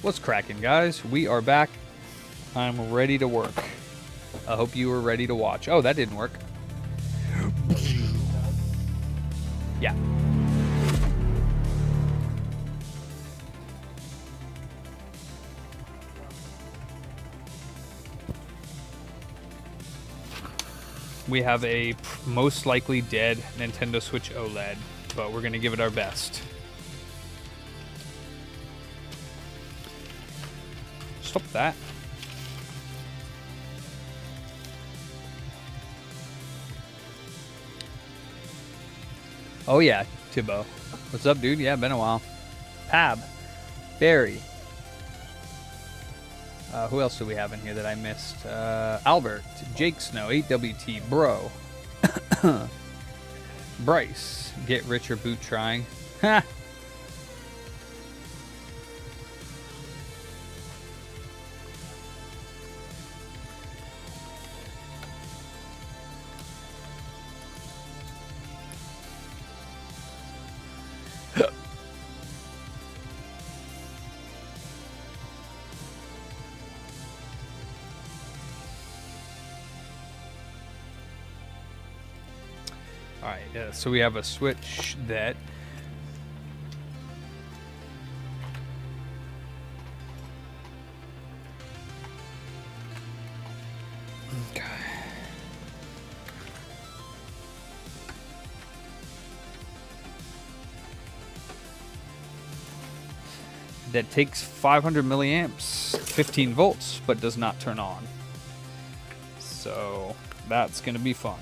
What's cracking, guys? We are back. I'm ready to work. I hope you were ready to watch. Oh, that didn't work. Yeah. We have a most likely dead Nintendo Switch OLED, but we're going to give it our best. Stop that. Oh yeah, Tibbo. What's up, dude? Yeah, been a while. Pab. Barry. Who else do we have in here that I missed? Albert. Jake Snow. 8WT. Bro. Bryce. Get rich or boot trying. Ha! Alright, yeah, so we have a Switch that that takes 500 milliamps, 15 volts, but does not turn on. So that's going to be fun.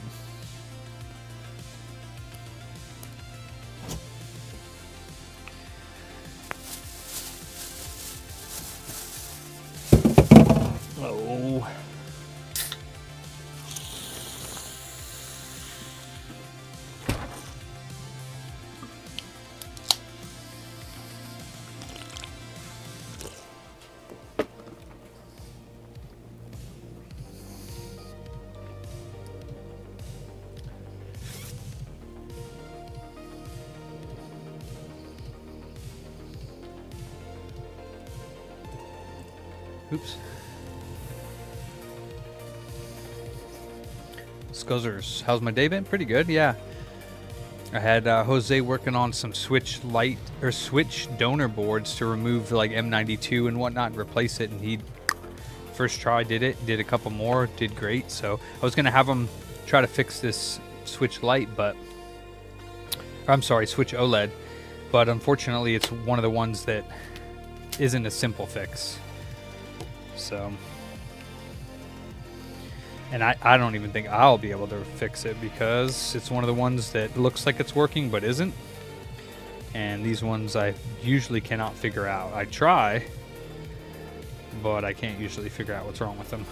Oh. Oops. Scuzzers, how's my day been? Pretty good, yeah. I had Jose working on some Switch light or Switch donor boards to remove like M92 and whatnot and replace it, and he first try did a couple more, did great. So I was gonna have him try to fix this Switch Lite, but I'm sorry, Switch OLED, but unfortunately it's one of the ones that isn't a simple fix. So, and I don't even think I'll be able to fix it because it's one of the ones that looks like it's working but isn't. And these ones I usually cannot figure out. I try, but I can't usually figure out what's wrong with them.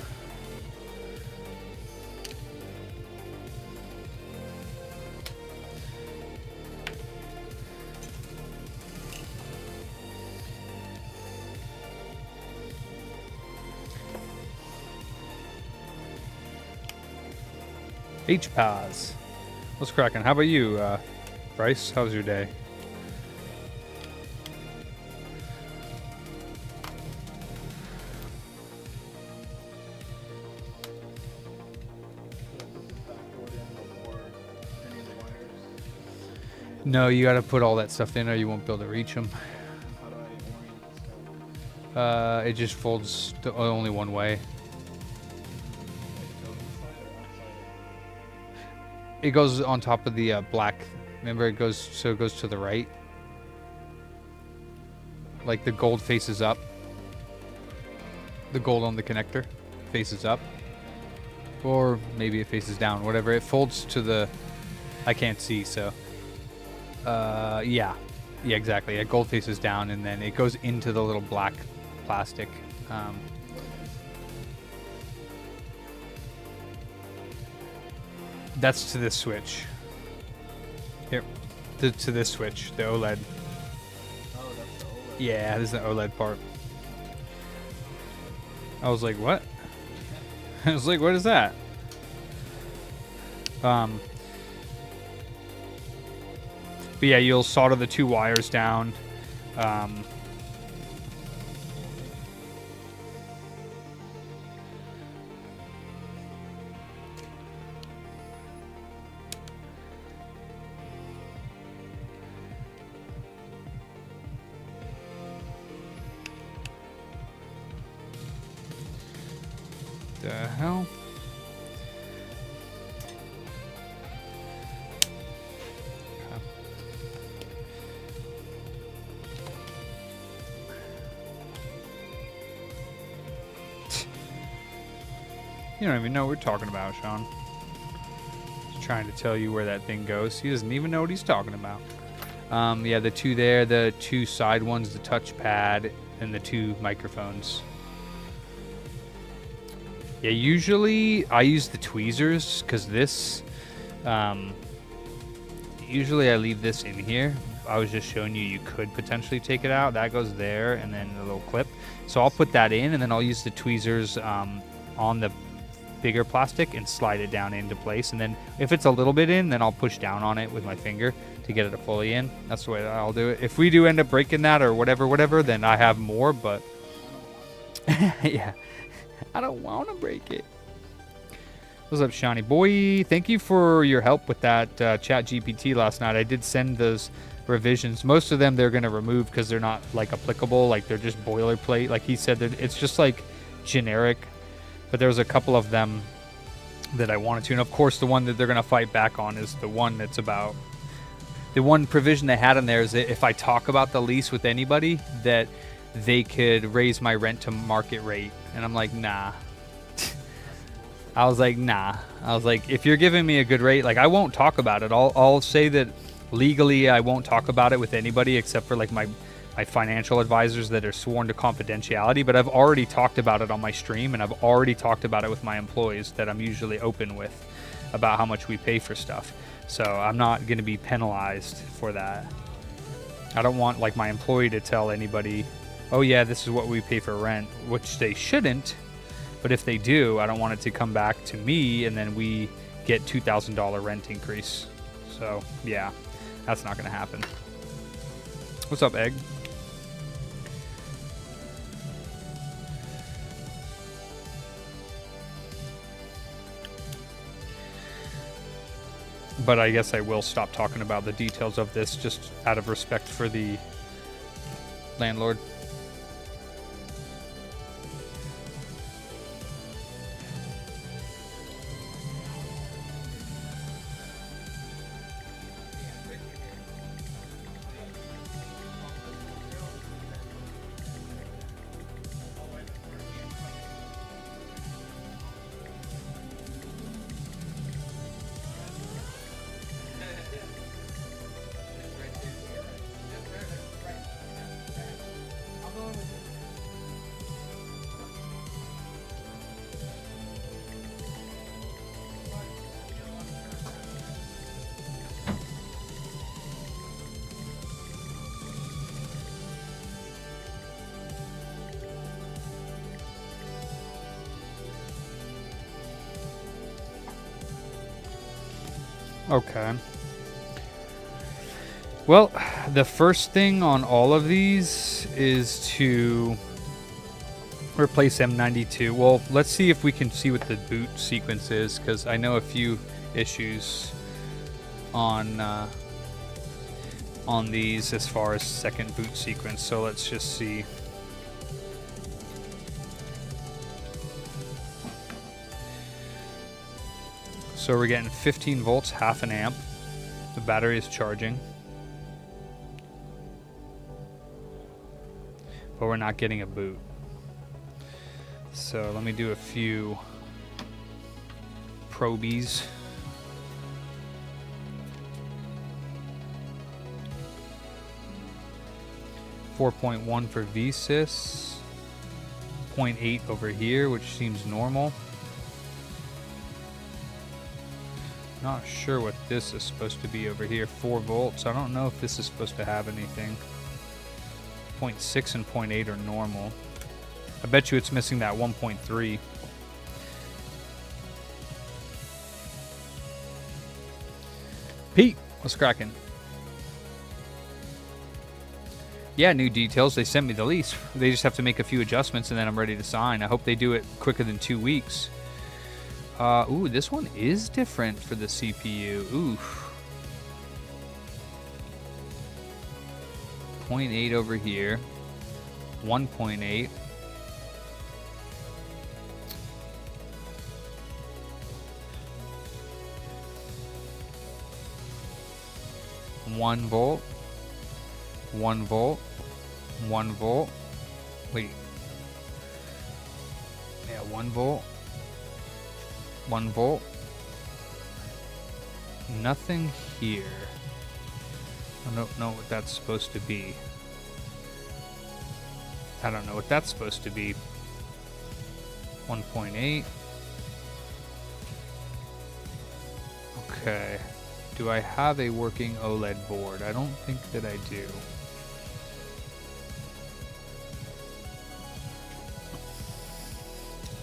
H-Paz. What's cracking? How about you, Bryce? How's your day? No, you gotta put all that stuff in or you won't be able to reach them. It just folds only one way. It goes on top of the black. Remember, it goes to the right. Like the gold faces up. The gold on the connector faces up. Or maybe it faces down. Whatever. It folds to the... I can't see, so... yeah. Yeah, exactly. It gold faces down, and then it goes into the little black plastic. That's to this switch. Here. To this switch, the OLED. Oh, that's the OLED. Yeah, this is the OLED part. I was like, what? I was like, what is that? But yeah, you'll solder the two wires down. the hell? You don't even know what we're talking about, Sean. He's trying to tell you where that thing goes. He doesn't even know what he's talking about. Yeah, the two there, the two side ones, the touchpad, and the two microphones. Yeah, usually I use the tweezers because this, usually I leave this in here. I was just showing you you could potentially take it out. That goes there, and then a little clip. So I'll put that in, and then I'll use the tweezers on the bigger plastic and slide it down into place. And then if it's a little bit in, then I'll push down on it with my finger to get it fully in. That's the way that I'll do it. If we do end up breaking that or whatever, then I have more, but yeah, I don't want to break it. What's up, Shawnee boy? Thank you for your help with that chat GPT last night. I did send those revisions. Most of them they're going to remove because they're not like applicable, like they're just boilerplate. Like he said, that it's just like generic. But there's a couple of them that I wanted to. And of course, the one that they're going to fight back on is the one that's about... The one provision they had in there is that if I talk about the lease with anybody, that they could raise my rent to market rate. And I'm like, nah. I was like, nah. I was like, if you're giving me a good rate, like I won't talk about it. I'll say that legally I won't talk about it with anybody except for like my financial advisors that are sworn to confidentiality, but I've already talked about it on my stream, and I've already talked about it with my employees that I'm usually open with about how much we pay for stuff. So I'm not going to be penalized for that. I don't want like my employee to tell anybody, oh yeah, this is what we pay for rent, which they shouldn't. But if they do, I don't want it to come back to me and then we get $2,000 rent increase. So yeah, that's not going to happen. What's up, Egg? But I guess I will stop talking about the details of this just out of respect for the landlord. Okay. Well, the first thing on all of these is to replace M92. Well, let's see if we can see what the boot sequence is, because I know a few issues on these as far as second boot sequence. So let's just see. So we're getting 15 volts, half an amp. The battery is charging. But we're not getting a boot. So let me do a few probies. .1 for VSys. 0.8 over here, which seems normal. Not sure what this is supposed to be over here. 4 volts. I don't know if this is supposed to have anything. 0.6 and 0.8 are normal. I bet you it's missing that 1.3. Pete, what's cracking? Yeah, new details. They sent me the lease. They just have to make a few adjustments and then I'm ready to sign. I hope they do it quicker than 2 weeks. Ooh, this one is different for the CPU. Oof. 0.8 over here. 1.8. 1 volt, 1 volt, 1 volt. Wait. Yeah, 1 volt, 1 volt. Nothing here. I don't know what that's supposed to be. I don't know what that's supposed to be. 1.8. Okay. Do I have a working OLED board? I don't think that I do.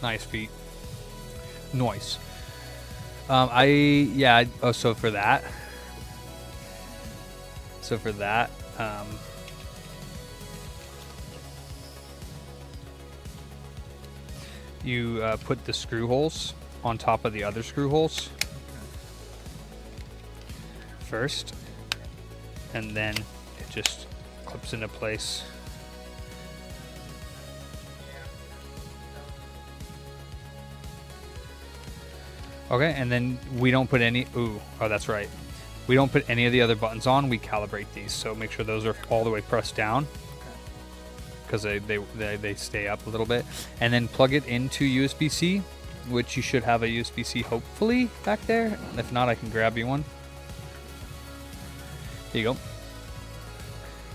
Nice, Pete. Nice. So for that. You put the screw holes on top of the other screw holes first, and then it just clips into place. Okay, and then we don't put any, oh, that's right. We don't put any of the other buttons on, we calibrate these. So make sure those are all the way pressed down, because they stay up a little bit. And then plug it into USB-C, which you should have a USB-C hopefully back there. If not, I can grab you one. There you go.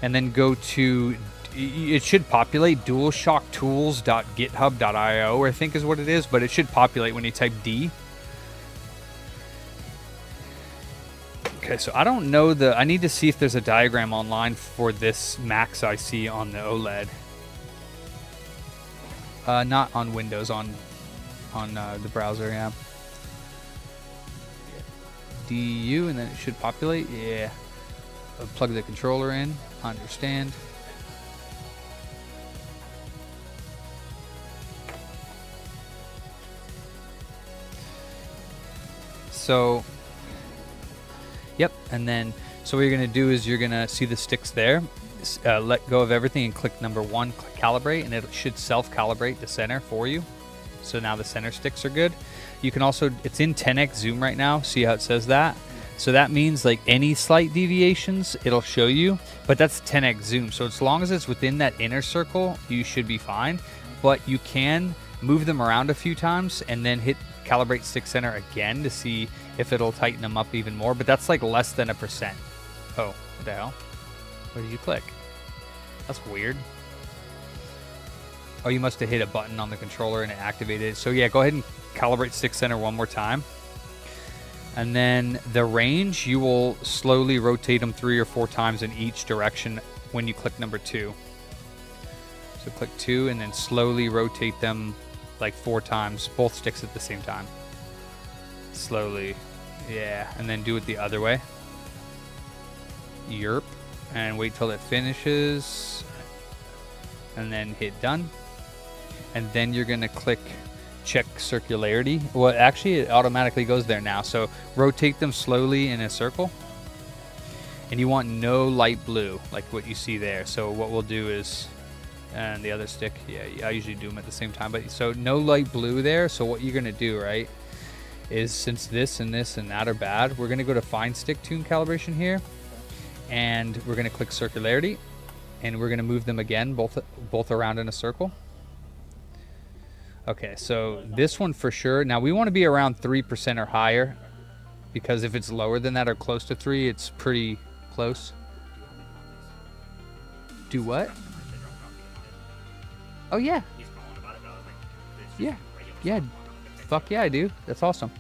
And then go to, it should populate DualShockTools.github.io, I think is what it is, but it should populate when you type D. Okay, so I don't know I need to see if there's a diagram online for this Max IC on the OLED. Not on Windows, on the browser, yeah. DU, and then it should populate, yeah. Plug the controller in, understand. So, yep, and then, so what you're going to do is you're going to see the sticks there. Let go of everything and click number 1, click calibrate, and it should self-calibrate the center for you. So now the center sticks are good. You can also, it's in 10x zoom right now, see how it says that? So that means like any slight deviations, it'll show you, but that's 10x zoom. So as long as it's within that inner circle, you should be fine. But you can move them around a few times and then hit calibrate stick center again to see if it'll tighten them up even more, but that's like less than 1%. Oh, what the hell? Where did you click? That's weird. Oh, you must have hit a button on the controller and it activated it. So yeah, go ahead and calibrate stick center one more time. And then the range, you will slowly rotate them 3 or 4 times in each direction when you click number 2. So click 2 and then slowly rotate them like 4 times, both sticks at the same time. Slowly, yeah, and then do it the other way. Yerp, and wait till it finishes, and then hit done. And then you're gonna click check circularity. Well, actually it automatically goes there now. So rotate them slowly in a circle, and you want no light blue like what you see there. So what we'll do is, and the other stick, yeah, I usually do them at the same time, but so no light blue there. So what you're gonna do, right, is since this and that are bad, we're gonna go to fine stick tune calibration here, and we're gonna click circularity, and we're gonna move them again both around in a circle. Okay, so this one for sure. Now we want to be around 3% or higher, because if it's lower than that or close to 3, it's pretty close. Do what? Oh yeah. Yeah. Fuck yeah, I do. That's awesome.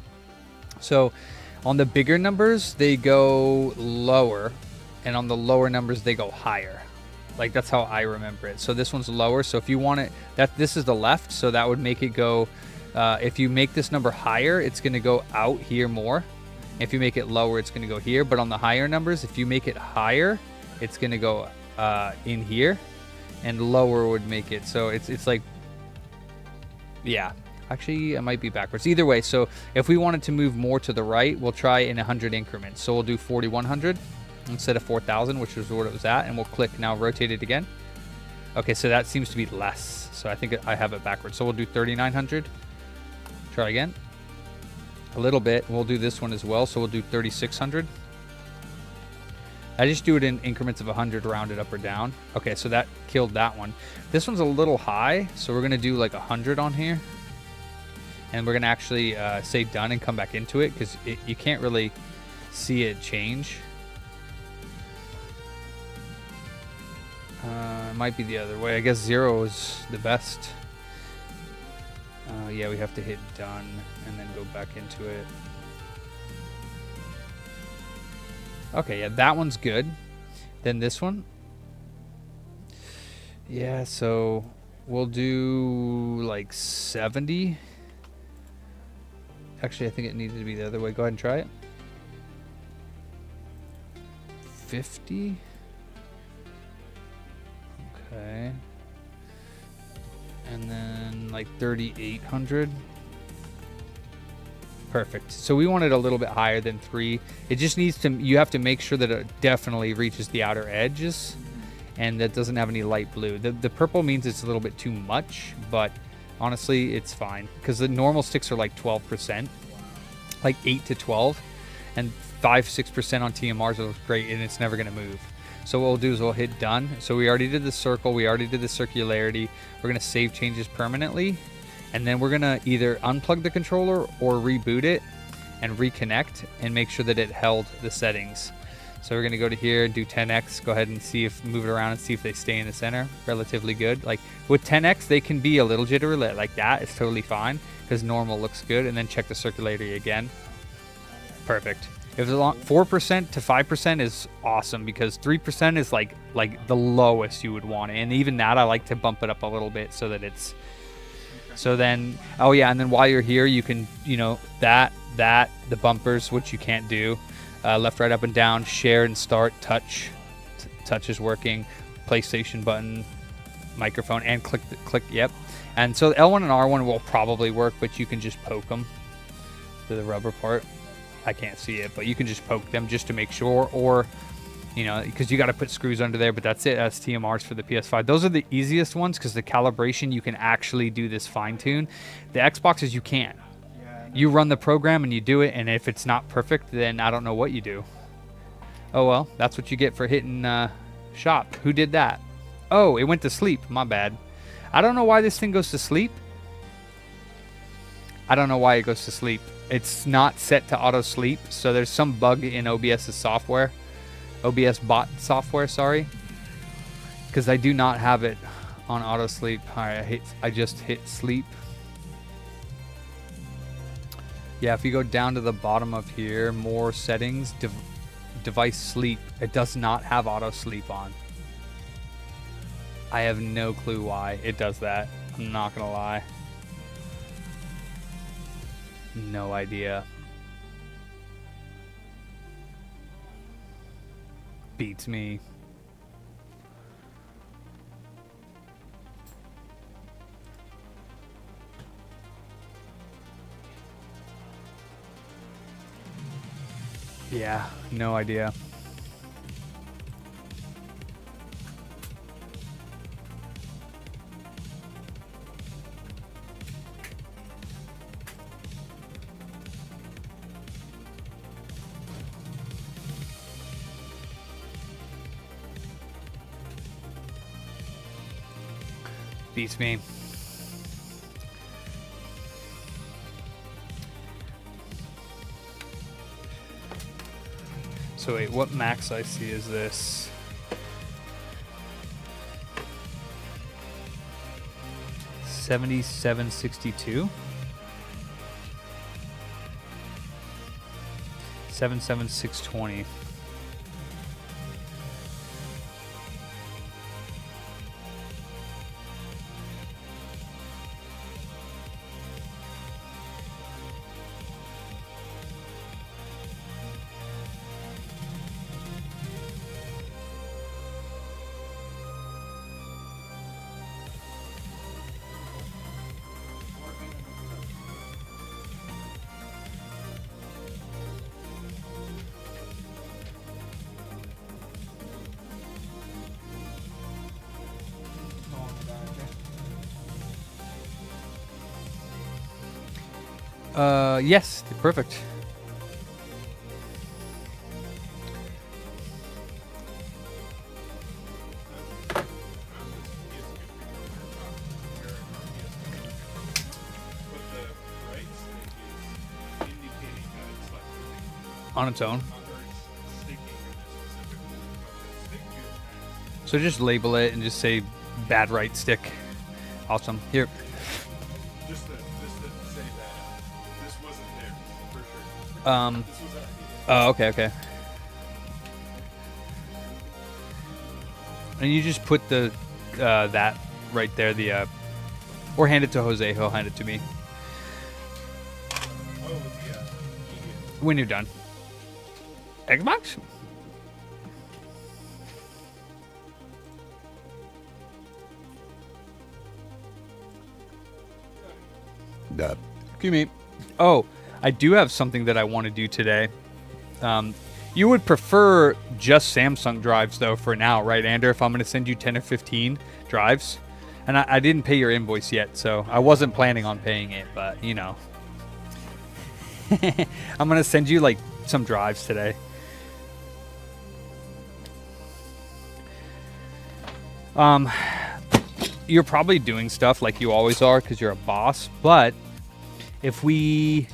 So on the bigger numbers, they go lower, and on the lower numbers, they go higher. Like that's how I remember it. So this one's lower. So if you want it, this is the left. So that would make it go, if you make this number higher, it's going to go out here more. If you make it lower, it's going to go here. But on the higher numbers, if you make it higher, it's going to go in here, and lower would make it. So it's like, yeah, actually it might be backwards. Either way. So if we wanted to move more to the right, we'll try in 100 increments. So we'll do 4100. Instead of 4,000, which was what it was at, and we'll click now, rotate it again. Okay, so that seems to be less. So I think I have it backwards. So we'll do 3,900. Try again. A little bit. We'll do this one as well. So we'll do 3,600. I just do it in increments of 100 rounded up or down. Okay, so that killed that one. This one's a little high, so we're gonna do like 100 on here. And we're gonna actually say done and come back into it because you can't really see it change. It might be the other way. I guess 0 is the best. Yeah, we have to hit done and then go back into it. Okay, yeah, that one's good. Then this one. Yeah, so we'll do like 70. Actually, I think it needed to be the other way. Go ahead and try it. 50. Okay. And then like 3,800. Perfect. So we want it a little bit higher than 3. It just needs to, you have to make sure that it definitely reaches the outer edges and that doesn't have any light blue. The purple means it's a little bit too much, but honestly, it's fine because the normal sticks are like 12%, like 8 to 12, and 5-6% on TMRs looks great, and it's never going to move. So what we'll do is we'll hit done. So we already did the circle, we already did the circularity. We're going to save changes permanently, and then we're going to either unplug the controller or reboot it and reconnect and make sure that it held the settings. So we're going to go to here and do 10x. Go ahead and see if, move it around and see if they stay in the center. Relatively good. Like with 10x, they can be a little jittery like that. It's totally fine because normal looks good. And then check the circularity again. Perfect. If it's 4% to 5% is awesome because 3% is like the lowest you would want it. And even that, I like to bump it up a little bit so that it's, so then, oh yeah, and then while you're here, you can, you know, the bumpers, which you can't do. Left, right, up, and down, share and start, touch. Touch is working. PlayStation button, microphone, and click, yep. And so L1 and R1 will probably work, but you can just poke them to the rubber part. I can't see it, but you can just poke them just to make sure, or, you know, because you got to put screws under there, but that's it. That's TMRs for the PS5. Those are the easiest ones because the calibration, you can actually do this fine tune. The Xboxes, you can't. You run the program and you do it, and if it's not perfect, then I don't know what you do. Oh well, that's what you get for hitting shop. Who did that? Oh, it went to sleep. My bad. I don't know why this thing goes to sleep. I don't know why it goes to sleep. It's not set to auto sleep, so there's some bug in OBS's software. OBS bot software, sorry. Because I do not have it on auto sleep. Alright, I just hit sleep. Yeah, if you go down to the bottom of here, more settings, device sleep, it does not have auto sleep on. I have no clue why it does that. I'm not gonna lie. No idea. Beats me. Yeah, no idea. Beats me. So wait, what max IC is this? $77.62? 77620. Yes, perfect. on its own. Or it's sticking in a specific stick feel. So just label it and just say bad right stick. Awesome. Here. Just to say that this wasn't there for sure. This was at the Oh, okay. And you just put the that right there, or hand it to Jose. He'll hand it to me when you're done. Xbox? Excuse me. Oh, I do have something that I want to do today. You would prefer just Samsung drives, though, for now, right, Ander? If I'm going to send you 10 or 15 drives. And I didn't pay your invoice yet, so I wasn't planning on paying it, but, you know. I'm going to send you, like, some drives today. You're probably doing stuff like you always are because you're a boss, but if we...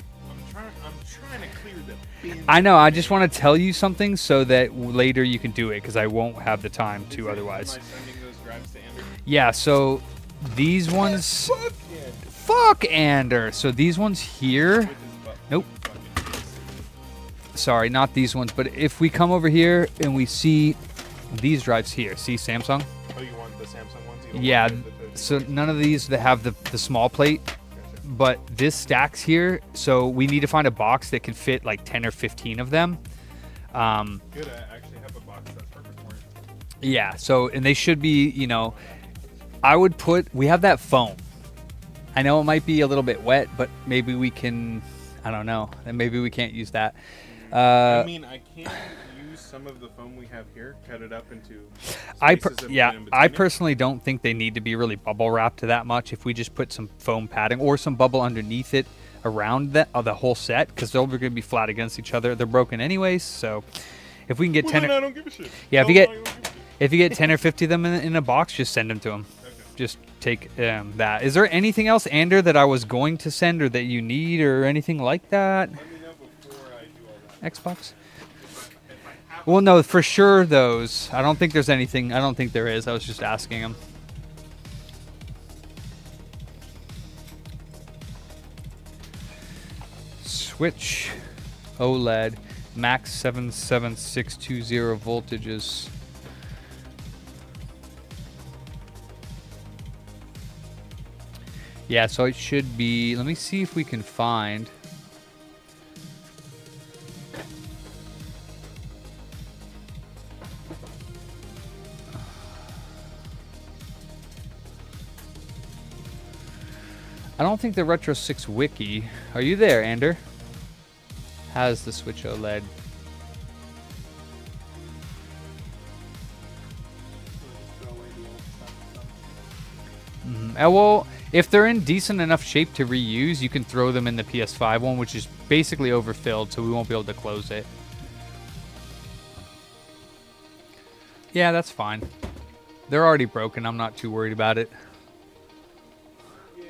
I'm trying to clear the bin. I know, I just want to tell you something so that later you can do it because I won't have the time to otherwise. Am I sending those drives to Andrew? Yeah, so these ones... Fuck Ander! So these ones here... With his butt. Nope. Sorry, not these ones, but if we come over here and we see these drives here, see Samsung? Oh, you want the Samsung ones? You don't Yeah, want the so none of these that have the small plate, Gotcha. but this stacks here, so we need to find a box that can fit like 10 or 15 of them. Good, I actually have a box that's perfect for it. Yeah, so, and they should be, you know, I would put, we have that foam. I know it might be a little bit wet, but maybe we can, I don't know, and maybe we can't use that. I mean, I can use some of the foam we have here, cut it up into I spaces and yeah, put it in I between it. personally don't think they need to be really bubble wrapped to that much. If we just put some foam padding or some bubble underneath it around that the whole set, because they're going to be flat against each other. They're broken anyways, so if we can get Well, 10 then or, I don't give a shit. Yeah, if you Tell get- them I don't give a shit. if you get 10 or 50 of them in a box, just send them to them. Okay. Just take that. Is there anything else, Ander, that I was going to send or that you need or anything like that? Let me know before I do all that. Xbox? If I have Well, no, for sure those. I don't think there's anything. I don't think there is. I was just asking him. Switch OLED max 77620 voltages. Yeah, so it should be. Let me see if we can find. I don't think the Retro 6 wiki. Are you there, Ander? Has the Switch OLED. Well, if they're in decent enough shape to reuse, you can throw them in the PS5 one, which is basically overfilled, so we won't be able to close it. Yeah, that's fine. They're already broken. I'm not too worried about it. Yeah.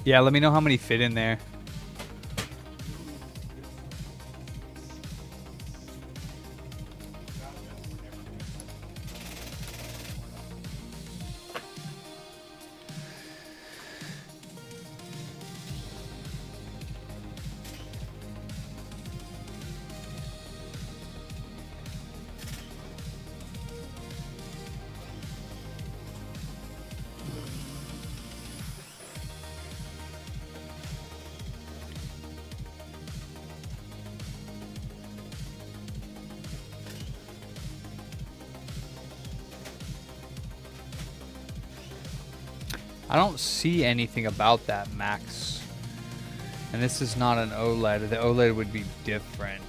Yeah, let me know how many fit in there. I don't see anything about that, Max. And this is not an OLED. The OLED would be different.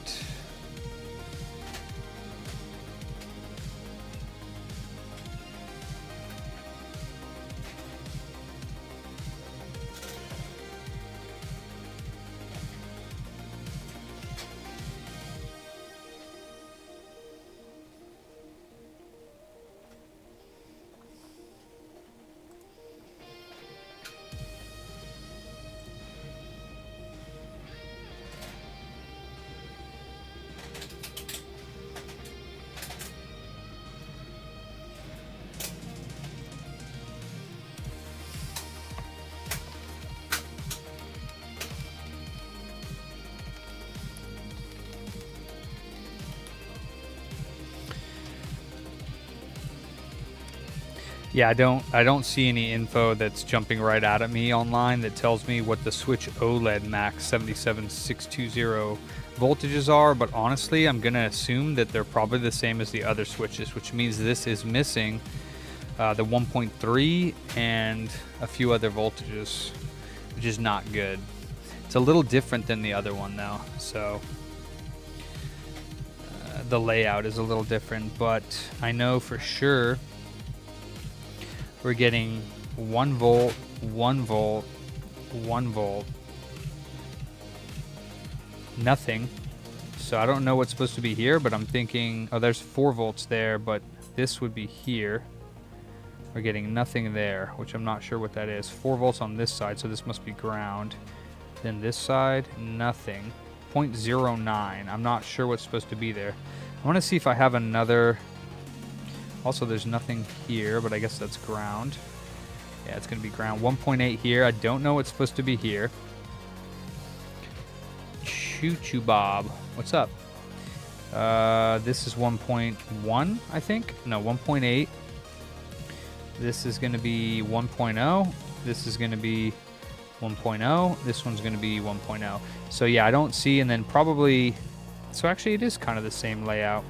Yeah, I don't see any info that's jumping right out at me online that tells me what the Switch OLED Max 77620 voltages are, but honestly, I'm gonna assume that they're probably the same as the other switches, which means this is missing the 1.3 and a few other voltages, which is not good. It's a little different than the other one though, so the layout is a little different, but I know for sure we're getting 1 volt, 1 volt, 1 volt, nothing. So I don't know what's supposed to be here, but I'm thinking, oh, there's 4 volts there, but this would be here. We're getting nothing there, which I'm not sure what that is. 4 volts on this side, so this must be ground. Then this side, nothing. 0.09. I'm not sure what's supposed to be there. I want to see if I have another. Also, there's nothing here, but I guess that's ground. Yeah, it's going to be ground. 1.8 here. I don't know what's supposed to be here. Choo-choo Bob. What's up? This is 1.1, I think. No, 1.8. This is going to be 1.0. This is going to be 1.0. This one's going to be 1.0. So yeah, I don't see, and then probably, so actually it is kind of the same layout.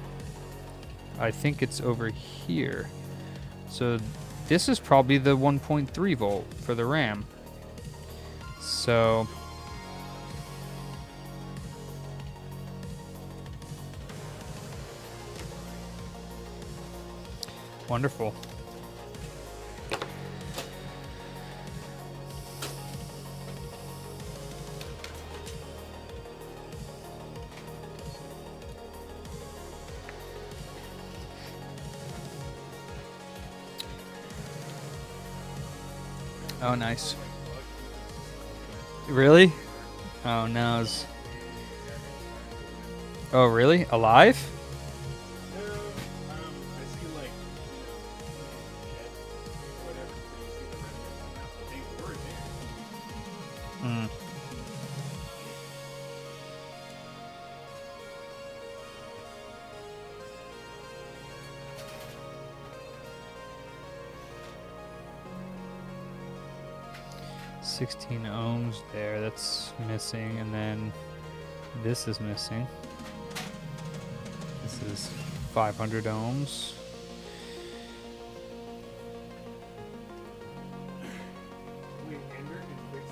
I think it's over here. So this is probably the 1.3 volt for the RAM. So wonderful. Oh, nice. Really? Oh, no. Oh, really? Alive? No, I see like, whatever, you see the remnants on that, but they were there. Hmm. $16 ohms there, that's missing, and then this is missing. This is 500 ohms. Wait, Ender did you fix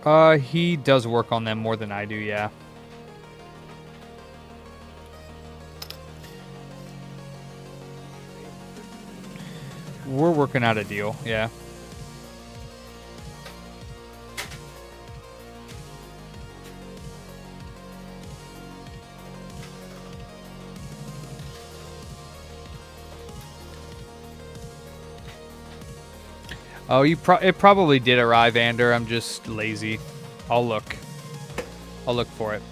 these? He does work on them more than I do, yeah. We're working out a deal, yeah. Oh, it probably did arrive, Ander. I'm just lazy. I'll look. I'll look for it.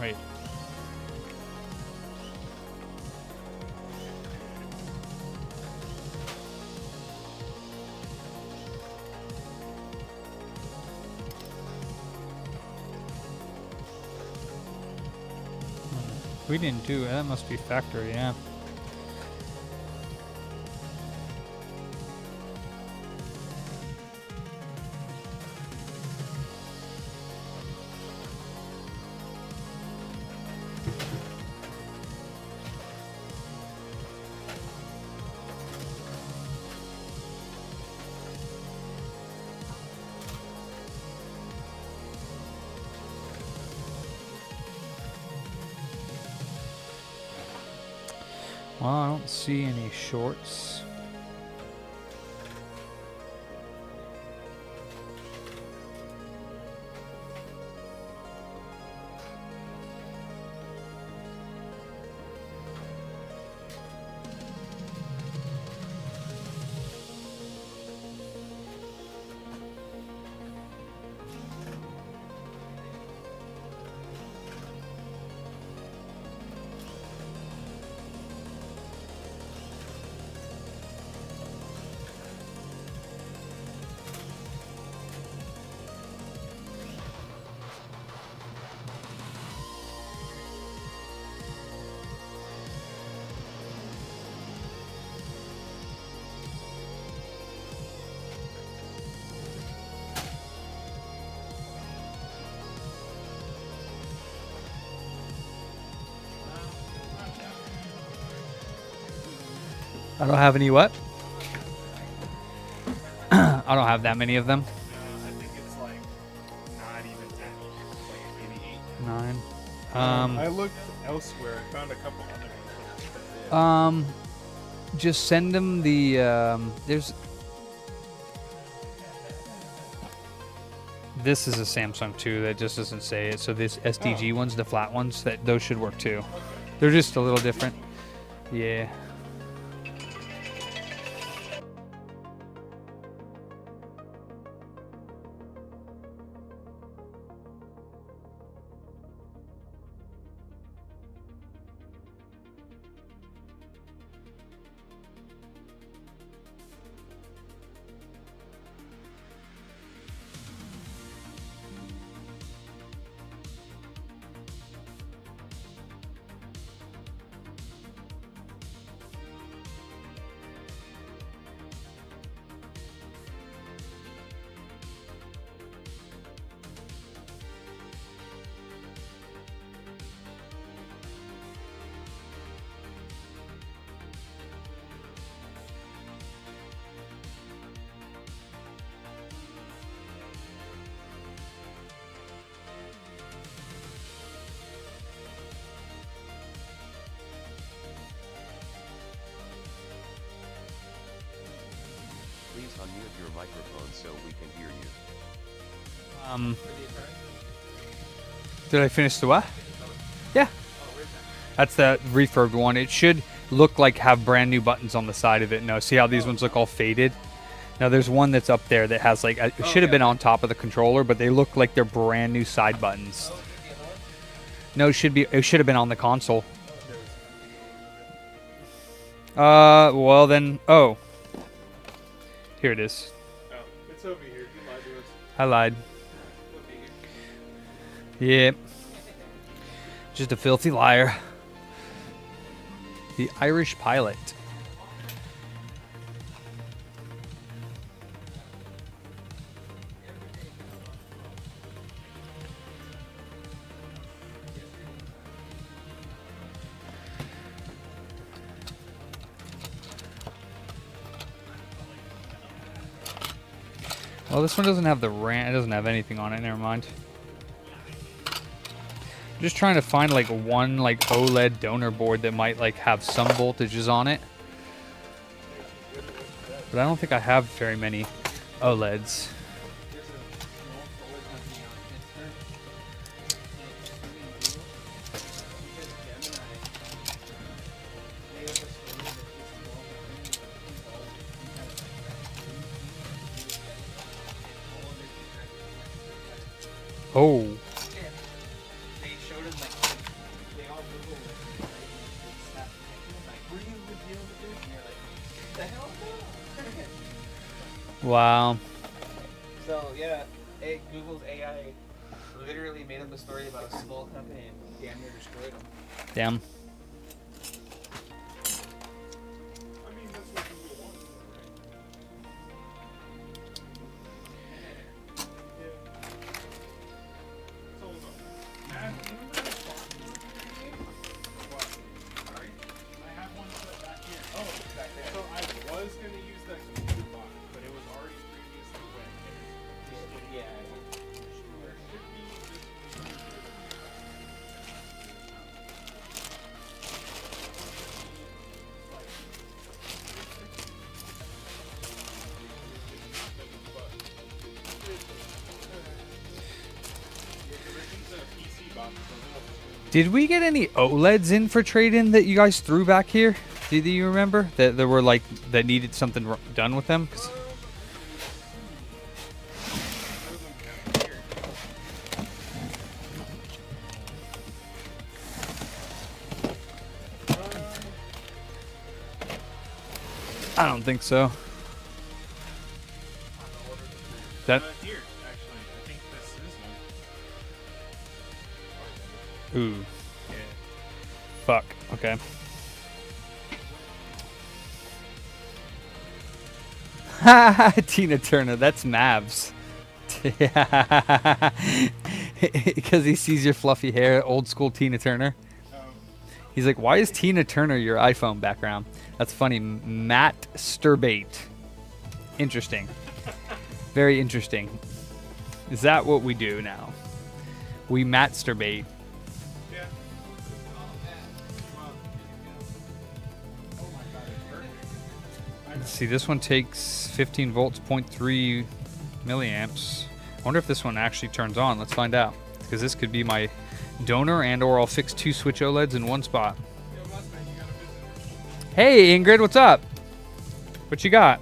Wait. We didn't do it. That must be factory, yeah. Well, I don't see any shorts. I don't have any what? I don't have that many of them. I think it's like not even 10. It's like maybe 8. 9. I looked elsewhere. I found a couple other ones. Just send them the there's this is a Samsung too that just doesn't say it. So this SDG ones, the flat ones, those should work too. They're just a little different. Yeah. Please unmute your microphone so we can hear you. Did I finish the what? Yeah. That's the refurbed one. It should look like have brand new buttons on the side of it. No, see how these ones look all faded? Now there's one that's up there that has like, it should have been on top of the controller, but they look like they're brand new side buttons. No, it should have been on the console. Well then, oh. Here it is. Oh, it's over here. You lied to us. I lied. Yep. Just a filthy liar. The Irish pilot. Well, this one doesn't have the RAM. It doesn't have anything on it. Never mind. I'm just trying to find like one like OLED donor board that might like have some voltages on it. But I don't think I have very many OLEDs. Oh. They showed him like they all Googled it. They snapped like, were you dealing with this? And you're like, the hell no. Wow. So yeah, Google's AI literally made up a story about a small company and damn near destroyed them. Damn. I mean, that's what Google wants, right? Yeah. So, Matt, do you remember the song? What? Sorry? I have one set back here. Oh, back there. So I was going to use that computer box, but it was already previously wet. Yeah. There should be just Did we get any OLEDs in for trade-in that you guys threw back here? Do you remember that there were like that needed something done with them? 'Cause I don't think so. That. here, actually. I think this is one. Ooh. Fuck. Okay. Tina Turner. That's Mavs. Because he sees your fluffy hair. Old school Tina Turner. He's like, why is Tina Turner your iPhone background? That's funny. Matt Sturbate. Interesting. Very interesting. Is that what we do now? We Matt Sturbate. Yeah. Oh my god, it's perfect. Let's see, this one takes 15 volts, 0.3 milliamps. I wonder if this one actually turns on. Let's find out. Because this could be my donor, and or I'll fix 2 switch OLEDs in one spot. Yo, Mustang, you got a visitor. Hey, Ingrid, what's up? What you got?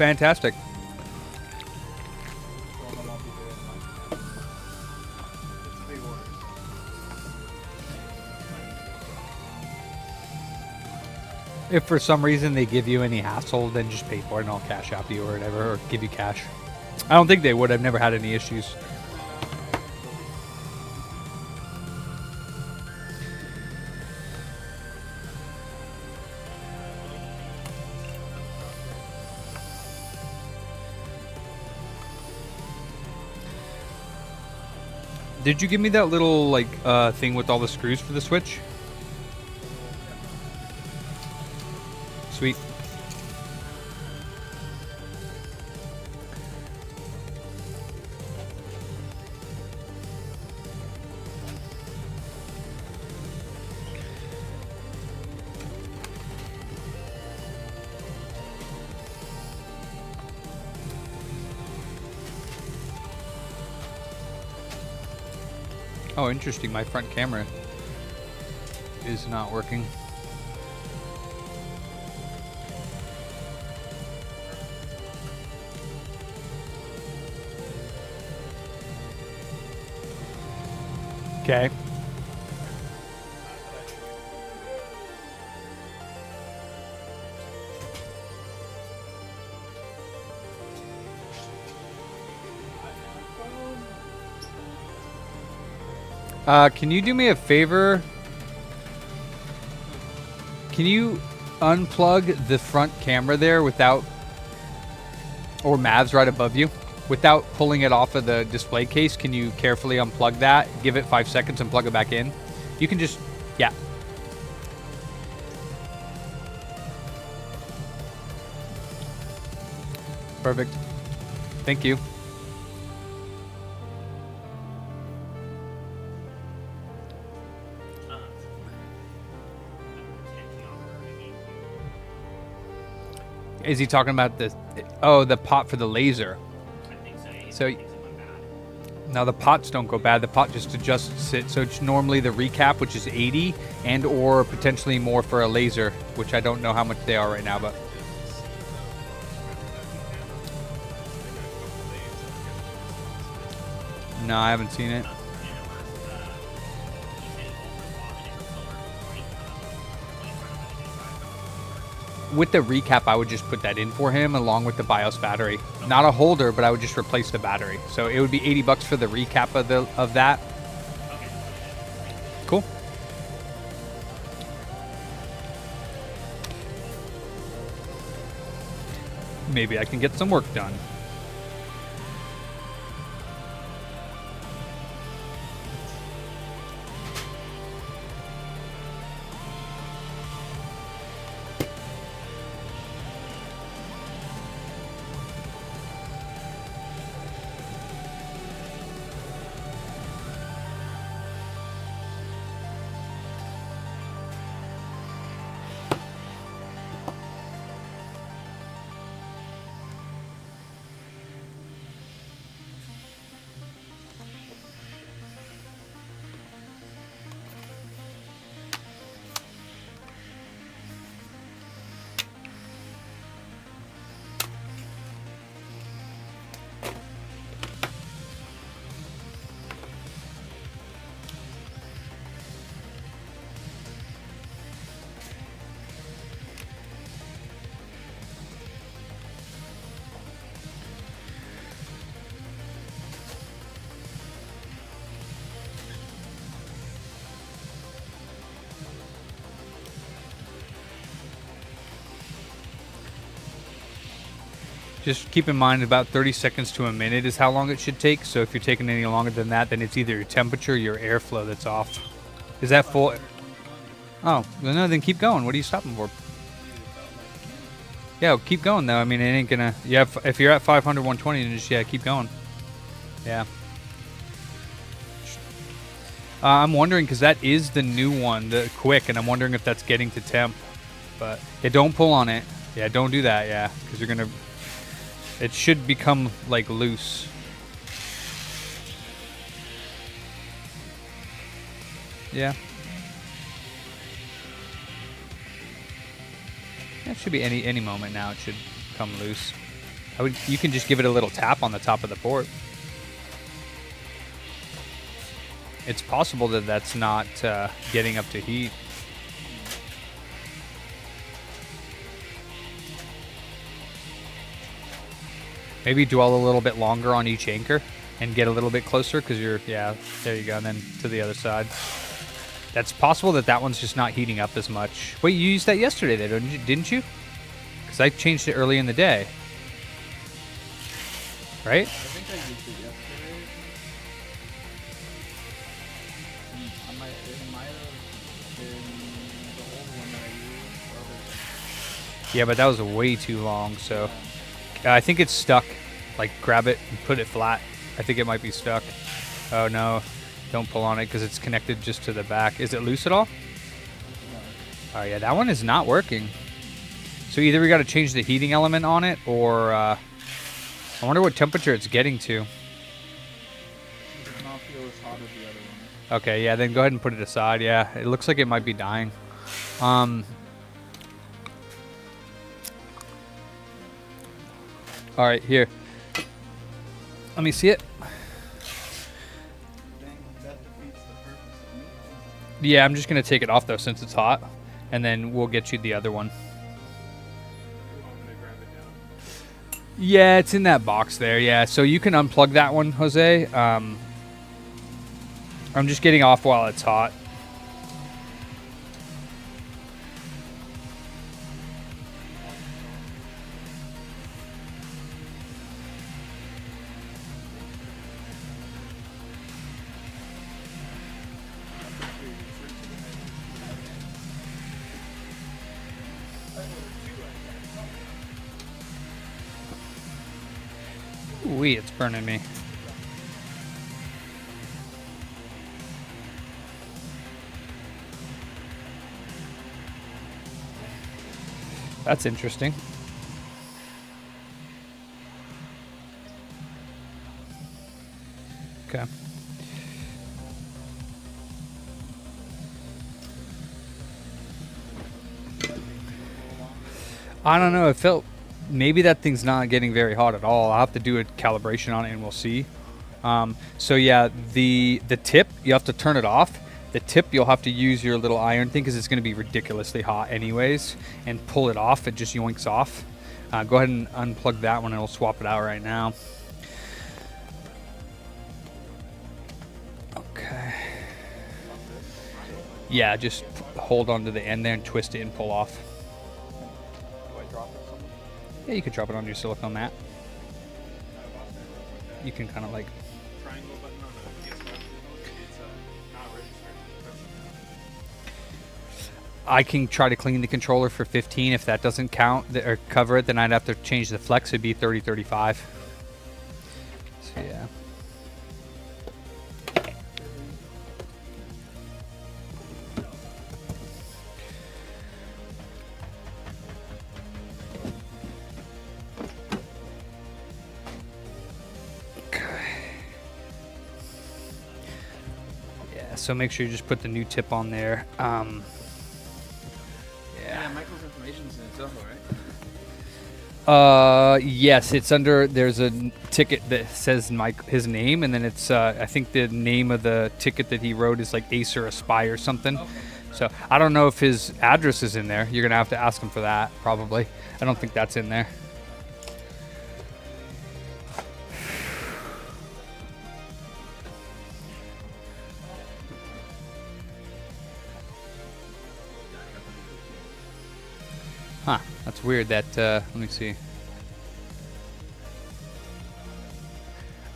fantastic. Well, then I'll be doing like, it's a big order. If for some reason they give you any hassle, then just pay for it and I'll cash out to you or whatever, or give you cash. I don't think they would. I've never had any issues. Did you give me that little like thing with all the screws for the switch? Sweet. Oh, interesting. My front camera is not working. Okay. Can you do me a favor? Can you unplug the front camera there without, or Mavs right above you, without pulling it off of the display case? Can you carefully unplug that, give it 5 seconds and plug it back in? You can just, yeah. Perfect. Thank you. Is he talking about the, oh, the pot for the laser? I think so. Yeah, So- I think it went bad. Now the pots don't go bad. The pot just adjusts it. So it's normally the recap, which is 80, and or potentially more for a laser, which I don't know how much they are right now, but no, I haven't seen it. With the recap, I would just put that in for him along with the BIOS battery. Not a holder, but I would just replace the battery. So it would be 80 bucks for the recap of that. Cool. Maybe I can get some work done. Just keep in mind about 30 seconds to a minute is how long it should take. So if you're taking any longer than that, then it's either your temperature or your airflow that's off. Is that full? Oh, well, no, then keep going. What are you stopping for? Yeah, well, keep going though. I mean, it ain't gonna, yeah, if you're at 500, 120, then just, yeah, keep going. Yeah. I'm wondering, because that is the new one, the quick, and I'm wondering if that's getting to temp. But, yeah, don't pull on it. Yeah, don't do that, yeah, because you're gonna, it should become, like, loose. Yeah. That should be any moment now. It should come loose. You can just give it a little tap on the top of the port. It's possible that that's not getting up to heat. Maybe dwell a little bit longer on each anchor and get a little bit closer because yeah, there you go, and then to the other side. That's possible that that one's just not heating up as much. Wait, you used that yesterday though, didn't you? Because I changed it early in the day. Right? I think I used it yesterday. It might have been the old one that I used. Yeah, but that was way too long, so... I think it's stuck. Like, grab it and put it flat. I think it might be stuck. Oh, no. Don't pull on it because it's connected just to the back. Is it loose at all? Oh, yeah, that one is not working. So either we got to change the heating element on it, or... I wonder what temperature it's getting to. It does not feel as hot as the other one. Okay, yeah, then go ahead and put it aside. Yeah, it looks like it might be dying. All right, here. Let me see it. Dang, that defeats the purpose of me. Yeah, I'm just going to take it off, though, since it's hot. And then we'll get you the other one. You want me to grab it down? Yeah, it's in that box there. Yeah, so you can unplug that one, Jose. I'm just getting off while it's hot. Ooh, it's burning me. That's interesting. Okay. I don't know. It felt... Maybe that thing's not getting very hot at all. I'll have to do a calibration on it and we'll see. So yeah, the tip, you have to turn it off. The tip, you'll have to use your little iron thing because it's going to be ridiculously hot anyways. And pull it off, it just yoinks off. Go ahead and unplug that one and we'll swap it out right now. Okay. Yeah, just hold on to the end there and twist it and pull off. Yeah, you could drop it on your silicone mat. You can kind of like... Triangle button on a PS5 remote. It's not registered. I can try to clean the controller for 15. If that doesn't count or cover it, then I'd have to change the flex. It'd be 30, 35. So yeah. So make sure you just put the new tip on there. Yeah, Michael's information's in itself, right? Yes, it's under. There's a ticket that says his name, and then it's. I think the name of the ticket that he wrote is like Acer Aspire or something. Okay. So I don't know if his address is in there. You're gonna have to ask him for that, probably. I don't think that's in there. Huh, that's weird that, let me see.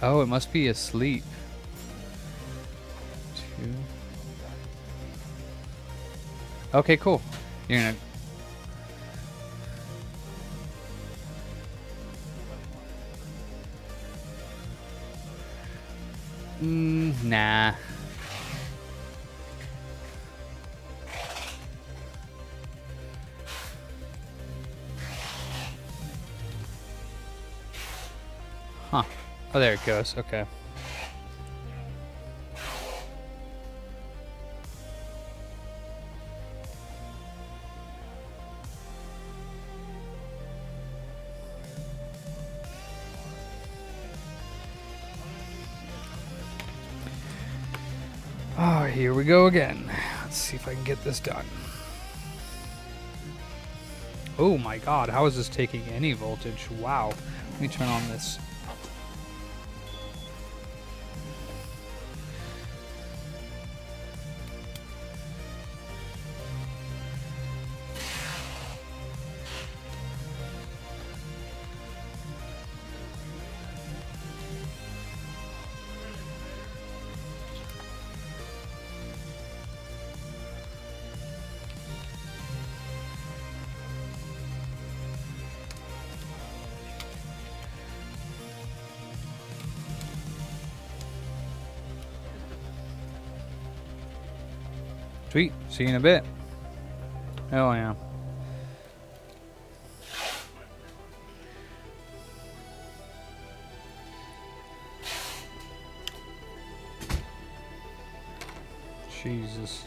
Oh, it must be asleep. 2. Okay, cool. You're gonna... Nah. Huh. Oh, there it goes. Okay. Oh, here we go again. Let's see if I can get this done. Oh my god, how is this taking any voltage? Wow. Let me turn on this. Sweet. See you in a bit. Oh, yeah. Jesus.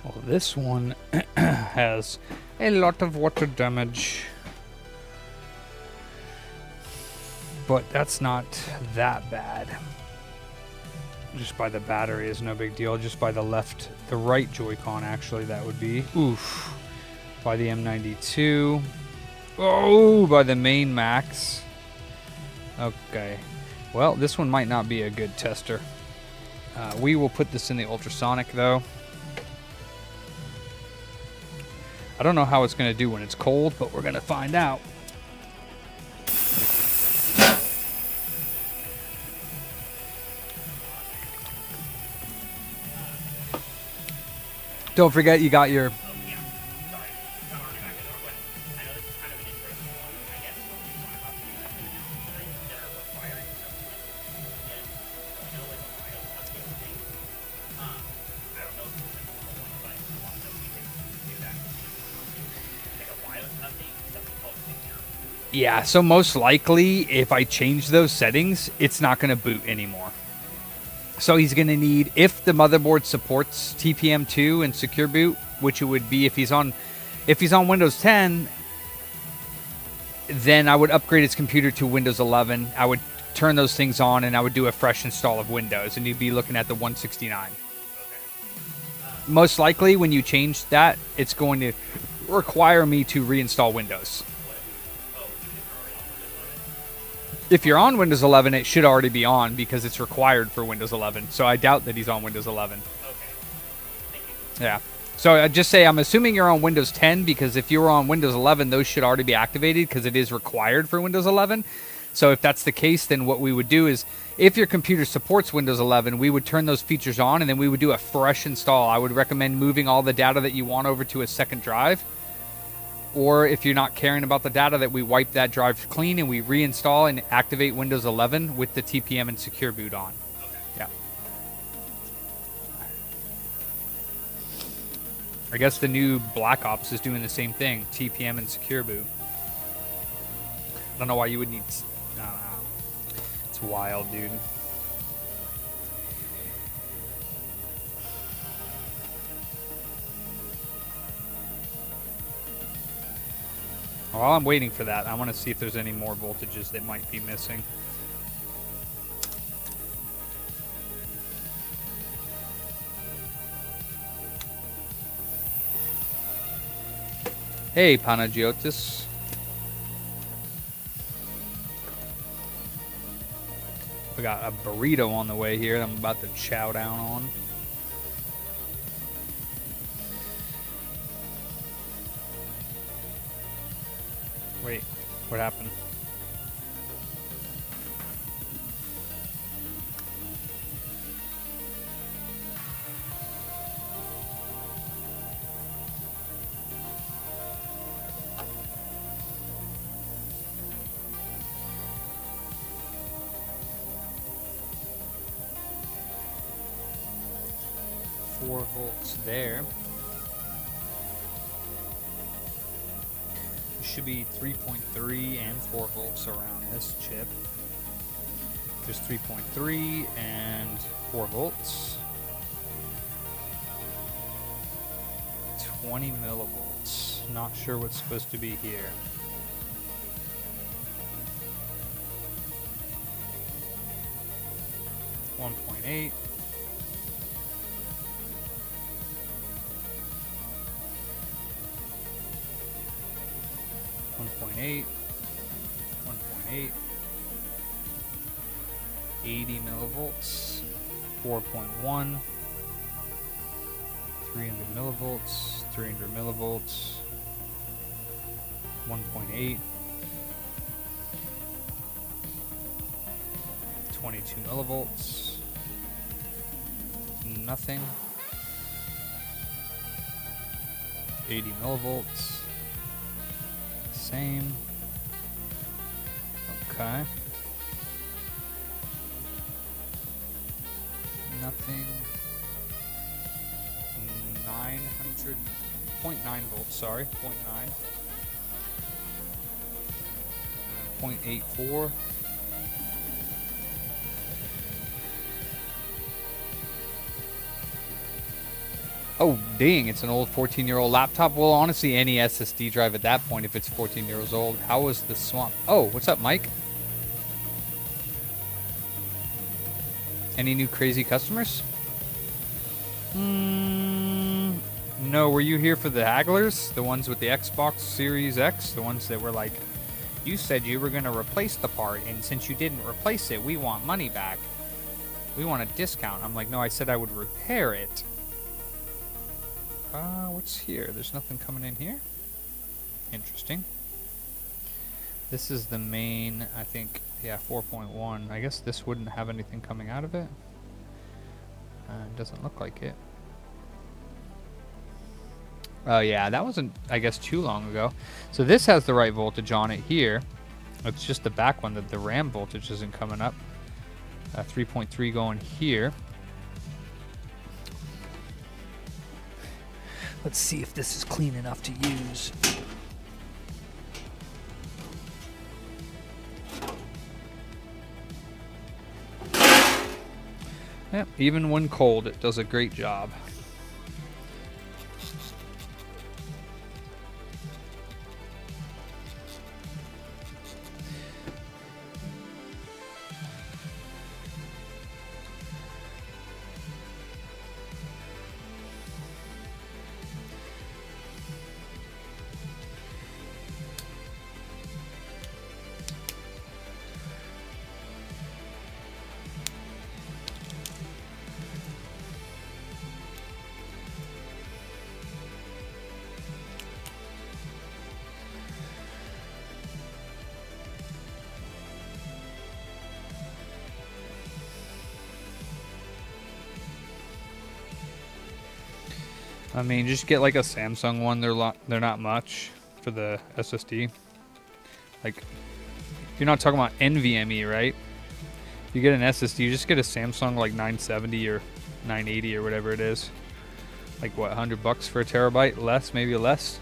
Well, this one has a lot of water damage. But that's not that bad. Just by the battery is no big deal. Just by the right Joy-Con actually, that would be. Oof. By the M92. Oh, by the main Max. Okay. Well, this one might not be a good tester. We will put this in the ultrasonic though. I don't know how it's going to do when it's cold, but we're going to find out. Don't forget you got your... Yeah, so most likely, if I change those settings, it's not going to boot anymore. So he's going to need, if the motherboard supports TPM2 and secure boot, which it would be if he's on Windows 10, then I would upgrade his computer to Windows 11. I would turn those things on, and I would do a fresh install of Windows, and you'd be looking at the 169. Most likely, when you change that, it's going to require me to reinstall Windows. If you're on Windows 11, it should already be on because it's required for Windows 11. So I doubt that he's on Windows 11. Okay. Yeah. So I just say I'm assuming you're on Windows 10 because if you were on Windows 11, those should already be activated because it is required for Windows 11. So if that's the case, then what we would do is if your computer supports Windows 11, we would turn those features on and then we would do a fresh install. I would recommend moving all the data that you want over to a second drive. Or if you're not caring about the data, that we wipe that drive clean and we reinstall and activate Windows 11 with the TPM and secure boot on. Okay. Yeah. I guess the new Black Ops is doing the same thing, TPM and secure boot. I don't know why you would need... I don't know. It's wild, dude. While I'm waiting for that, I want to see if there's any more voltages that might be missing. Hey, Panagiotis. We got a burrito on the way here that I'm about to chow down on. Wait, what happened? Volts there. It should be 3.3 and 4 volts around this chip. There's 3.3 and 4 volts. 20 millivolts. Not sure what's supposed to be here. One 1.8. 1.8, 1.8, 80 millivolts, 4.1, 300 millivolts, 300 millivolts, 1.8, 22 millivolts, nothing, 80 millivolts. Same. Okay. Nothing. 0.9 volts, sorry. 0.9. 0.84. Oh, dang, it's an old 14-year-old laptop. Well, honestly, any SSD drive at that point, if it's 14 years old. How was the swamp? Oh, what's up, Mike? Any new crazy customers? No, were you here for the hagglers? The ones with the Xbox Series X? The ones that were like, you said you were going to replace the part, and since you didn't replace it, we want money back. We want a discount. I'm like, no, I said I would repair it. What's here? There's nothing coming in here? Interesting. This is the main, I think, yeah, 4.1. I guess this wouldn't have anything coming out of it. It doesn't look like it. Oh yeah, that wasn't, I guess, too long ago. So this has the right voltage on it here. It's just the back one that the RAM voltage isn't coming up. 3.3 going here. Let's see if this is clean enough to use. Yep, even when cold, it does a great job. I mean, just get like a Samsung one. They're not much for the SSD. Like, you're not talking about NVMe, right? If you get an SSD, you just get a Samsung like 970 or 980 or whatever it is. Like what, $100 for a terabyte? Less, maybe less.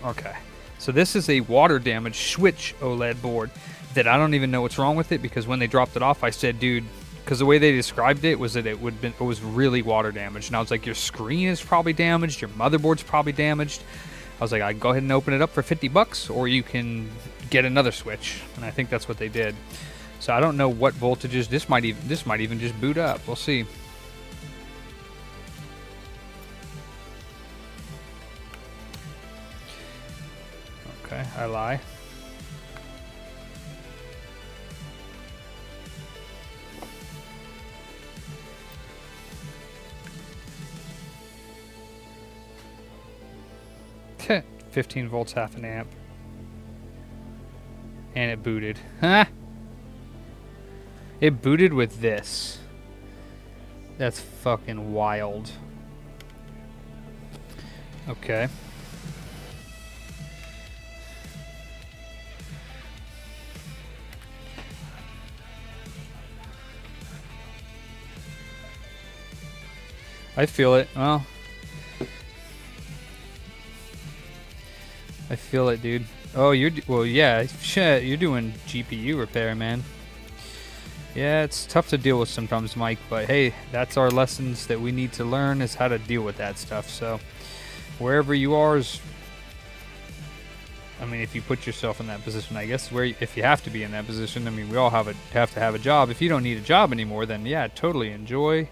Okay, so this is a water damaged Switch OLED board that I don't even know what's wrong with it, because when they dropped it off, I said, dude, because the way they described it was that it was really water damaged, and I was like, your screen is probably damaged, your motherboard's probably damaged. was like, I'd go ahead and open it up for 50 bucks, or you can get another switch. And I think that's what they did. So I don't know what voltages. This might even just boot up. We'll see. Okay, I lie. Heh, 15 volts, half an amp. And it booted. Huh? It booted with this. That's fucking wild. Okay. I feel it. Well, I feel it, dude. Oh, well, yeah. Shit, you're doing GPU repair, man. Yeah, it's tough to deal with sometimes, Mike. But hey, that's our lessons that we need to learn, is how to deal with that stuff. So, wherever you are is, I mean, if you put yourself in that position, I guess if you have to be in that position, I mean, we all have to have a job. If you don't need a job anymore, then yeah, totally enjoy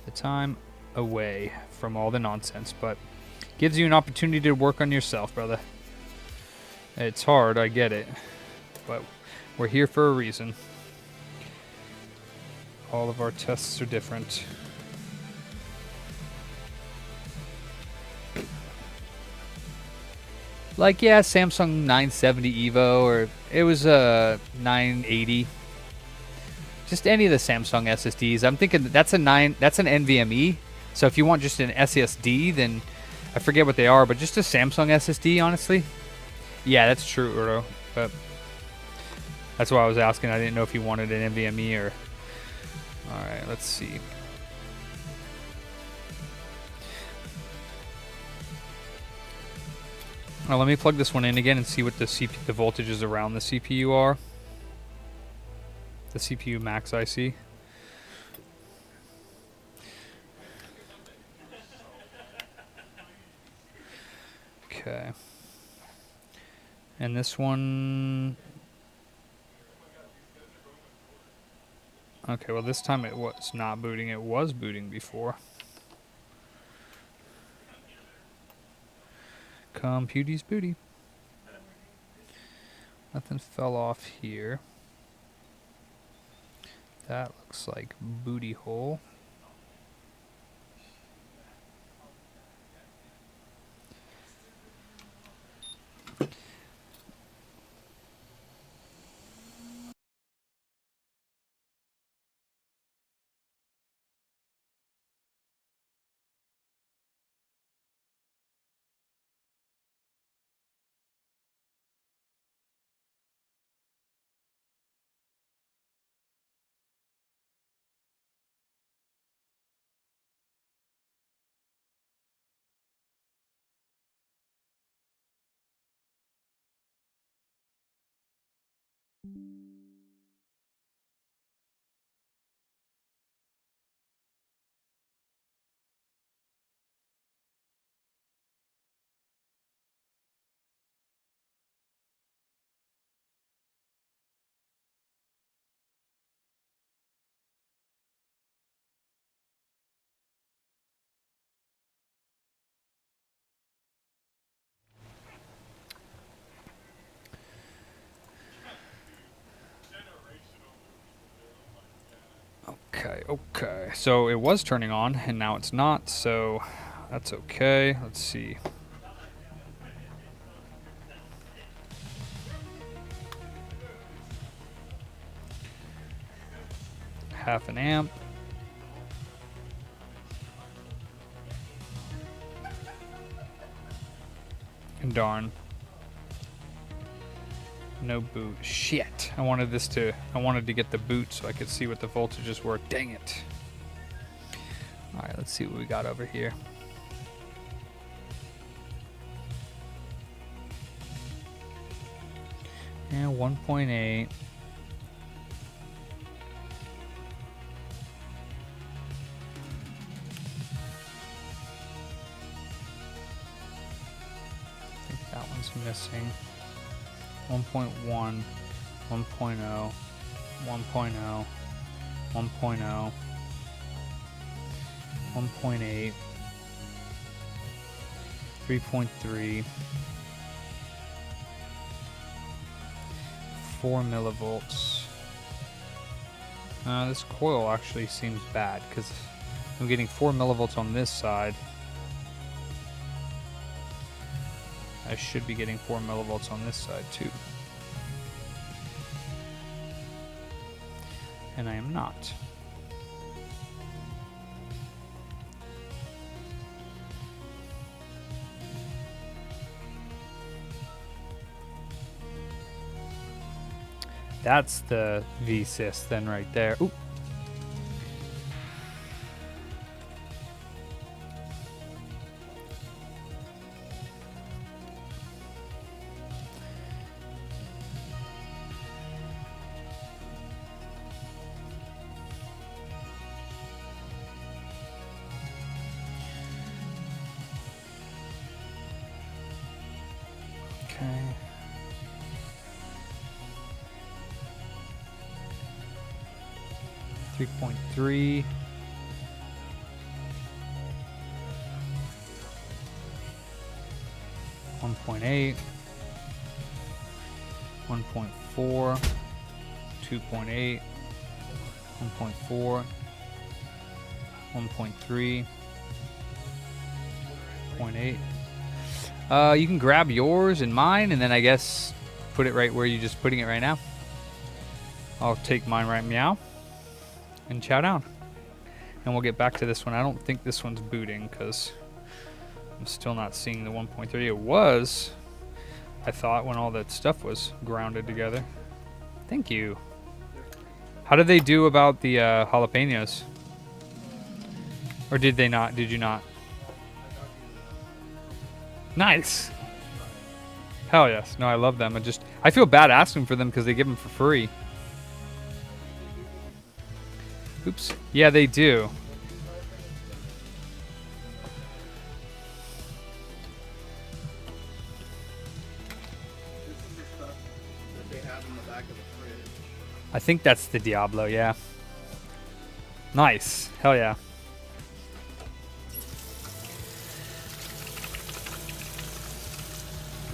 the time away from all the nonsense, but gives you an opportunity to work on yourself, brother. It's hard, I get it, but we're here for a reason. All of our tests are different. Like, yeah, Samsung 970 Evo, or it was a 980. Just any of the Samsung SSDs. I'm thinking that's an NVMe. So if you want just an SSD, then I forget what they are, but just a Samsung SSD, honestly. Yeah, that's true, Uro. But that's why I was asking. I didn't know if you wanted an NVMe or... Alright, let's see. Now let me plug this one in again and see what the voltages around the CPU are. The CPU max IC. Okay. And this one... Okay, well this time it was not booting. It was booting before. Computy's booty. Nothing fell off here. That looks like booty hole. Okay. So it was turning on, and now it's not, so that's okay. Let's see. Half an amp. And darn. No boot. Shit. I wanted to get the boot so I could see what the voltages were. Dang it. Alright, let's see what we got over here. And 1.8. is missing. 1.1, 1.0, 1.0, 1.0, 1.8, 3.3, 4 millivolts. This coil actually seems bad because I'm getting 4 millivolts on this side. I should be getting 4 millivolts on this side too. And I am not. That's the V-sys then right there. Oop. Okay. Three point three. 1.8. 1.4. 2.8. 1.4. 1.3. 0.8. You can grab yours and mine, and then I guess put it right where you're just putting it right now. I'll take mine right meow and chow down. And we'll get back to this one. I don't think this one's booting because I'm still not seeing the 1.3. It was, I thought, when all that stuff was grounded together. Thank you. How did they do about the jalapenos? Or did they not? Did you not? Nice. Hell yes. No, I love them. I feel bad asking for them because they give them for free. Oops. Yeah, they do. This is the stuff that they have in the back of the fridge. I think that's the Diablo, yeah. Nice. Hell yeah.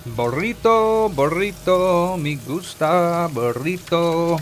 Burrito, burrito, me gusta, burrito.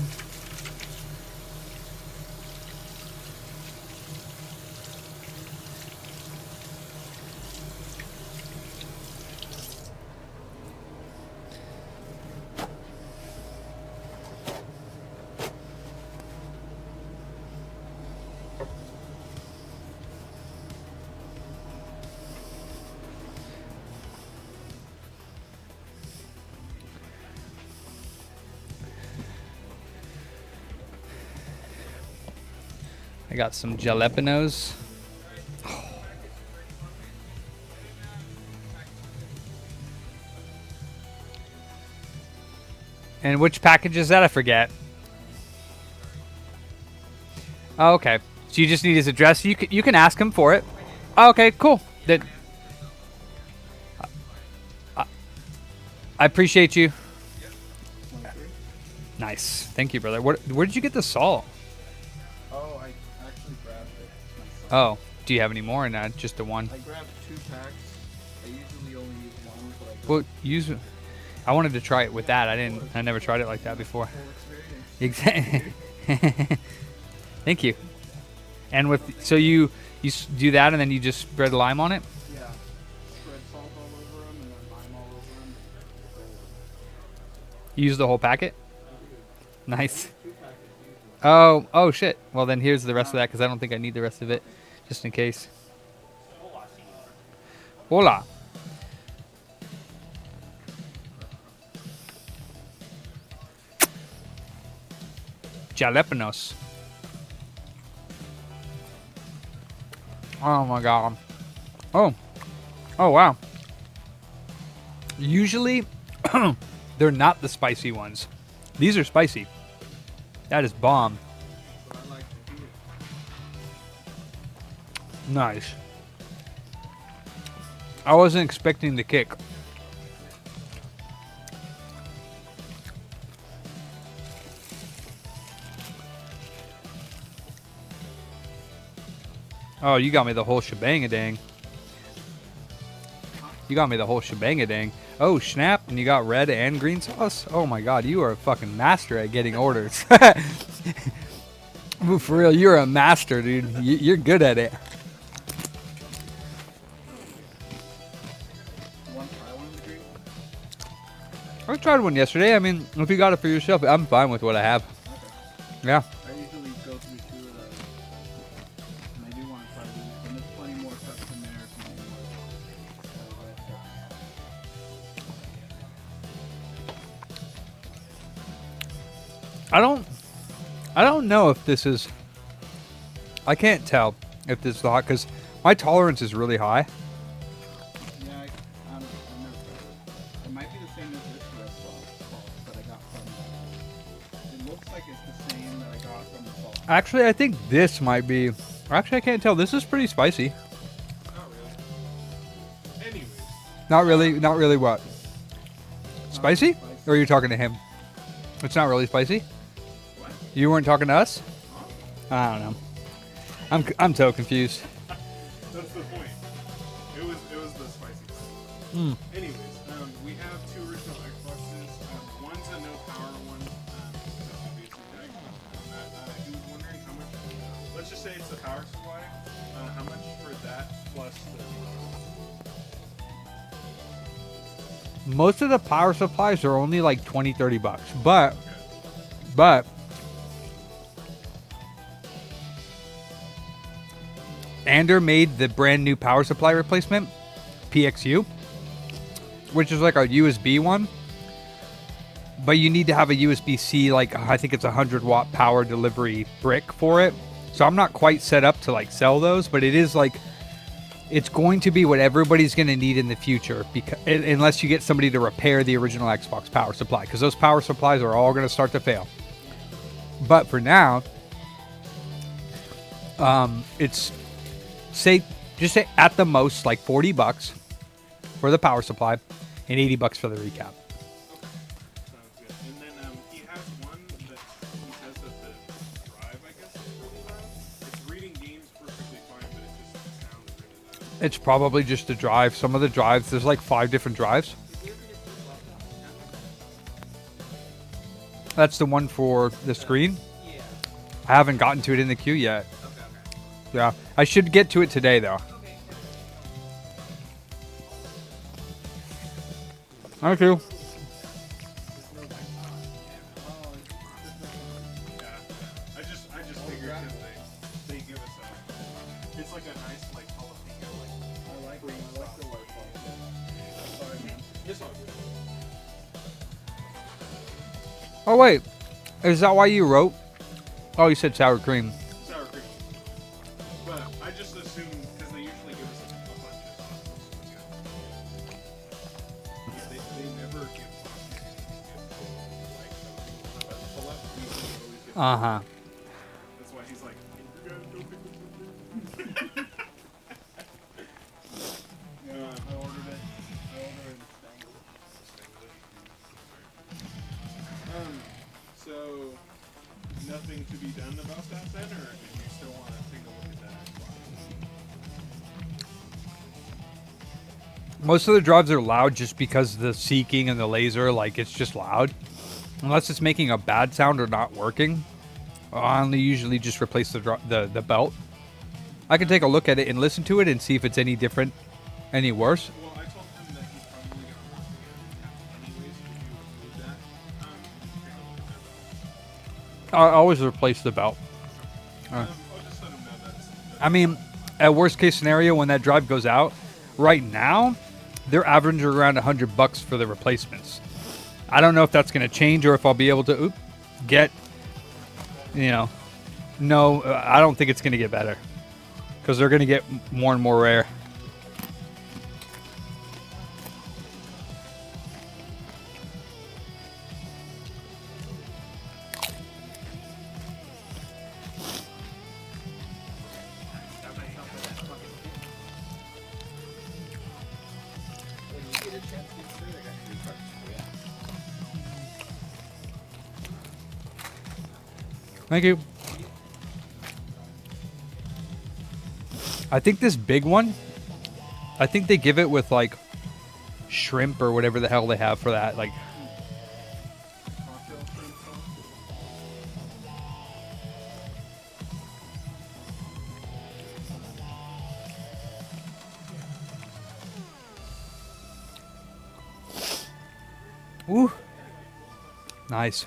I got some jalapenos. And which package is that? I forget. Oh, okay. So you just need his address. You can ask him for it. Oh, okay, cool. Then I appreciate you. Nice. Thank you, brother. Where did you get the salt? Oh, I actually grabbed it myself. Oh, do you have any more or not? Just the one? I grabbed 2 packs. I usually only use one, but I Well, use. I wanted to try it with that. I never tried it like that before. full experience. Exactly. Thank you. And so you do that and then you just spread lime on it? Yeah. Spread salt all over them and then lime all over them. You use the whole packet? Nice. 2 packets usually. Oh shit. Well then here's the rest of that because I don't think I need the rest of it, just in case. Hola. Jalapenos. Oh my god. Oh wow. Usually they're not the spicy ones. These are spicy. That is bomb. But I like to eat it. Nice. I wasn't expecting the kick. Oh, you got me the whole shebang-a-dang. You got me the whole shebang-a-dang. Oh, snap, and you got red and green sauce? Oh my god, you are a fucking master at getting orders. Ooh, for real, you're a master, dude. You're good at it. I tried one yesterday. I mean, if you got it for yourself, I'm fine with what I have. Okay. Yeah. I usually go through two of those. And I do want to try these. And there's plenty more cups in there if you need more. I don't know if this is. I can't tell if this is hot because my tolerance is really high. Yeah, I never tried it. It might be the same as this red sauce that I got from. It looks like it's the same that I got from the sauce. Actually, I think this might be. Actually, I can't tell. This is pretty spicy. Not really. Anyways. Not really. Not really. What? Spicy? Spicy. Or are you talking to him? It's not really spicy. What? You weren't talking to us? I don't know. I'm so confused. That's the point. It was the spicy part. Anyways, we have two original Xboxes. One's a no power one. So obviously that he was wondering how much. Let's just say it's the power supply. How much for that plus the. Most of the power supplies are only like $20-30, but Ander made the brand new power supply replacement, PXU, which is like a USB one, but you need to have a USB-C, like I think it's a 100-watt power delivery brick for it. So I'm not quite set up to like sell those, but it is like, it's going to be what everybody's going to need in the future, because unless you get somebody to repair the original Xbox power supply, because those power supplies are all going to start to fail. But for now, it's just say at the most like $40 for the power supply and $80 for the recap. Sounds good. And then he has one that he says that the drive, I guess, is really loud. It's reading games perfectly fine, but it just sounds really loud. It's probably just a drive. Some of the drives, there's like 5 different drives. That's the one for the screen. Yeah. I haven't gotten to it in the queue yet. Okay. Yeah, I should get to it today though. Thank you. Yeah. I just figured because they give us it's like a nice like jalapeno like. I like the white sauce. Sorry, man. It's all good. Oh wait, is that why you wrote? Oh, you said sour cream. Sour cream. But I just assumed because they usually give us a bunch of sauce. They never give sauce. Like Philip, we always give. Uh-huh. That's why he's like, you guys don't think Yeah, I ordered it. So, nothing to be done about that then, or did you still want to take a look at that Xbox? Most of the drives are loud just because the seeking and the laser, like it's just loud. Unless it's making a bad sound or not working, I only usually just replace the belt. I can take a look at it and listen to it and see if it's any different, any worse. Well, I told him that he's probably going to want to anyways, if you include that. Take a look at that. I always replace the belt. I'll just let him know that's I mean, at worst case scenario, when that drive goes out, right now, they're averaging around $100 for the replacements. I don't know if that's going to change or if I'll be able to get, no, I don't think it's going to get better because they're going to get more and more rare. When you get a chance to do it, I got 3 cartridges for you. Thank you. I think this big one, I think they give it with like shrimp or whatever the hell they have for that. Like, Cocktail shrimp sauce. ooh, nice.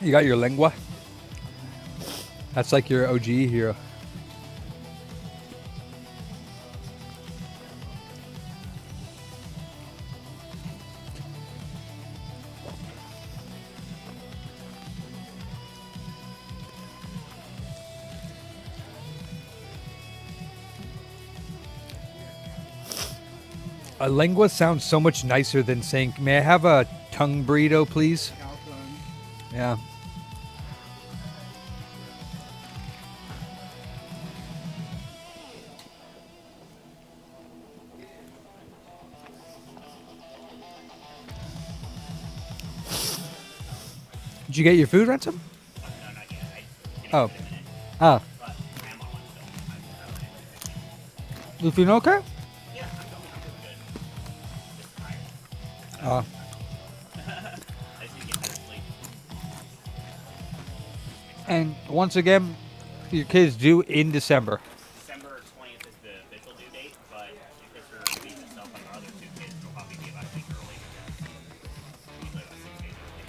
You got your lengua? That's like your OG hero. A lengua sounds so much nicer than saying, "May I have a tongue burrito, please?" Cow tongue. Yeah. Did you get your food, Ransom? No, not yet. Oh. Ah. But I am on one still. You feeling okay? Yeah, I'm doing good. Just tired. Uh, I just need to get better sleep. and once again, your kids due in December. December 20th is the official due date, but if it's for Lease and stuff, like our other two kids, it'll probably be about a week early. Usually about 6 days early.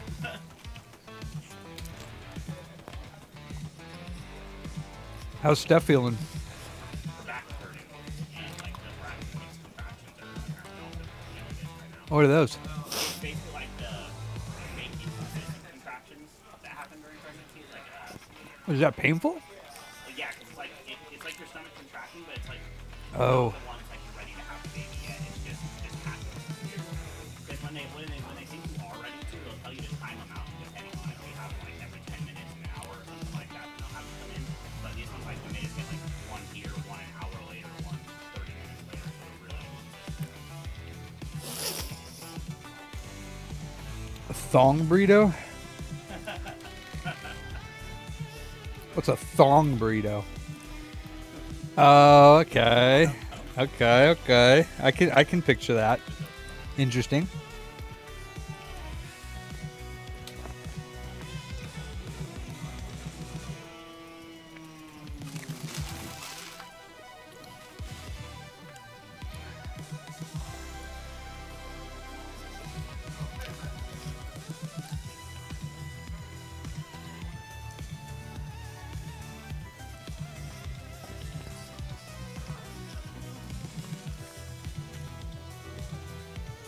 How's Steph feeling? Her back is hurting, and like the rapid contractions are apparently also right now. What are those? It's basically like the fake inconsistent contractions that happen during pregnancy. Like, Is that painful? yeah, 'cause it's like it's like your stomach contracting, but it's like Oh. the ones like you're ready to have a baby yet. It's just happens. Because when they think you are ready to, they'll tell you to time them out depending on if they have like every 10 minutes, an hour, or something like that. They'll have them come in. But these ones like when they just get like one here, one an hour later, one 30 minutes later. So they're really A thong burrito? What's a thong burrito? Oh, okay. Okay. I can picture that. Interesting.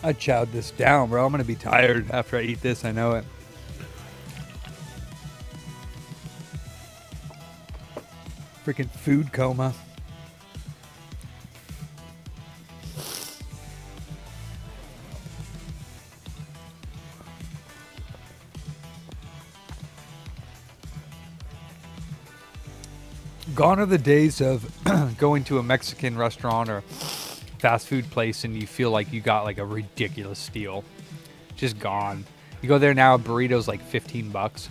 I chowed this down, bro. I'm gonna be tired after I eat this. I know it. Freaking food coma. Gone are the days of going to a Mexican restaurant or fast food place and you feel like you got like a ridiculous steal. Just gone. You go there now, a burrito's like $15.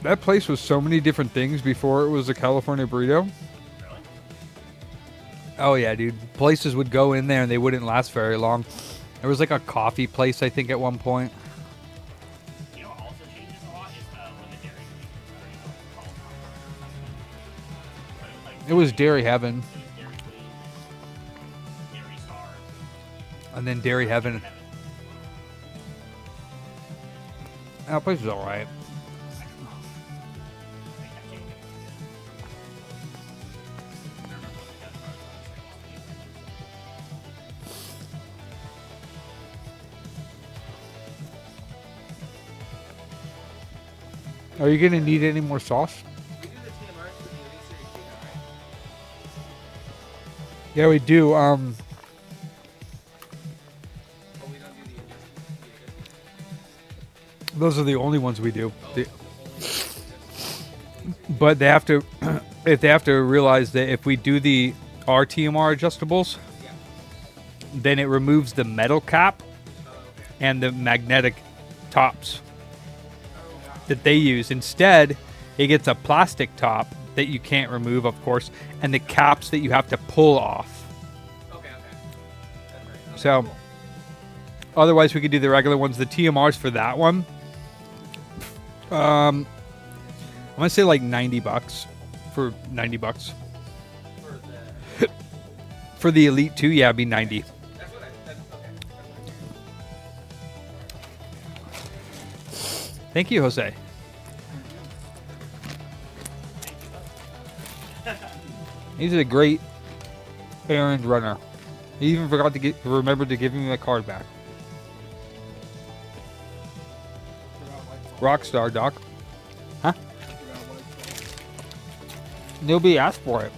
That place was so many different things before it was a California burrito. Really? Oh yeah, dude. Places would go in there and they wouldn't last very long. There was like a coffee place, I think, at one point. You know what also changes a lot is when the dairy queen was It was Dairy Heaven, It was Dairy Queen, Dairy Star, and then Dairy Heaven. Heaven. That place was alright. Are you gonna need any more sauce? We do the TMRs for the Elite Series data, right? Yeah, we do. But we don't do the adjustment. Those are the only ones we do. But they have to, if they have to realize that if we do the RTMR adjustables, Yeah. then it removes the metal cap Oh, okay. and the magnetic tops that they use. Instead, it gets a plastic top that you can't remove, of course, and the caps that you have to pull off. Okay. That's right. Okay, So, cool. otherwise, we could do the regular ones. The TMRs for that one, I'm gonna say like $90 for $90 For the, for the Elite 2. Yeah, it'd be 90. that's what that's okay. Thank you, Jose. He's a great errand runner. He even forgot to remember to give me my card back. Rockstar, Doc. Huh? Nobody asked for it.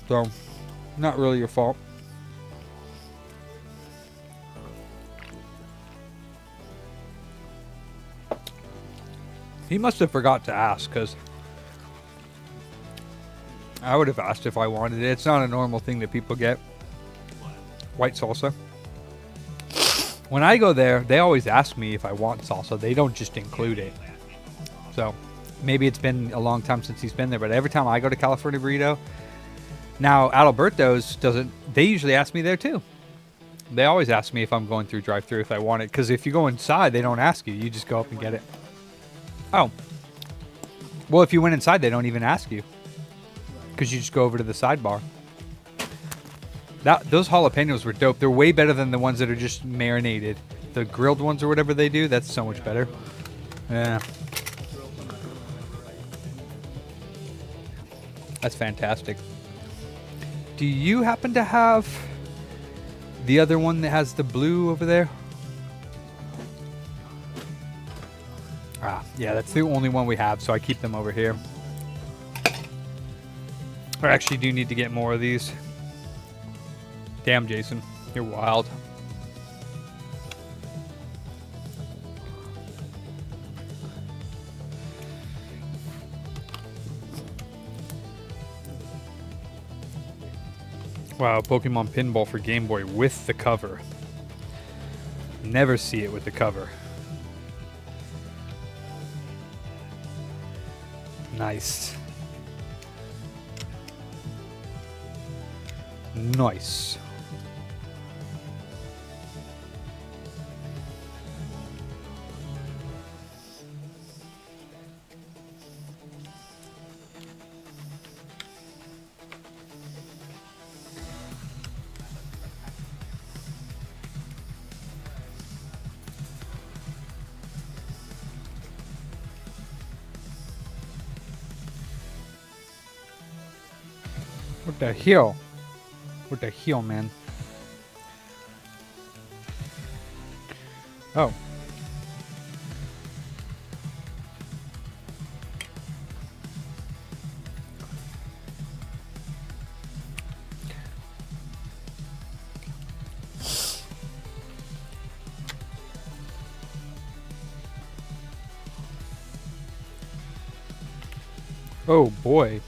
So, not really your fault. He must have forgot to ask, because I would have asked if I wanted it. It's not a normal thing that people get. White salsa. When I go there, they always ask me if I want salsa. They don't just include it. So, maybe it's been a long time since he's been there, but every time I go to California Burrito, now Adalberto's doesn't, they usually ask me there too. They always ask me if I'm going through drive-thru if I want it, because if you go inside, they don't ask you. You just go up and get it. Oh. Well, if you went inside, they don't even ask you, because you just go over to the sidebar. Those jalapenos were dope. They're way better than the ones that are just marinated. The grilled ones or whatever they do, that's so much better. Yeah. That's fantastic. Do you happen to have the other one that has the blue over there? Ah, yeah, that's the only one we have, so I keep them over here. I actually do need to get more of these. Damn, Jason, you're wild. Wow, Pokemon Pinball for Game Boy with the cover. Never see it with the cover. Nice. Nice. What the hell? What the hell, man? Oh. Oh boy.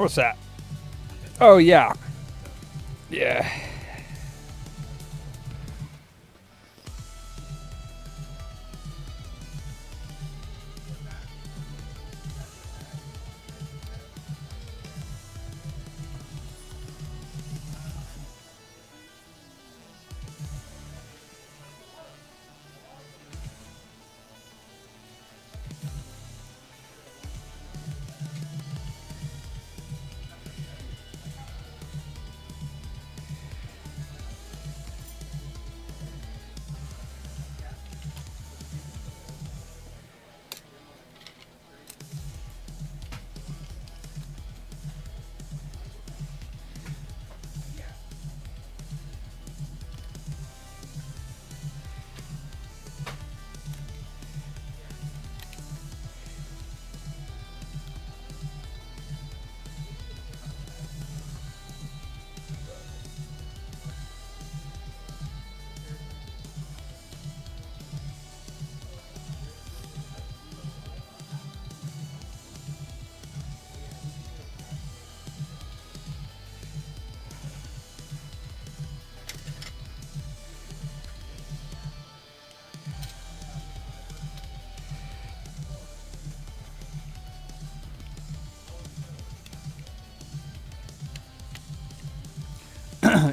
What's that? Oh, yeah. Yeah.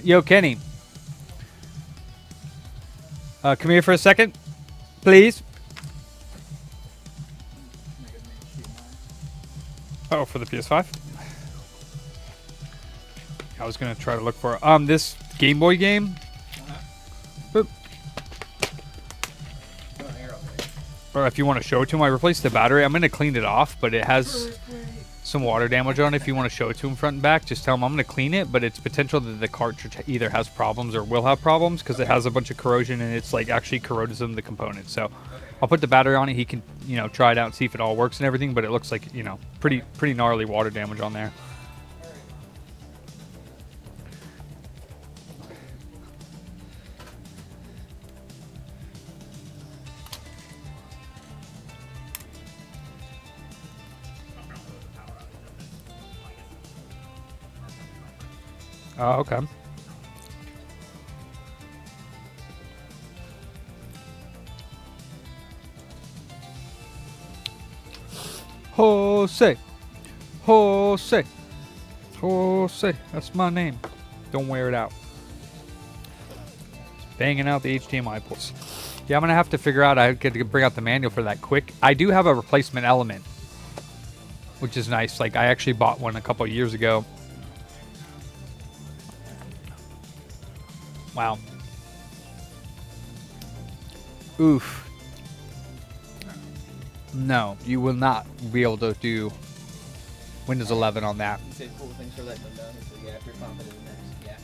Yo, Kenny. Come here for a second, please. Oh, for the PS5? I was gonna try to look for this Game Boy game. Boop. Or if you want to show it to him, I replaced the battery. I'm gonna clean it off, but it has some water damage on it. If you want to show it to him front and back, just tell him I'm going to clean it, but it's potential that the cartridge either has problems or will have problems because it has a bunch of corrosion and it's like actually corroded some of the components. So I'll put the battery on it. He can, you know, try it out and see if it all works and everything, but it looks like, you know, pretty gnarly water damage on there. Oh, okay. Jose. Jose. Jose. That's my name. Don't wear it out. Banging out the HDMI ports. Yeah, I'm going to have to figure out. I get to bring out the manual for that quick. I do have a replacement element, which is nice. Like, I actually bought one a couple of years ago. Wow. Oof. No, you will not be able to do Windows 11 on that. You said cool things for letting them know. So yeah, if you're confident in this, yeah.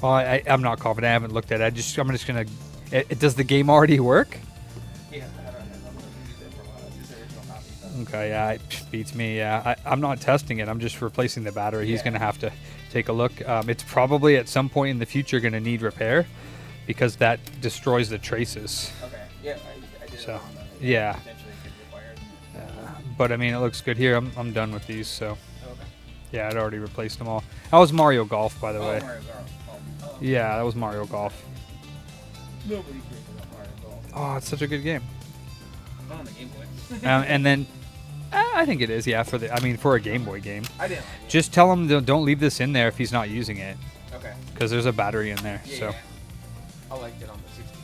Well, I'm not confident. I haven't looked at it. I'm just gonna. Does the game already work? Yeah, I don't know. I'm gonna use it for a while. It's the original copy. So. Okay, yeah, it beats me. Yeah, I'm not testing it. I'm just replacing the battery. He's gonna have to take a look. It's probably at some point in the future gonna need repair because that destroys the traces. Okay. Yeah, I did. So, yeah. Potentially could be required. But I mean, it looks good here. I'm done with these. So, Okay. yeah, I'd already replaced them all. That was Mario Golf, by the way. Mario Golf. Oh. Yeah, that was Mario Golf. Nobody cares about Mario Golf. Oh, it's such a good game. Not on the Game Boy. And then, I think it is. Yeah, for a Game Boy game. I didn't like it. Just tell him don't leave this in there if he's not using it, Okay. because there's a battery in there. Yeah, So. yeah. I liked it on the 64.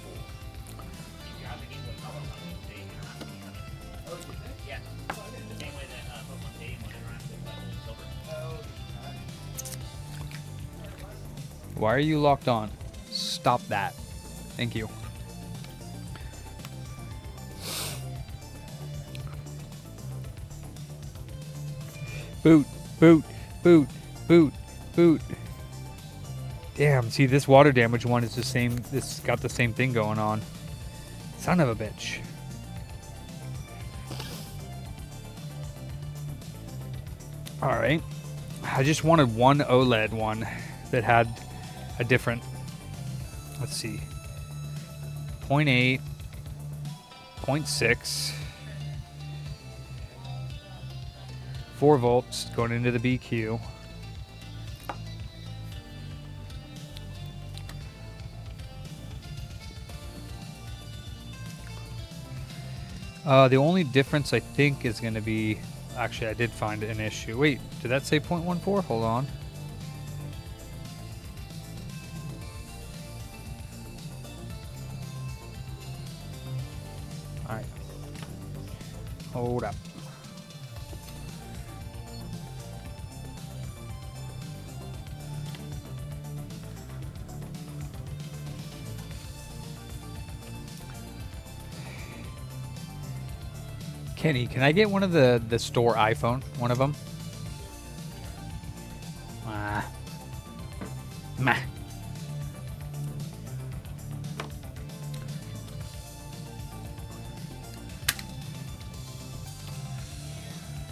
You have the Game Boy Color on the day interactive. Oh, did they? Yeah. The same way that Pokemon Day was interactive by Silver. Why are you locked on? Stop that. Thank you. Boot, boot, boot, boot, boot. Damn, see, this water damage one is the same. It's got the same thing going on. Son of a bitch. All right. I just wanted one OLED one that had a different, let's see, 0.8, 0.6, 4 volts going into the BQ, The only difference I think is going to be... Actually, I did find an issue. Wait, did that say 0.14? Hold on. Alright. Hold up. Kenny, can I get one of the store iPhone? One of them? Meh.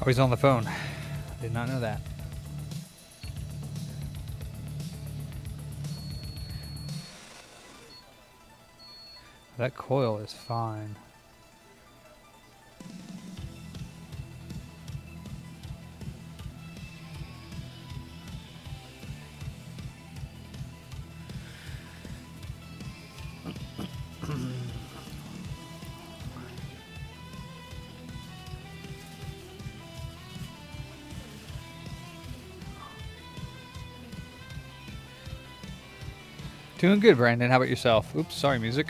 Oh, he's on the phone. Did not know that. That coil is fine. Doing good, Brandon. How about yourself? Oops, sorry, music.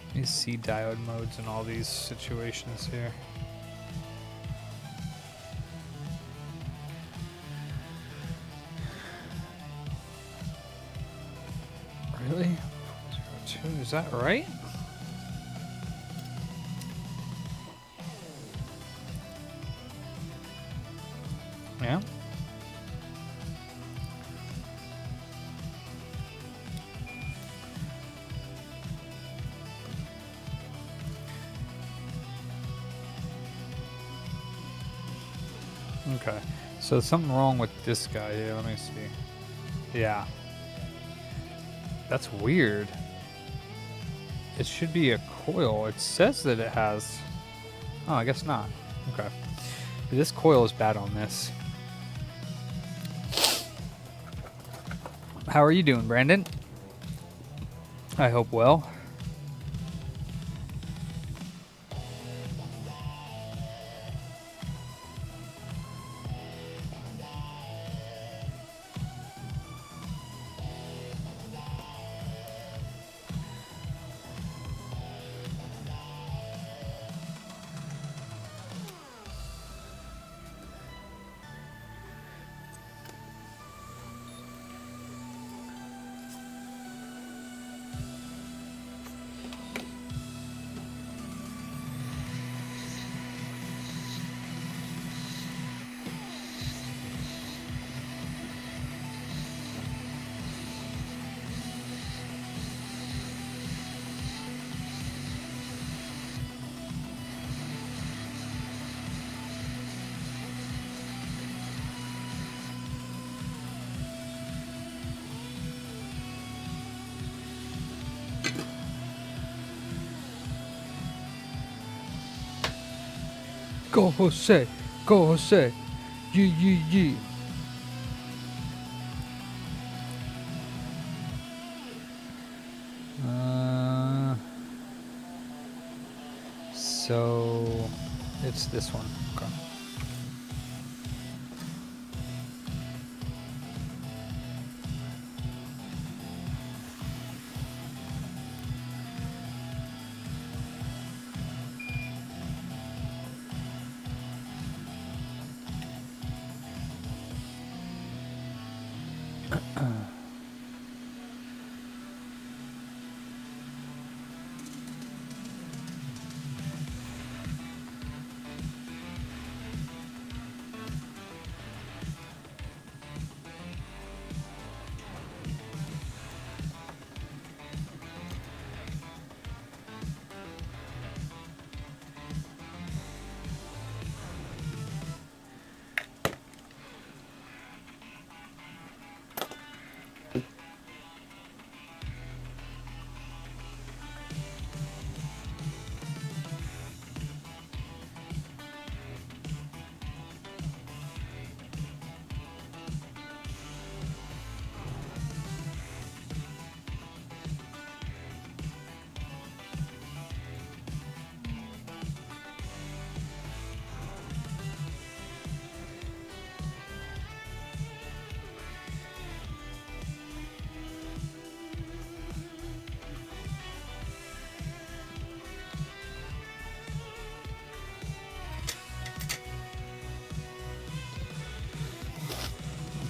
Let me see diode modes in all these situations here. Really? 02, is that right? Yeah. Okay. So something wrong with this guy here. Let me see. Yeah. That's weird. It should be a coil. It says that it has... Oh, I guess not. Okay. This coil is bad on this. How are you doing, Brandon? I hope well. Go Jose, go Jose, yee. So it's this one. Okay.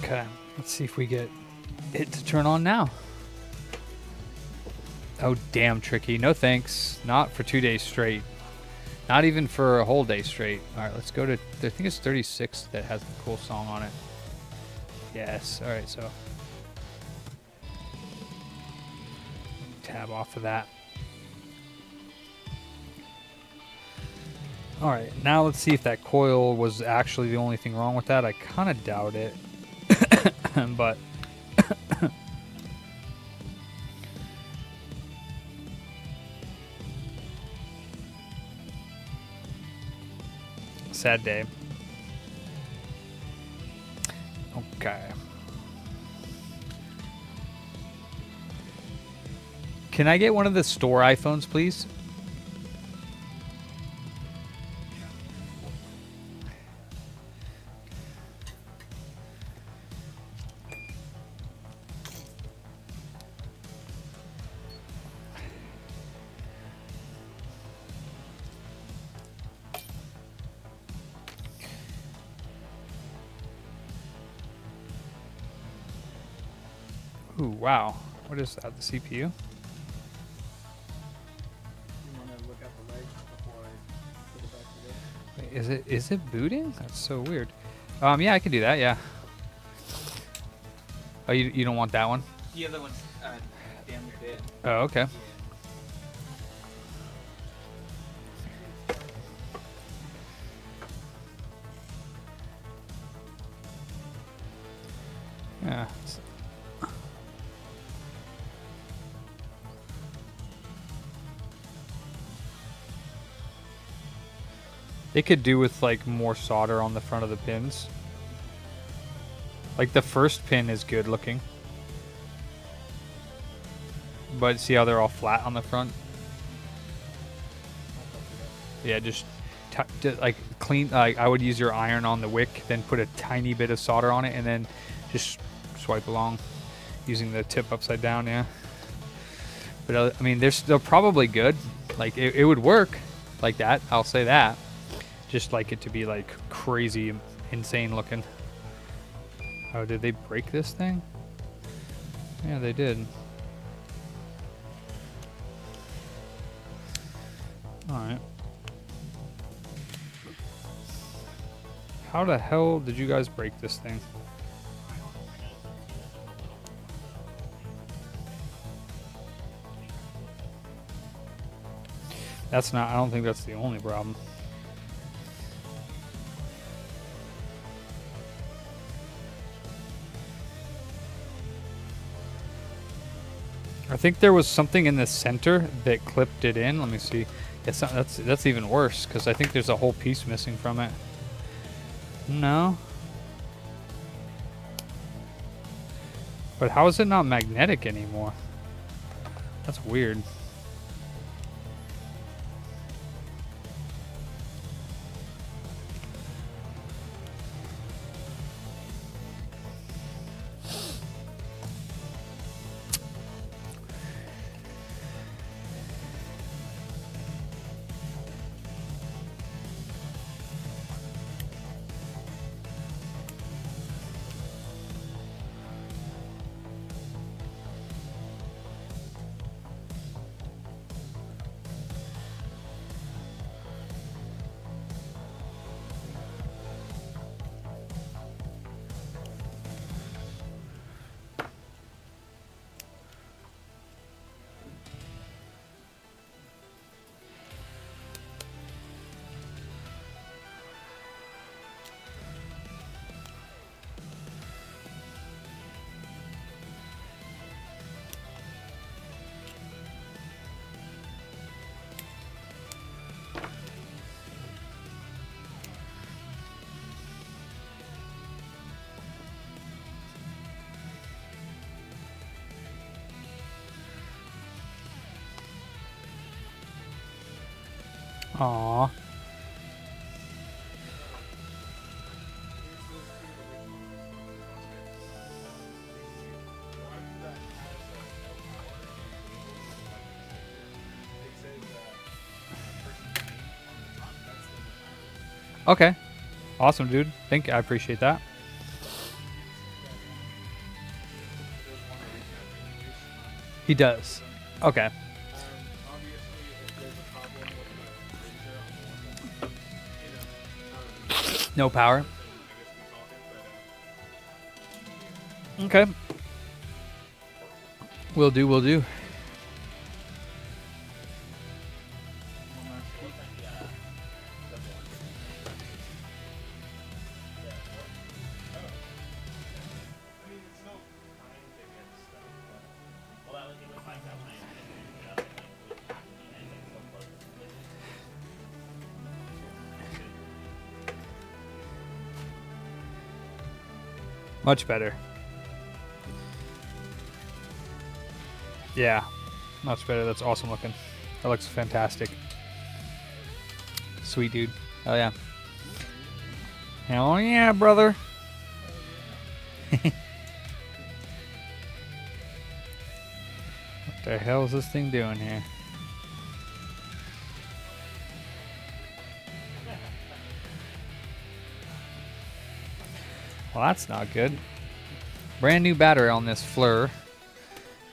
Okay, let's see if we get it to turn on now. Oh, damn, Tricky. No thanks. Not for 2 days straight. Not even for a whole day straight. All right, let's go to, I think it's 36 that has the cool song on it. Yes, all right, so. Tab off of that. All right, now let's see if that coil was actually the only thing wrong with that. I kind of doubt it, but. Sad day. Okay. Can I get one of the store iPhones, please? Ooh, wow. What is that? The CPU? You want to look at the legs before I put it back together? Wait, is it booting? That's so weird. Yeah, I can do that, yeah. Oh, you don't want that one? The other one's damn bit. Oh, okay. Yeah. They could do with like more solder on the front of the pins. Like the first pin is good looking. But see how they're all flat on the front? Yeah, just like clean, like I would use your iron on the wick, then put a tiny bit of solder on it and then just swipe along using the tip upside down, yeah. But I mean, they're probably good. Like it would work like that, I'll say that. Just like it to be like crazy, insane looking. Oh, did they break this thing? Yeah, they did. Alright. How the hell did you guys break this thing? That's not, I don't think that's the only problem. I think there was something in the center that clipped it in. Let me see. It's not, that's even worse because I think there's a whole piece missing from it. No. But how is it not magnetic anymore? That's weird. Aww. Okay. Awesome, dude. I appreciate that. He does. Okay. Obviously, if there's a problem with the printer, No power. I guess we called it, but Okay. Will do. Will do. I mean, it's no time to get stuff, but Well, that was, it was like that when I finished it up, and like, it was packing and then so close to it. Much better. Yeah. Much better. That's awesome looking. That looks fantastic. Sweet dude. Oh yeah. Hell yeah, brother. What the hell is this thing doing here? Well, that's not good. Brand new battery on this Fleur,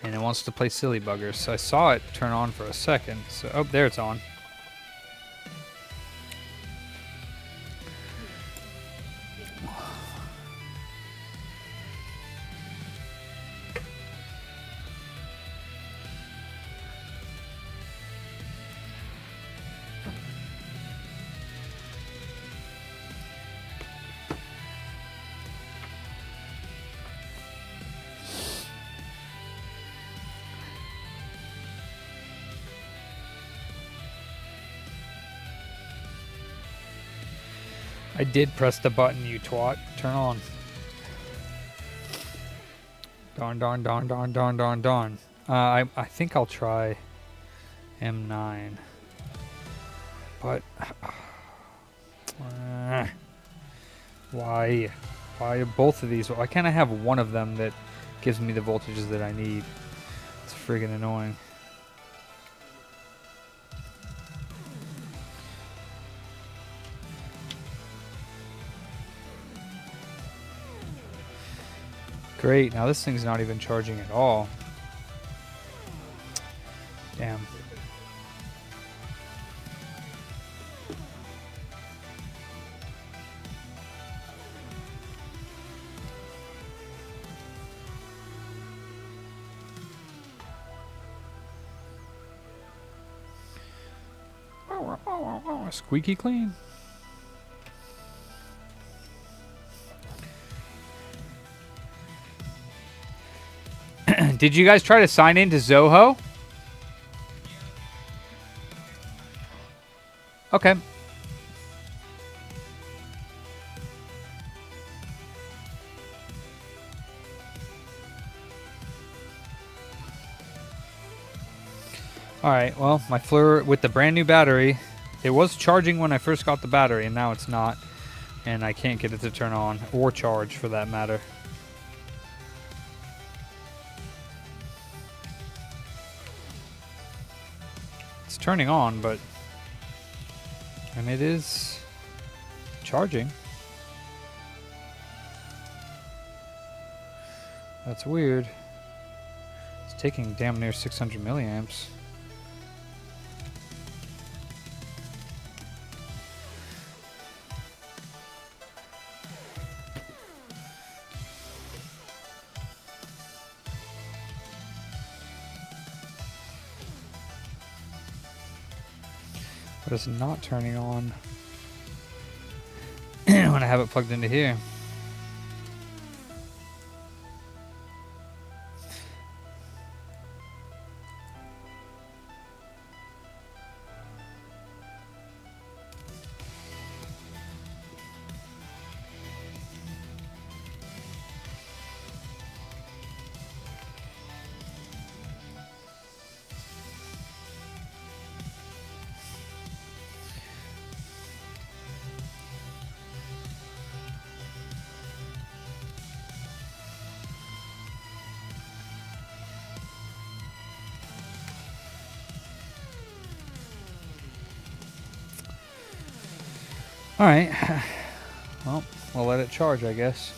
and it wants to play silly buggers. So I saw it turn on for a second. So, oh, there it's on. I did press the button, you twat. Turn on. Darn. I think I'll try M9. But why? Why are both of these? Why can't I have one of them that gives me the voltages that I need? It's friggin' annoying. Great, now this thing's not even charging at all. Damn. Squeaky clean. Did you guys try to sign into Zoho? Okay. Alright, well, my Fleur with the brand new battery, it was charging when I first got the battery, and now it's not. And I can't get it to turn on, or charge for that matter. It's turning on, but... and it is charging. That's weird. It's taking damn near 600 milliamps. But it's not turning on when I have it plugged into here. Alright, well, we'll let it charge, I guess.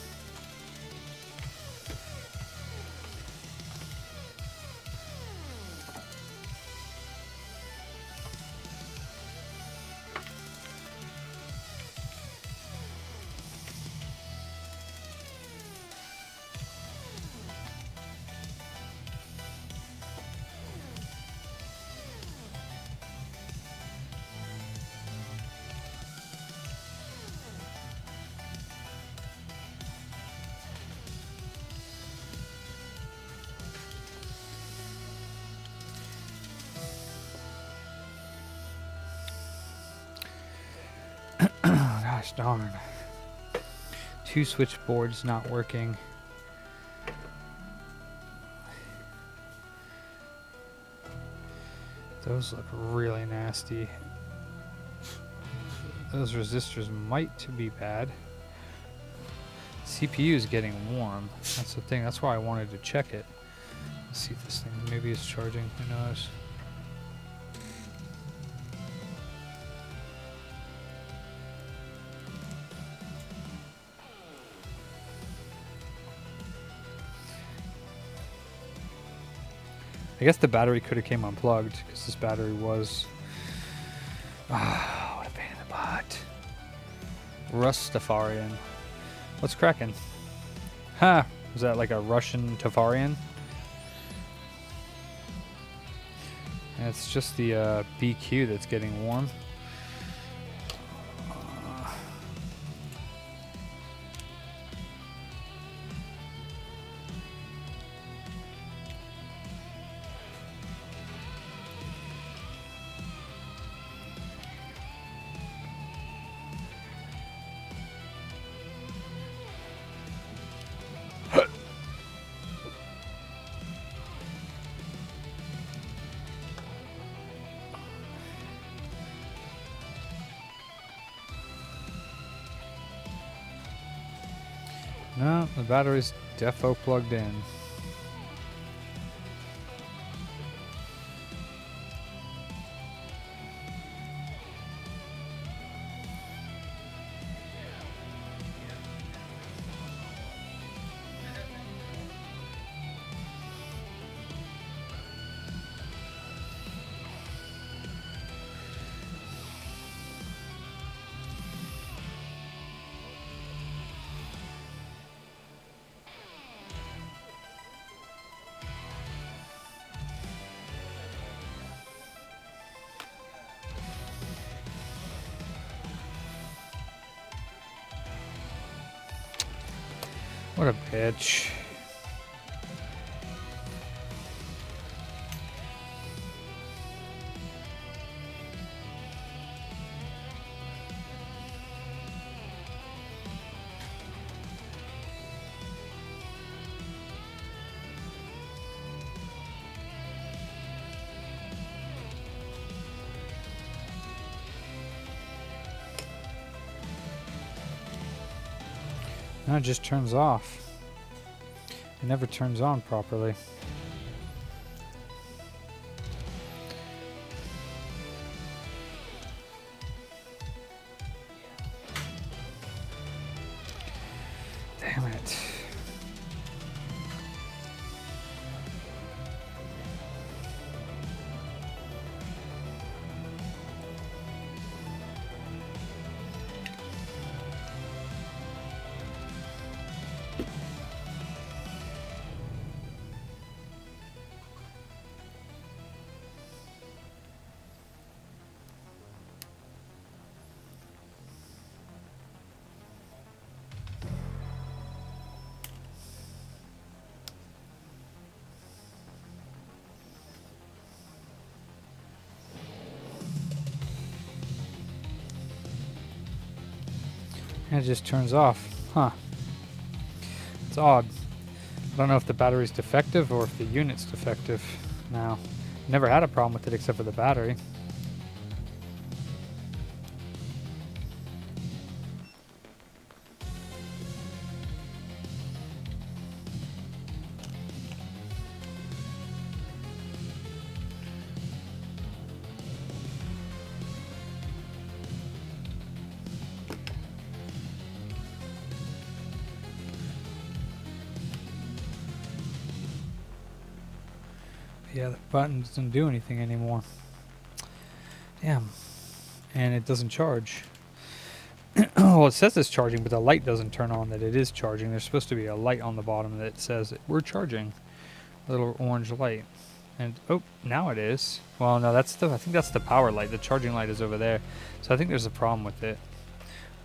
Gosh darn. 2 switchboards not working. Those look really nasty. Those resistors might be bad. CPU is getting warm. That's the thing. That's why I wanted to check it. Let's see if this thing maybe is charging. Who knows? I guess the battery could have came unplugged because this battery was. Ah, what a pain in the butt. Rustafarian. What's cracking? Ha! Was that like a Russian Tafarian? And it's just the BQ that's getting warm. No, the battery's defo plugged in. What a bitch. No, it just turns off. It never turns on properly. Damn it. And it just turns off. Huh. It's odd. I don't know if the battery's defective or if the unit's defective now. Never had a problem with it except for the battery. Yeah, the button doesn't do anything anymore. Damn. And it doesn't charge. Well, it says it's charging, but the light doesn't turn on that it is charging. There's supposed to be a light on the bottom that says we're charging. A little orange light. And, oh, now it is. Well, no, that's I think that's the power light. The charging light is over there. So I think there's a problem with it.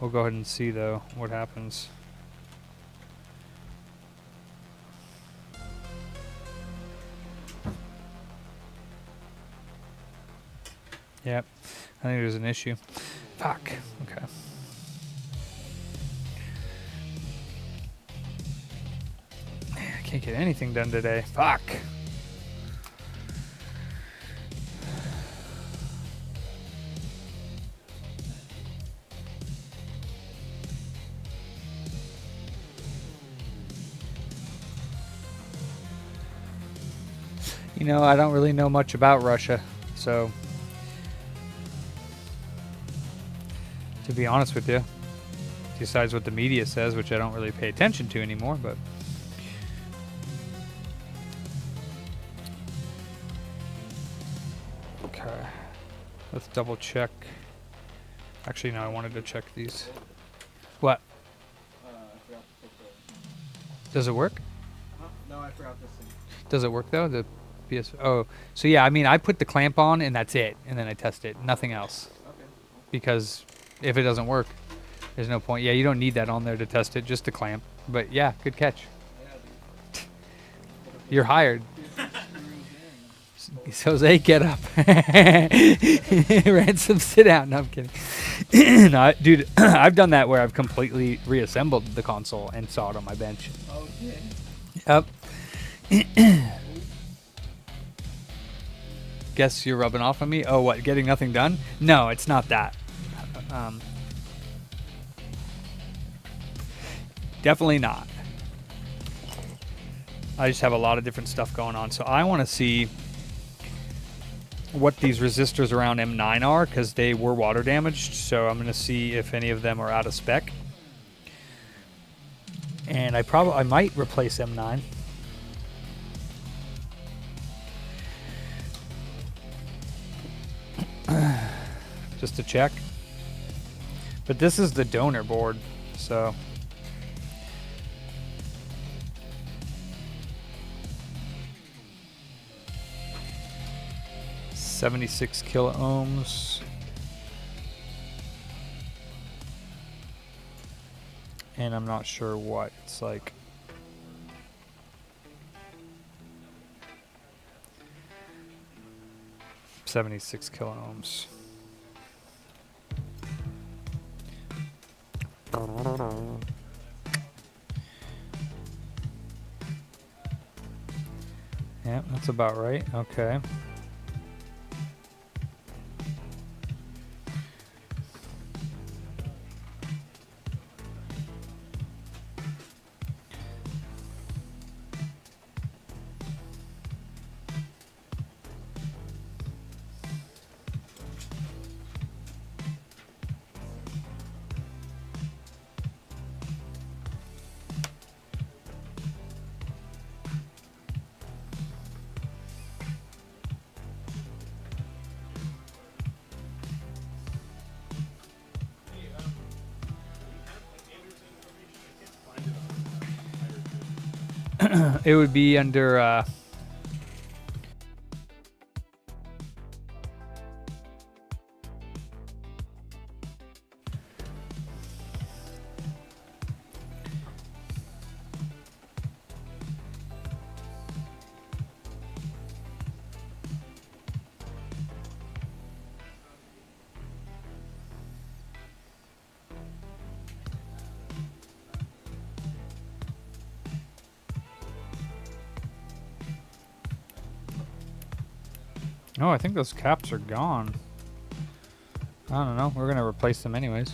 We'll go ahead and see, though, what happens. Yep, I think there's an issue. Fuck, okay. Can't get anything done today. Fuck. You know, I don't really know much about Russia, so to be honest with you, besides what the media says, which I don't really pay attention to anymore, but okay, let's double check. Actually, no, I wanted to check these. What? I forgot to put the... Does it work? Huh? No, I forgot this thing. Does it work though? The PS. Oh, so yeah. I mean, I put the clamp on and that's it, and then I test it. Nothing else, Okay. because if it doesn't work, there's no point. Yeah, you don't need that on there to test it. Just the clamp. But yeah, good catch. Yeah, dude. You're hired. Screws in. Jose, get up. Ransom, sit down. No, I'm kidding. No, dude, I've done that where I've completely reassembled the console and saw it on my bench. Okay. Yep. Guess you're rubbing off on me? Oh, what? Getting nothing done? No, it's not that. Definitely not. I just have a lot of different stuff going on. So I want to see what these resistors around M9 are, because they were water damaged. So I'm going to see if any of them are out of spec. And I might replace M9. Just to check. But this is the donor board, so $76 kilo ohms. And I'm not sure what it's like. $76 kilo ohms. Yeah, that's about right. Okay. It would be under oh, I think those caps are gone. I don't know. We're gonna replace them anyways.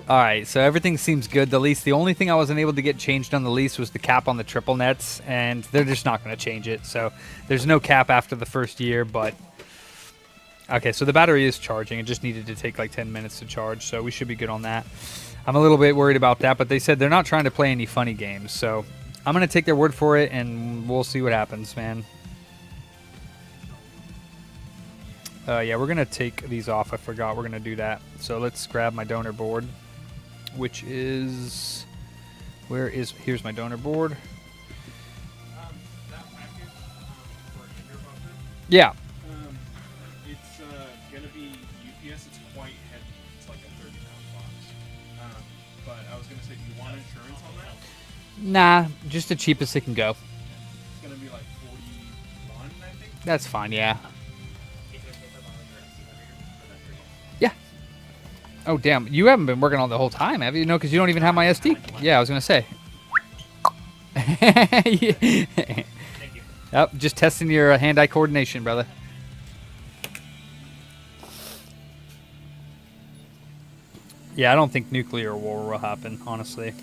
All right, so everything seems good. The lease, the only thing I wasn't able to get changed on the lease was the cap on the triple nets, and they're just not going to change it. So there's no cap after the first year, but okay, so the battery is charging. It just needed to take like 10 minutes to charge, so we should be good on that. I'm a little bit worried about that, but they said they're not trying to play any funny games, so I'm going to take their word for it, and we'll see what happens, man. Yeah, we're going to take these off. I forgot we're going to do that. So let's grab my donor board, which is... Here's my donor board. That package for Ender Buffer, Yeah. it's gonna be UPS. It's quite heavy. It's like a 30-pound box. But I was gonna say, do you want insurance on that? Nah, just the cheapest it can go. It's gonna be like 41, I think. That's fine, yeah. Is it okay if I borrow your SD card reader for that for you? Yeah. Oh, damn. You haven't been working on it the whole time, have you? No, because you don't even have my SD. Yeah, I was going to say. Thank you. Yep, just testing your hand-eye coordination, brother. Yeah, I don't think nuclear war will happen, honestly.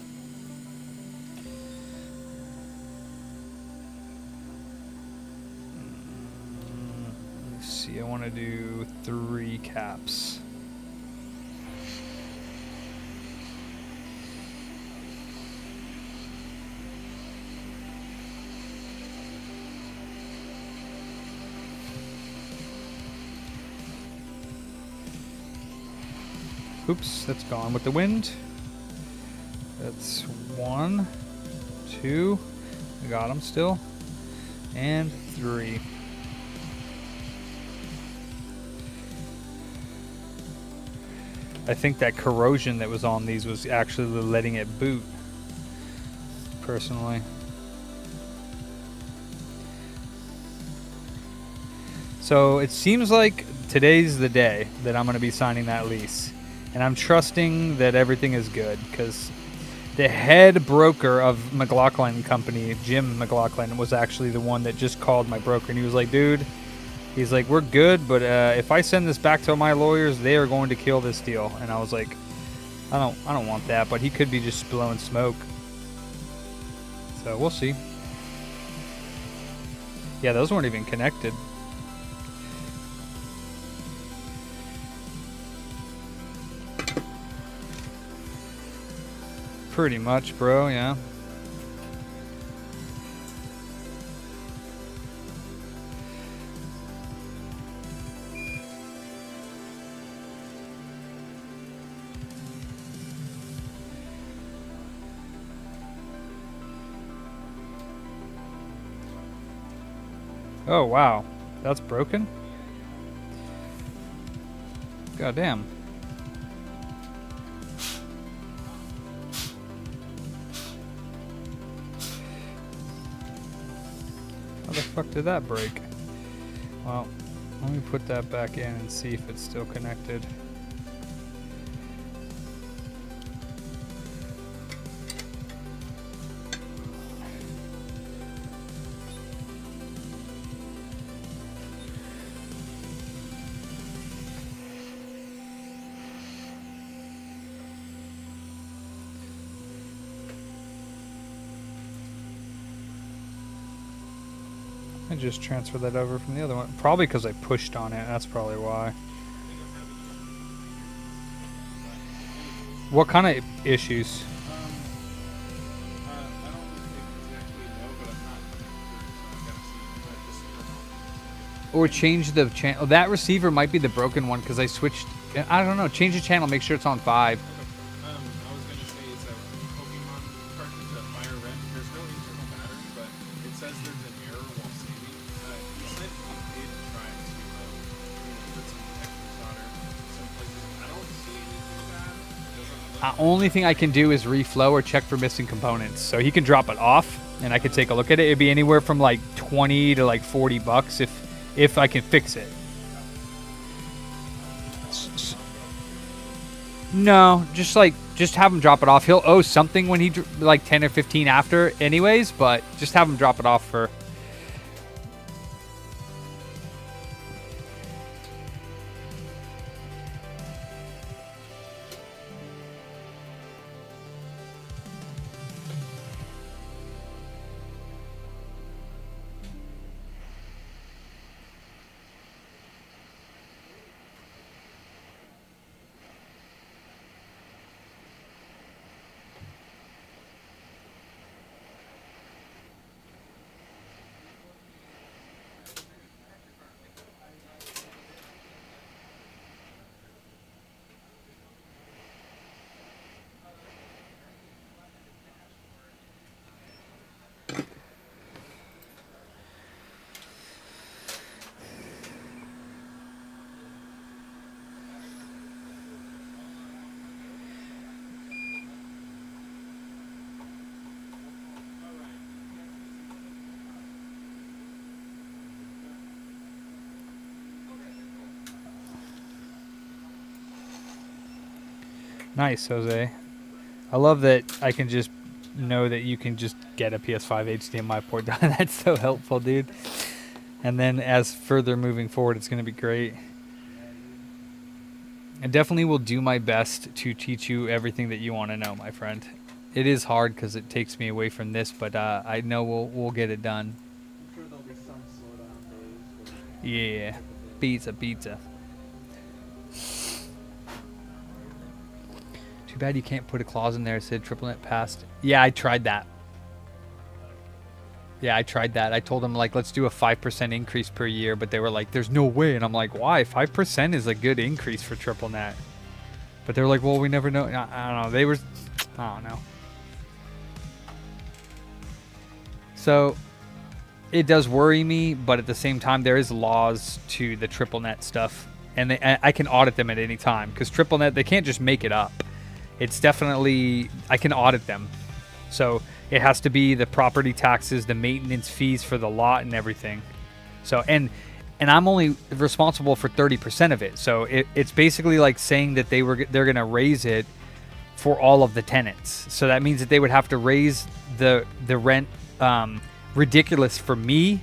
Let's see, I want to do 3 caps. Oops, that's gone with the wind. That's 1, 2. We got them still. And 3. I think that corrosion that was on these was actually letting it boot. Personally. So it seems like today's the day that I'm going to be signing that lease. And I'm trusting that everything is good, because the head broker of McLaughlin Company, Jim McLaughlin, was actually the one that just called my broker, and he was like, dude, he's like, we're good, but if I send this back to my lawyers, they are going to kill this deal. And I was like, I don't want that, but he could be just blowing smoke. So we'll see. Yeah, those weren't even connected. Pretty much, bro, yeah. Oh, wow. That's broken? Goddamn. How the fuck did that break? Well, let me put that back in and see if it's still connected. I just transferred that over from the other one. Probably because I pushed on it. That's probably why. What kind of issues? I don't exactly know, but I'm not sure, so I gotta see. Just Or change the channel. That receiver might be the broken one because I switched. I don't know. Change the channel. Make sure it's on 5. I was gonna say it's a Pokemon cartridge, a Fire Red. There's no internal battery, but it says there's an error while saving. He said he did try to put some extra solder some places. I don't see anything bad. It doesn't look. Only thing I can do is reflow or check for missing components. So he can drop it off, and I could take a look at it. It'd be anywhere from like 20 to like $40 if I can fix it. No, just have him drop it off. He'll owe something when he like 10 or 15 after, anyways. But just have him drop it off for. Nice, Jose. I love that I can just know that you can just get a PS5 HDMI port done. That's so helpful, dude. And then as further moving forward, it's going to be great. I definitely will do my best to teach you everything that you want to know, my friend. It is hard because it takes me away from this, but I know we'll get it done. I'm sure there'll be some slowdown days. Yeah. Pizza, pizza. Too bad you can't put a clause in there that said triple net passed. Yeah, I tried that. Yeah, I tried that. I told them, like, let's do a 5% increase per year, but they were like, there's no way. And I'm like, why? 5% is a good increase for triple net. But they were like, well, we never know. I don't know. They were, I don't know. So it does worry me, but at the same time, there is laws to the triple net stuff. And I can audit them at any time. Because triple net, they can't just make it up. It's definitely, I can audit them. So it has to be the property taxes, the maintenance fees for the lot and everything. So, and I'm only responsible for 30% of it. So it's basically like saying that they're going to raise it for all of the tenants. So that means that they would have to raise the rent ridiculous for me,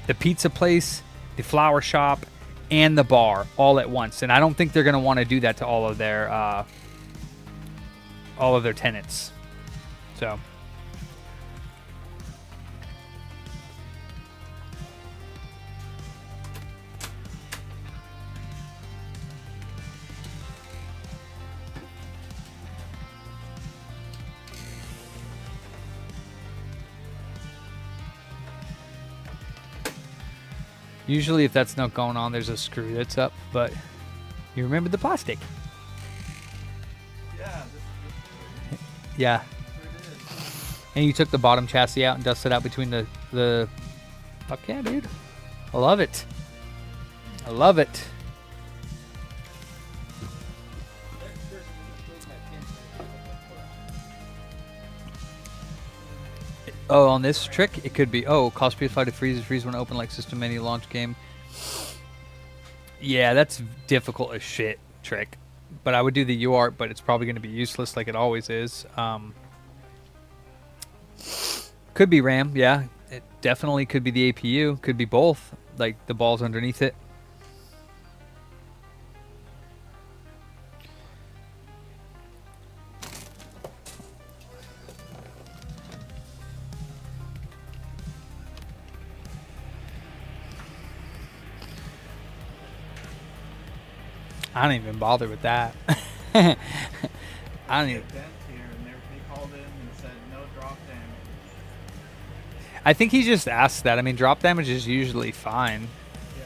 the pizza place, the flower shop, and the bar all at once. And I don't think they're going to want to do that to all of their tenants. So usually if that's not going on, there's a screw that's up, but you remember the plastic. Yeah, Yeah. sure did. And you took the bottom chassis out and dusted out between the fuck yeah, dude. I love it. I love it. Oh, on this trick, it could be, cause PS5 to freeze when open like system menu launch game. Yeah, that's difficult as shit trick. But I would do the UART, but it's probably going to be useless like it always is. Could be RAM, yeah. It definitely could be the APU. Could be both, like the balls underneath it. I don't even bother with that. I don't even. Dent here, and they called in and said no drop damage. I think he just asked that. I mean, drop damage is usually fine. Yeah.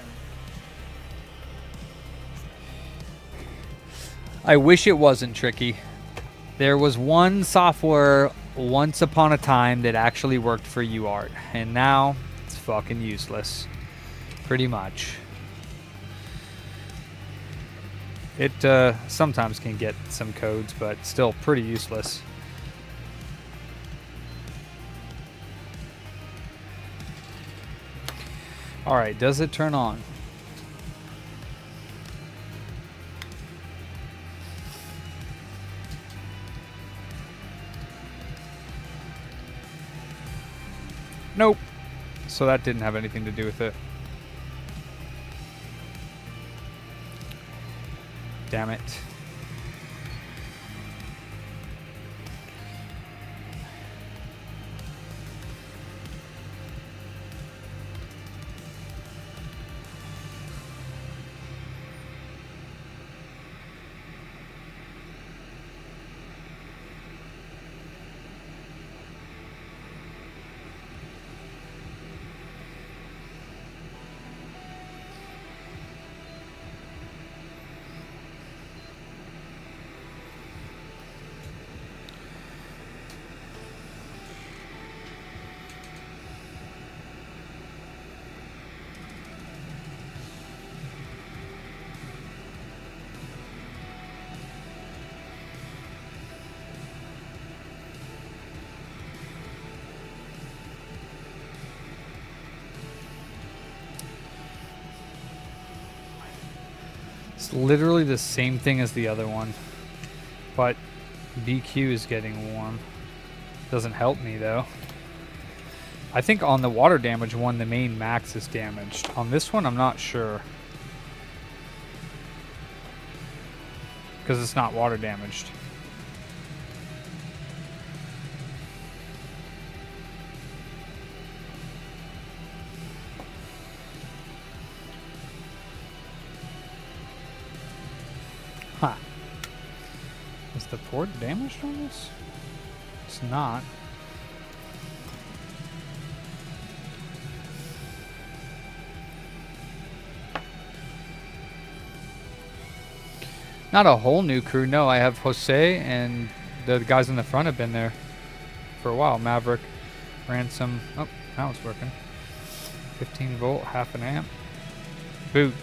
I wish it wasn't tricky. There was one software once upon a time that actually worked for UART, and now it's fucking useless. Pretty much. It sometimes can get some codes, but still pretty useless. All right, does it turn on? Nope. So that didn't have anything to do with it. Damn it. It's literally the same thing as the other one. But BQ is getting warm. Doesn't help me though. I think on the water damage one, the main max is damaged. On this one, I'm not sure. Because it's not water damaged. Huh. Is the port damaged on this? It's not. Not a whole new crew. No, I have Jose and the guys in the front have been there for a while. Maverick, Ransom. Oh, now it's working. 15 volt, half an amp. Boot.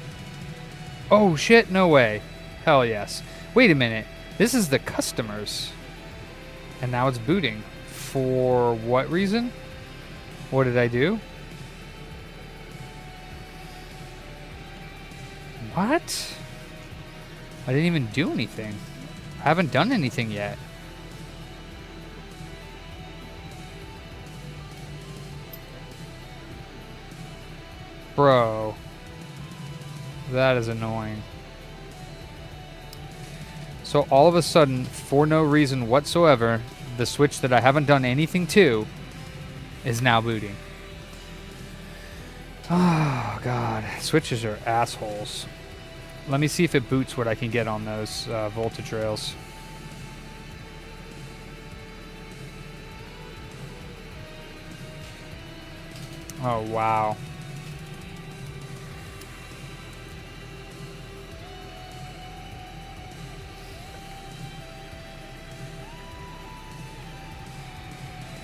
Oh shit, no way. Hell yes. Wait a minute. This is the customers. And now it's booting. For what reason? What did I do? What? I didn't even do anything. I haven't done anything yet. Bro. That is annoying. So all of a sudden, for no reason whatsoever, the switch that I haven't done anything to is now booting. Oh, God. Switches are assholes. Let me see if it boots what I can get on those voltage rails. Oh, wow.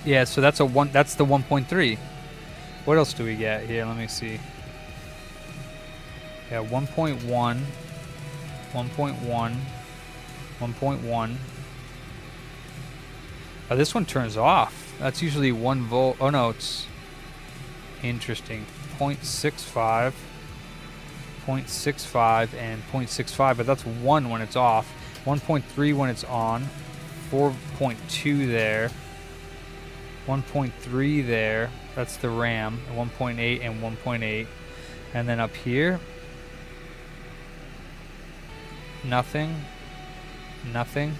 Yeah, so that's that's the 1.3. What else do we get here? Let me see. Yeah, 1.1, 1.1, 1.1. Oh, this one turns off. That's usually 1 volt. Oh no, it's interesting. 0.65, 0.65, and 0.65, but that's 1 when it's off. 1.3 when it's on. 4.2 there. 1.3 there. That's the RAM. 1.8 and 1.8. And then up here, nothing. Nothing.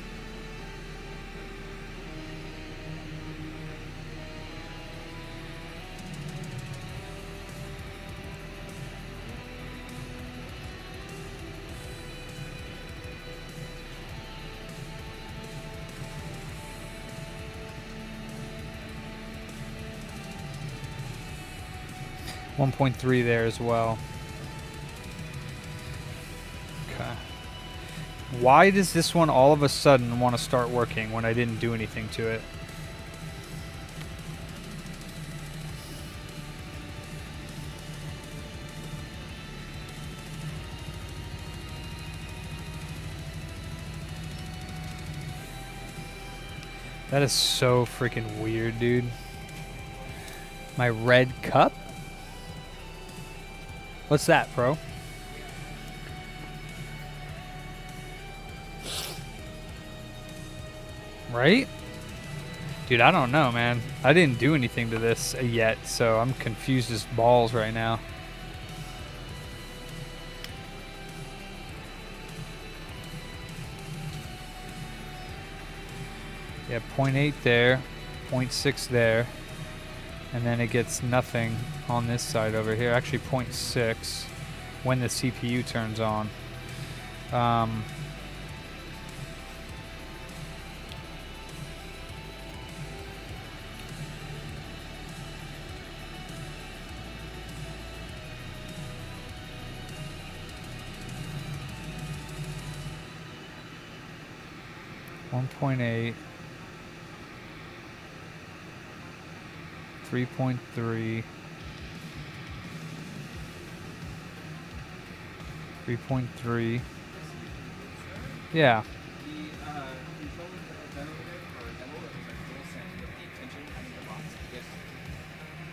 .3 there as well. Okay. Why does this one all of a sudden want to start working when I didn't do anything to it? That is so freaking weird, dude. My red cup? What's that, bro? Right? Dude, I don't know, man. I didn't do anything to this yet, so I'm confused as balls right now. Yeah, 0.8 there, 0.6 there, and then it gets nothing on this side over here. Actually 0.6 when the CPU turns on. .8, 3.3, 3.3. Yeah. The controller that I downloaded for a demo, it was a dual sense with the tension and the box. You guys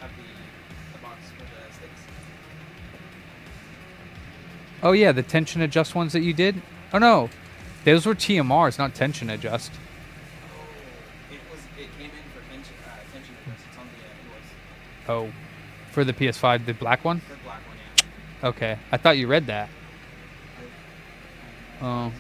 have the box for the sticks? Oh yeah, the tension adjust ones that you did? Oh no. Those were TMRs, not tension adjust. It came in for tension adjust. It's on the Oh, invoice. for the PS5, the black one? The black one, yeah. Okay, I thought you read that. Oh,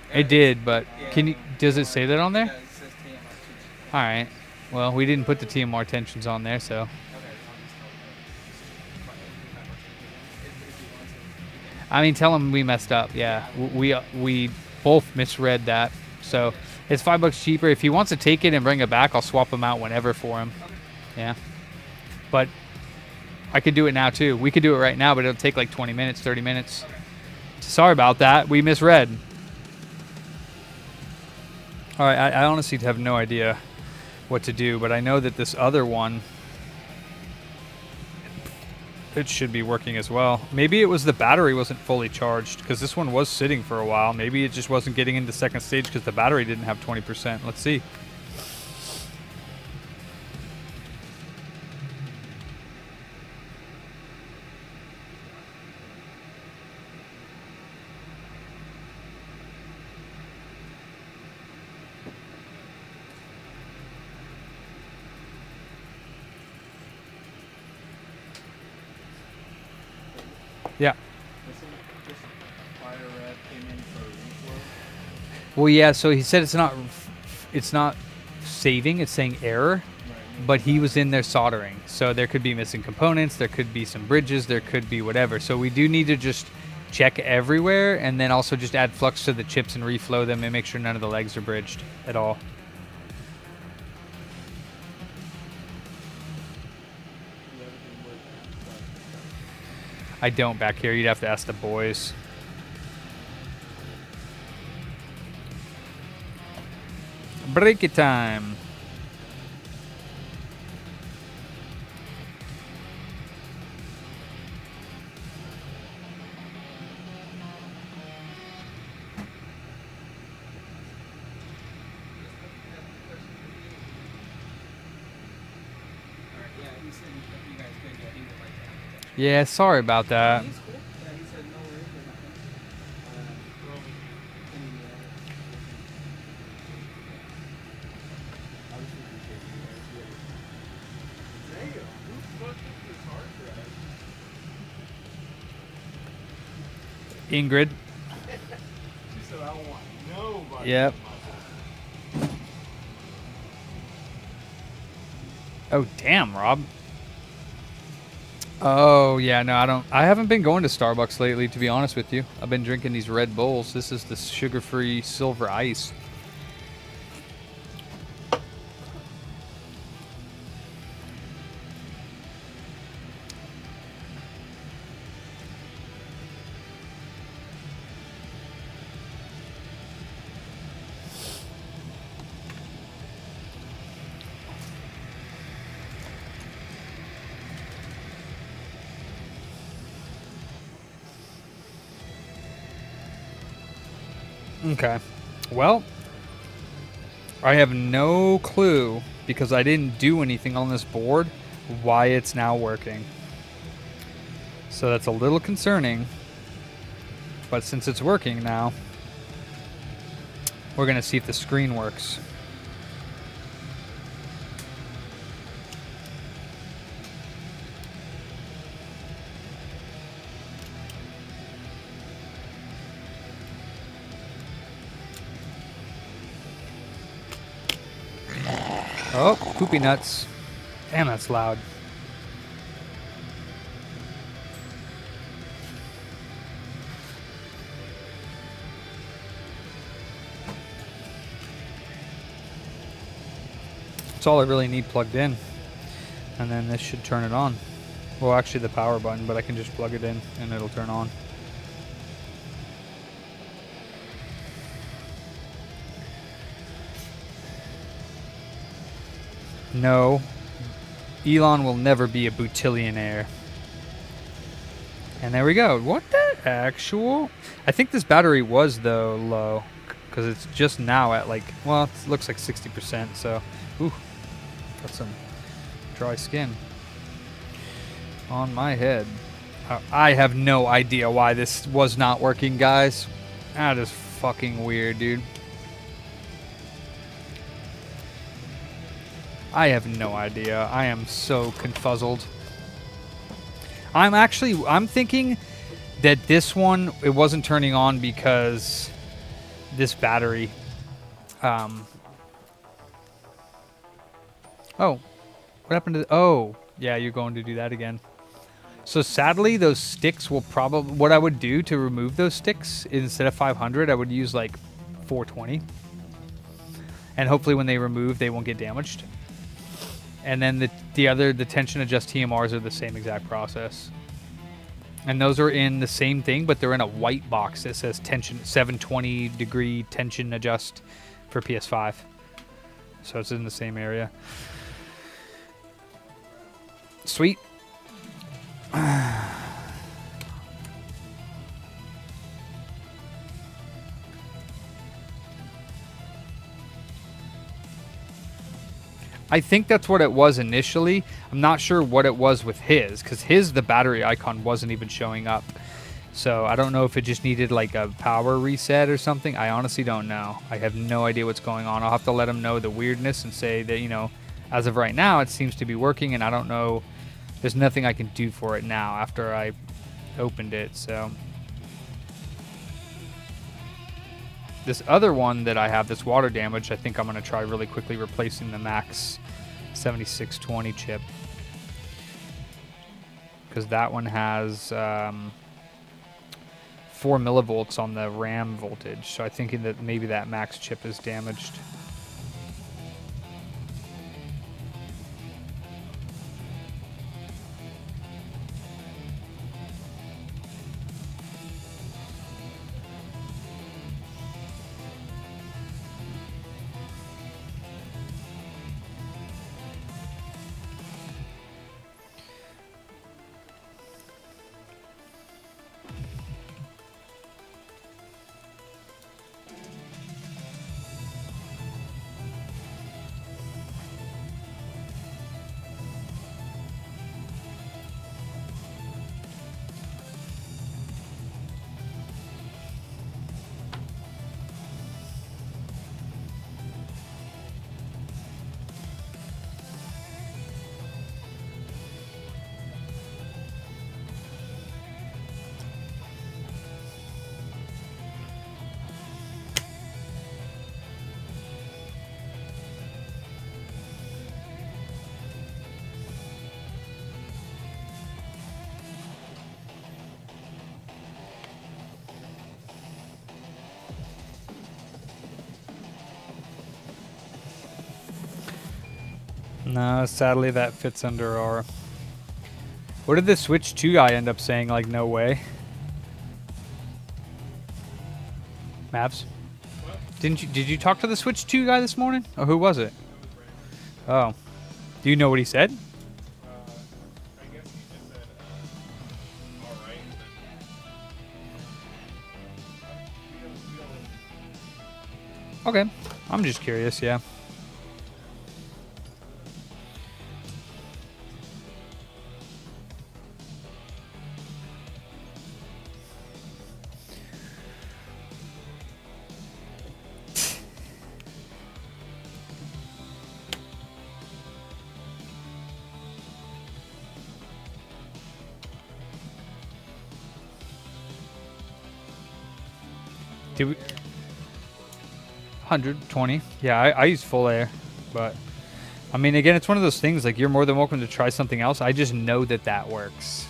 TMR. it did, but Yeah, can you? Does it say that on Yeah, there? it says TMR. All right. Well, we didn't put the TMR tensions on there, so. Okay, I'll just tell him. If he wants it. I mean, tell them we messed up. Yeah, we both misread that. So it's $5 cheaper. If he wants to take it and bring it back, I'll swap them out whenever for him. Yeah. But I could do it now too. We could do it right now, but it'll take like 20 minutes, 30 minutes. Sorry about that. We misread. All right, I honestly have no idea what to do, but I know that this other one, it should be working as well. Maybe it was the battery wasn't fully charged, because this one was sitting for a while. Maybe it just wasn't getting into second stage because the battery didn't have 20%. Let's see. Yeah. This fire red came in for reflow. Well, yeah. So he said it's not saving. It's saying error. But he was in there soldering, so there could be missing components, there could be some bridges, there could be whatever. So we do need to just check everywhere, and then also just add flux to the chips and reflow them and make sure none of the legs are bridged at all. I don't back here. You'd have to ask the boys. Break it time. Yeah, he said if you guys could, yeah, he would like to have it. Yeah, sorry about that. He's cool. Yeah, he said no worries or nothing. Damn, who fucked up this hard drive? Ingrid. She said, I don't want nobody. Yep. Oh, damn, Rob. Oh, yeah, no, I haven't been going to Starbucks lately, to be honest with you. I've been drinking these Red Bulls. This is the sugar-free silver ice. Okay. Well, I have no clue, because I didn't do anything on this board, why it's now working. So that's a little concerning. But since it's working now, we're going to see if the screen works. Oh, poopy nuts. Damn, that's loud. That's all I really need plugged in. And then this should turn it on. Well, actually the power button, but I can just plug it in and it'll turn on. No, Elon will never be a bootillionaire. And there we go. What the actual? I think this battery was, though, low. Because it's just now at, like, well, it looks like 60%. So, ooh, got some dry skin on my head. I have no idea why this was not working, guys. That is fucking weird, dude. I have no idea. I am so confuzzled. I'm thinking that this one, it wasn't turning on because this battery. Oh, what happened to? Oh, yeah, you're going to do that again. So sadly, those sticks will probably. What I would do to remove those sticks instead of 500, I would use like 420, and hopefully when they remove, they won't get damaged. And then the tension adjust TMRs are the same exact process. And those are in the same thing, but they're in a white box that says tension 720 degree tension adjust for PS5. So it's in the same area. Sweet. I think that's what it was initially. I'm not sure what it was with his, because the battery icon wasn't even showing up. So I don't know if it just needed like a power reset or something. I honestly don't know. I have no idea what's going on. I'll have to let him know the weirdness and say that, you know, as of right now, it seems to be working, and I don't know. There's nothing I can do for it now after I opened it, so. This other one that I have that's water damaged, I think I'm going to try really quickly replacing the Max 7620 chip. Because that one has 4 millivolts on the RAM voltage. So I'm thinking that maybe that Max chip is damaged. No, sadly that fits under our... What did the Switch 2 guy end up saying? Like, no way? Mavs? Did you talk to the Switch 2 guy this morning? Or who was it? Oh. Do you know what he said? I guess he just said, alright. Okay. I'm just curious, yeah. Did we... 120. Yeah, I use full air, but I mean, again, it's one of those things, like, you're more than welcome to try something else. I just know that that works.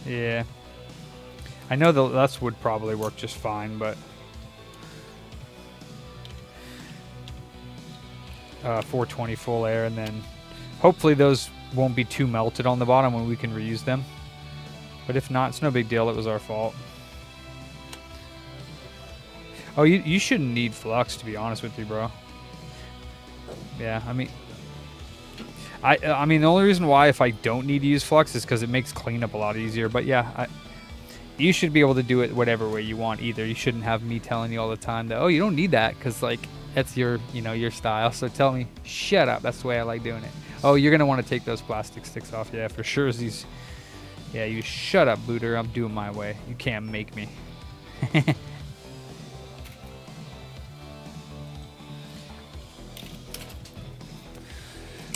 Yeah. I know the less would probably work just fine, but 420 full air, and then hopefully those won't be too melted on the bottom when we can reuse them. But if not, it's no big deal. It was our fault. Oh, you shouldn't need flux, to be honest with you, bro. Yeah, I mean, I mean, the only reason why if I don't need to use flux is because it makes cleanup a lot easier. But yeah, you should be able to do it whatever way you want. Either you shouldn't have me telling you all the time that, oh, you don't need that, because like that's your, you know, your style. So tell me, shut up. That's the way I like doing it. Oh, you're gonna want to take those plastic sticks off. Yeah, for sure. These. Yeah, you shut up, Booter. I'm doing my way. You can't make me.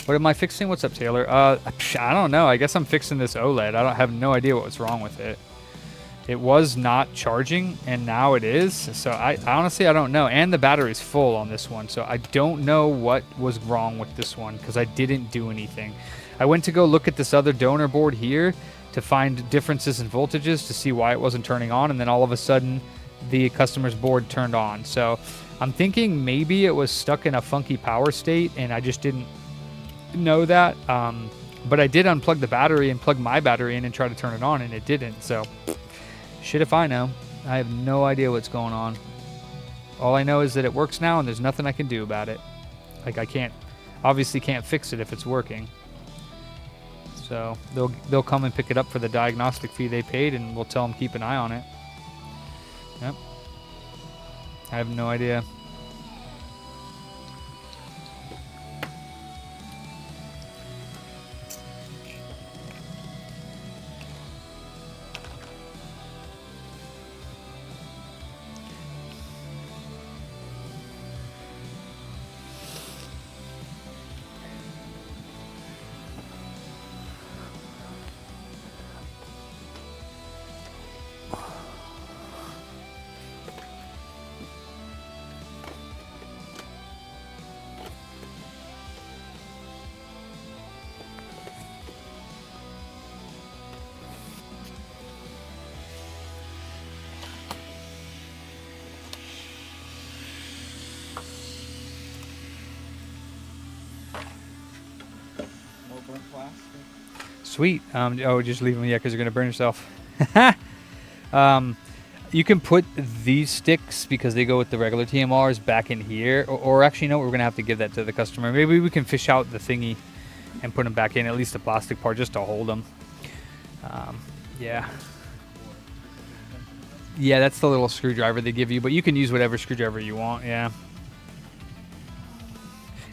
What am I fixing? What's up, Taylor? I don't know. I guess I'm fixing this OLED. I don't have no idea what was wrong with it. It was not charging, and now it is. So I honestly, I don't know. And the battery's full on this one, so I don't know what was wrong with this one because I didn't do anything. I went to go look at this other donor board here to find differences in voltages to see why it wasn't turning on, and then all of a sudden the customer's board turned on. So I'm thinking maybe it was stuck in a funky power state, and I just didn't know that. But I did unplug the battery and plug my battery in and try to turn it on, and it didn't. So shit if I know. I have no idea what's going on. All I know is that it works now, and there's nothing I can do about it. Like, I obviously can't fix it if it's working. So they'll come and pick it up for the diagnostic fee they paid, and we'll tell them keep an eye on it. Yep. I have no idea. More burnt plastic. Sweet. Oh, just leave them, yeah, because you're gonna burn yourself. You can put these sticks, because they go with the regular TMRs, back in here, or actually, no, we're gonna have to give that to the customer. Maybe we can fish out the thingy and put them back in, at least the plastic part, just to hold them. Yeah. Yeah, that's the little screwdriver they give you, but you can use whatever screwdriver you want. Yeah.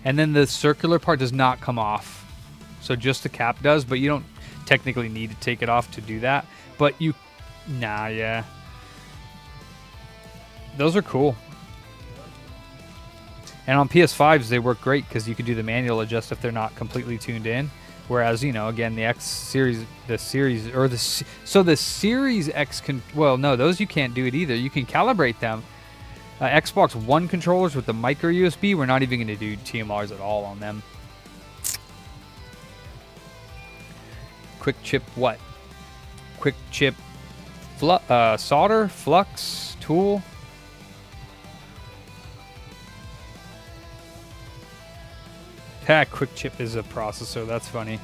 And then the circular part does not come off. So just the cap does, but you don't technically need to take it off to do that. But yeah. Those are cool. And on PS5s, they work great because you can do the manual adjust if they're not completely tuned in. Whereas, again, the Series X can, well, no, those you can't do it either. You can calibrate them. Xbox One controllers with the micro USB, we're not even going to do TMRs at all on them. Quick chip what? Quick chip solder, flux, tool. Quick chip is a processor. That's funny.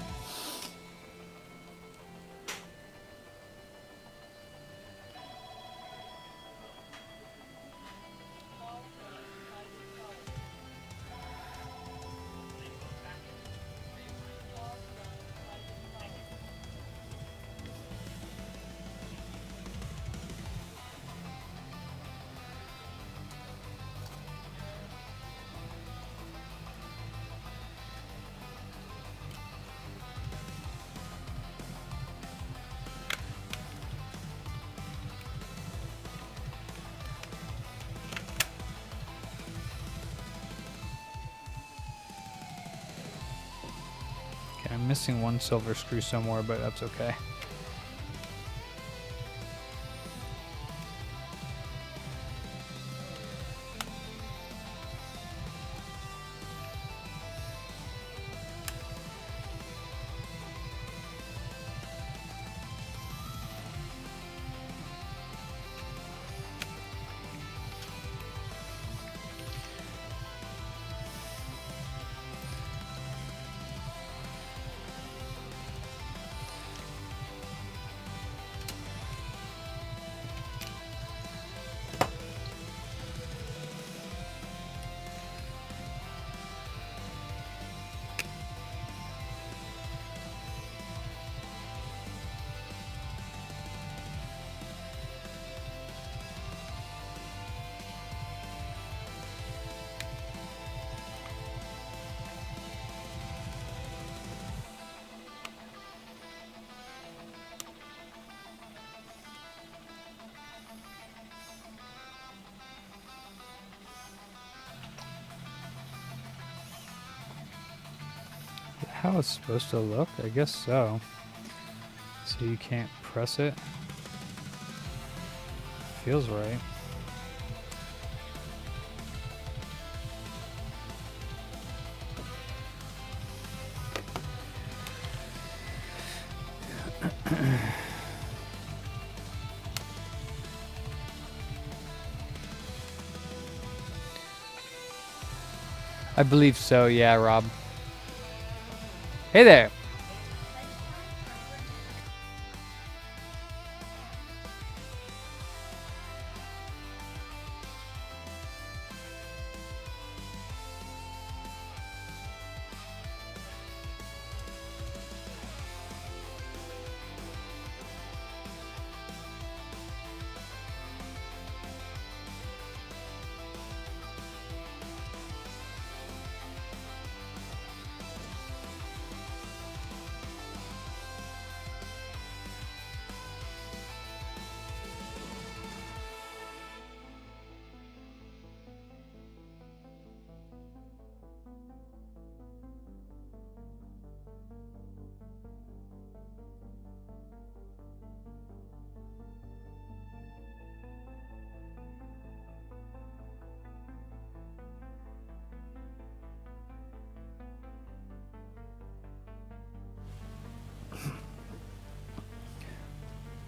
I'm missing one silver screw somewhere, but that's okay. how it's supposed to look? I guess so. So you can't press it. Feels right. I believe so, yeah, Rob. Hey there.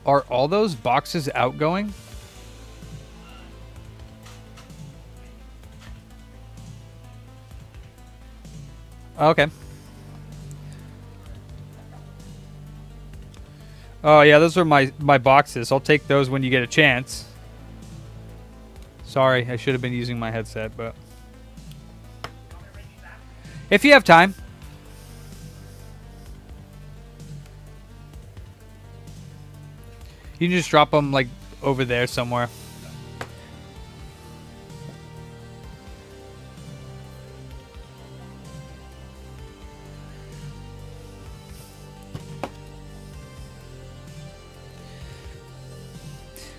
Are all those boxes outgoing? Okay. Oh yeah, those are my boxes. I'll take those when you get a chance. Sorry, I should have been using my headset, but if you have time. You can just drop them like over there somewhere.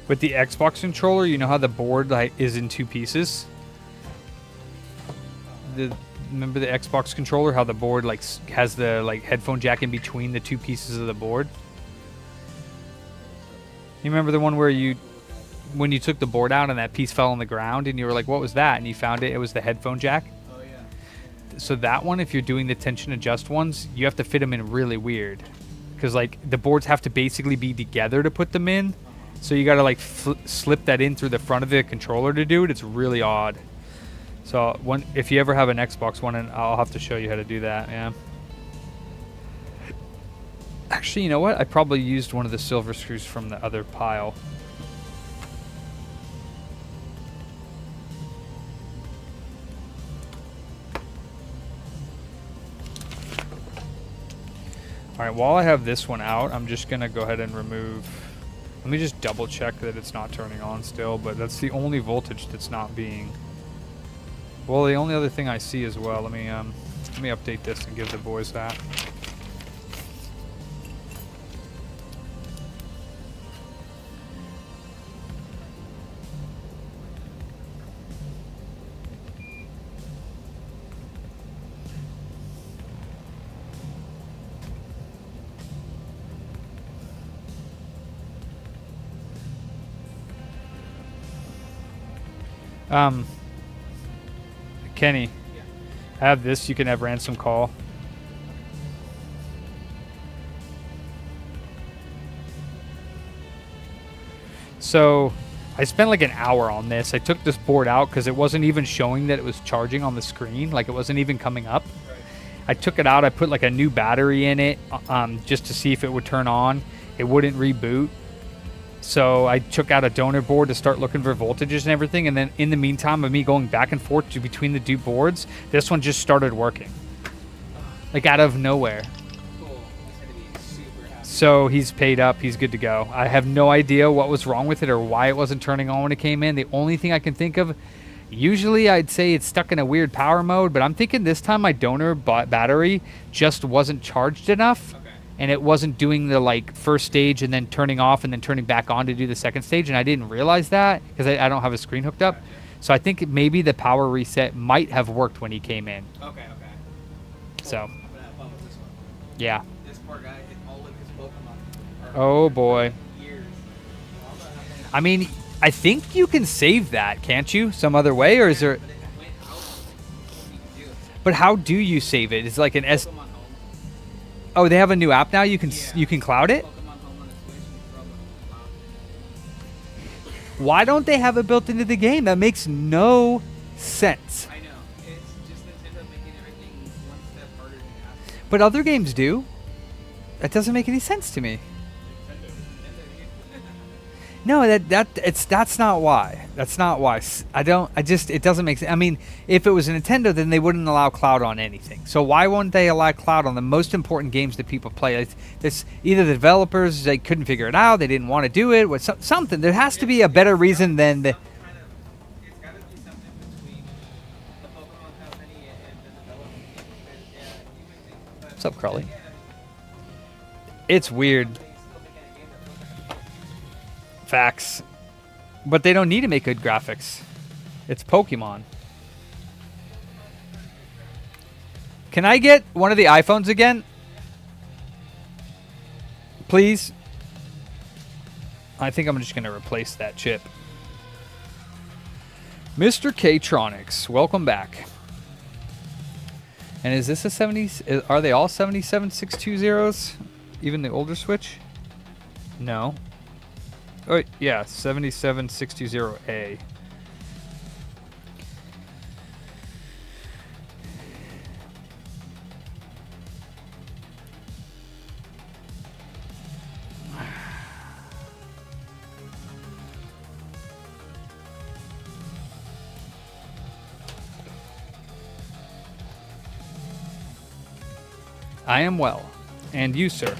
With the Xbox controller, you know how the board like is in two pieces? Remember the Xbox controller, how the board like has the like headphone jack in between the two pieces of the board? You remember the one where when you took the board out and that piece fell on the ground and you were like, what was that? And you found it was the headphone jack. Oh yeah. So that one, if you're doing the tension adjust ones, you have to fit them in really weird. Because like the boards have to basically be together to put them in. So you got to like slip that in through the front of the controller to do it. It's really odd. So if you ever have an Xbox One, and I'll have to show you how to do that, yeah. Actually, you know what? I probably used one of the silver screws from the other pile. Alright, while I have this one out, I'm just going to go ahead and remove... Let me just double check that it's not turning on still, but that's the only voltage that's not being... Well, the only other thing I see as well, let me update this and give the boys that. Kenny, Yeah. I have this. You can have ransom call. So I spent like an hour on this. I took this board out because it wasn't even showing that it was charging on the screen. Like it wasn't even coming up. Right. I took it out. I put like a new battery in it just to see if it would turn on. It wouldn't reboot. So I took out a donor board to start looking for voltages and everything. And then in the meantime of me going back and forth between the two boards, this one just started working. Like out of nowhere. Cool. He's gonna be super happy. So he's paid up. He's good to go. I have no idea what was wrong with it or why it wasn't turning on when it came in. The only thing I can think of, usually I'd say it's stuck in a weird power mode, but I'm thinking this time my donor battery just wasn't charged enough. Okay. And it wasn't doing the like first stage and then turning off and then turning back on to do the second stage. And I didn't realize that because I don't have a screen hooked up. Gotcha. So I think maybe the power reset might have worked when he came in. Okay. So I'm gonna have fun with this one. Yeah. This poor guy hit all of his Pokemon. Oh boy. Years. I mean, I think you can save that, can't you? Some other way, or is there? But it went out. You can do it. But how do you save it? It's like an S. Pokemon Home. Oh, they have a new app now. You can Yeah. you can cloud it. Pokemon Home on a Switch and throw them out. Why don't they have it built into the game? That makes no sense. I know. It's just Nintendo making everything one step harder than it has to. But other games do. That doesn't make any sense to me. Nintendo, No, that's not why. That's not why. It doesn't make sense. I mean, if it was a Nintendo, then they wouldn't allow cloud on anything. So why won't they allow cloud on the most important games that people play? It's either the developers, they couldn't figure it out, they didn't want to do it, or something. There has to be a better reason than the. It's got to be something between the Pokemon Company and the development team. Because, yeah, you would think, but What's up, Carly? yeah, It's weird. they still make a game that looks like Facts. But they don't need to make good graphics. It's Pokemon. Can I get one of the iPhones again? Please? I think I'm just going to replace that chip. Mr. K-Tronics, welcome back. And is this a 70? Are they all 77620s? Even the older Switch? No. Oh, yeah, 77620A. I am well. And you, sir?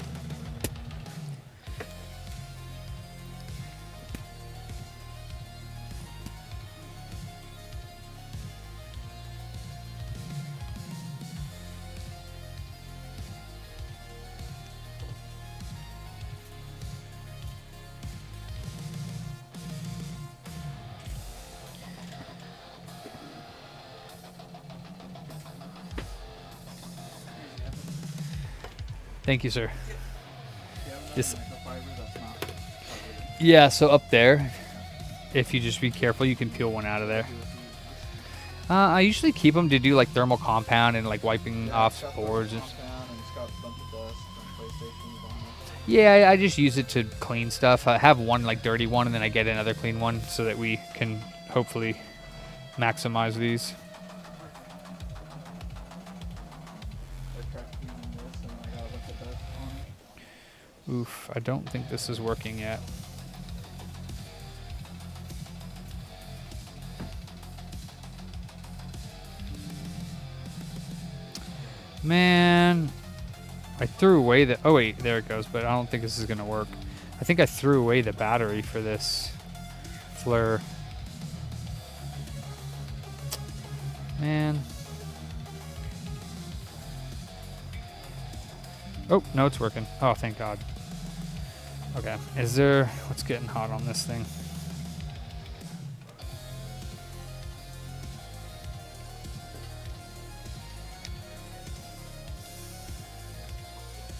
Thank you, sir. This, yeah, so up there, if you just be careful, you can peel one out of there. I usually keep them to do like thermal compound and like wiping off boards. Yeah, I just use it to clean stuff. I have one like dirty one, and then I get another clean one so that we can hopefully maximize these. Oof, I don't think this is working yet. Man, I threw away the... Oh, wait, there it goes, but I don't think this is going to work. I think I threw away the battery for this Fleur. Man. Oh, no, it's working. Oh, thank God. Okay, is there... What's getting hot on this thing?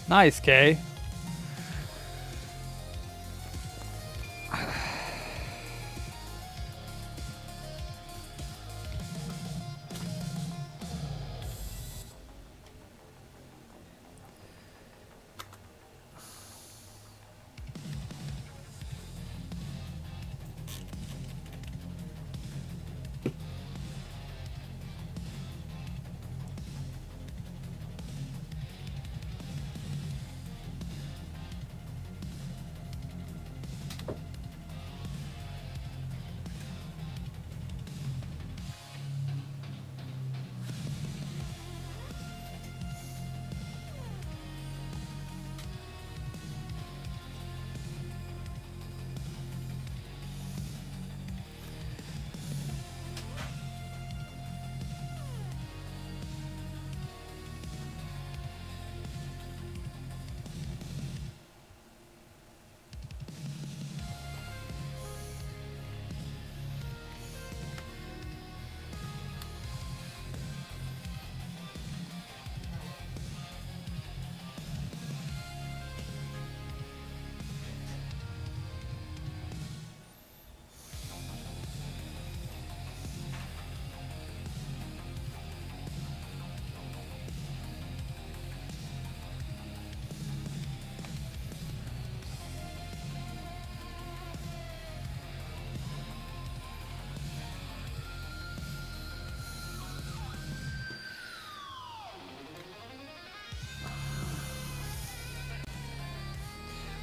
Nice, Kay.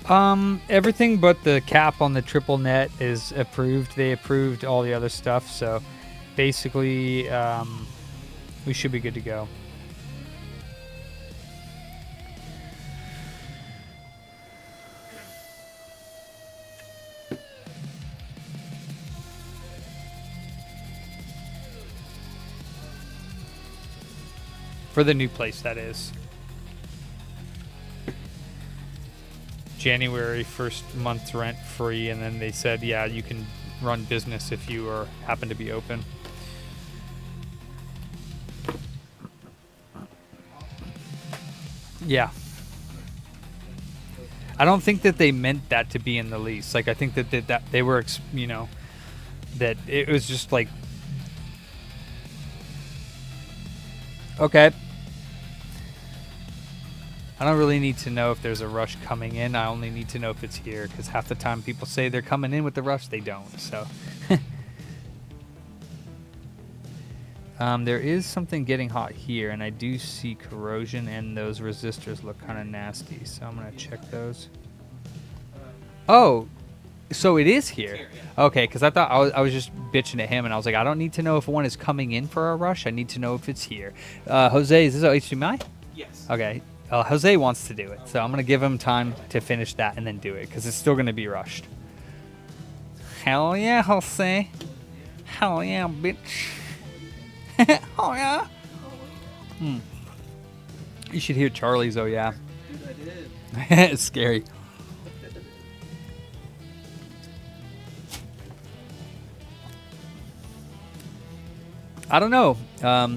Everything but the cap on the triple net is approved. They approved all the other stuff, so basically, we should be good to go. For the new place, that is. January 1st month's rent free, and then they said, yeah, you can run business if you are happen to be open. Yeah. I don't think that they meant that to be in the lease. Like, I think that they were, you know, that it was just like, okay. I don't really need to know if there's a rush coming in. I only need to know if it's here, because half the time people say they're coming in with the rush, they don't. So there is something getting hot here, and I do see corrosion, and those resistors look kind of nasty. So I'm gonna check those. Oh, so it is here. Okay, because I thought I was just bitching at him, and I was like, I don't need to know if one is coming in for a rush. I need to know if it's here. Jose, is this HDMI? Yes. Okay. Jose wants to do it, so I'm going to give him time to finish that and then do it, because it's still going to be rushed. Hell yeah, Jose. Hell yeah, bitch. Oh yeah. You should hear Charlie's oh yeah. Dude, I did. It's scary. I don't know.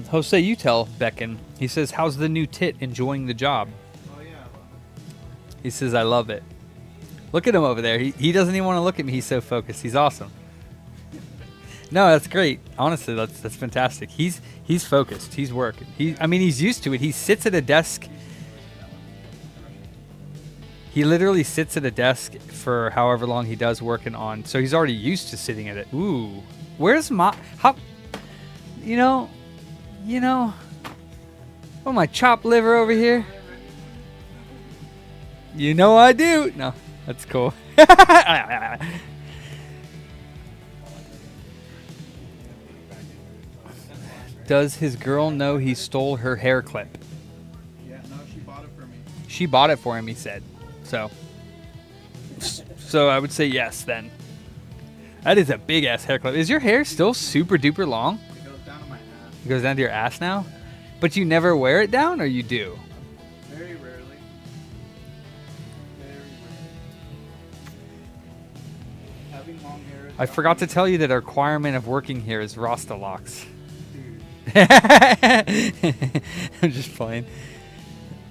Jose, you tell Becken. He says, how's the new tit enjoying the job? Oh yeah. He says, I love it. Look at him over there. He doesn't even want to look at me. He's so focused. He's awesome. No, that's great. Honestly, that's fantastic. He's focused. He's working. I mean, he's used to it. He sits at a desk. He literally sits at a desk for however long he does working on. So he's already used to sitting at it. Ooh. Where's my... How... You know... Oh, my chopped liver over here. You know I do. No, that's cool. Does his girl know he stole her hair clip? Yeah, no, she bought it for me. She bought it for him, he said. So I would say yes then. That is a big ass hair clip. Is your hair still super duper long? It goes down to my ass. It goes down to your ass now? But you never wear it down, or you do? Very rarely. Very rarely. Having long hair is I forgot to tell you that a requirement of working here is Rasta locks. Dude. I'm just playing.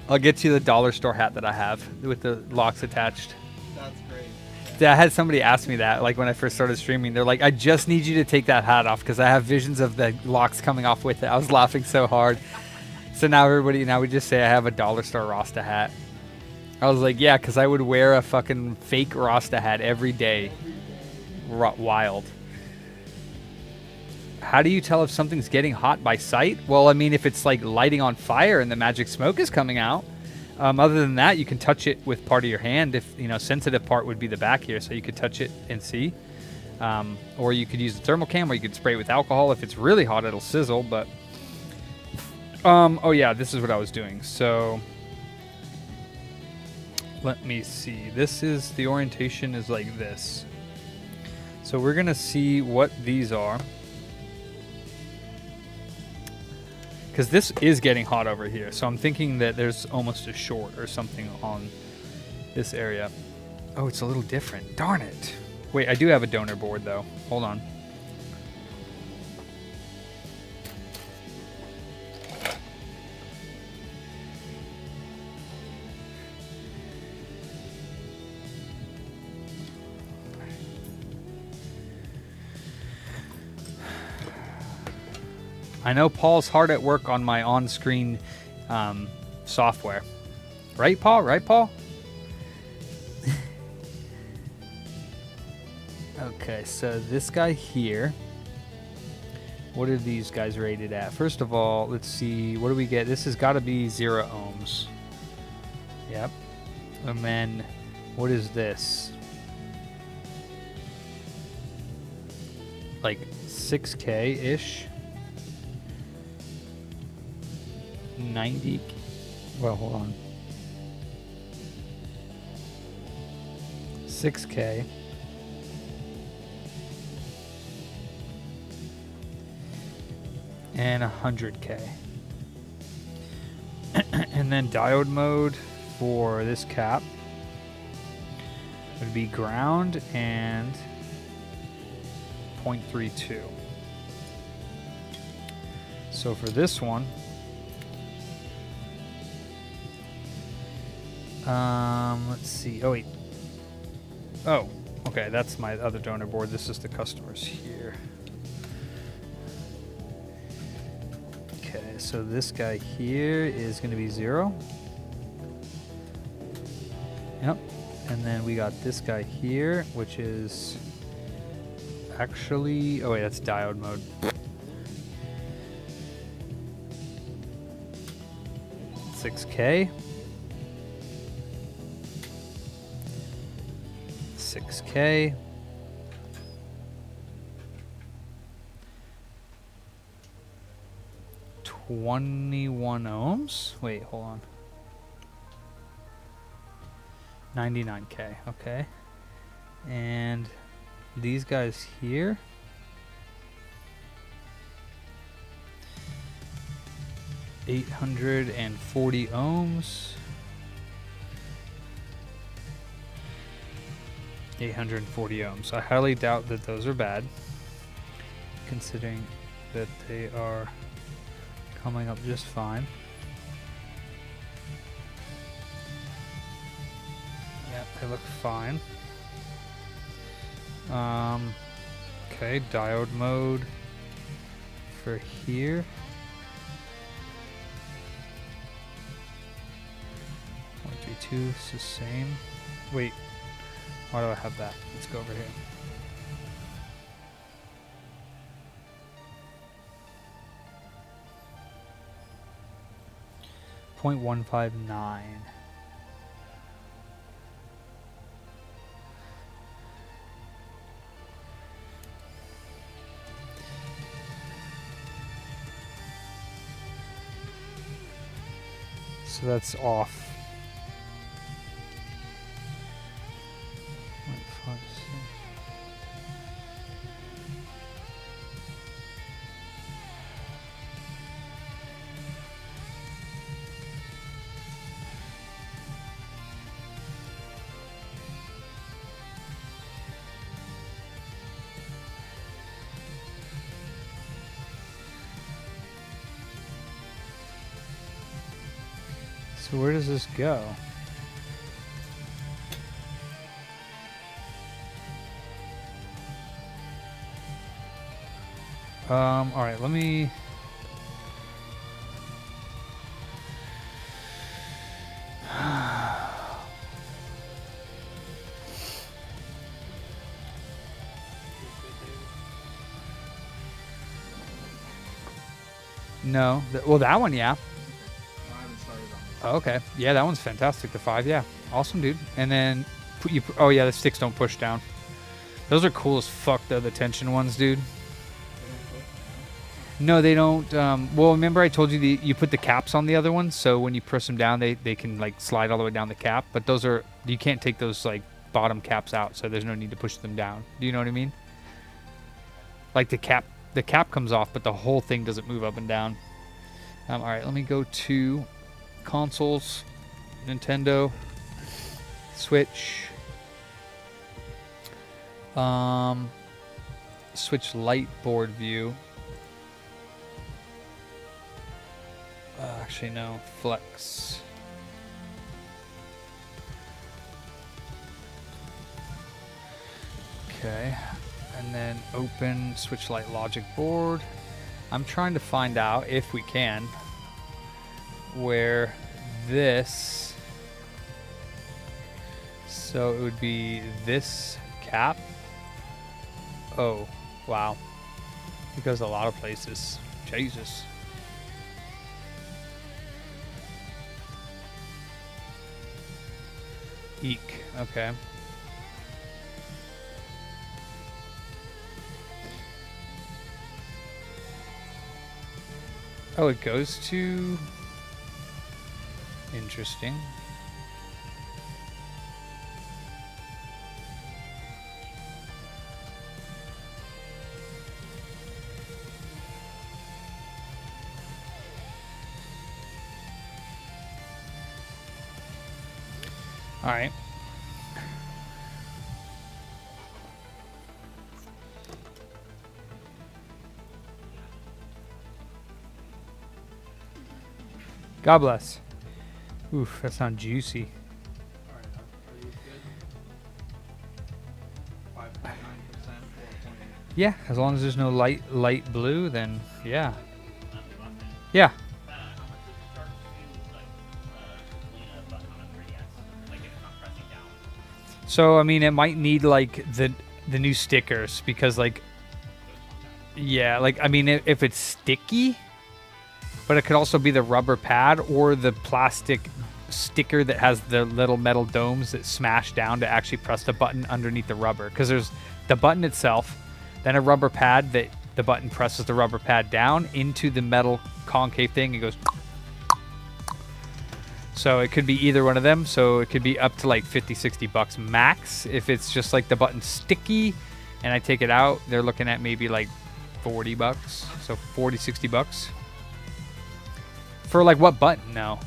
I'll get you the dollar store hat that I have with the locks attached. That's great. Yeah, I had somebody ask me that, like when I first started streaming. They're like, I just need you to take that hat off because I have visions of the locks coming off with it. I was laughing so hard. So now we just say I have a dollar store Rasta hat. I was like, yeah, because I would wear a fucking fake Rasta hat every day. Wild. How do you tell if something's getting hot by sight? Well, I mean, if it's like lighting on fire and the magic smoke is coming out. Other than that, you can touch it with part of your hand. If sensitive part would be the back here, so you could touch it and see. Or you could use the thermal cam, or you could spray it with alcohol. If it's really hot, it'll sizzle. But oh yeah, this is what I was doing. So let me see. This is the orientation is like this. So we're gonna see what these are. Because this is getting hot over here. So I'm thinking that there's almost a short or something on this area. Oh, it's a little different. Darn it. Wait, I do have a donor board, though. Hold on. I know Paul's hard at work on my on-screen software. Right, Paul? Right, Paul? Okay, so this guy here. What are these guys rated at? First of all, let's see. What do we get? This has got to be 0 ohms. Yep. And then What is this? Like 6K-ish? 90? Well, hold on. 6K. And 100K. And then diode mode for this cap would be ground and 0.32. So for this one, let's see. Oh wait. Oh, okay. That's my other donor board. This is the customers here. Okay, so this guy here is going to be 0. Yep. And then we got this guy here, which is actually, oh wait, that's diode mode. $6K. 6K. $21 ohms. Wait, hold on. 99K. Okay. And these guys here. $840 ohms. 840 ohms. I highly doubt that those are bad, considering that they are coming up just fine. Yeah, they look fine. Okay, diode mode for here. 0.32 is the same. Wait, why do I have that? Let's go over here. .159. So that's off. 0.56. So where does this go? All right, let me. No, well, that one, yeah. I haven't started on this. Oh, okay, yeah, that one's fantastic. The 5, yeah, awesome, dude. And then oh yeah, the sticks don't push down. Those are cool as fuck, though. The tension ones, dude. No, they don't. Well, remember I told you you put the caps on the other ones, so when you press them down, they can like slide all the way down the cap. But those are, you can't take those like bottom caps out, so there's no need to push them down. Do you know what I mean? Like the cap comes off, but the whole thing doesn't move up and down. All right, let me go to consoles, Nintendo, Switch, Switch Lite board view. Actually, no, Flex. Okay, and then open Switch Lite logic board. I'm trying to find out, if we can, where this, so it would be this cap. Oh, wow. It goes a lot of places. Jesus. Eek. Okay. Oh, it goes to... Interesting. All right. God bless. Oof, that sounds juicy. Alright, are these good? 5.9%, 4.8. Yeah, as long as there's no light blue, then yeah. Yeah. How much does it charge to clean a button on a 3DS? Like if it's not pressing down. So I mean, it might need like the new stickers because like, yeah, like I mean, if it's sticky, but it could also be the rubber pad or the plastic sticker that has the little metal domes that smash down to actually press the button underneath the rubber. Because there's the button itself, then a rubber pad that the button presses the rubber pad down into the metal concave thing and goes. So it could be either one of them. So it could be up to like 50, 60 bucks max. If it's just like the button sticky and I take it out, they're looking at maybe like 40 bucks. So 40, 60 bucks. For like what button now?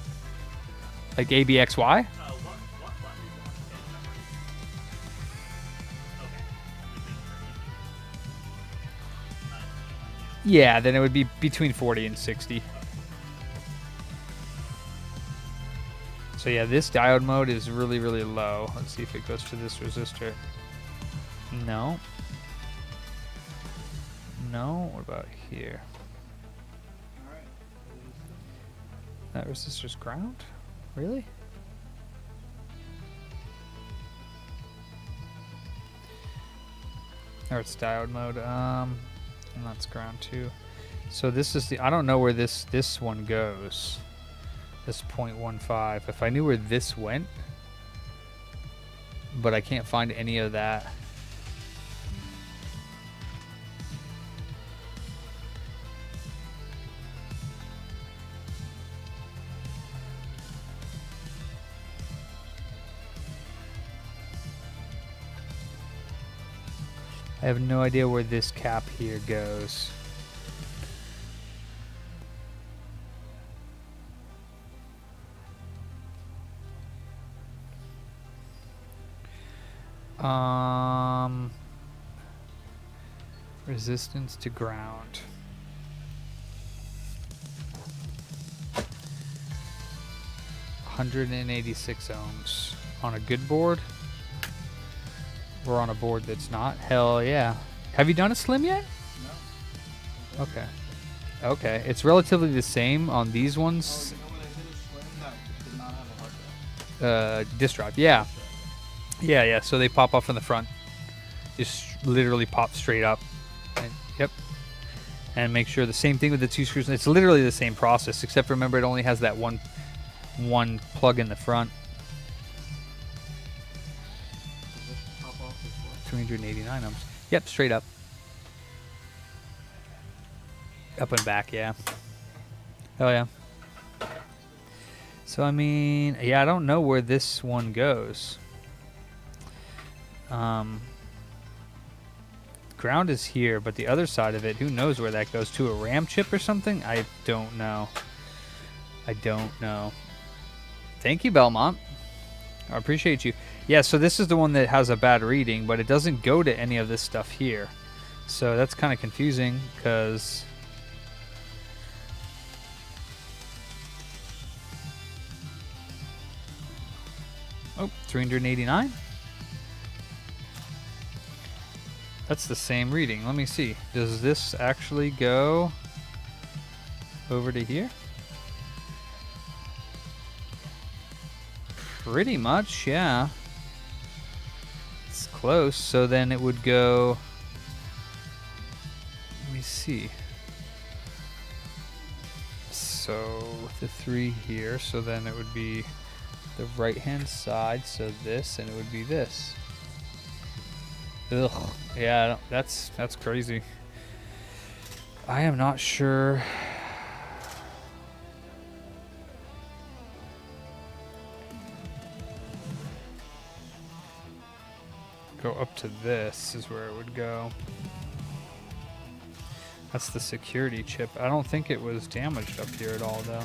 Like ABXY? What button is on the Okay. Yeah, then it would be between 40 and 60. So yeah, this diode mode is really, really low. Let's see if it goes to this resistor. No. No, what about here? Alright. That resistor's ground? Really? Or it's diode mode. And that's ground too. So this is the, I don't know where this one goes. This 0.15. If I knew where this went, but I can't find any of that. I have no idea where this cap here goes. Resistance to ground. $186 ohms on a good board. Or on a board that's not. Hell yeah. Have you done a slim yet? No. Okay. Okay. It's relatively the same on these Oh, ones. you know what I did is slim that did not have a hard drive. Disk drive. Yeah. Yeah, yeah. So they pop off in the front. Just literally pop straight up. And, yep. And make sure the same thing with the two screws. It's literally the same process, except remember it only has that one plug in the front. Does this pop off as well? 389 ohms. Yep, straight up. Up and back, yeah. Oh yeah. So I mean, yeah, I don't know where this one goes. Ground is here, but the other side of it, who knows where that goes? To a RAM chip or something? I don't know. I don't know. Thank you, Belmont. I appreciate you. Yeah, so this is the one that has a bad reading, but it doesn't go to any of this stuff here. So that's kind of confusing, because... Oh, 389? That's the same reading. Let me see. Does this actually go over to here? Pretty much, yeah. It's close. So then it would go... Let me see. So with the 3 here, so then it would be the right hand side, so this, and it would be this. Ugh, yeah, that's crazy. I am not sure. Go up to this is where it would go. That's the security chip. I don't think it was damaged up here at all, though.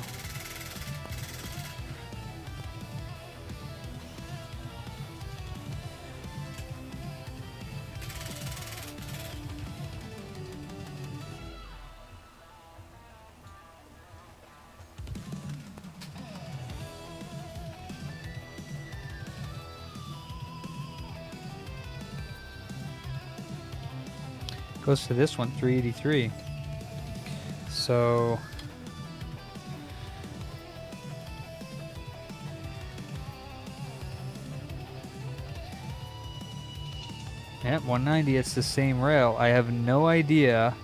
Goes to this one, 383. So yep, 190, it's the same rail. I have no idea.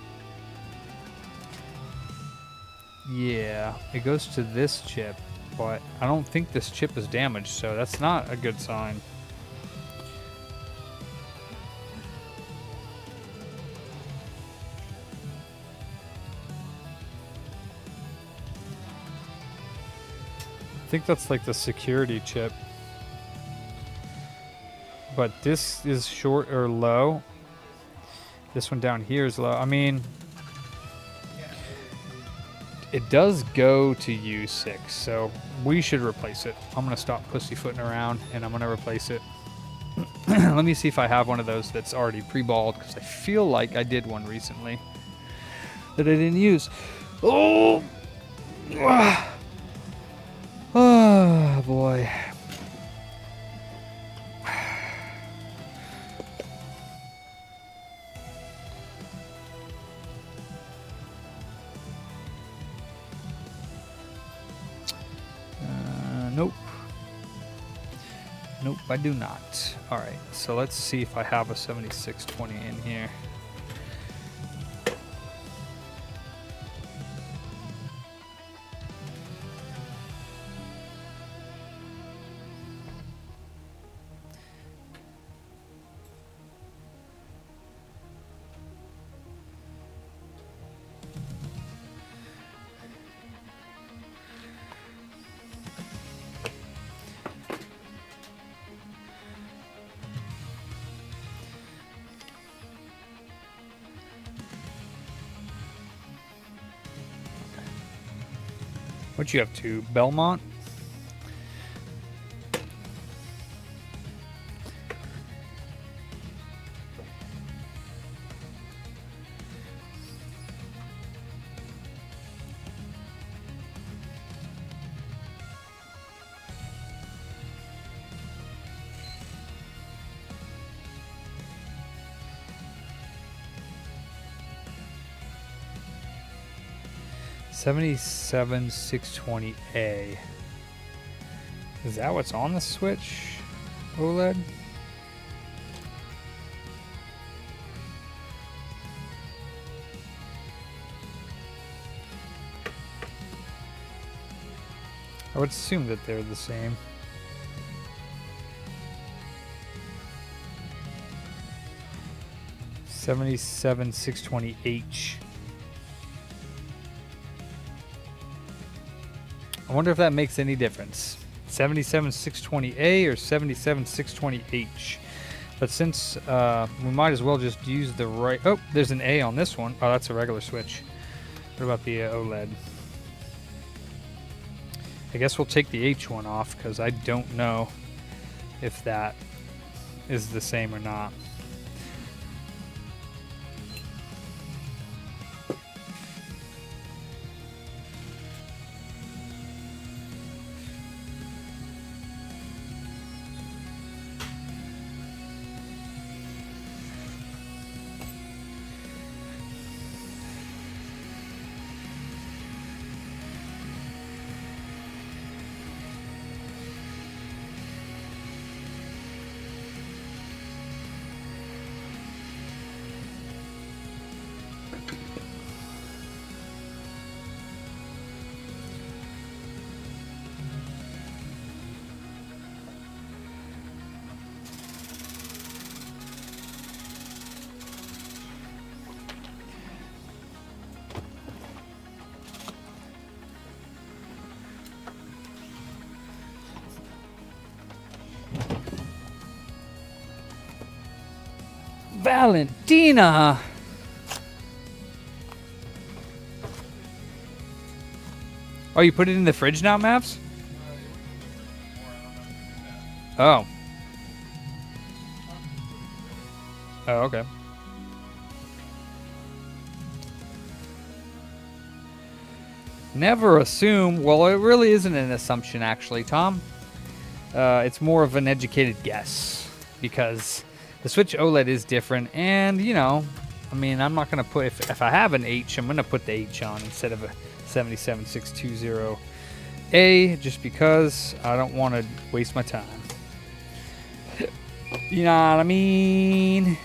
Yeah, it goes to this chip, but I don't think this chip is damaged, so that's not a good sign. I think that's like the security chip. But this is short or low. This one down here is low. I mean, it does go to U6, so we should replace it. I'm gonna stop pussyfooting around and I'm gonna replace it. Let me see if I have one of those that's already pre-balled, because I feel like I did one recently that I didn't use. Oh! Oh boy. Nope. Nope, I do not. Alright, so let's see if I have a 7620 in here. What you have to Belmont? '77 620A. Is that what's on the Switch OLED? I would assume that they're the same. '77 620H. I wonder if that makes any difference. 77 620A or 77 620H. But since we might as well just use the right... Oh, there's an A on this one. Oh, that's a regular Switch. What about the OLED? I guess we'll take the H one off because I don't know if that is the same or not. Valentina. Oh, you put it in the fridge now, Mavs? Oh. Oh, okay. Never assume. Well, it really isn't an assumption, actually, Tom. It's more of an educated guess because the Switch OLED is different, and you know, I mean, I'm not gonna put if I have an H, I'm gonna put the H on instead of a 77620A, just because I don't want to waste my time. You know what I mean?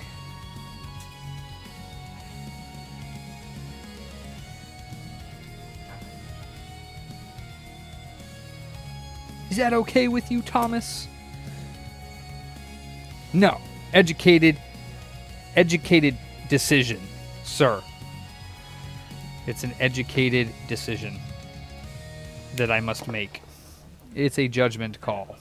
Is that okay with you, Thomas? No. Educated decision, sir. It's an educated decision that I must make. It's a judgment call.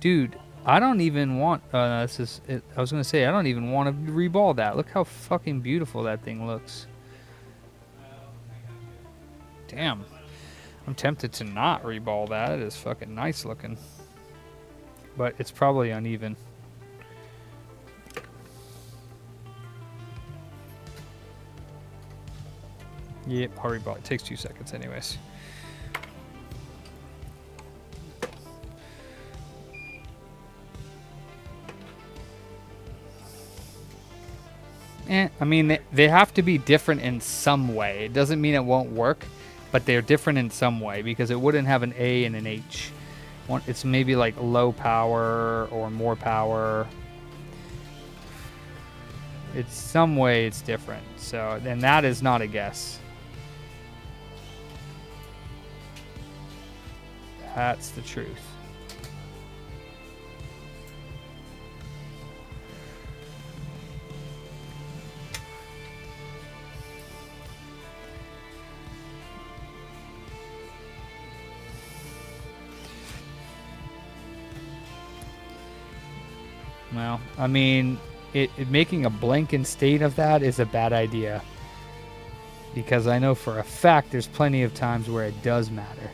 Dude, I don't even want... I was going to say, I don't even want to reball that. Look how fucking beautiful that thing looks. Damn. I'm tempted to not reball that. It is fucking nice looking. But it's probably uneven. Yep, I'll reball. It takes 2 seconds anyways. I mean, they have to be different in some way. It doesn't mean it won't work, but they're different in some way because it wouldn't have an A and an H. It's maybe like low power or more power. It's some way it's different. So, and that is not a guess. That's the truth. Well, I mean, making a blanket state of that is a bad idea. Because I know for a fact there's plenty of times where it does matter.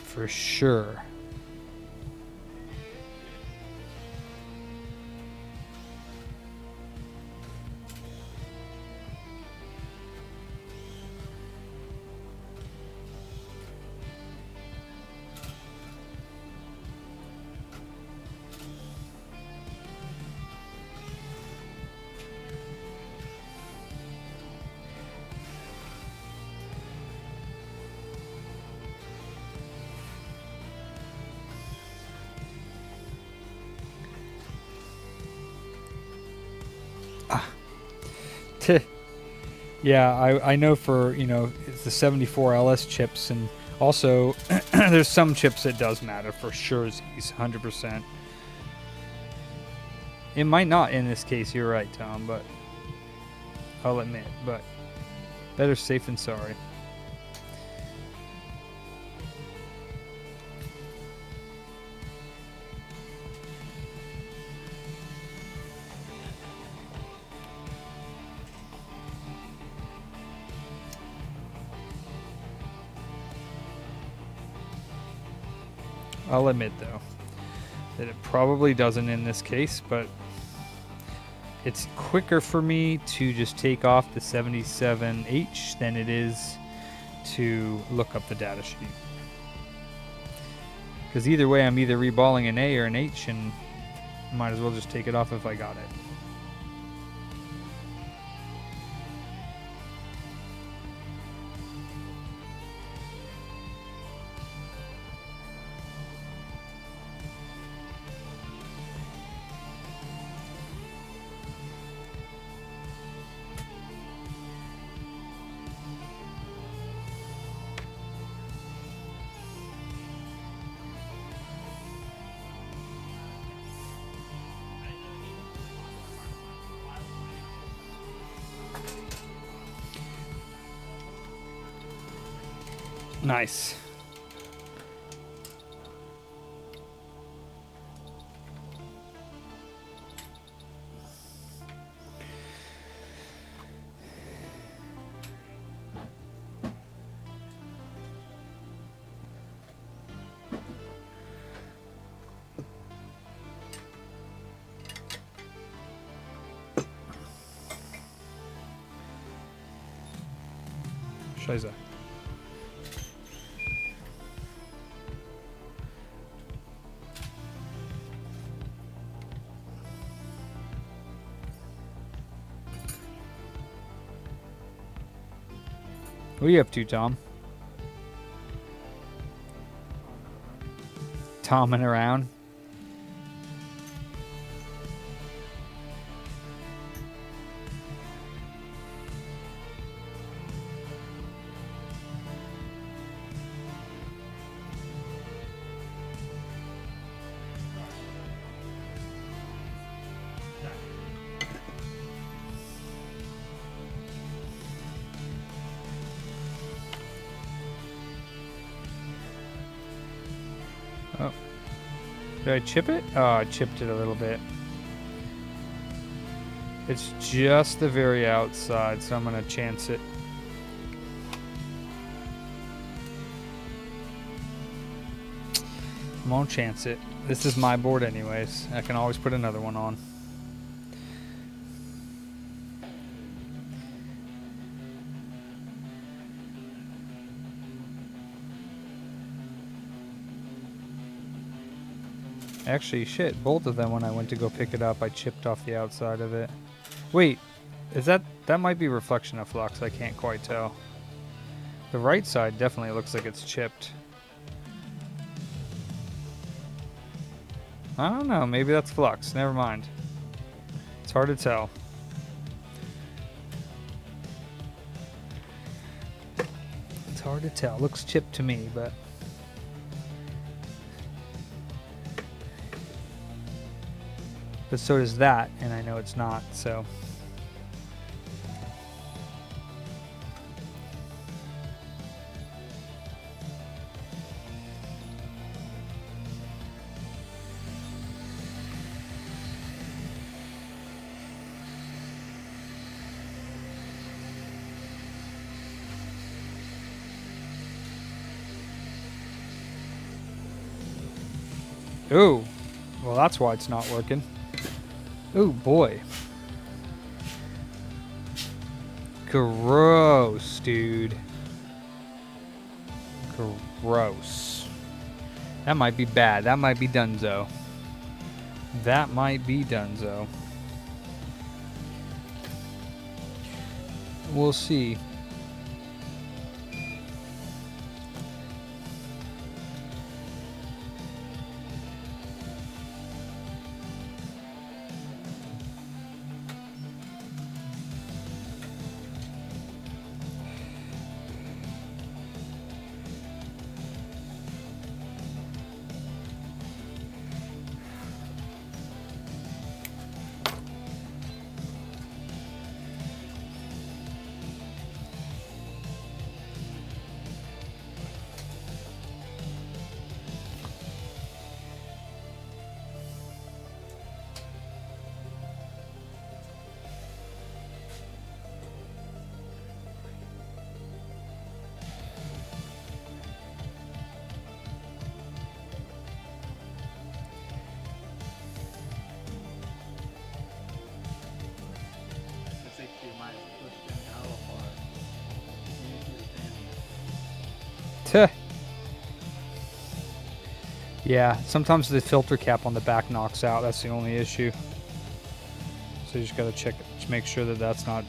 For sure. Yeah, I know for, you know, it's the 74LS chips, and also there's some chips that does matter for sure, 100%. It might not in this case, you're right, Tom, but I'll admit, but better safe than sorry. I'll admit, though, that it probably doesn't in this case, but it's quicker for me to just take off the 77H than it is to look up the data sheet. Because either way, I'm either reballing an A or an H, and might as well just take it off if I got it. Nice. Scheiße. What are you up to, Tom? Tomming around. Oh. Did I chip it? Oh, I chipped it a little bit. It's just the very outside, so I'm going to chance it. I won't chance it. This is my board anyways. I can always put another one on. Actually, shit, both of them when I went to go pick it up, I chipped off the outside of it. Wait, is that might be reflection of flux, I can't quite tell. The right side definitely looks like it's chipped. I don't know, maybe that's flux, never mind. It's hard to tell. It's hard to tell, looks chipped to me, but... But so does that, and I know it's not, so. Ooh, well that's why it's not working. Oh boy. Gross, dude. Gross. That might be bad. That might be dunzo. That might be dunzo. We'll see. Tuh. Yeah, sometimes the filter cap on the back knocks out. That's the only issue. So you just gotta check, to make sure that that's not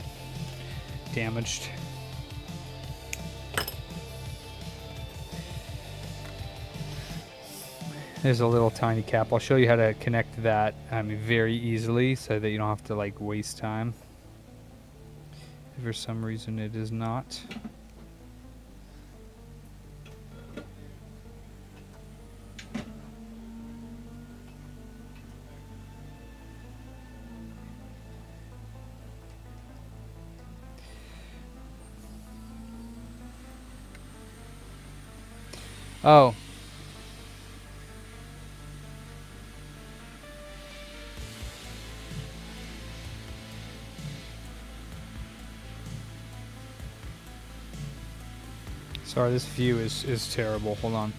damaged. There's a little tiny cap. I'll show you how to connect that very easily so that you don't have to like waste time. If for some reason it is not. Oh. Sorry, this view is terrible. Hold on.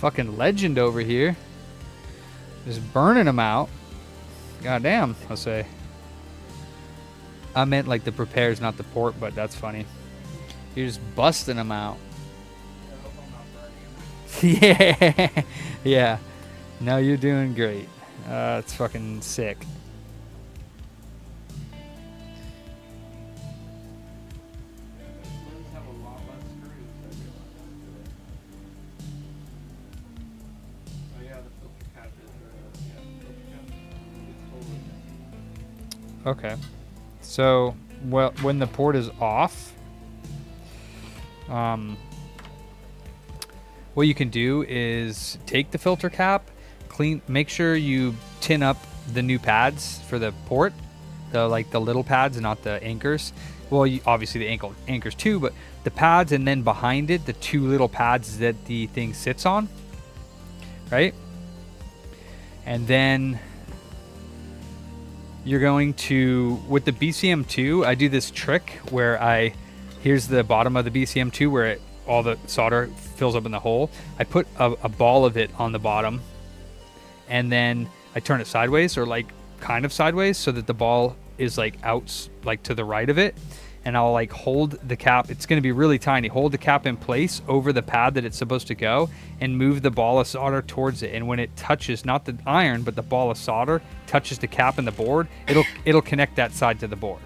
Fucking legend over here. Just burning them out. Goddamn, I'll say. I meant like the prepares, not the port, but that's funny. You're just busting them out. Yeah. Yeah. No, you're doing great. It's fucking sick. Okay. So, well, when the port is off, what you can do is take the filter cap, make sure you tin up the new pads for the port, the little pads, not the anchors. Well, obviously the anchors too, but the pads, and then behind it, the two little pads that the thing sits on, right? And then you're going to, with the BCM2, I do this trick where here's the bottom of the BCM2 where all the solder fills up in the hole. I put a ball of it on the bottom, and then I turn it sideways, or like kind of sideways, so that the ball is like out, like to the right of it. And I'll like hold the cap. It's going to be really tiny. Hold the cap in place over the pad that it's supposed to go, and move the ball of solder towards it. And when it touches, not the iron, but the ball of solder touches the cap and the board, it'll connect that side to the board.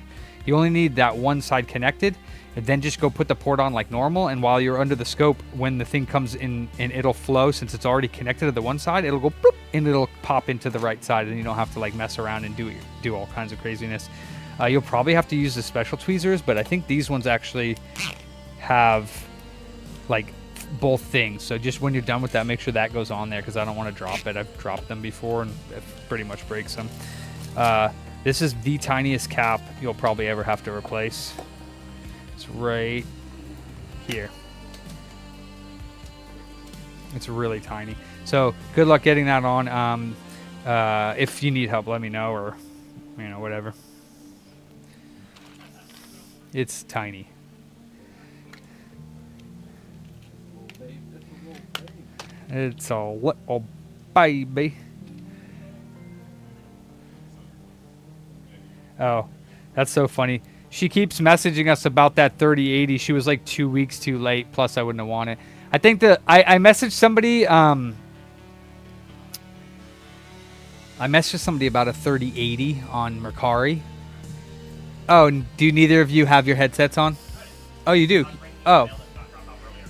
You only need that one side connected, and then just go put the port on like normal. And while you're under the scope, when the thing comes in, and it'll flow, since it's already connected to the one side, it'll go boop, and it'll pop into the right side, and you don't have to like mess around and do all kinds of craziness. You'll probably have to use the special tweezers, but I think these ones actually have like both things. So just when you're done with that, make sure that goes on there, because I don't want to drop it. I've dropped them before, and it pretty much breaks them. This is the tiniest cap you'll probably ever have to replace. It's right here. It's really tiny. So good luck getting that on. If you need help, let me know, or whatever. It's tiny. It's a little baby. Oh, that's so funny. She keeps messaging us about that 3080. She was like 2 weeks too late. Plus, I wouldn't have wanted it. I think that I messaged somebody. I messaged somebody about a 3080 on Mercari. Oh, do neither of you have your headsets on? Oh, you do. Oh,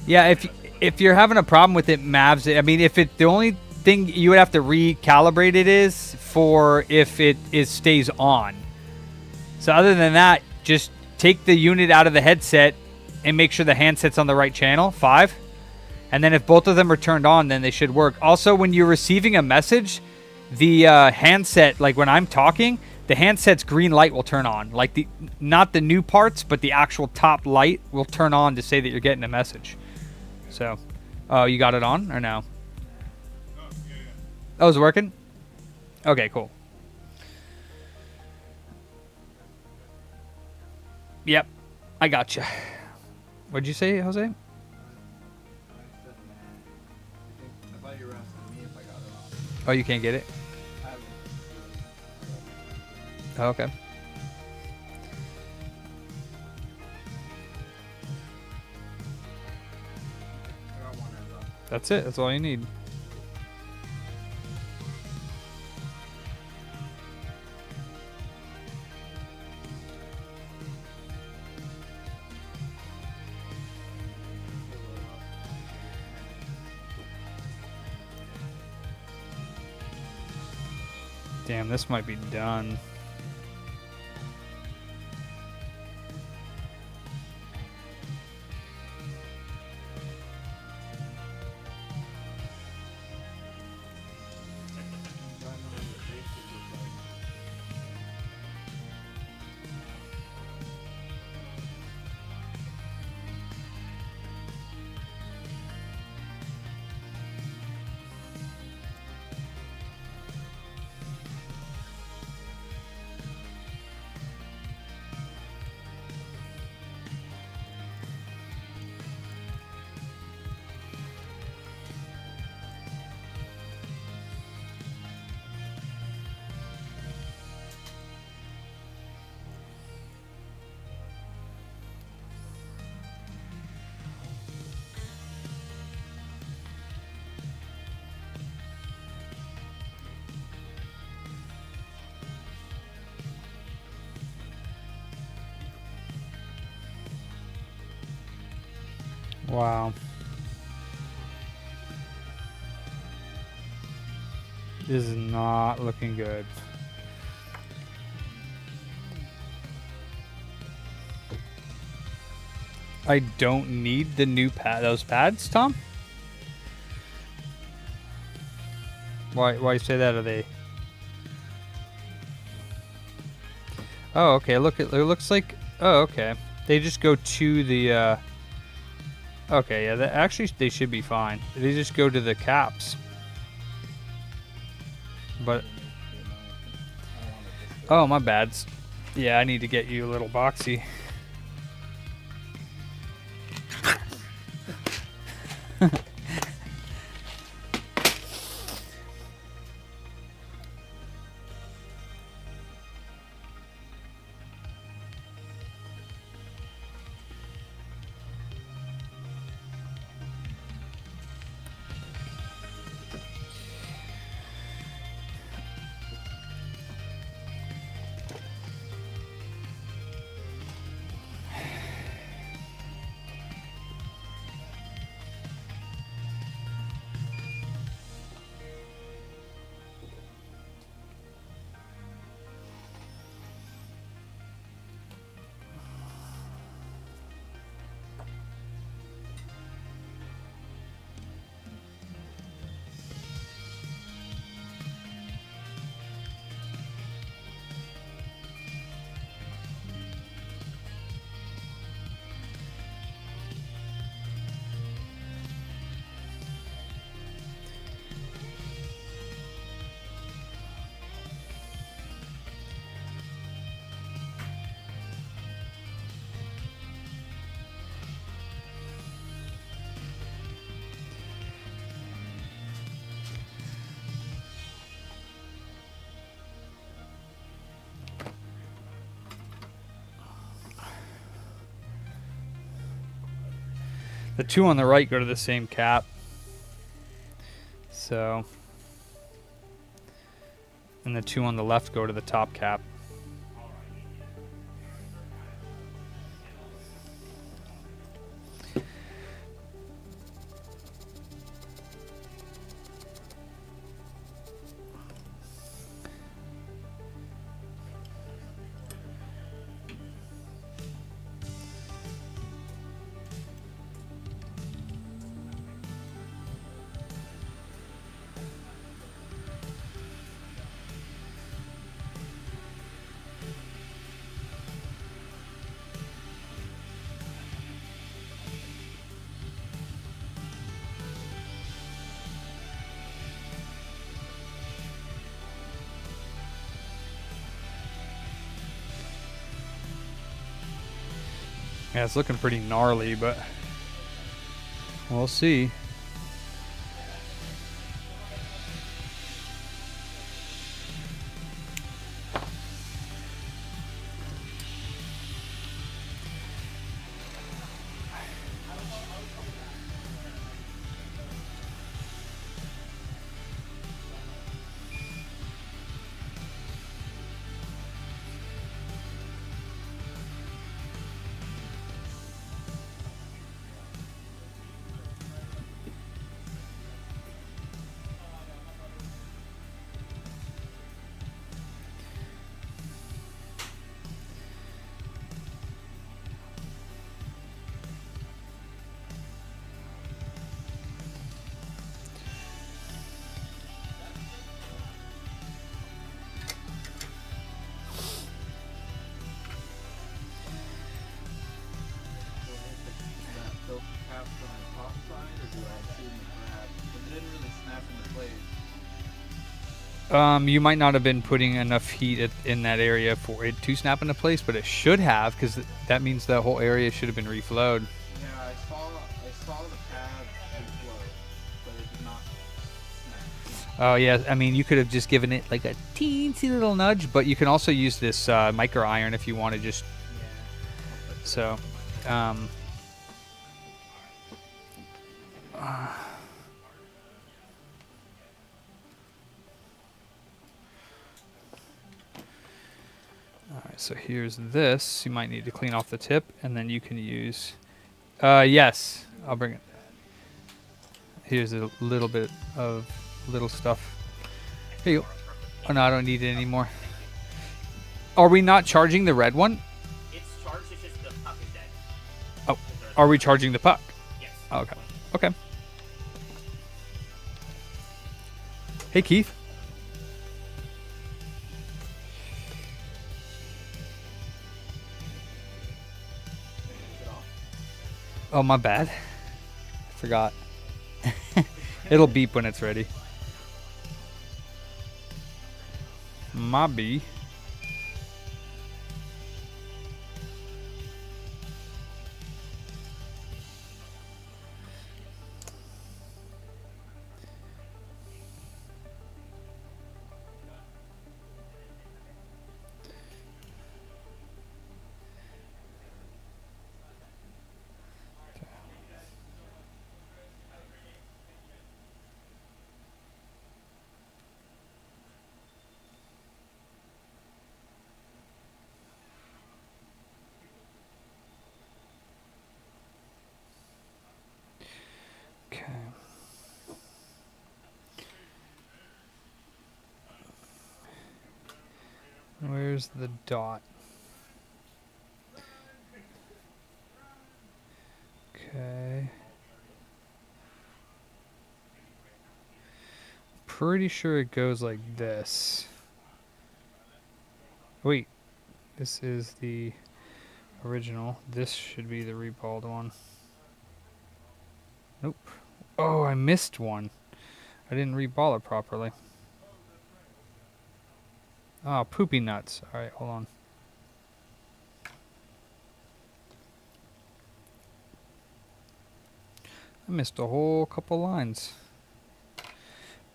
yeah. If you're having a problem with it, Mavs. I mean, the only thing you would have to recalibrate it is for if it stays on. So other than that, just take the unit out of the headset and make sure the handset's on the right channel, 5. And then if both of them are turned on, then they should work. Also, when you're receiving a message, the handset, like when I'm talking, the handset's green light will turn on. Like not the new parts, but the actual top light will turn on to say that you're getting a message. So, oh, you got it on or no? Oh, is it working? Okay, cool. Yep, I gotcha. What'd you say, Jose? I thought you were asking me if I got it on. Oh, you can't get it? I haven't. Oh, okay. I got one as well. That's it. That's all you need. Damn, this might be done. Wow. This is not looking good. I don't need the new those pads, Tom? Why you say that? Are they? Oh, okay. Look, it looks like. Oh, okay. They just go to the. Okay, yeah. Actually, they should be fine. They just go to the caps. But. Oh, my bads. Yeah, I need to get you a little boxy. The two on the right go to the same cap. So, and the two on the left go to the top cap. Yeah, it's looking pretty gnarly, but we'll see. You might not have been putting enough heat in that area for it to snap into place, but it should have, because that means the whole area should have been reflowed. Yeah, I saw the pad reflow, but it did not snap. Oh yeah, I mean you could have just given it like a teensy little nudge, but you can also use this micro iron if you want to just. Yeah. So. Alright, so here's this. You might need to clean off the tip, and then you can use... yes. I'll bring it. Here's a little bit of little stuff. Here you go. Oh no, I don't need it anymore. Are we not charging the red one? It's charged, it's just the puck is dead. Oh, are we charging the puck? Yes. Oh, okay. Okay. Hey, Keith. Oh, my bad. I forgot. It'll beep when it's ready. My bee. Okay. Where's the dot? Okay. Pretty sure it goes like this. Wait. This is the original. This should be the repalled one. Nope. Oh, I missed one. I didn't reball it properly. Ah, poopy nuts. Alright, hold on. I missed a whole couple lines.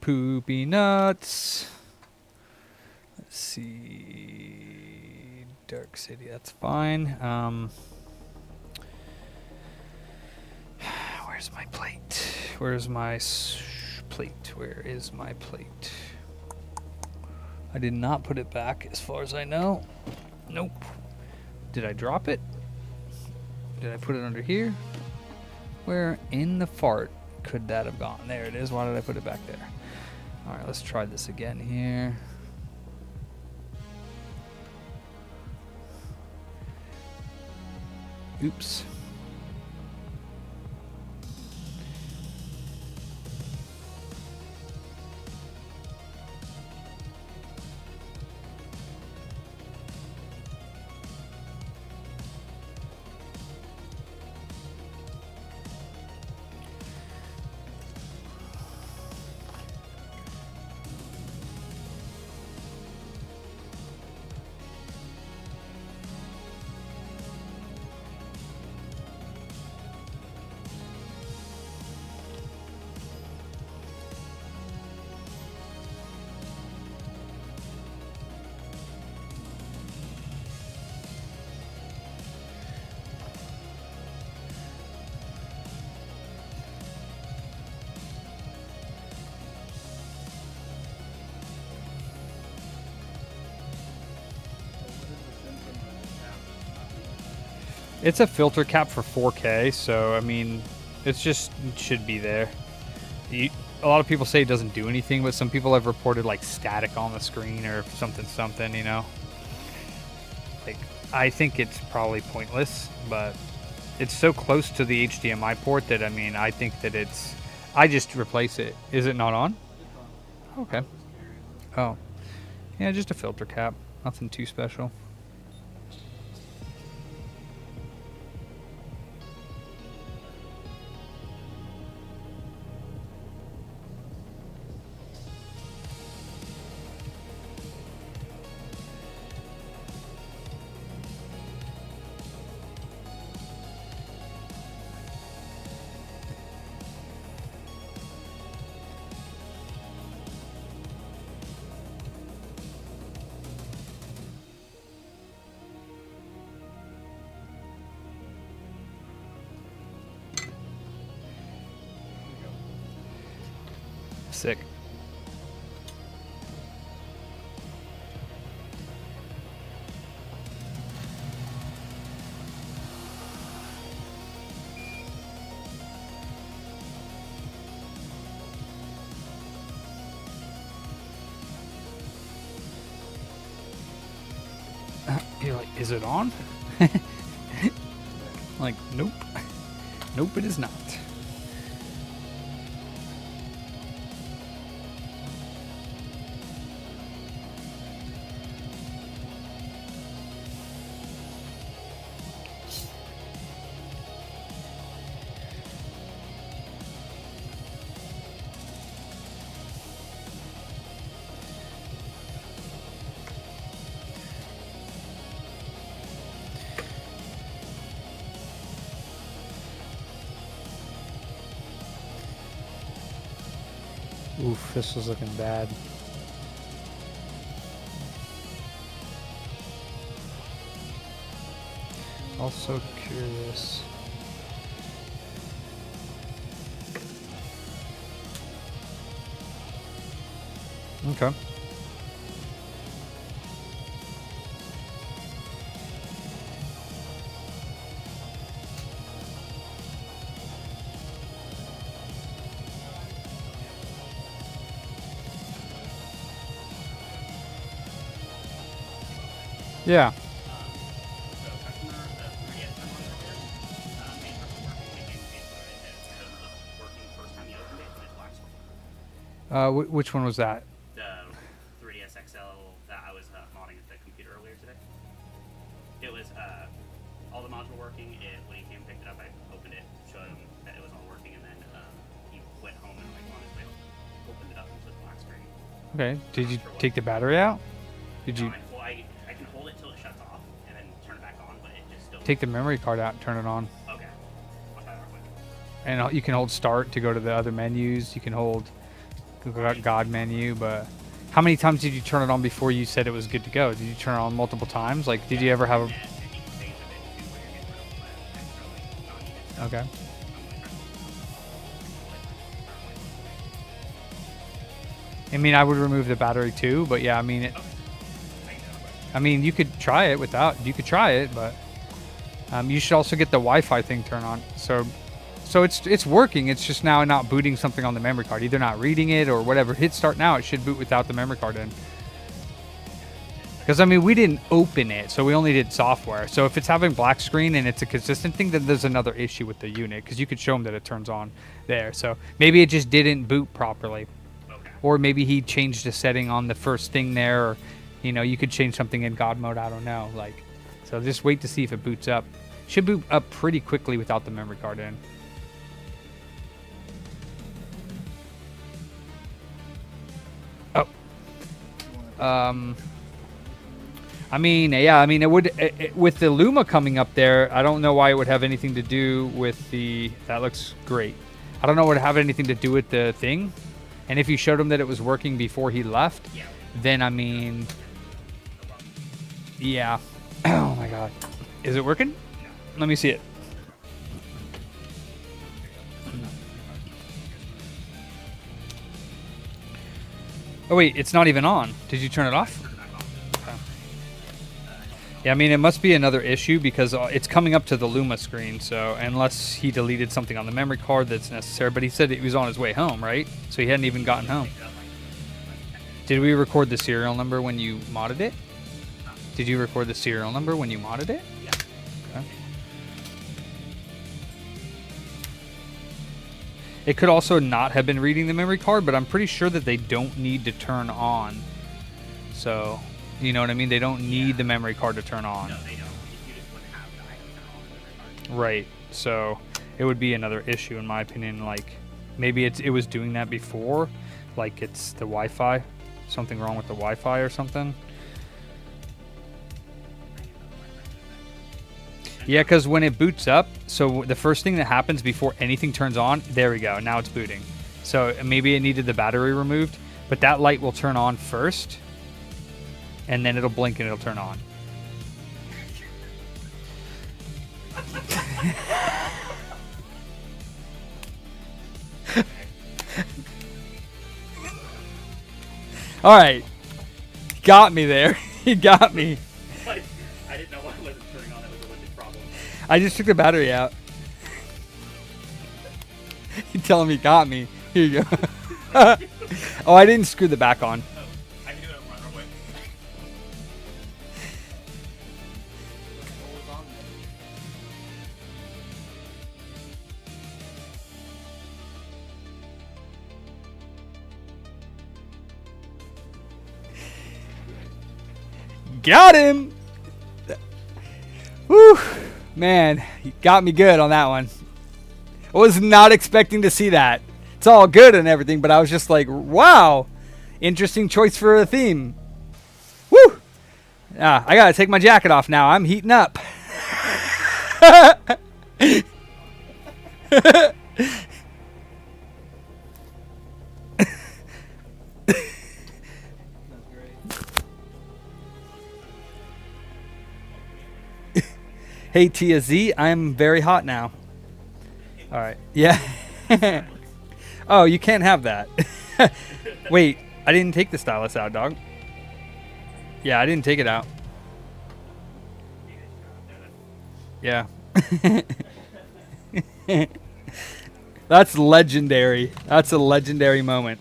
Poopy nuts. Let's see. Dark City, that's fine. Where's my plate? Where's my plate? Where is my plate? I did not put it back as far as I know. Nope. Did I drop it? Did I put it under here? Where in the fart could that have gone? There it is. Why did I put it back there? Alright, let's try this again here. Oops. It's a filter cap for 4K, so I mean, it's just it should be there. A lot of people say it doesn't do anything, but some people have reported like static on the screen or something, you know. Like, I think it's probably pointless, but it's so close to the HDMI port that I mean, I think that it's. I just replace it. Is it not on? Okay. Oh, yeah, just a filter cap. Nothing too special. Sick. You're like, is it on? Like, nope. Nope, it is not. Oof, this was looking bad. Also curious. Okay. Yeah. So customer, the 3DS monitor here, main person working, it was working first time you opened it, and it's black screen. Which one was that? The 3DS XL that I was modding at the computer earlier today. It was all the mods were working. When he came and picked it up, I opened it, showed him that it was all working, and then he went home and like on his way opened it up and it was black screen. Okay. Did you take the battery out? Did you I can hold it till it shuts off and then turn it back on, but it just still. take the memory card out and turn it on? Okay. I'll try that real quick. And you can hold start to go to the other menus. You can hold God menu, but how many times did you turn it on before you said it was good to go? Did you turn it on multiple times? Like, did you ever have a... And you can save it too, where you're getting rid of the extra like non-needed stuff. Okay. I mean, I would remove the battery too, but yeah, I mean, you could try it without. You could try it, but you should also get the Wi-Fi thing turned on. So it's working. It's just now not booting something on the memory card, either not reading it or whatever. Hit start now. It should boot without the memory card in. Because I mean, we didn't open it, so we only did software. So if it's having black screen and it's a consistent thing, then there's another issue with the unit, because you could show them that it turns on there. So maybe it just didn't boot properly. Or maybe he changed a setting on the first thing there, or, you know, you could change something in God mode. I don't know. Like, so just wait to see if it boots up. Should boot up pretty quickly without the memory card in. Oh. I mean, yeah. I mean, it would with the Luma coming up there. I don't know why it would have anything to do with the. That looks great. I don't know what it would have anything to do with the thing. And if you showed him that it was working before he left, then I mean, yeah. Oh my God, is it working? Let me see it. Oh wait, it's not even on. Did you turn it off? Yeah, I mean, it must be another issue because it's coming up to the Luma screen. So unless he deleted something on the memory card that's necessary, but he said he was on his way home, right? So he hadn't even gotten home. Did we record the serial number when you modded it? Did you record the serial number when you modded it? Yeah. Okay. It could also not have been reading the memory card, but I'm pretty sure that they don't need to turn on. So, you know what I mean? They don't need the memory card to turn on. No, they don't. You just wouldn't have the item turn on the memory card. Right. So it would be another issue in my opinion. Like maybe it was doing that before. Like it's the Wi-Fi. Something wrong with the Wi-Fi or something. Yeah, because when it boots up, so the first thing that happens before anything turns on, there we go. Now it's booting. So maybe it needed the battery removed, but that light will turn on first, and then it'll blink and it'll turn on. All right, got me there. He got me. I didn't know why it wasn't turning on. That was a legit problem. I just took the battery out. You telling me got me? Here you go. Oh, I didn't screw the back on. Oh, I can do it right away. Got him! Whew. Man, you got me good on that one. I was not expecting to see that. It's all good and everything, but I was just like, wow. Interesting choice for a theme. Woo! Ah, I gotta take my jacket off now. I'm heating up. Hey Tia Z, I'm very hot now. All right. Yeah. Oh, you can't have that. Wait, I didn't take the stylus out, dog. Yeah, I didn't take it out. Yeah. That's legendary. That's a legendary moment.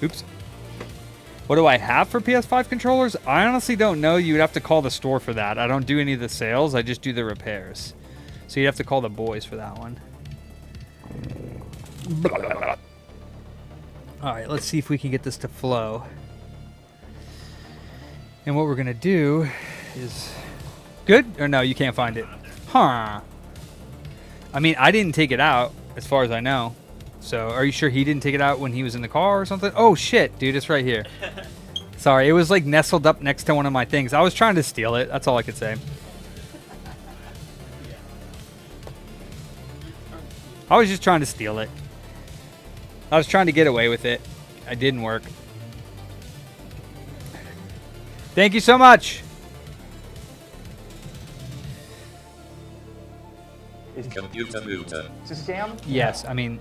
Oops. What do I have for PS5 controllers? I honestly don't know. You would have to call the store for that. I don't do any of the sales. I just do the repairs. So you'd have to call the boys for that one. Alright, let's see if we can get this to flow. And what we're going to do is... Good? Or no, you can't find it. Huh. I mean, I didn't take it out, as far as I know. So, are you sure he didn't take it out when he was in the car or something? Oh, shit, dude, it's right here. Sorry, it was like nestled up next to one of my things. I was trying to steal it. That's all I could say. I was just trying to steal it. I was trying to get away with it. It didn't work. Thank you so much. Is computer muter. It's a scam? Yes, I mean...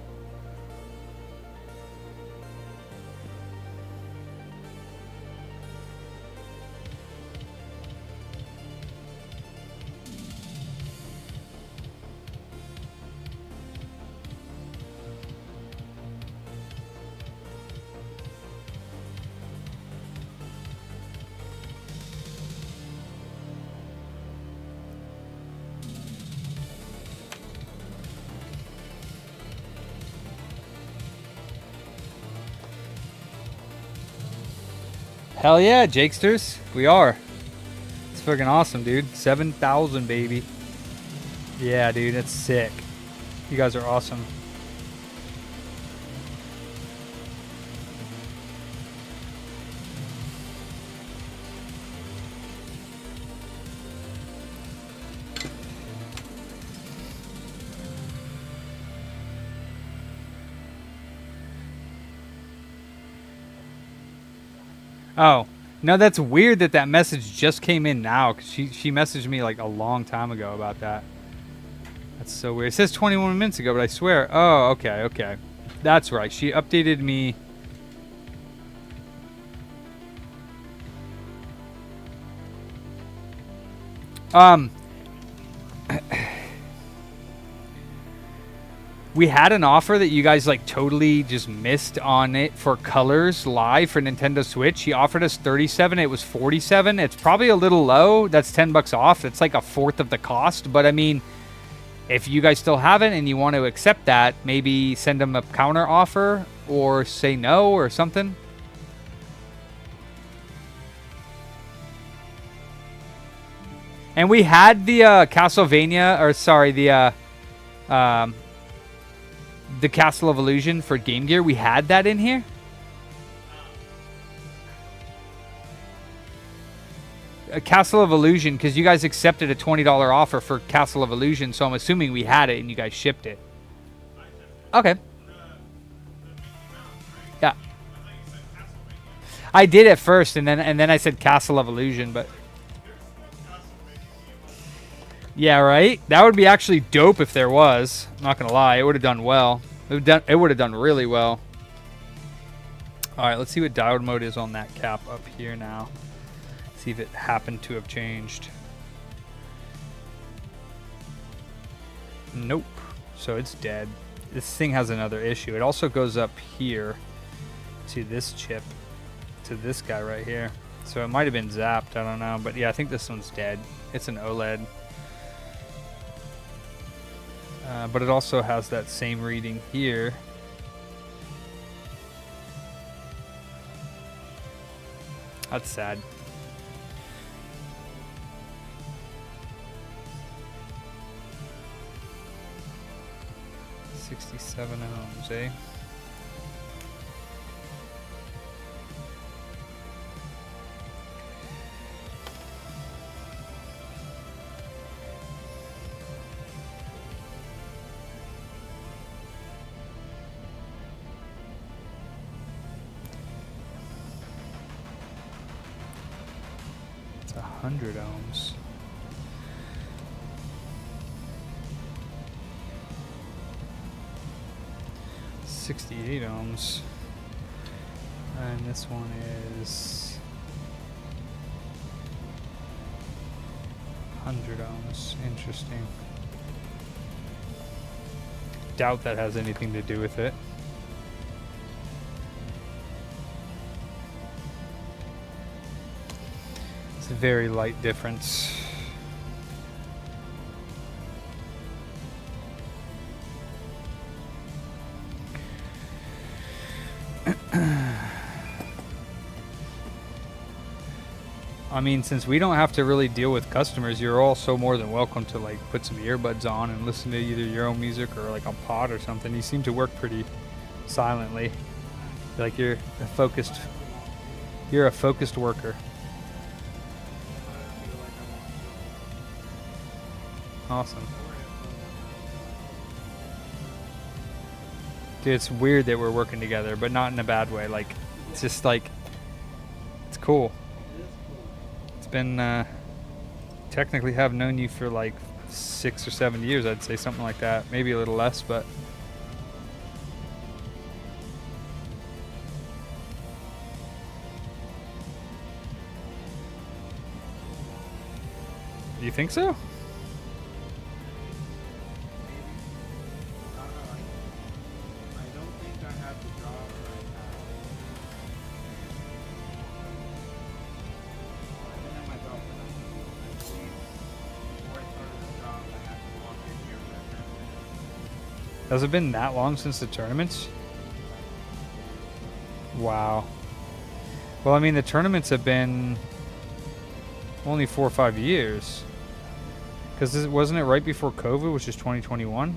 Hell yeah, Jakesters. We are. It's freaking awesome, dude. 7,000, baby. Yeah, dude, it's sick. You guys are awesome. Oh, no, that's weird that that message just came in now, because she messaged me like a long time ago about that. That's so weird. It says 21 minutes ago, but I swear. Oh, okay, okay. That's right. She updated me. We had an offer that you guys like totally just missed on it for colors live for Nintendo Switch. He offered us 37. It was 47. It's probably a little low. That's $10 off. It's like a fourth of the cost. But I mean, if you guys still have it and you want to accept that, maybe send them a counter offer or say no or something. And we had the Castlevania, or sorry, the Castle of Illusion for Game Gear. We had that in here. A Castle of Illusion, because you guys accepted a $20 offer for Castle of Illusion, so I'm assuming we had it and you guys shipped it. Okay. Yeah. I did at first, and then I said Castle of Illusion, but yeah, right? That would be actually dope if there was. I'm not going to lie. It would have done well. It would have done really well. All right, let's see what diode mode is on that cap up here now. See if it happened to have changed. Nope. So it's dead. This thing has another issue. It also goes up here to this chip, to this guy right here. So it might have been zapped. I don't know. But yeah, I think this one's dead. It's an OLED. But it also has that same reading here. That's sad. $67 ohms, eh? It's 100 ohms. $68 ohms, and this one is 100 ohms. Interesting. Doubt that has anything to do with it. It's a very light difference. I mean, since we don't have to really deal with customers, you're also more than welcome to like put some earbuds on and listen to either your own music or like a pod or something. You seem to work pretty silently. Like you're a focused worker. Awesome. Dude, it's weird that we're working together, but not in a bad way. Like, it's just like, it's cool. It's been, technically have known you for like 6 or 7 years, I'd say, something like that. Maybe a little less, but. You think so? Has it been that long since the tournaments? Wow. Well, I mean, the tournaments have been only 4 or 5 years. Because wasn't it right before COVID, which is 2021? No,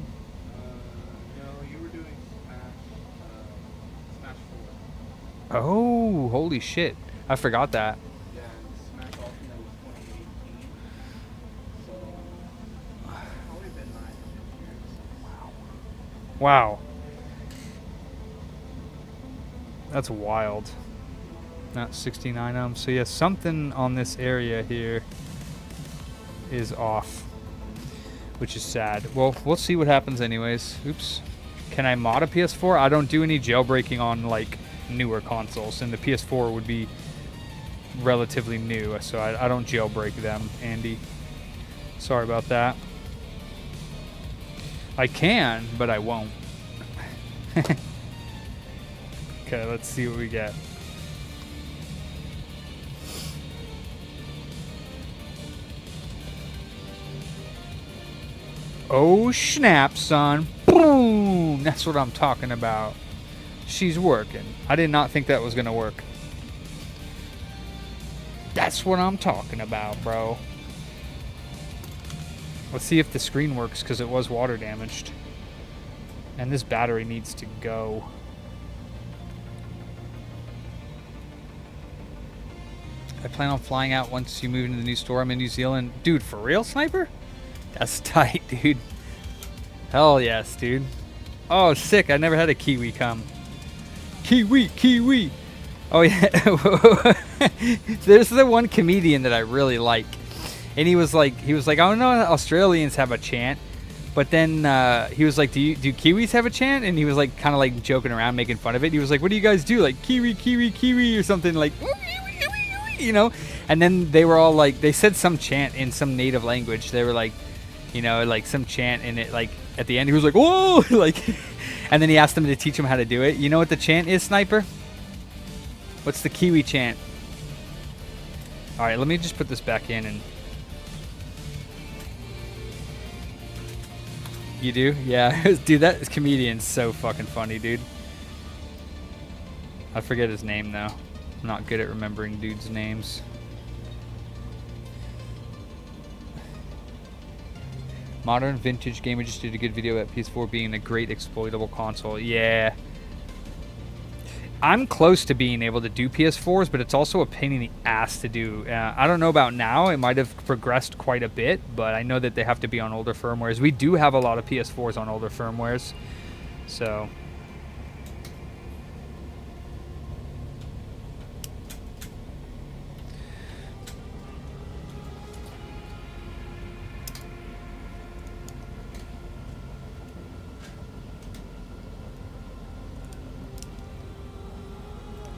you were doing Smash 4. Oh, holy shit. I forgot that. Yeah, Smash Ultimate was 2018. So, probably been 9 or 10 years. Wow. That's wild. Not 69 ohms. So yeah, something on this area here is off, which is sad. Well, we'll see what happens anyways. Oops. Can I mod a PS4? I don't do any jailbreaking on like newer consoles, and the PS4 would be relatively new, so I don't jailbreak them, Andy. Sorry about that. I can, but I won't. Okay, let's see what we get. Oh snap, son. Boom! That's what I'm talking about. She's working. I did not think that was gonna work. That's what I'm talking about, bro. Let's see if the screen works, because it was water damaged. And this battery needs to go. I plan on flying out once you move into the new store. I'm in New Zealand. Dude, for real, Sniper? That's tight, dude. Hell yes, dude. Oh, sick. I never had a Kiwi come. Kiwi. Oh, yeah. There's the one comedian that I really like. And he was like, I don't know, Australians have a chant. But then he was like, do Kiwis have a chant? And he was like, kind of like joking around, making fun of it. He was like, what do you guys do? Like, Kiwi, or something like, you know? And then they were all like, they said some chant in some native language. They were like, you know, like some chant in it, like at the end he was like, whoa, like, and then he asked them to teach him how to do it. You know what the chant is, Sniper? What's the Kiwi chant? All right, let me just put this back in. And you do? Yeah. Dude, that comedian's so fucking funny, dude. I forget his name though. I'm not good at remembering dudes' names. Modern Vintage Gamer just did a good video about PS4 being a great exploitable console. Yeah. I'm close to being able to do PS4s, but it's also a pain in the ass to do. I don't know about now. It might have progressed quite a bit, but I know that they have to be on older firmwares. We do have a lot of PS4s on older firmwares. So...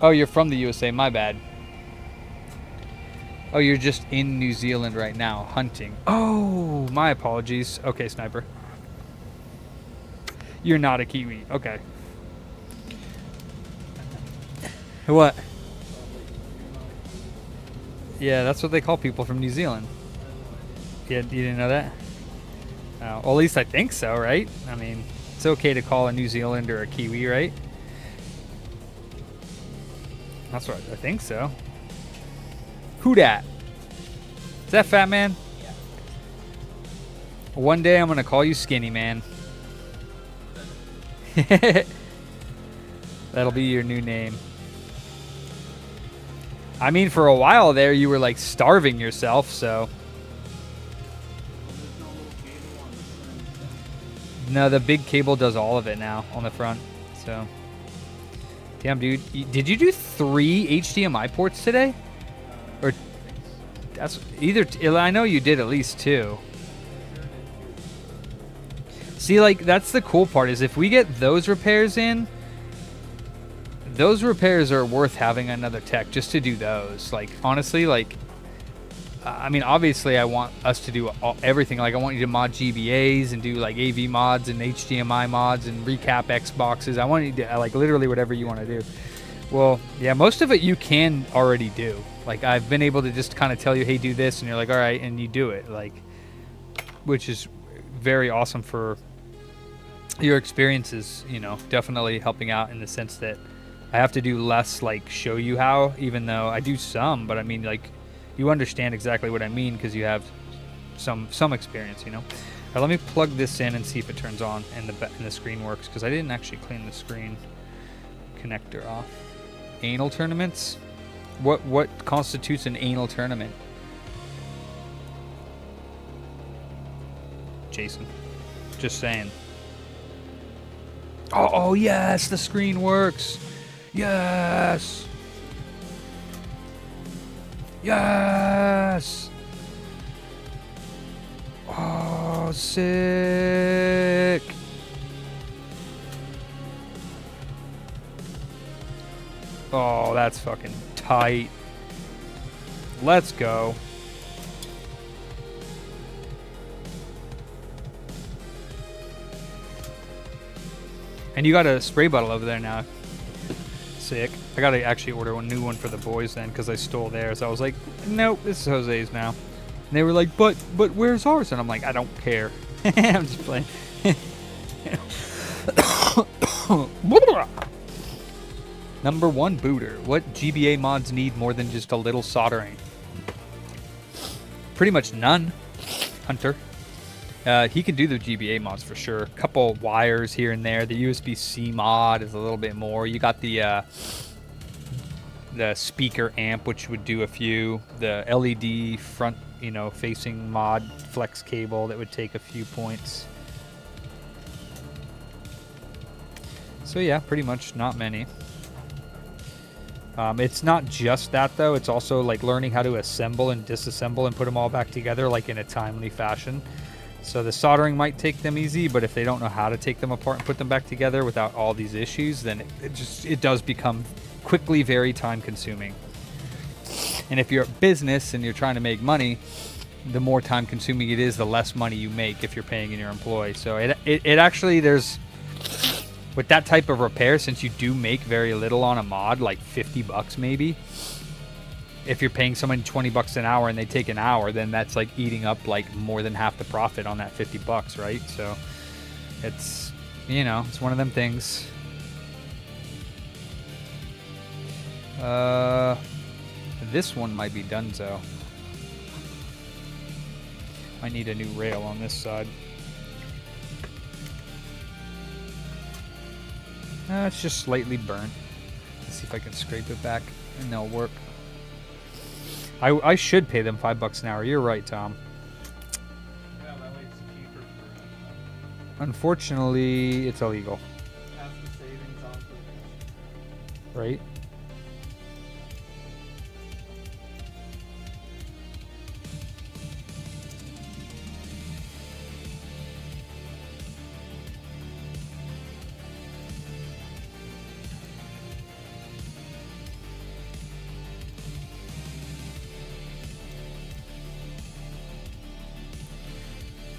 Oh, you're from the USA, my bad. Oh, you're just in New Zealand right now, hunting. Oh, my apologies. Okay, Sniper. You're not a Kiwi. Okay. What? Yeah, that's what they call people from New Zealand. Yeah, you didn't know that? Well, at least I think so, right? I mean, it's okay to call a New Zealander a Kiwi, right? That's what I think so. Who dat? Is that Fat Man? Yeah. One day I'm gonna call you Skinny Man. That'll be your new name. I mean, for a while there, you were like starving yourself, so. No, the big cable does all of it now on the front, so. Damn, dude. Did you do 3 HDMI ports today? Or that's either... I know you did at least 2. See, like, that's the cool part is if we get those repairs in, those repairs are worth having another tech just to do those. Like, honestly, like... I mean, obviously, I want us to do everything. Like, I want you to mod GBAs and do, like, AV mods and HDMI mods and recap Xboxes. I want you to, like, literally whatever you want to do. Well, yeah, most of it you can already do. Like, I've been able to just kind of tell you, hey, do this, and you're like, all right, and you do it. Like, which is very awesome for your experiences, you know, definitely helping out in the sense that I have to do less, like, show you how, even though I do some, but I mean, like, you understand exactly what I mean because you have some experience, you know. All right, let me plug this in and see if it turns on and the screen works because I didn't actually clean the screen connector off. Anal tournaments? What constitutes an anal tournament? Jason, just saying. Oh yes, the screen works. Yes. Yes! Oh, sick! Oh, that's fucking tight. Let's go. And you got a spray bottle over there now. Sick. I gotta actually order a new one for the boys then because I stole theirs. I was like, nope, this is Jose's now. And they were like, but where's ours? And I'm like, I don't care. I'm just playing. Number 1 booter. What GBA mods need more than just a little soldering? Pretty much none. Hunter. He can do the GBA mods for sure. A couple wires here and there. The USB-C mod is a little bit more. You got the speaker amp, which would do a few. The LED front, you know, facing mod flex cable that would take a few points. So yeah, pretty much not many. It's not just that though. It's also like learning how to assemble and disassemble and put them all back together like in a timely fashion. So the soldering might take them easy, but if they don't know how to take them apart and put them back together without all these issues, then it does become quickly very time consuming. And if you're a business and you're trying to make money, the more time consuming it is, the less money you make if you're paying in your employee. So it actually, there's, with that type of repair, since you do make very little on a mod, like 50 bucks maybe, if you're paying someone 20 bucks an hour and they take an hour, then that's like eating up like more than half the profit on that 50 bucks, right? So it's, you know, it's one of them things. This one might be donezo. I need a new rail on this side. It's just slightly burnt. Let's see if I can scrape it back and they'll work. I should pay them $5 an hour. You're right, Tom. Yeah, that way it's cheaper for Unfortunately, it's illegal. pass the savings on to the customer. Right?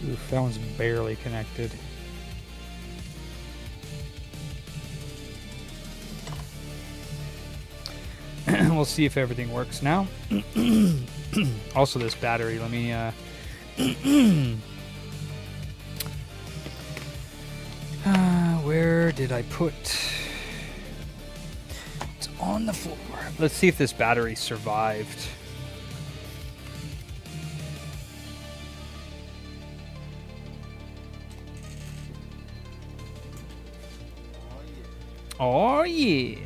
Oof, that one's barely connected. We'll see if everything works now. Also, this battery, let me where did I put? It's on the floor. Let's see if this battery survived. Oh yeah.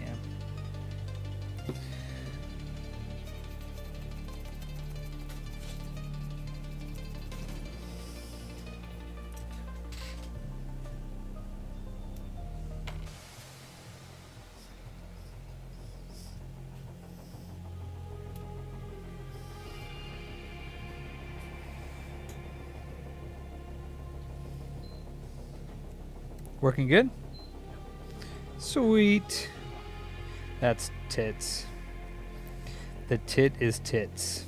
Working good? Sweet. That's tits. The tit is tits.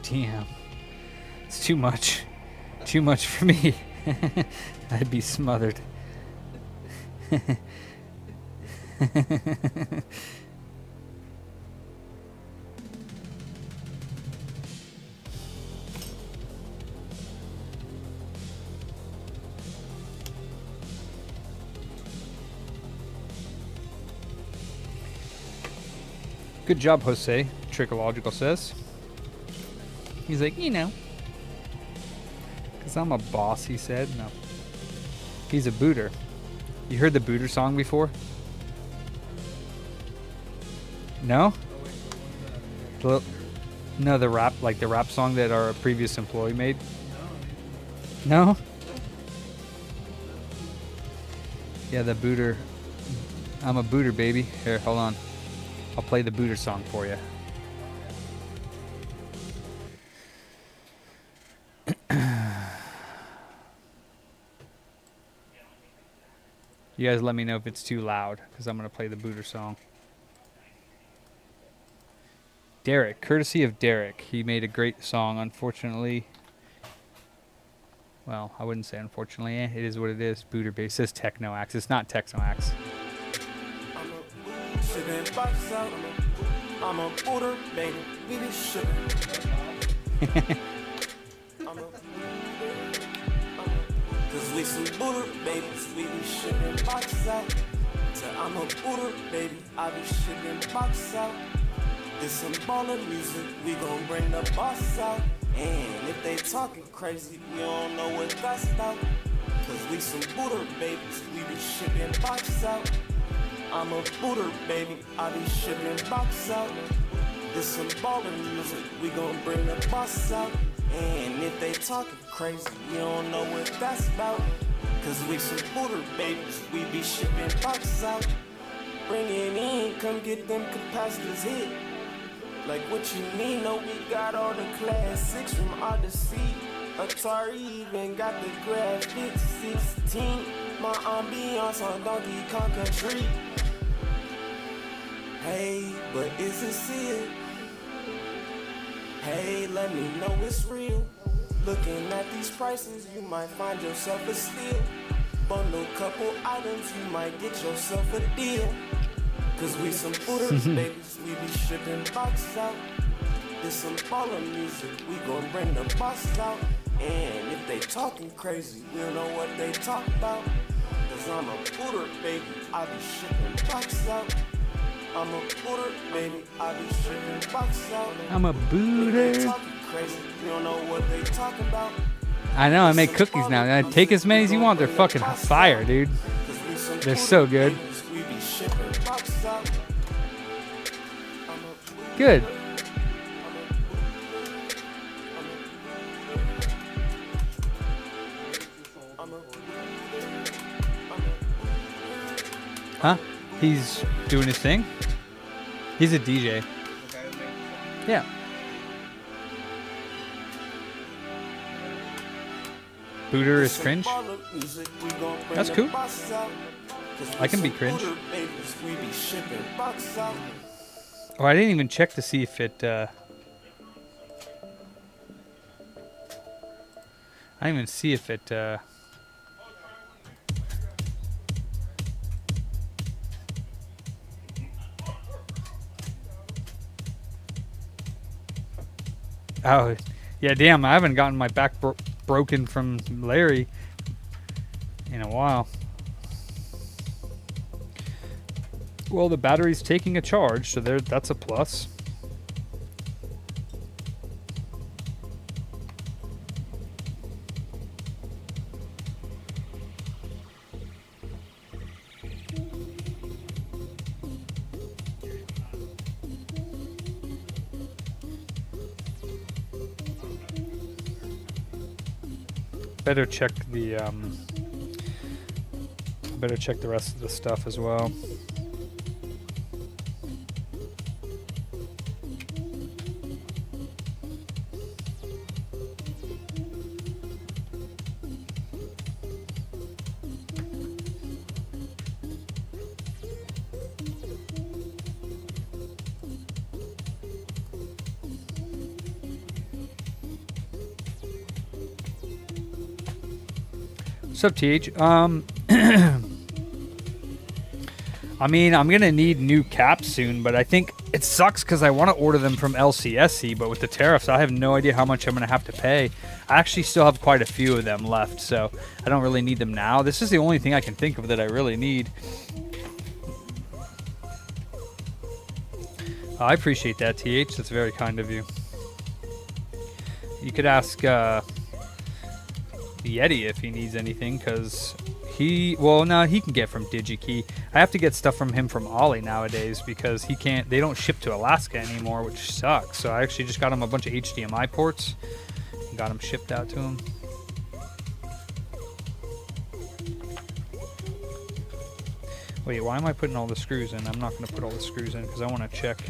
Damn. It's too much. Too much for me. I'd be smothered. Good job, Jose, Trickological says. He's like, you know. Because I'm a boss, he said. No. He's a booter. You heard the booter song before? No? No, the rap, like the rap song that our previous employee made? No? Yeah, the booter. I'm a booter, baby. Here, hold on. I'll play the booter song for you. You guys let me know if it's too loud, because I'm going to play the booter song. Derek, courtesy of Derek. He made a great song, unfortunately. Well, I wouldn't say unfortunately. It is what it is. Booter bass. It says Techno Axe. It's not Techno Axe. I'm a booter, baby. We be shipping. Cause we some booter babies, we be shipping boxes out. So I'm a booter, baby. I be shipping boxes out. This some baller music, we gon' bring the boss out. And if they talking crazy, we don't know what that's about. Cause we some booter babies, we be shipping boxes out. I'm a booter, baby, I be shipping boxes out. This some baller music, we gon' bring the boss out. And if they talking crazy, we don't know what that's about. Cause we some booter babies, we be shipping boxes out. Bring it in, come get them capacitors hit. Like what you mean, no, we got all the classics from Odyssey. Atari even got the graphics 16. My ambiance on Donkey Kong Country. Hey, but is it sealed? Hey, let me know it's real. Looking at these prices, you might find yourself a steal. Bundle couple items, you might get yourself a deal. Cause we some booters, babies, we be shipping boxes out. This some baller music, we gon' bring the bosses out. And if they talking crazy, we'll know what they talk about. Cause cause I'm a booter, baby. I be shipping box out. I'm a booter, baby. I be shipping box out. I'm a They booter. talking crazy, you don't know what they talking about. I know, I make cookies now. I take as many as you want. They're fucking fire, dude. They're so good. We be shipping box out. Good. Huh? He's doing his thing? He's a DJ. The guy who made the Yeah. Booter is cringe. That's cool. I can be cringe. Oh, I didn't even check to see if it, I didn't even see if it, Oh, yeah, damn, I haven't gotten my back broken from Larry in a while. Well, the battery's taking a charge, so that's a plus. Better check the rest of the stuff as well. What's up, TH? I mean, I'm gonna need new caps soon, but I think it sucks because I want to order them from LCSC, but with the tariffs, I have no idea how much I'm gonna have to pay. I actually still have quite a few of them left, so I don't really need them now. This is the only thing I can think of that I really need. I appreciate that, TH. That's very kind of you. You could ask Yeti if he needs anything, because he can get from DigiKey. I have to get stuff from him from Ollie nowadays because they don't ship to Alaska anymore, which sucks. So I actually just got him a bunch of HDMI ports and got them shipped out to him. Wait, why am I putting all the screws in? I'm not going to put all the screws in because I want to check.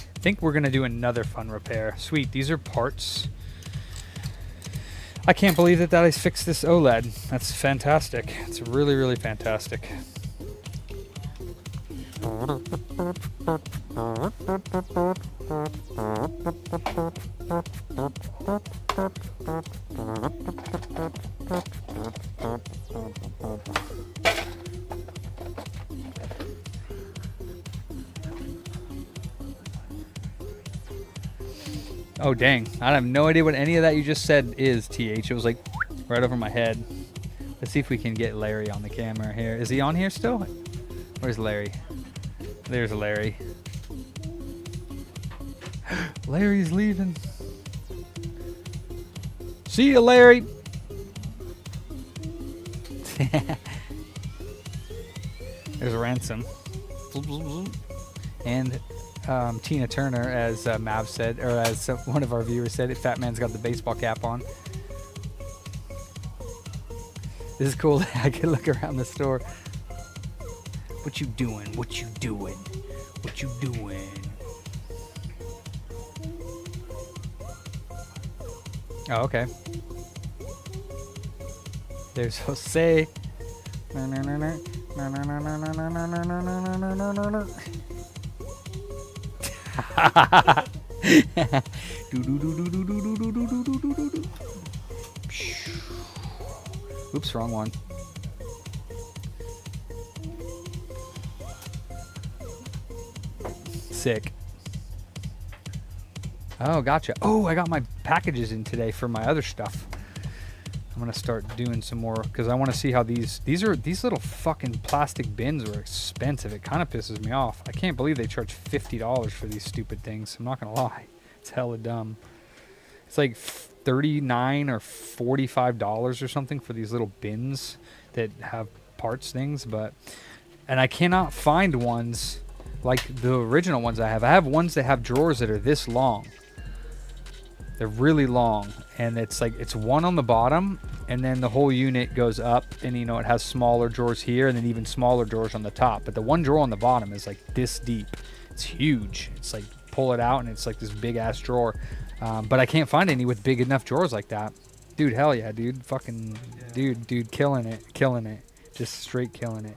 I think we're gonna do another fun repair. Sweet, these are parts. I can't believe that I fixed this OLED. That's fantastic. It's really, really fantastic. Oh, dang. I have no idea what any of that you just said is, TH. It was like right over my head. Let's see if we can get Larry on the camera here. Is he on here still? Where's Larry? There's Larry. Larry's leaving. See you, Larry. There's Ransom. And Tina Turner, as Mav said, or as one of our viewers said, Fat Man's got the baseball cap on. This is cool. I can look around the store. What you doing? What you doing? What you doing? Oh, okay. There's Jose. Oops, wrong one. Sick. Oh, gotcha. Oh, I got my packages in today for my other stuff. I'm gonna start doing some more because I want to see how these little fucking plastic bins are expensive. It kind of pisses me off. I can't believe they charge $50 for these stupid things. I'm not gonna lie, it's hella dumb. It's like $39 or $45 or something for these little bins that have parts things, and I cannot find ones like the original ones I have. I have ones that have drawers that are this long. They're really long, and it's like it's one on the bottom, and then the whole unit goes up, and it has smaller drawers here, and then even smaller drawers on the top. But the one drawer on the bottom is like this deep. It's huge. It's like pull it out, and it's like this big ass drawer. But I can't find any with big enough drawers like that. Dude, hell yeah, dude. Fucking, yeah. Dude, killing it. Just straight killing it.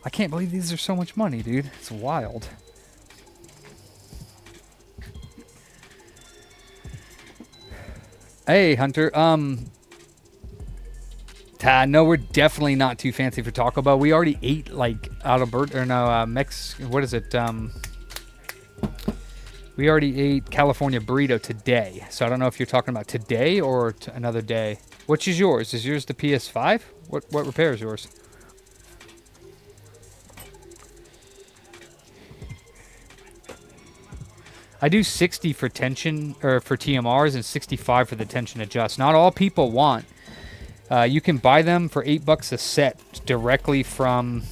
I can't believe these are so much money, dude. It's wild. Hey, Hunter. No, we're definitely not too fancy for Taco Bell. We already ate like what is it? We already ate California burrito today. So I don't know if you're talking about today or another day. Which is yours? Is yours the PS5? What repair is yours? I do 60 for tension or for TMRs and 65 for the tension adjust. Not all people want. You can buy them for $8 a set directly from,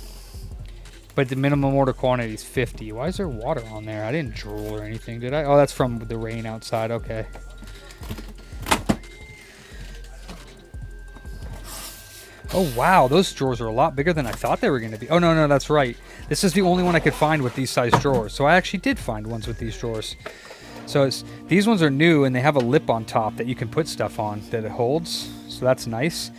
but the minimum order quantity is 50. Why is there water on there? I didn't drool or anything, did I? Oh, that's from the rain outside. Okay. Oh, wow. Those drawers are a lot bigger than I thought they were going to be. Oh, no, that's right. This is the only one I could find with these size drawers. So I actually did find ones with these drawers. So these ones are new, and they have a lip on top that you can put stuff on that it holds. So that's nice.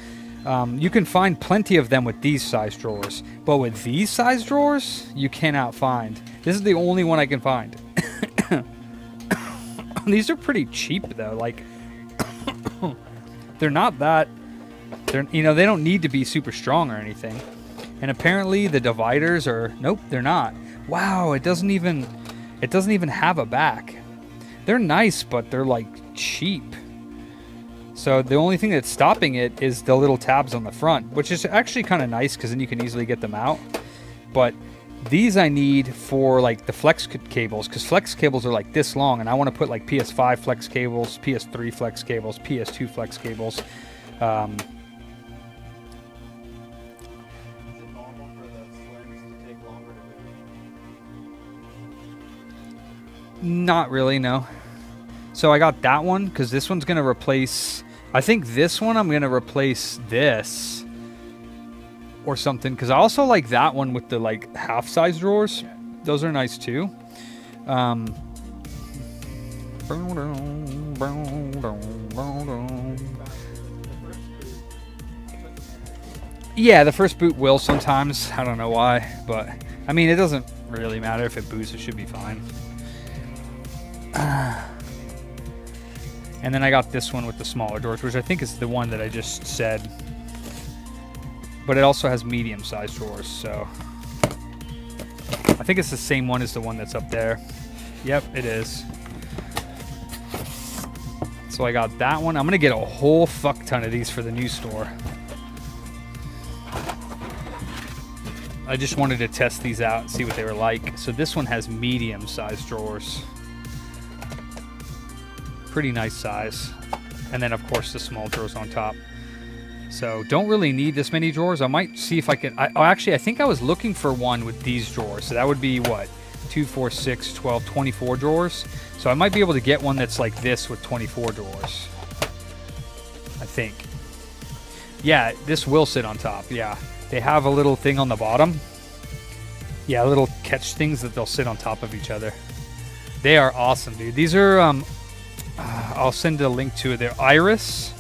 You can find plenty of them with these size drawers. But with these size drawers, you cannot find. This is the only one I can find. These are pretty cheap, though. Like, they're not that... they don't need to be super strong or anything. And apparently the dividers are... Nope, they're not. Wow, it doesn't even have a back. They're nice, but they're like cheap. So the only thing that's stopping it is the little tabs on the front, which is actually kind of nice because then you can easily get them out. But these I need for like the flex cables, because flex cables are like this long, and I want to put like PS5 flex cables, PS3 flex cables, PS2 flex cables. Not really, no. So I got that one because this one's going to replace... I think this one I'm going to replace this or something, because I also like that one with the like half-size drawers. Those are nice too. Yeah, the first boot will sometimes. I don't know why, but I mean, it doesn't really matter if it boots. It should be fine. And then I got this one with the smaller drawers, which I think is the one that I just said. But it also has medium-sized drawers, so... I think it's the same one as the one that's up there. Yep, it is. So I got that one. I'm going to get a whole fuck ton of these for the new store. I just wanted to test these out and see what they were like. So this one has medium-sized drawers. Pretty nice size. And then, of course, the small drawers on top. So don't really need this many drawers. I might see if I can... actually, I think I was looking for one with these drawers. So that would be, what? 2, 4, 6, 12, 24 drawers. So I might be able to get one that's like this with 24 drawers. I think. Yeah, this will sit on top. Yeah. They have a little thing on the bottom. Yeah, little catch things that they'll sit on top of each other. They are awesome, dude. These are... I'll send a link to it. They're Iris.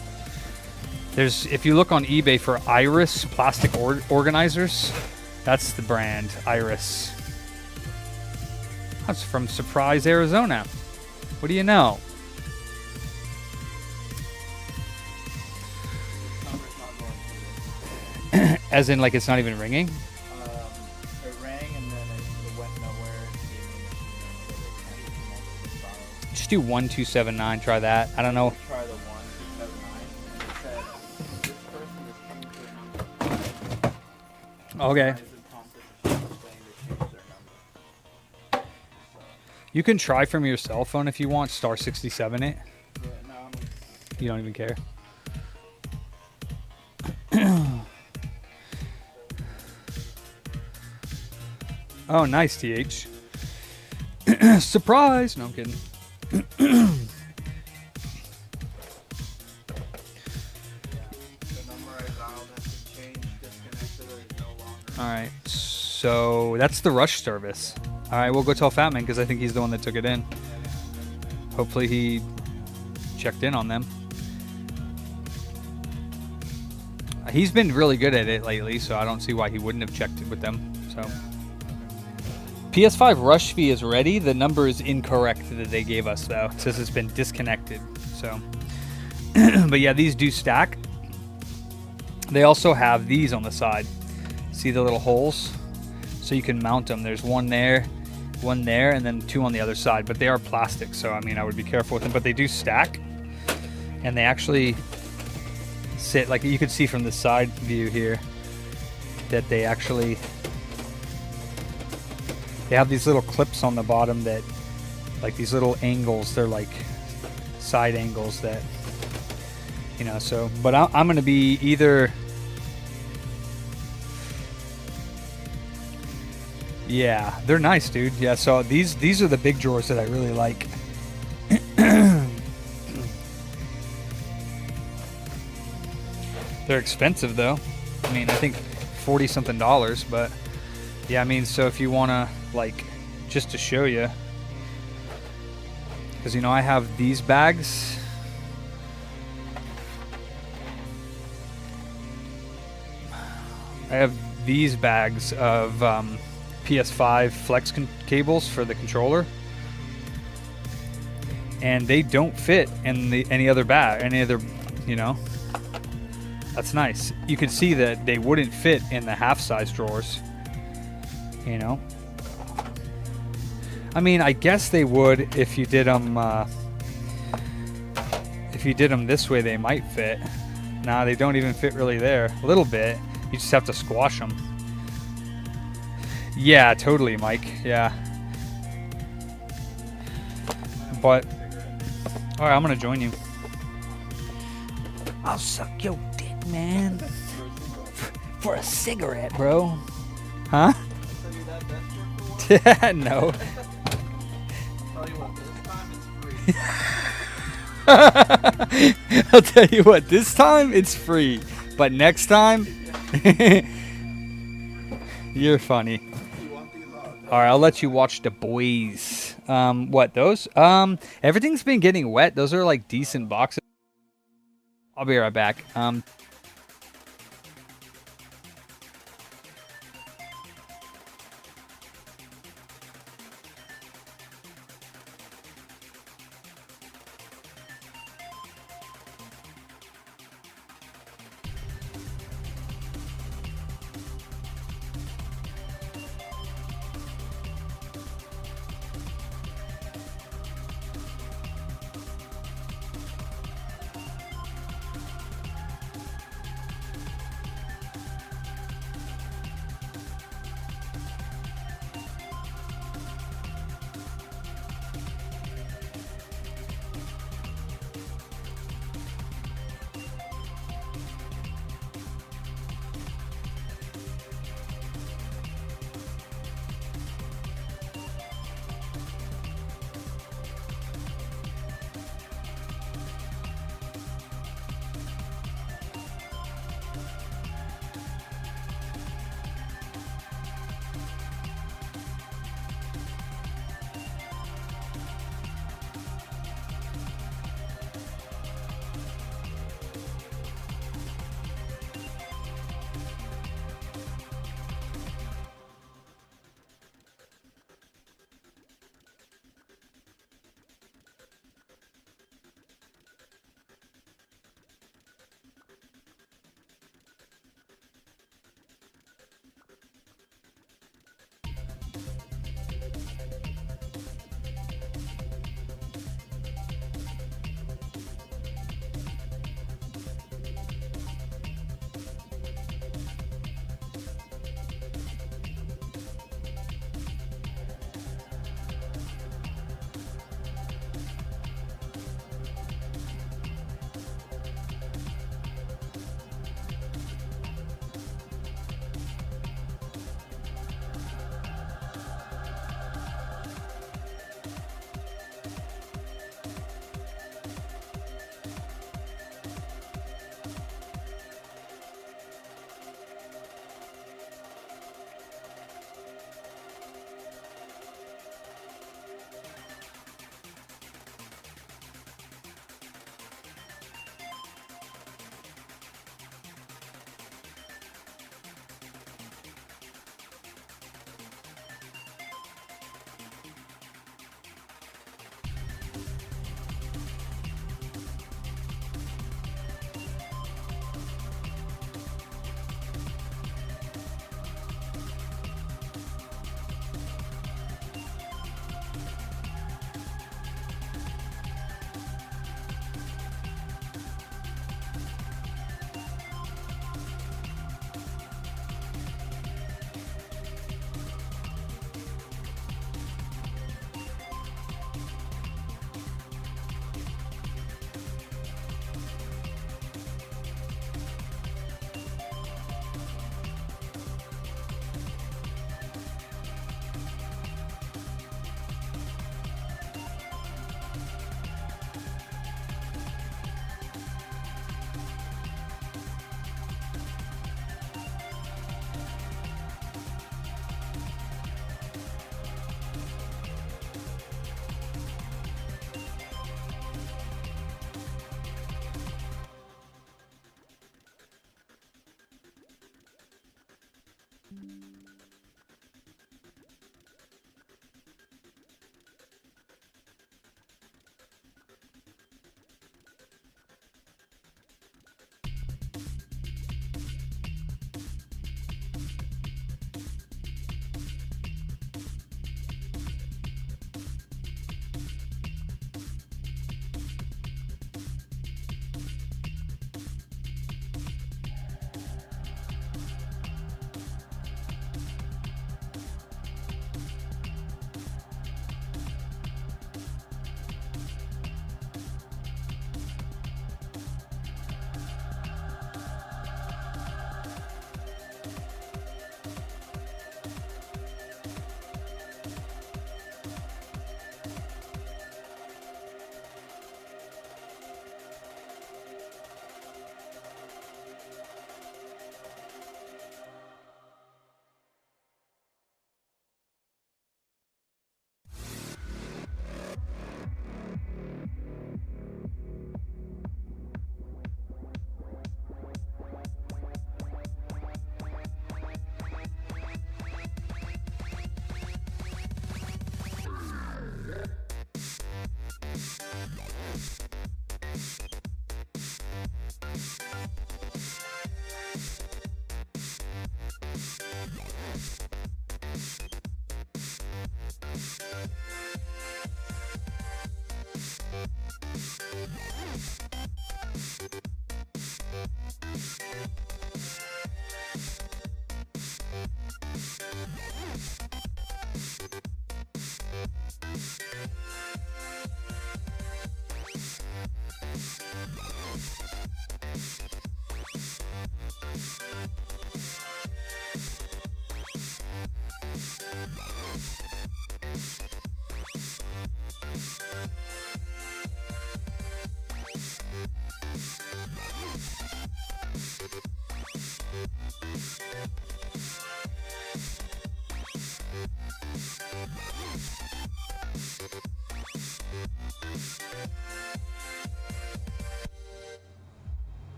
There's, if you look on eBay for Iris plastic organizers, that's the brand, Iris. That's from Surprise, Arizona. What do you know? Not going As in, like, it's not even ringing? It rang and then it went nowhere. do 1279. Try that. I don't know. Try the 1279. And it said this person is coming to a number. Okay. Guys in competition saying they changed their number. You can try from your cell phone if you want. Star 67 it. Yeah, no, I'm You don't even care. Oh, nice, TH. Surprise! No, I'm kidding. the number I dialed has been changed, disconnected, or is no longer. Alright, so that's the rush service. Alright, we'll go tell Fatman because I think he's the one that took it in. Hopefully he checked in on them. He's been really good at it lately, so I don't see why he wouldn't have checked it with them. So, PS5 rush fee is ready. The number is incorrect that they gave us, though. It says it's been disconnected. So, but yeah, these do stack. They also have these on the side. See the little holes? So you can mount them. There's one there, and then two on the other side. But they are plastic, so I mean, I would be careful with them. But they do stack, and they actually sit, like you could see from the side view here, that they actually, they have these little clips on the bottom that, like these little angles, they're like side angles that, you know, so, but I'm going to be either, yeah, they're nice, dude. Yeah, so these are the big drawers that I really like. They're expensive though. I mean, I think $40 something, but yeah, I mean, so if you want to, like, just to show you, because you know I have these bags. I have these bags of PS5 flex cables for the controller, and they don't fit in any other bag, you know. That's nice. You can see that they wouldn't fit in the half-size drawers, you know. I mean, I guess they would if you did them. If you did them this way, they might fit. Nah, they don't even fit really there. A little bit. You just have to squash them. Yeah, totally, Mike. Yeah. But all right, I'm gonna join you. I'll suck your dick, man. For a cigarette, bro. Huh? No. I'll tell you what, this time it's free. But next time, you're funny. Alright, I'll let you watch the boys. What, those? Everything's been getting wet. Those are like decent boxes. I'll be right back.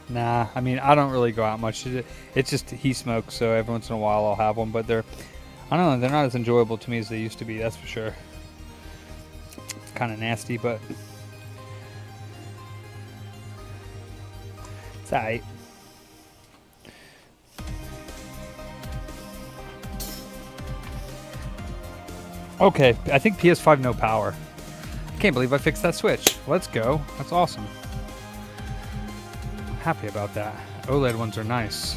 Nah, I mean, I don't really go out much. It's just he smokes, so every once in a while I'll have one, but I don't know, they're not as enjoyable to me as they used to be, that's for sure. It's kind of nasty, but it's alright. Okay, I think PS5 no power. I can't believe I fixed that switch. Let's go. That's awesome. Happy about that. OLED ones are nice.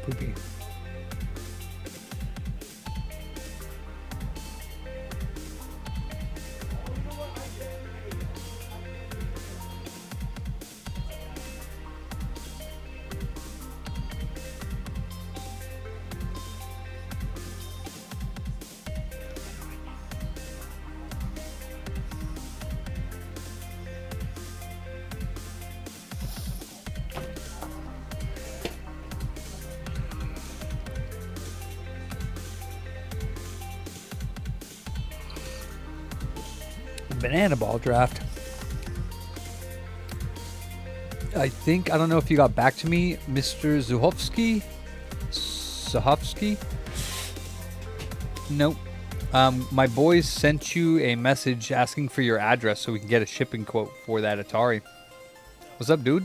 Poopy. Banana ball draft. I don't know if you got back to me, Mr. Zuhovsky. Nope. My boys sent you a message asking for your address so we can get a shipping quote for that Atari. What's up, dude?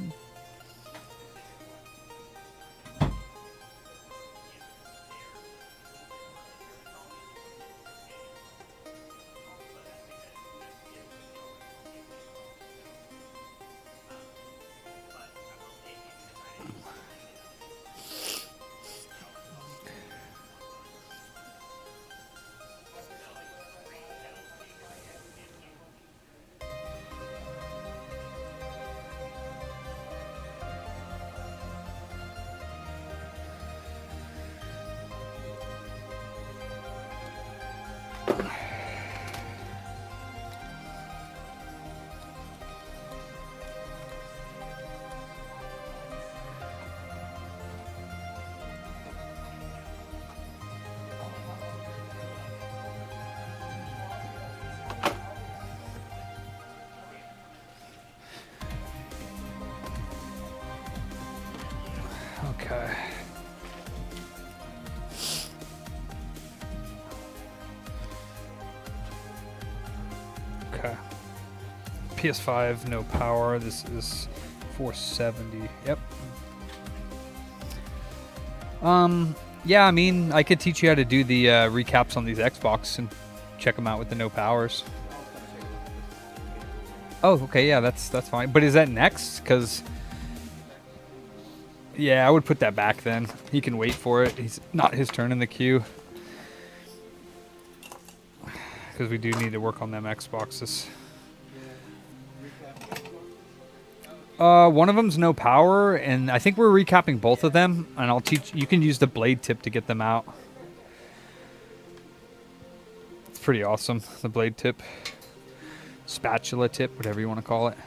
PS5, no power. This is 470. Yep. Yeah, I mean, I could teach you how to do the recaps on these Xbox and check them out with the no powers. Oh, okay, yeah, that's fine. But is that next? Because, yeah, I would put that back then. He can wait for it. He's not his turn in the queue. Because we do need to work on them Xboxes. One of them's no power, and I think we're recapping both of them. And I'll teach you can use the blade tip to get them out. It's pretty awesome. The blade tip, spatula tip, whatever you want to call it.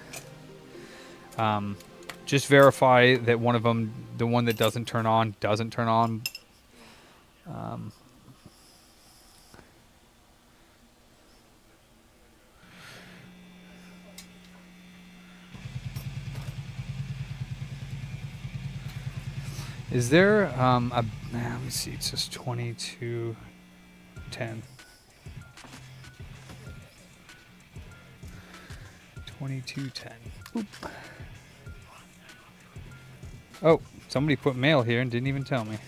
Just verify that one of them, the one that doesn't turn on. Is there let me see, it says 2210. 2210. Oop. Oh, somebody put mail here and didn't even tell me.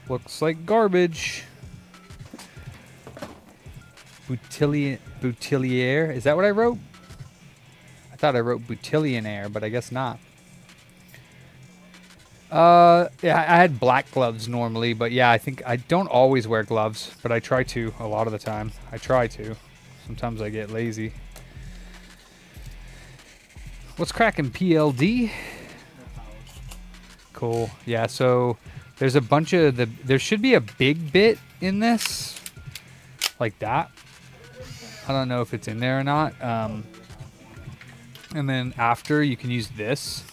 Looks like garbage. Bootillionaire. Is that what I wrote? I thought I wrote Bootillionaire, but I guess not. Yeah, I had black gloves normally, but yeah, I think I don't always wear gloves, but I try to a lot of the time. I try to. Sometimes I get lazy. What's cracking, PLD? Cool. Yeah, so there's a bunch of there should be a big bit in this, like that. I don't know if it's in there or not. And then after, you can use this,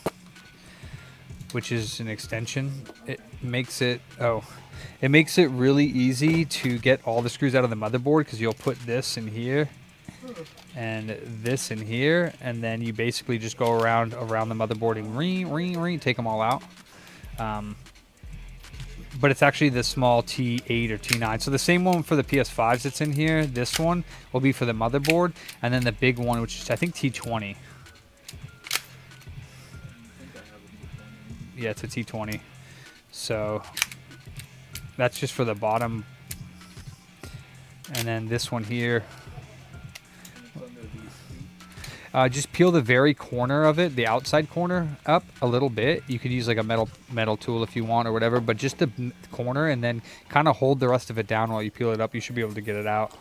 which is an extension. It makes it really easy to get all the screws out of the motherboard, because you'll put this in here and this in here, and then you basically just go around the motherboard and take them all out. But it's actually the small T8 or T9. So the same one for the PS5s that's in here, this one will be for the motherboard, and then the big one, which is I think T20. Yeah, it's a T20. So that's just for the bottom. And then this one here. Just peel the very corner of it, the outside corner, up a little bit. You could use like a metal tool if you want or whatever, but just the corner, and then kind of hold the rest of it down while you peel it up. You should be able to get it out.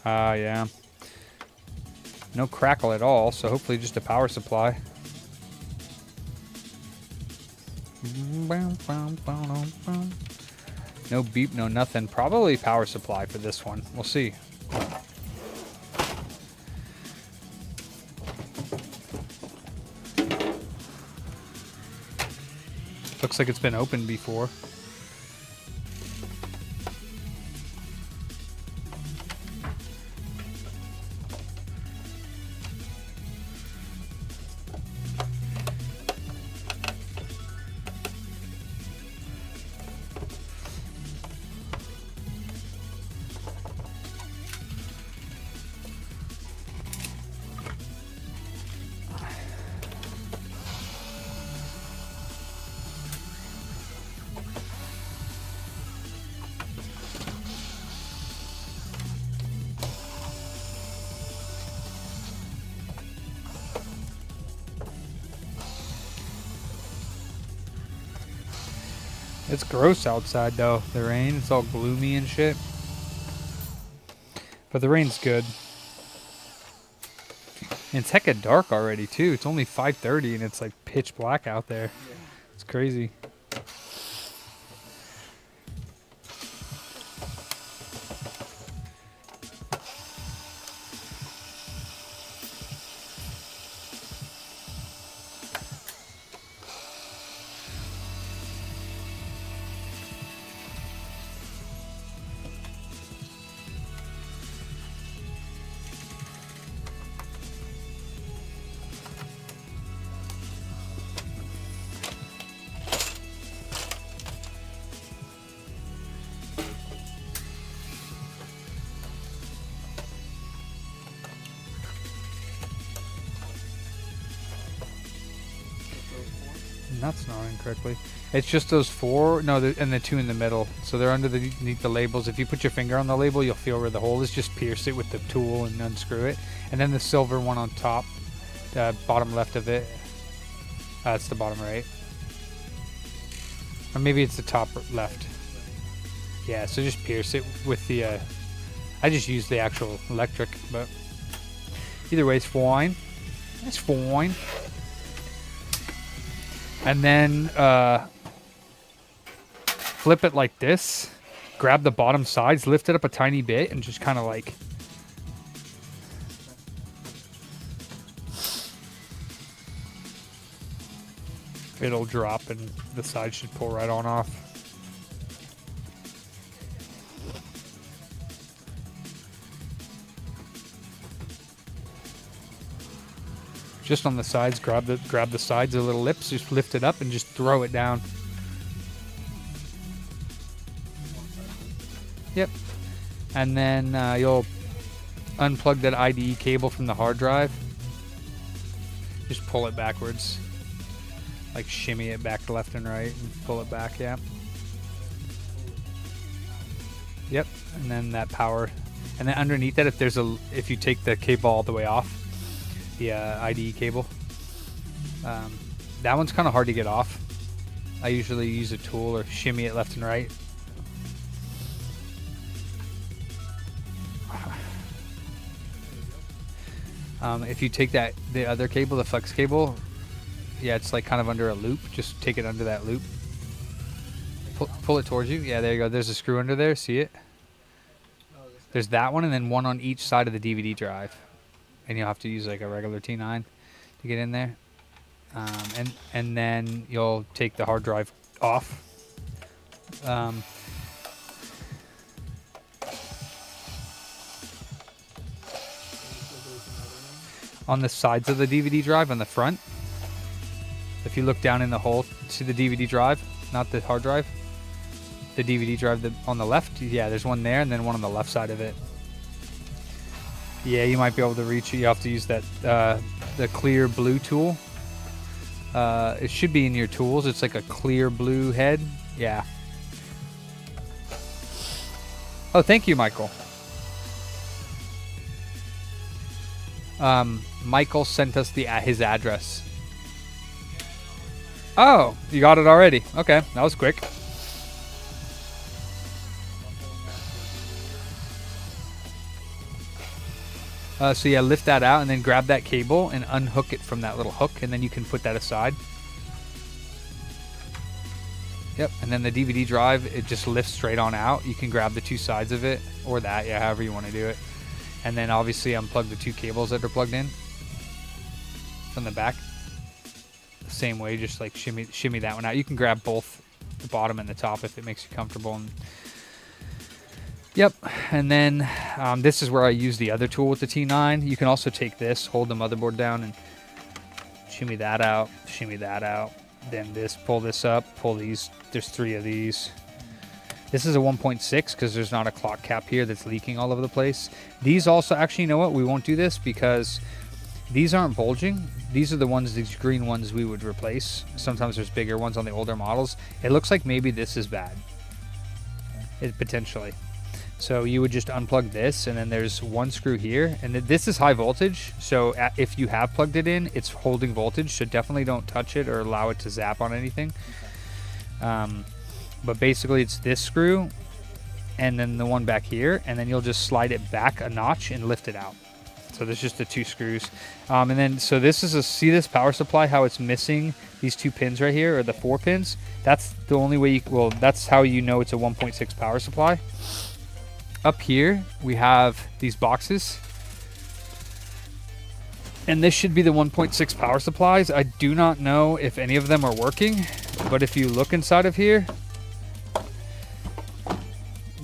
Yeah. No crackle at all, so hopefully just a power supply. No beep, no nothing. Probably power supply for this one. We'll see. Looks like it's been opened before. It's gross outside though, the rain. It's all gloomy and shit. But the rain's good. And it's hecka dark already too. It's only 5:30 and it's like pitch black out there. It's crazy. That's not incorrectly. It's just those 4, no, and the 2 in the middle. So they're underneath the labels. If you put your finger on the label, you'll feel where the hole is. Just pierce it with the tool and unscrew it. And then the silver one on top, bottom left of it. That's the bottom right. Or maybe it's the top left. Yeah, so just pierce it with the, I just use the actual electric, but either way, it's fine. It's fine. And then flip it like this. Grab the bottom sides, lift it up a tiny bit, and just kind of like... It'll drop and the side should pull right on off. Just on the sides, grab the sides, the little lips, just lift it up and just throw it down. Yep. And then you'll unplug that IDE cable from the hard drive. Just pull it backwards. Like shimmy it back left and right and pull it back, yeah. Yep. And then that power. And then underneath that, if you take the cable all the way off, the IDE cable. That one's kind of hard to get off. I usually use a tool or shimmy it left and right. If you take the other cable, the flex cable, yeah, it's like kind of under a loop. Just take it under that loop. Pull it towards you. Yeah, there you go. There's a screw under there. See it? There's that one and then one on each side of the DVD drive. And you'll have to use like a regular T9 to get in there. And then you'll take the hard drive off. On the sides of the DVD drive on the front, if you look down in the hole to the DVD drive, not the hard drive, the DVD drive on the left, yeah, there's one there and then one on the left side of it. Yeah, you might be able to reach it. You have to use that the clear blue tool. It should be in your tools. It's like a clear blue head. Yeah. Oh, thank you, Michael. Michael sent us his address. Oh, you got it already. Okay, that was quick. So yeah, lift that out and then grab that cable and unhook it from that little hook, and then you can put that aside. Yep, and then the DVD drive, it just lifts straight on out. You can grab the 2 sides of it, or that, yeah, however you want to do it. And then obviously unplug the 2 cables that are plugged in from the back. The same way, just like shimmy that one out. You can grab both the bottom and the top if it makes you comfortable. And yep, and then this is where I use the other tool with the T9. You can also take this, hold the motherboard down, and shimmy that out, then this, pull this up, pull these. There's 3 of these. This is a 1.6 because there's not a clock cap here that's leaking all over the place. These also, actually, you know what? We won't do this because these aren't bulging. These are the ones, these green ones we would replace. Sometimes there's bigger ones on the older models. It looks like maybe this is bad. Potentially. So you would just unplug this, and then there's 1 screw here, and this is high voltage. So if you have plugged it in, it's holding voltage. So definitely don't touch it or allow it to zap on anything. But basically it's this screw and then the one back here, and then you'll just slide it back a notch and lift it out. So there's just the 2 screws. And then, so this is see this power supply, how it's missing these 2 pins right here, or the 4 pins? That's the only way that's how you know it's a 1.6 power supply. Up here, we have these boxes. And this should be the 1.6 power supplies. I do not know if any of them are working, but if you look inside of here,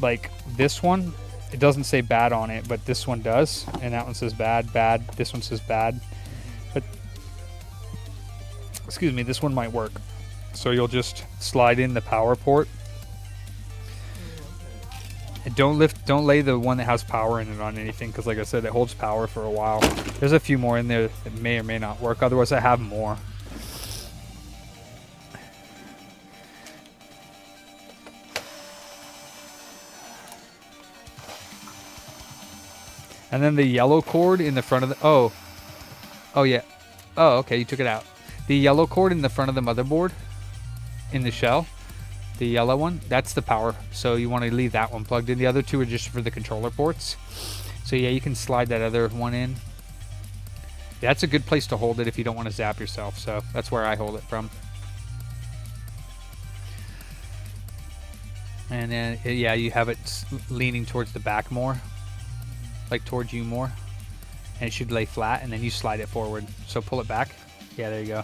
like this one, it doesn't say bad on it, but this one does. And that one says bad, bad. This one says bad. But, excuse me, this one might work. So you'll just slide in the power port. And don't lay the one that has power in it on anything, because like I said, it holds power for a while. There's a few more in there that may or may not work. Otherwise, I have more. And then the yellow cord in the front of the... Oh, yeah. Oh, okay, you took it out. The yellow cord in the front of the motherboard, in the shell, the yellow one, that's the power. So you want to leave that one plugged in. The other two are just for the controller ports. So yeah, you can slide that other one in. That's a good place to hold it if you don't want to zap yourself. So that's where I hold it from. And then, yeah, you have it leaning towards the back more, like towards you more. And it should lay flat, and then you slide it forward. So pull it back. Yeah, there you go.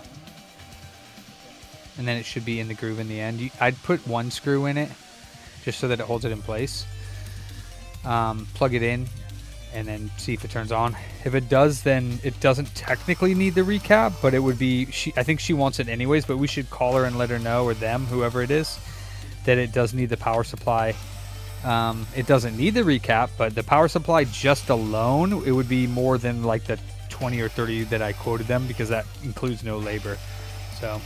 And then it should be in the groove in the end. I'd put one screw in it, just so that it holds it in place. Plug it in, and then see if it turns on. If it does, then it doesn't technically need the recap, but it would be... I think she wants it anyways, but we should call her and let her know, or them, whoever it is, that it does need the power supply. It doesn't need the recap, but the power supply just alone, it would be more than like the 20 or 30 that I quoted them, because that includes no labor. So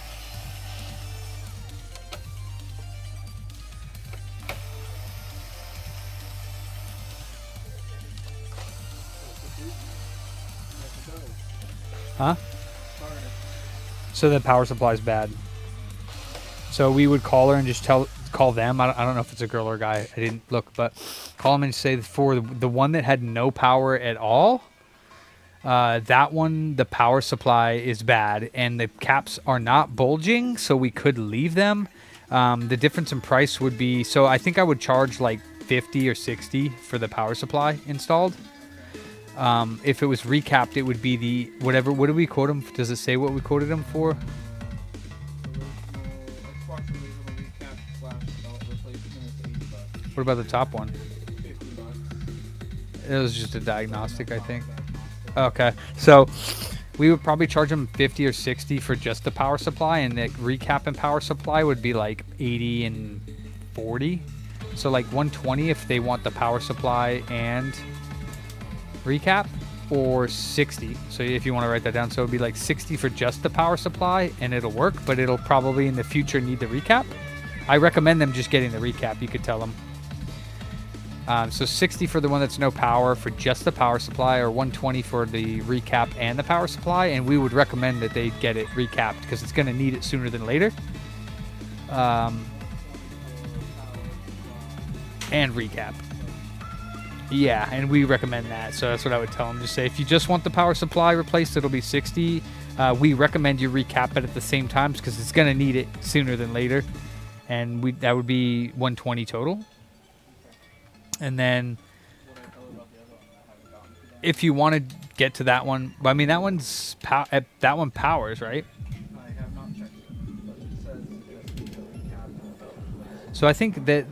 so the power supply is bad. So we would call her and just call them. I don't know if it's a girl or a guy. I didn't look, but call them and say for the one that had no power at all, that one, the power supply is bad and the caps are not bulging, so we could leave them. The difference in price would be, so I think I would charge like 50 or 60 for the power supply installed. If it was recapped, it would be the whatever. What did we quote them? Does it say what we quoted them for? What about the top one? It was just a diagnostic, I think. Okay, so we would probably charge them 50 or 60 for just the power supply, and the recap and power supply would be like 80 and 40. So like 120 if they want the power supply and recap, or 60. So if you want to write that down, so it'd be like 60 for just the power supply and it'll work, but it'll probably in the future need the recap. I recommend them just getting the recap, you could tell them. So 60 for the one that's no power for just the power supply, or 120 for the recap and the power supply, and we would recommend that they get it recapped because it's going to need it sooner than later. And recap. Yeah, and we recommend that, so that's what I would tell them. Just say if you just want the power supply replaced, it'll be 60. We recommend you recap it at the same time because it's going to need it sooner than later, and that would be 120 total. And then if you want to get to that one, I mean that one powers, right? I have not checked it, but it says just recap. So I think that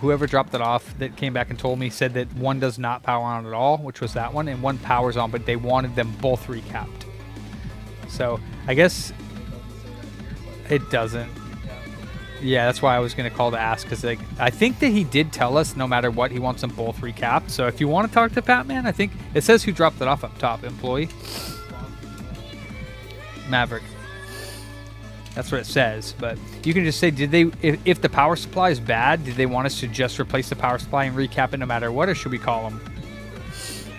whoever dropped it off that came back and told me said that one does not power on at all, which was that one, and one powers on, but they wanted them both recapped. So I guess it doesn't. Yeah, that's why I was going to call to ask, because like, I think that he did tell us no matter what, he wants them both recapped. So if you want to talk to Patman, I think it says who dropped it off up top. Employee. Maverick. That's what it says. But you can just say, did they, if the power supply is bad, did they want us to just replace the power supply and recap it no matter what, or should we call them?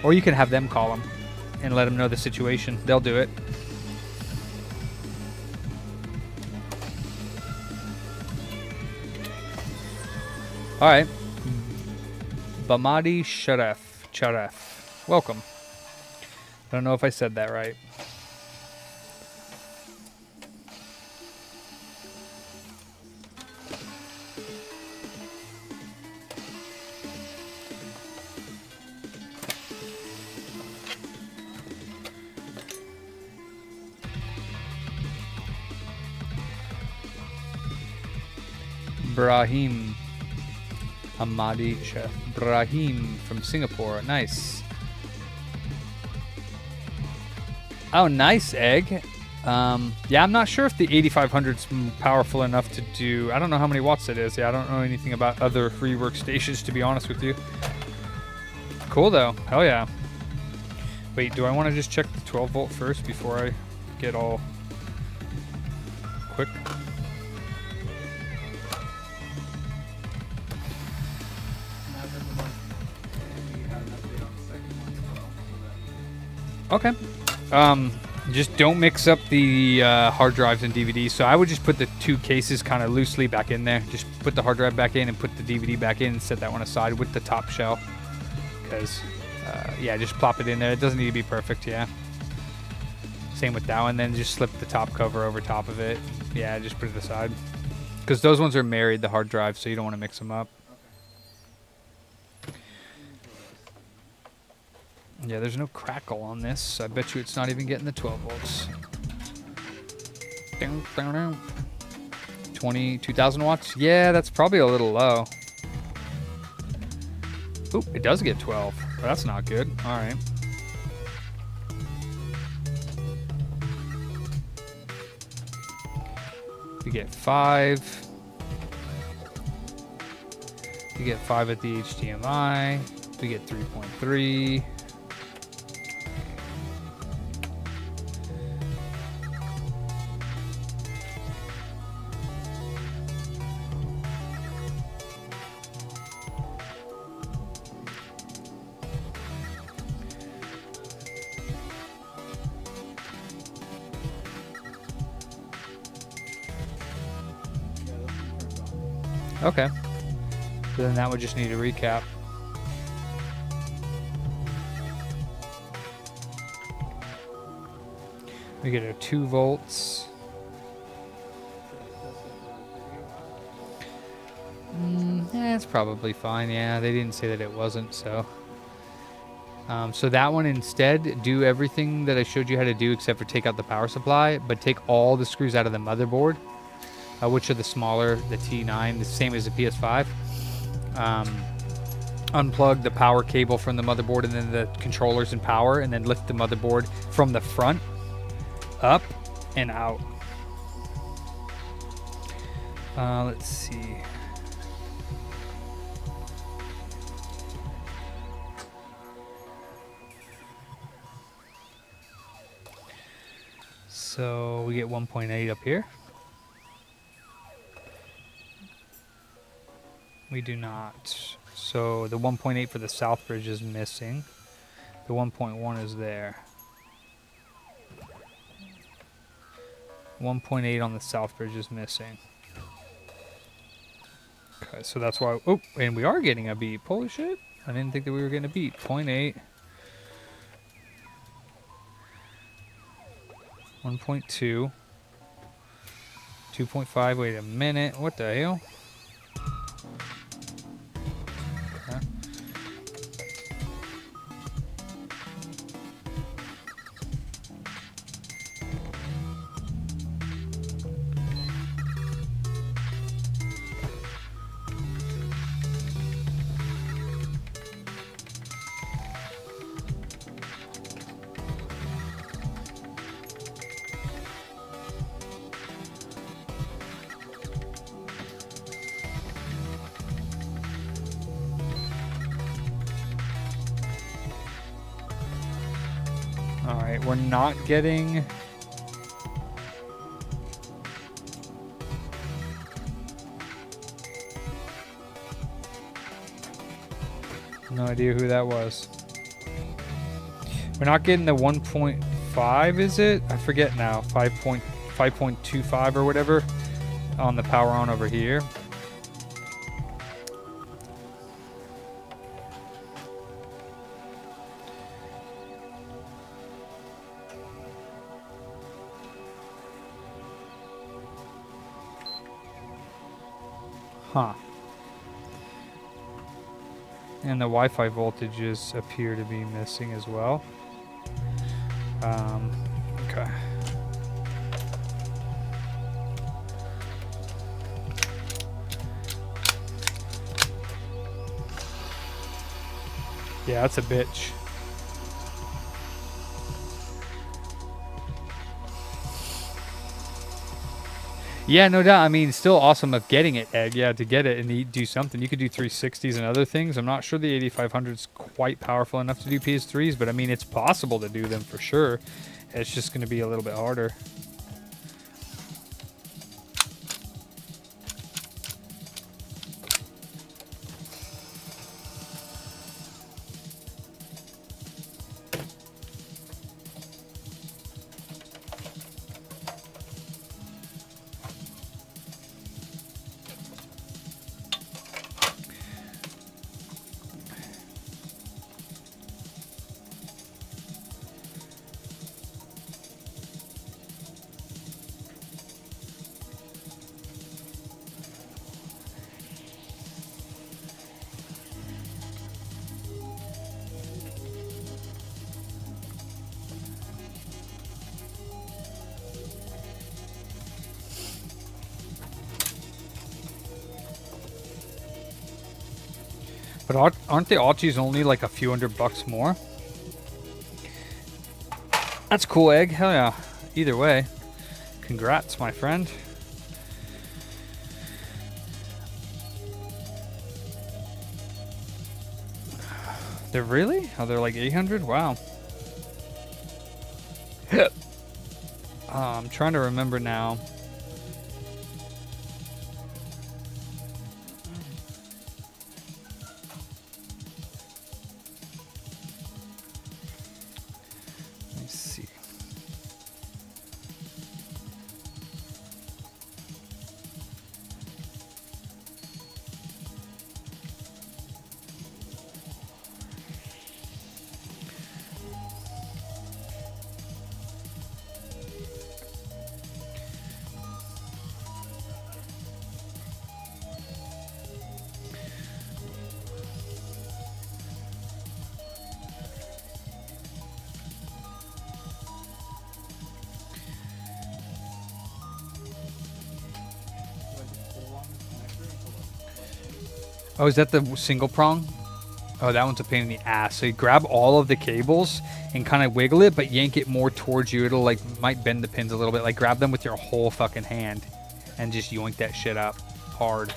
Or you can have them call them and let them know the situation. They'll do it. All right, Bamadi Sharef, welcome. I don't know if I said that right. Brahim. Hamadi Chef Brahim from Singapore. Nice. Oh, nice, Egg. Yeah, I'm not sure if the 8500's powerful enough to do... I don't know how many watts it is. Yeah, I don't know anything about other free workstations, to be honest with you. Cool, though. Hell yeah. Wait, do I want to just check the 12 volt first before I get all quick? Okay. Just don't mix up the hard drives and DVDs. So I would just put the two cases kind of loosely back in there. Just put the hard drive back in and put the DVD back in and set that one aside with the top shell. Because, yeah, just plop it in there. It doesn't need to be perfect, yeah. Same with that one. Then just slip the top cover over top of it. Yeah, just put it aside. Because those ones are married, the hard drive, so you don't want to mix them up. Yeah, there's no crackle on this. I bet you it's not even getting the 12 volts. 22,000 watts? Yeah, that's probably a little low. Oop, it does get 12. Well, that's not good. All right. We get 5. We get 5 at the HDMI. We get 3.3. Okay. So then that would just need a recap. We get our 2 volts. It's probably fine. Yeah, they didn't say that it wasn't, so. So that one instead, do everything that I showed you how to do except for take out the power supply, but take all the screws out of the motherboard. Which are the smaller, the T9, the same as the PS5. Unplug the power cable from the motherboard and then the controllers and power, and then lift the motherboard from the front up and out. Let's see. So we get 1.8 up here. We do not. So the 1.8 for the south bridge is missing. The 1.1 is there. 1.8 on the south bridge is missing. Okay, so that's why. Oh, and we are getting a beep. Holy shit. I didn't think that we were getting a beep. 0.8. 1.2. 2.5. Wait a minute. What the hell? Alright, we're not getting... No idea who that was. We're not getting the 1.5, is it? I forget now. 5.25 or whatever on the power on over here. Huh. And the Wi-Fi voltages appear to be missing as well. Okay. Yeah, that's a bitch. Yeah, no doubt. I mean, still awesome of getting it, Ed. Yeah, to get it and do something. You could do 360s and other things. I'm not sure the 8500 is quite powerful enough to do PS3s, but I mean, it's possible to do them for sure. It's just going to be a little bit harder. But aren't the Auchis only like a few $100 more? That's cool, Egg. Hell yeah. Either way, congrats, my friend. They're really? Oh, they're like 800? Wow. I'm trying to remember now. Let's see. Oh, is that the single prong? Oh, that one's a pain in the ass. So you grab all of the cables and kind of wiggle it, but yank it more towards you. It'll like might bend the pins a little bit. Like grab them with your whole fucking hand and just yoink that shit up hard.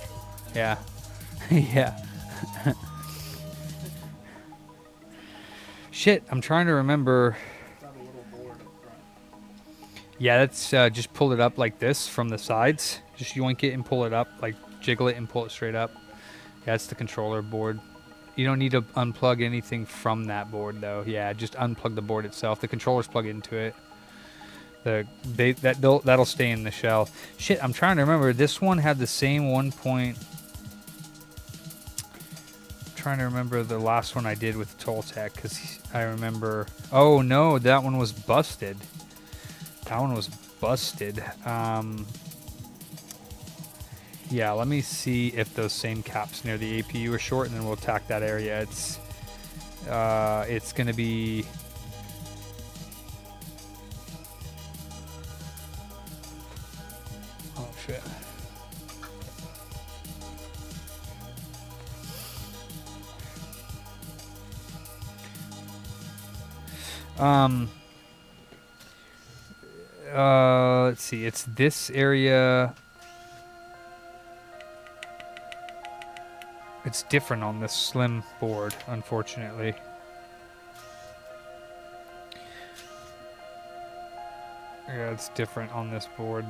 Yeah. Yeah. Shit, I'm trying to remember. Yeah, that's just pull it up like this from the sides. Just yoink it and pull it up, like jiggle it and pull it straight up. Yeah, that's the controller board. You don't need to unplug anything from that board though. Yeah, just unplug the board itself. The controllers plug into it. That'll stay in the shell. Shit, I'm trying to remember. This one had the same 1 point. I'm trying to remember the last one I did with Toltec because I remember. Oh no, that one was busted. That one was busted. Yeah, let me see if those same caps near the APU are short, and then we'll attack that area. It's gonna be. Oh shit. Let's see. It's this area. It's different on this slim board, unfortunately. Yeah, it's different on this board.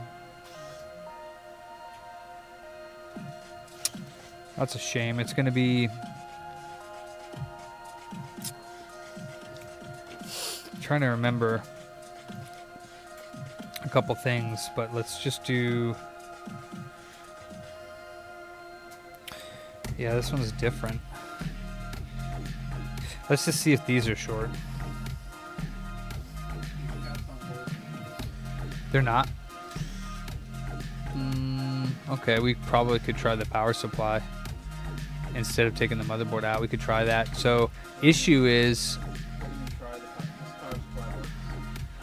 That's a shame. It's going to be... I'm trying to remember a couple things, but let's just do... Yeah, this one's different. Let's just see if these are short. They're not. Okay, we probably could try the power supply. Instead of taking the motherboard out, we could try that. So, issue is...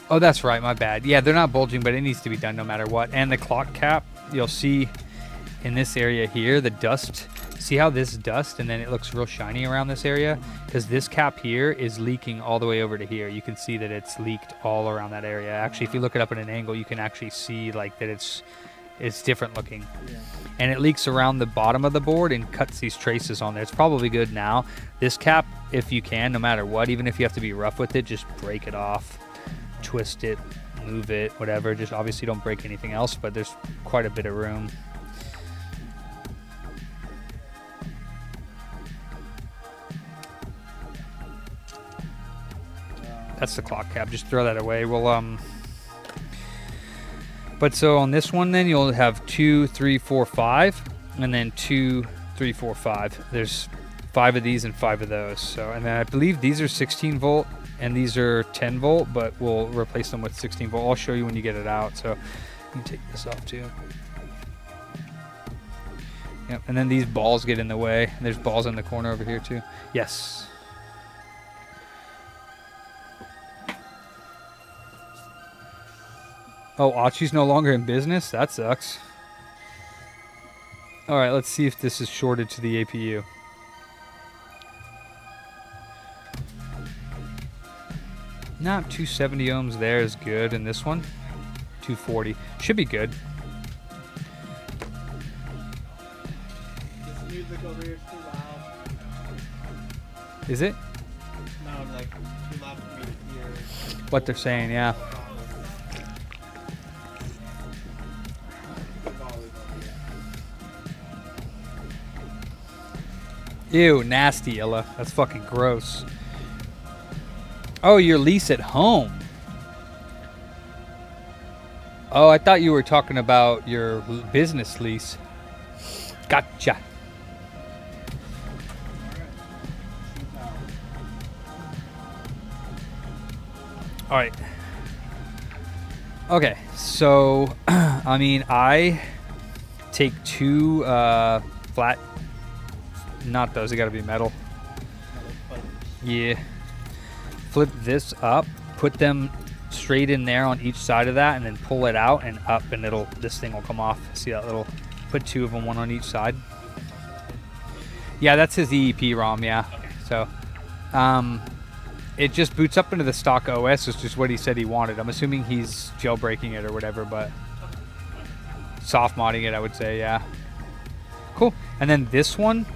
Oh, that's right, my bad. Yeah, they're not bulging, but it needs to be done no matter what. And the clock cap, you'll see in this area here, the dust... See how this dust and then it looks real shiny around this area? Because this cap here is leaking all the way over to here. You can see that it's leaked all around that area. Actually, if you look it up at an angle, you can actually see like that it's different looking. Yeah. And it leaks around the bottom of the board and cuts these traces on there. It's probably good now. This cap, if you can, no matter what, even if you have to be rough with it, just break it off, twist it, move it, whatever. Just obviously don't break anything else, but there's quite a bit of room. That's the clock cap. Just throw that away. We'll But so on this one, then you'll have 2, 3, 4, 5, and then 2, 3, 4, 5. There's 5 of these and 5 of those. So, and then I believe these are 16 volt and these are 10 volt, but we'll replace them with 16 volt. I'll show you when you get it out. So you can take this off too. Yep. And then these balls get in the way. There's balls in the corner over here too. Yes. Oh, Achi's no longer in business? That sucks. Alright, let's see if this is shorted to the APU. Nah, 270 ohms there is good, and this one, 240. Should be good. This music over here is too loud. Is it? No, like too loud for me to hear. What they're saying, yeah. Ew, nasty, Ella. That's fucking gross. Oh, your lease at home. Oh, I thought you were talking about your business lease. Gotcha. All right. Okay, so I mean, I take two flat. Not those. They gotta be metal. Yeah. Flip this up. Put them straight in there on each side of that, and then pull it out and up, and this thing will come off. See that little? Put two of them, one on each side. Yeah, that's his EEP ROM. Yeah. Okay. So, it just boots up into the stock OS. It's just what he said he wanted. I'm assuming he's jailbreaking it or whatever, but soft modding it, I would say. Yeah. Cool. And then this one,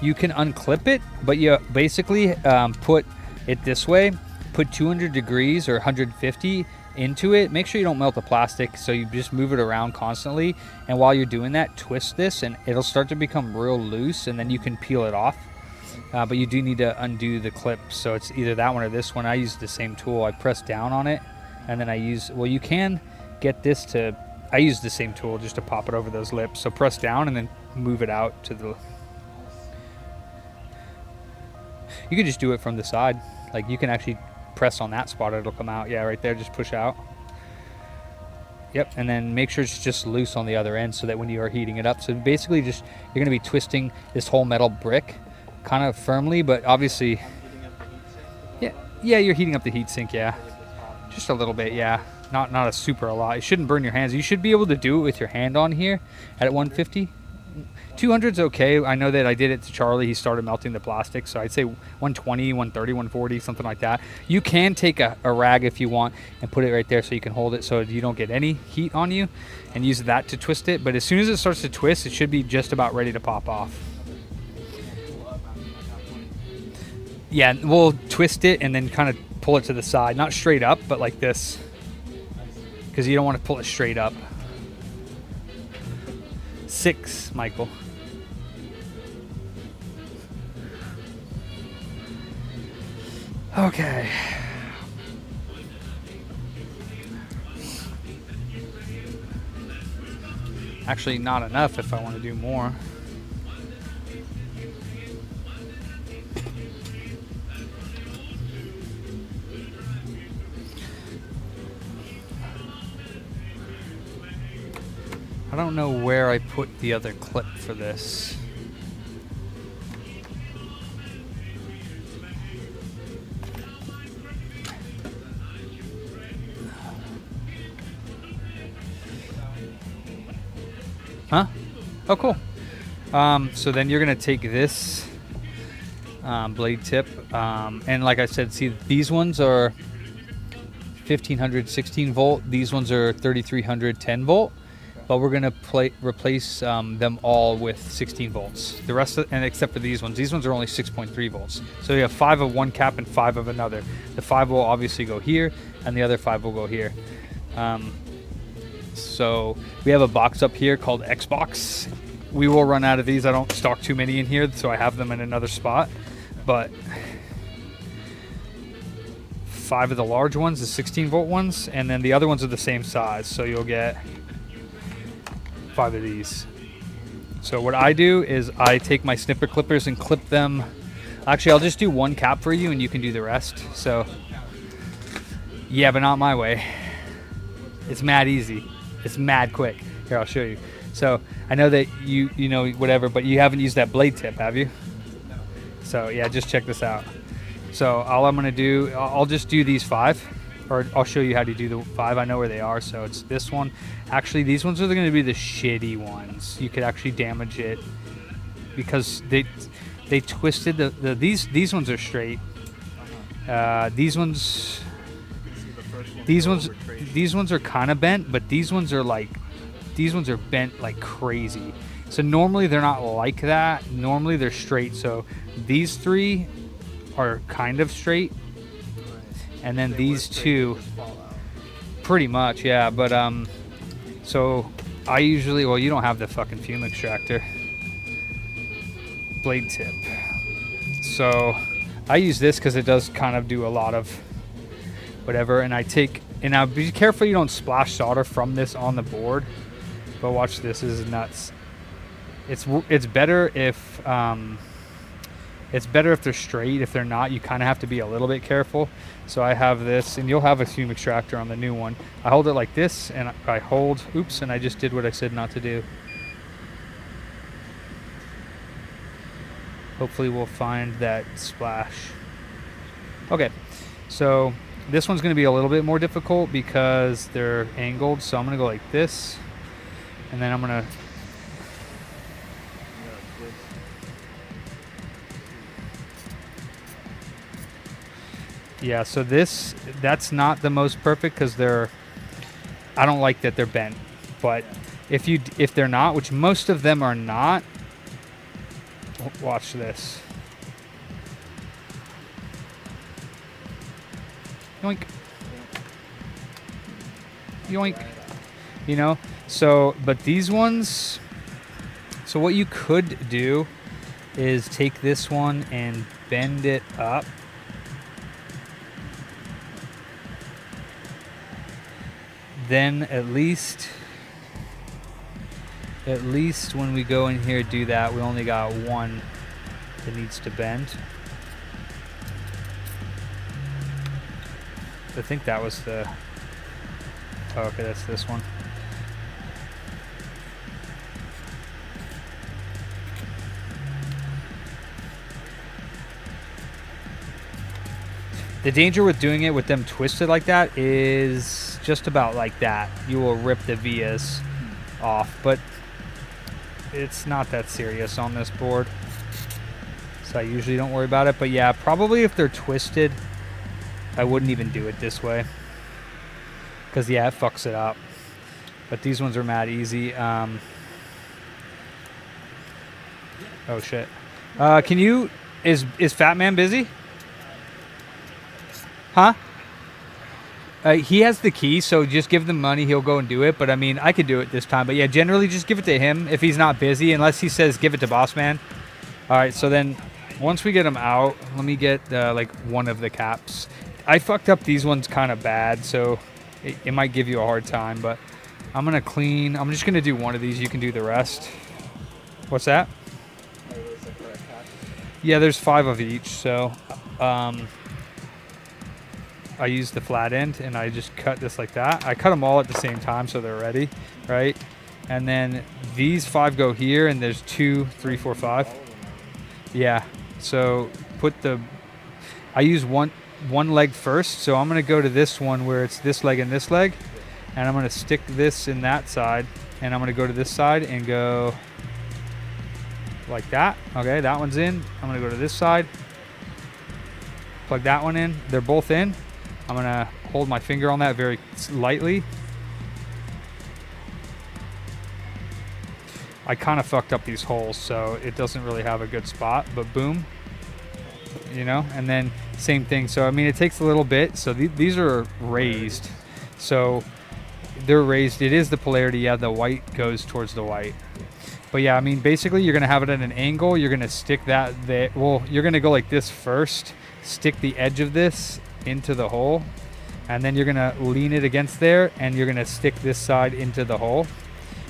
you can unclip it, but you basically put it this way. Put 200 degrees or 150 into it. Make sure you don't melt the plastic, so you just move it around constantly. And while you're doing that, twist this, and it'll start to become real loose, and then you can peel it off. But you do need to undo the clip, so it's either that one or this one. I use the same tool. I press down on it, and then you can get this to, I use the same tool just to pop it over those lips. So press down and then move it out to the, you can just do it from the side. Like you can actually press on that spot, it'll come out. Yeah, right there, just push out. Yep, and then make sure it's just loose on the other end so that when you are heating it up. So basically just, you're gonna be twisting this whole metal brick kind of firmly, but obviously, yeah, you're heating up the heatsink, yeah. Just a little bit, yeah. Not a super a lot. It shouldn't burn your hands. You should be able to do it with your hand on here at 150. 200's okay. I know that I did it to Charlie. He started melting the plastic, so I'd say 120, 130, 140, something like that. You can take a rag if you want and put it right there so you can hold it so you don't get any heat on you, and use that to twist it. But as soon as it starts to twist, it should be just about ready to pop off. Yeah, we'll twist it and then kind of pull it to the side. Not straight up, but like this. Because you don't want to pull it straight up. 6, Michael. Okay. Actually, not enough if I want to do more. I don't know where I put the other clip for this. Huh? Oh, cool. So then you're gonna take this blade tip, and like I said, see, these ones are 1500 16 volt. These ones are 3300 10 volt. But we're gonna replace them all with 16 volts. The rest of, and except for these ones are only 6.3 volts. So you have 5 of one cap and 5 of another. The 5 will obviously go here, and the other 5 will go here. So we have a box up here called Xbox. We will run out of these. I don't stock too many in here, so I have them in another spot. But 5 of the large ones, the 16 volt ones, and then the other ones are the same size. So you'll get 5 of these. So what I do is I take my snipper clippers and clip them. Actually, I'll just do one cap for you and you can do the rest. So yeah, but not my way. It's mad easy. It's mad quick. Here, I'll show you. So I know that you know whatever, but you haven't used that blade tip, have you? No. So yeah, just check this out. So all I'm gonna do, I'll just do these 5. Or I'll show you how to do the 5. I know where they are. So it's this one. Actually, these ones are going to be the shitty ones. You could actually damage it because they twisted these ones are straight. These ones, These ones are kind of bent, but these ones are bent like crazy. So normally they're not like that. Normally they're straight. So these 3 are kind of straight, and then these 2, pretty much, yeah. But so I usually, well, you don't have the fucking fume extractor blade tip. So I use this because it does kind of do a lot of whatever, and now be careful you don't splash solder from this on the board. But watch this, this is nuts. It's better if they're straight. If they're not, you kind of have to be a little bit careful. So I have this, and you'll have a fume extractor on the new one. I hold it like this, and I hold, oops, and I just did what I said not to do. Hopefully we'll find that splash. Okay, so this one's going to be a little bit more difficult because they're angled. So I'm going to go like this, and then I'm going to... Yeah, so that's not the most perfect because I don't like that they're bent. But if they're not, which most of them are not, watch this. Yoink. Yoink. You know, so, but these ones, so what you could do is take this one and bend it up. Then at least when we go in here do that, we only got one that needs to bend. I think that was the, oh, okay, that's this one. The danger with doing it with them twisted like that is just about like that. You will rip the vias off, but it's not that serious on this board. So I usually don't worry about it. But yeah, probably if they're twisted, I wouldn't even do it this way. Because yeah, it fucks it up. But these ones are mad easy. Oh shit. Can you, is Fat Man busy? Huh? He has the key, so just give them money. He'll go and do it. But I mean, I could do it this time. But yeah, generally just give it to him if he's not busy, unless he says give it to Boss Man. All right, so then once we get him out, let me get like one of the caps. I fucked up these ones kind of bad, so it might give you a hard time. But I'm gonna clean. I'm just gonna do one of these. You can do the rest. What's that? Yeah, there's 5 of each. So. I use the flat end and I just cut this like that. I cut them all at the same time so they're ready, right? And then these 5 go here, and there's 2, 3, 4, 5. Yeah, so I use one leg first, so I'm gonna go to this one where it's this leg and this leg, and I'm gonna stick this in that side, and I'm gonna go to this side and go like that. Okay, that one's in. I'm gonna go to this side, plug that one in. They're both in. I'm gonna hold my finger on that very lightly. I kind of fucked up these holes, so it doesn't really have a good spot, but boom, you know, and then same thing. So, I mean, it takes a little bit. So these are raised. So they're raised. It is the polarity. Yeah, the white goes towards the white. But yeah, I mean, basically you're gonna have it at an angle. You're gonna stick that there. Well, you're gonna go like this first, stick the edge of this into the hole, and then you're gonna lean it against there, and you're gonna stick this side into the hole,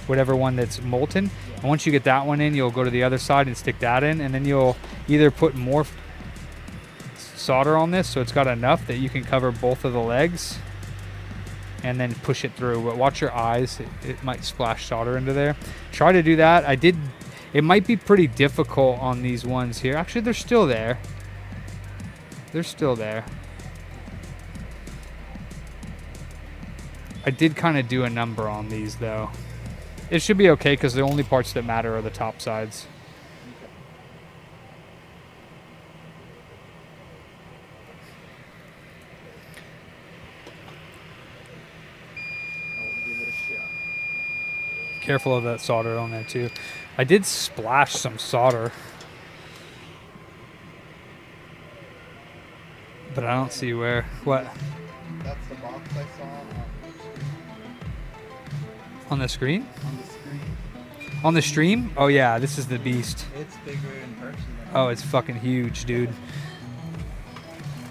whatever one that's molten. And once you get that one in, you'll go to the other side and stick that in, and then you'll either put more solder on this so it's got enough that you can cover both of the legs, and then push it through. But watch your eyes, it might splash solder into there. Try to do that. It might be pretty difficult on these ones here. Actually, they're still there. They're still there. I did kind of do a number on these though. It should be okay because the only parts that matter are the top sides. Careful of that solder on there too. I did splash some solder, but I don't see where. What? That's the box I saw On the screen? on the screen. On the stream? Oh yeah, this is the beast. It's bigger in person than Oh, it's fucking huge, dude.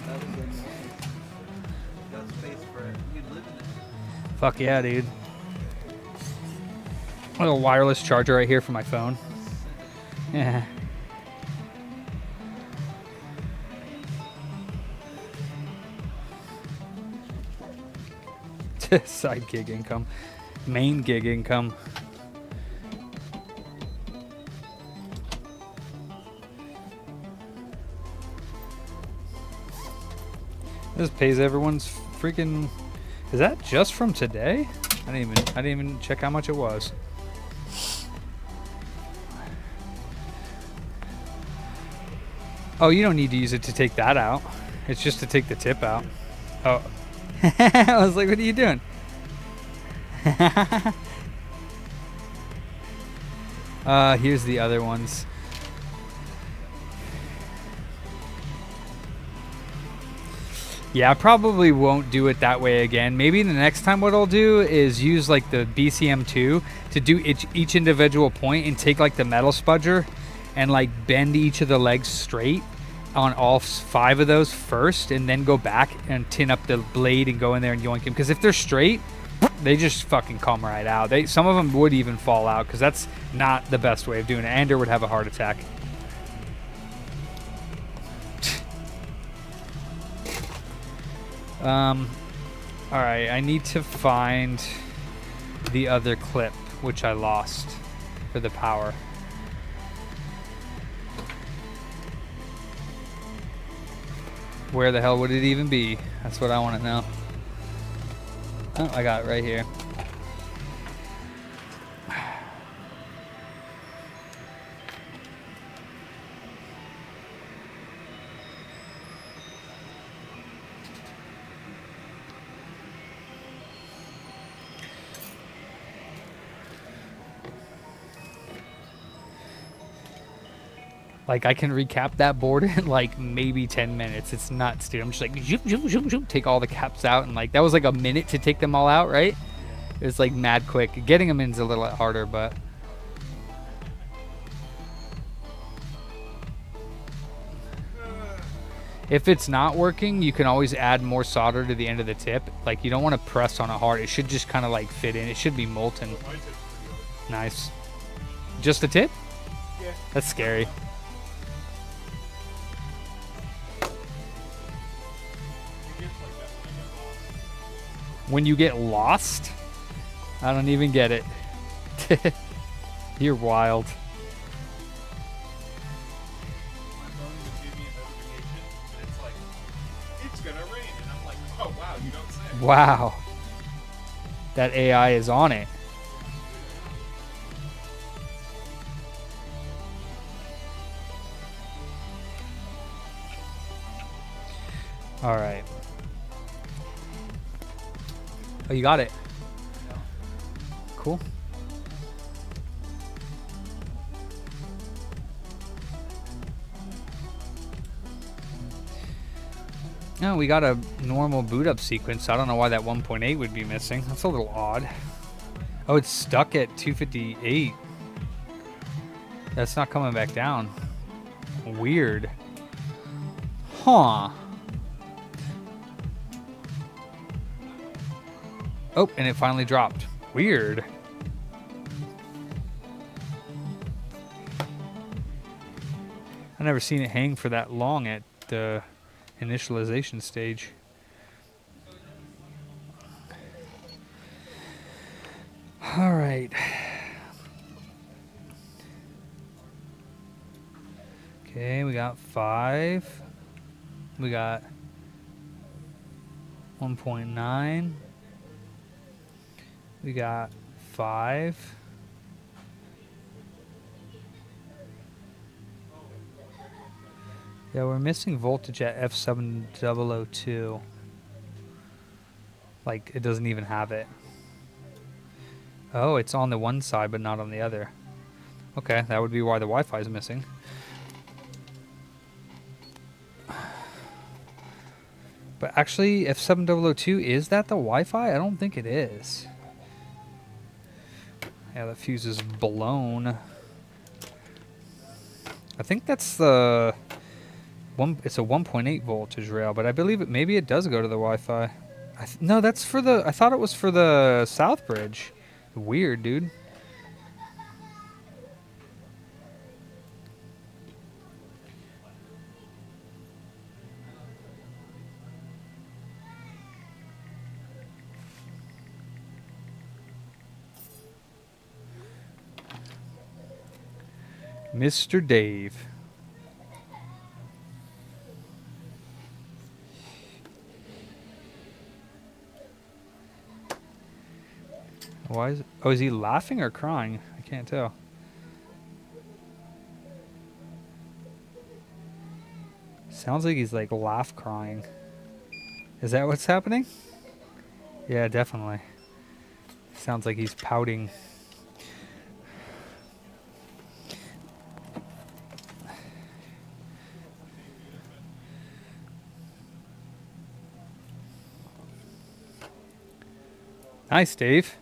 that was annoying. Got space for it. You live in it. Fuck yeah, dude. A little wireless charger right here for my phone. Yeah. Side gig income. Main gig income. This pays everyone's freaking. Is that just from today? I didn't even check how much it was. Oh, you don't need to use it to take that out. It's just to take the tip out. Oh. I was like, what are you doing? Here's the other ones. Yeah, I probably won't do it that way again. Maybe the next time what I'll do is use like the BCM2 to do each individual point and take like the metal spudger and like bend each of the legs straight on all 5 of those first, and then go back and tin up the blade and go in there and yoink them. Because if they're straight, they just fucking come right out. Some of them would even fall out, because that's not the best way of doing it. Ander would have a heart attack. Alright, I need to find the other clip, which I lost for the power. Where the hell would it even be? That's what I want to know. Oh, I got it right here. Like, I can recap that board in like maybe 10 minutes. It's nuts, dude. I'm just like, zoom, zoom, zoom, zoom, take all the caps out. And like, that was like a minute to take them all out, right? It was like mad quick. Getting them in is a little harder, but. If it's not working, you can always add more solder to the end of the tip. Like, you don't want to press on it hard. It should just kind of like fit in. It should be molten. Nice. Just the tip? Yeah. That's scary. When you get lost? I don't even get it. You're wild. My phone would give me a notification, and it's like, it's gonna rain, and I'm like, oh wow, you don't say. Wow. That AI is on it. All right. Oh, you got it. Cool. No, we got a normal boot up sequence. I don't know why that 1.8 would be missing. That's a little odd. Oh, it's stuck at 258. That's not coming back down. Weird. Huh. Oh, and it finally dropped. Weird. I've never seen it hang for that long at the initialization stage. All right. Okay, we got 5. We got 1.9. We got 5. Yeah, we're missing voltage at F7002. Like, it doesn't even have it. Oh, it's on the one side, but not on the other. Okay, that would be why the Wi-Fi is missing. But actually, F7002, is that the Wi-Fi? I don't think it is. Yeah, the fuse is blown. I think that's the one. It's a 1.8 voltage rail, but I believe it. Maybe it does go to the Wi-Fi. No, that's for the. I thought it was for the South Bridge. Weird, dude. Mr. Dave. Why is it? Oh, is he laughing or crying? I can't tell. Sounds like he's like laugh crying. Is that what's happening? Yeah, definitely. Sounds like he's pouting. Nice, Dave.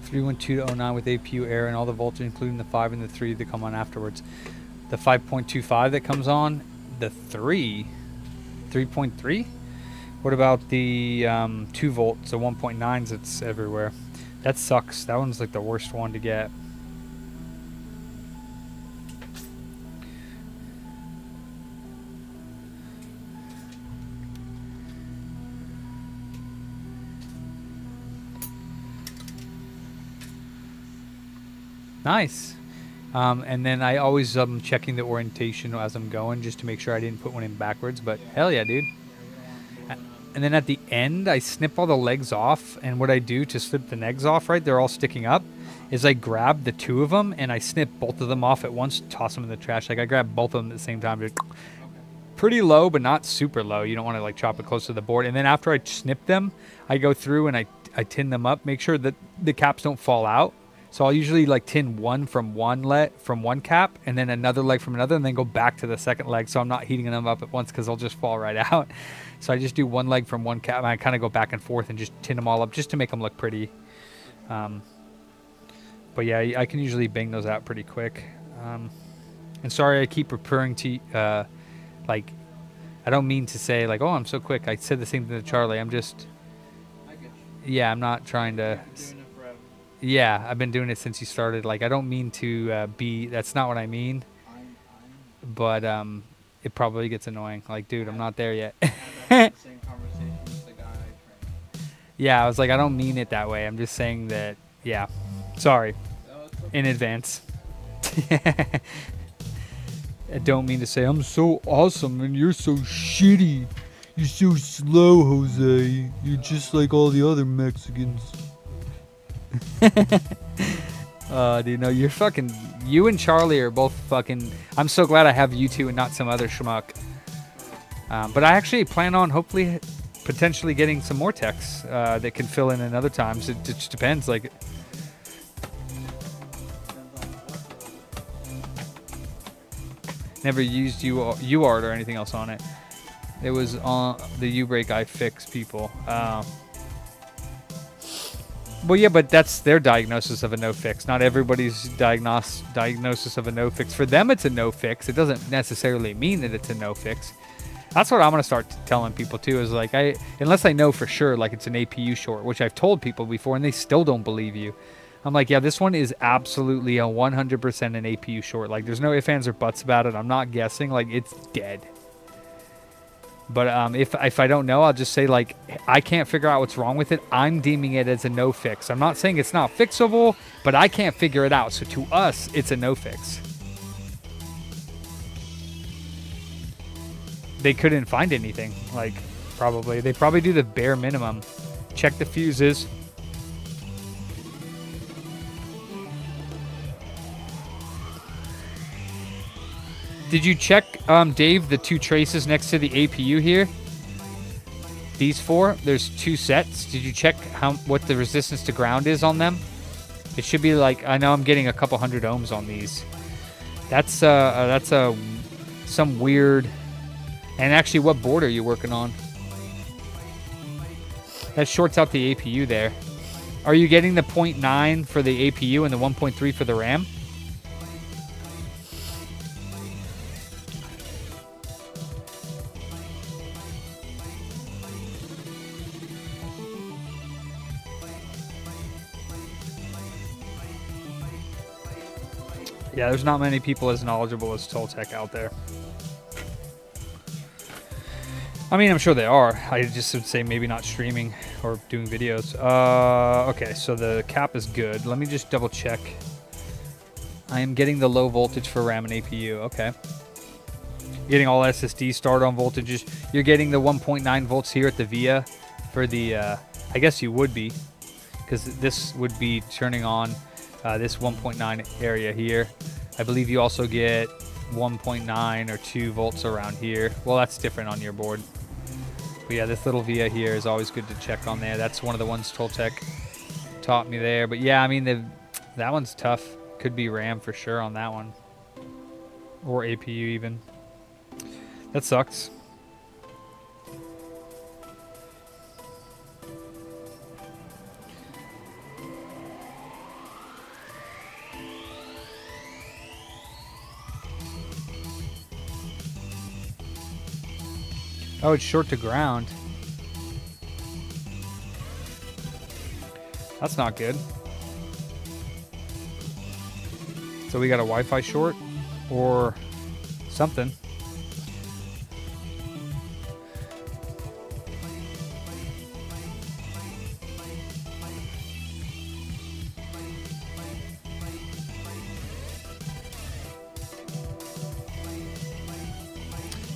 (31209) with APU error and all the voltage, including the 5 and the 3 that come on afterwards. The 5.25 that comes on, the 3.3. What about the 2 volts, the 1.9s? It's everywhere. That sucks. That one's like the worst one to get. Nice. And then I always checking the orientation as I'm going just to make sure I didn't put one in backwards, but hell yeah, dude. And then at the end, I snip all the legs off, and what I do to snip the legs off, right, they're all sticking up, is I grab the 2 of them and I snip both of them off at once, toss them in the trash. Like I grab both of them at the same time. Pretty low, but not super low. You don't want to like chop it close to the board. And then after I snip them, I go through and I tin them up, make sure that the caps don't fall out. So I'll usually like tin one from one cap, and then another leg from another, and then go back to the second leg. So I'm not heating them up at once because they'll just fall right out. So I just do one leg from one cap, and I kind of go back and forth and just tin them all up just to make them look pretty. But yeah, I can usually bang those out pretty quick. And sorry, I keep referring to like, I don't mean to say like, oh, I'm so quick. I said the same thing to Charlie. I'm just, yeah, I'm not trying to. Yeah, I've been doing it since you started. Like, I don't mean to be. That's not what I mean. But it probably gets annoying. Like, dude, I'm not there yet. Yeah, I was like, I don't mean it that way. I'm just saying that. Yeah, sorry, in advance. I don't mean to say I'm so awesome and you're so shitty. You're so slow, Jose. You're just like all the other Mexicans. Dude, no, you're fucking. You and Charlie are both fucking. I'm so glad I have you two and not some other schmuck. But I actually plan on hopefully, potentially getting some more techs that can fill in other times. It just depends. Like, Never used UART or anything else on it. It was on the U-brake I fix people. Well, yeah, but that's their diagnosis of a no-fix. Not everybody's diagnosis of a no-fix. For them, it's a no-fix. It doesn't necessarily mean that it's a no-fix. That's what I'm going to start telling people, too, is like, unless I know for sure, like, it's an APU short, which I've told people before, and they still don't believe you. I'm like, yeah, this one is absolutely a 100% an APU short. Like, there's no ifs, ands, or buts about it. I'm not guessing. Like, it's dead. But if I don't know, I'll just say, like, I can't figure out what's wrong with it. I'm deeming it as a no fix. I'm not saying it's not fixable, but I can't figure it out. So to us, it's a no fix. They couldn't find anything, like, probably. They probably do the bare minimum. Check the fuses. Did you check, Dave, the 2 traces next to the APU here? These 4, there's 2 sets. Did you check what the resistance to ground is on them? It should be like, I know I'm getting a couple hundred ohms on these. That's some weird. And actually, what board are you working on? That shorts out the APU there. Are you getting the 0.9 for the APU and the 1.3 for the RAM? Yeah, there's not many people as knowledgeable as Toltec out there. I mean, I'm sure they are. I just would say maybe not streaming or doing videos. Okay, so the cap is good. Let me just double check. I am getting the low voltage for RAM and APU. Okay. Getting all SSD start on voltages. You're getting the 1.9 volts here at the VIA for the, I guess you would be, because this would be turning on this 1.9 area here. I believe you also get 1.9 or 2 volts around here. Well, that's different on your board. But yeah, this little VIA here is always good to check on there. That's one of the ones Toltec taught me there. But yeah, I mean, that one's tough. Could be RAM for sure on that one. Or APU even. That sucks. Oh, it's short to ground. That's not good. So we got a Wi-Fi short or something.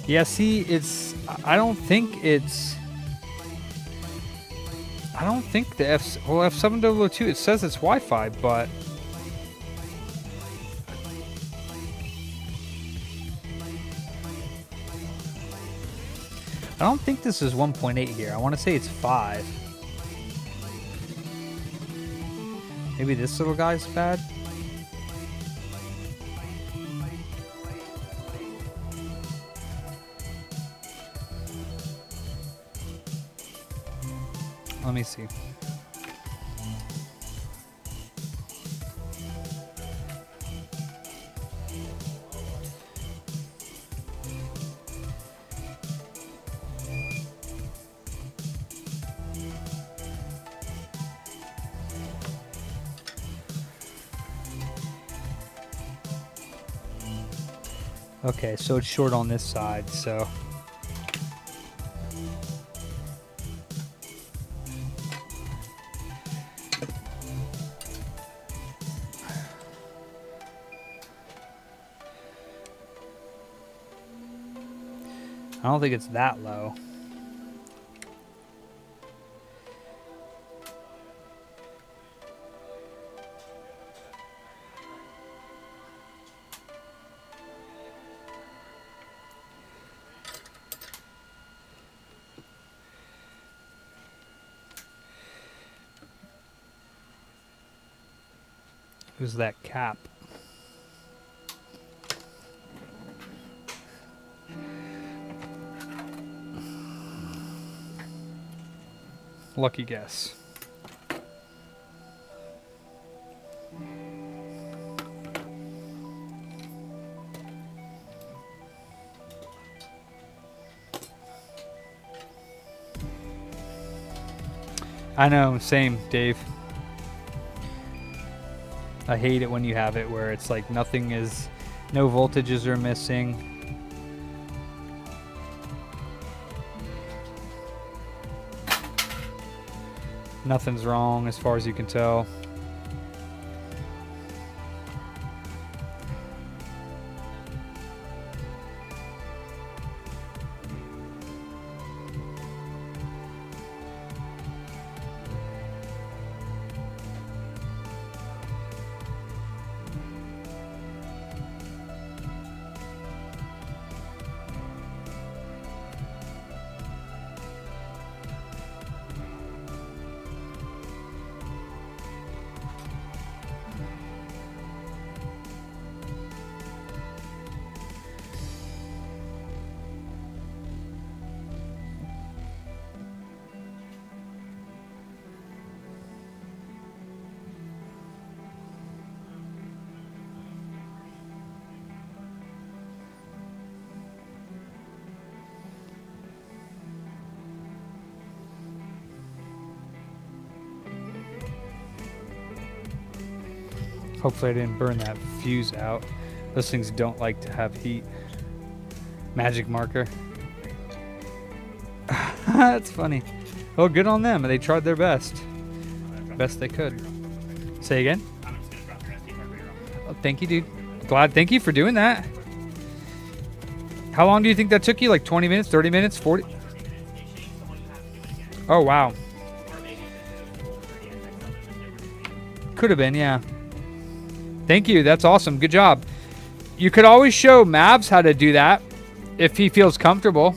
Yeah, see, I don't think the F7002, it says it's Wi-Fi, but I don't think this is 1.8 here. I want to say it's 5. Maybe this little guy's bad. Let me see. Okay, so it's short on this side, so I don't think it's that low. Who's that cap? Lucky guess. I know, same, Dave. I hate it when you have it where it's like nothing is, no voltages are missing. Nothing's wrong as far as you can tell. Hopefully I didn't burn that fuse out. Those things don't like to have heat. Magic marker. That's funny. Oh, good on them. They tried their best. Best they could. Say again? I'm just gonna drop your SD card for your own. Oh, thank you, dude. Glad. Thank you for doing that. How long do you think that took you? Like 20 minutes, 30 minutes, 40? Oh, wow. Could have been, yeah. Thank you. That's awesome. Good job. You could always show Mavs how to do that if he feels comfortable.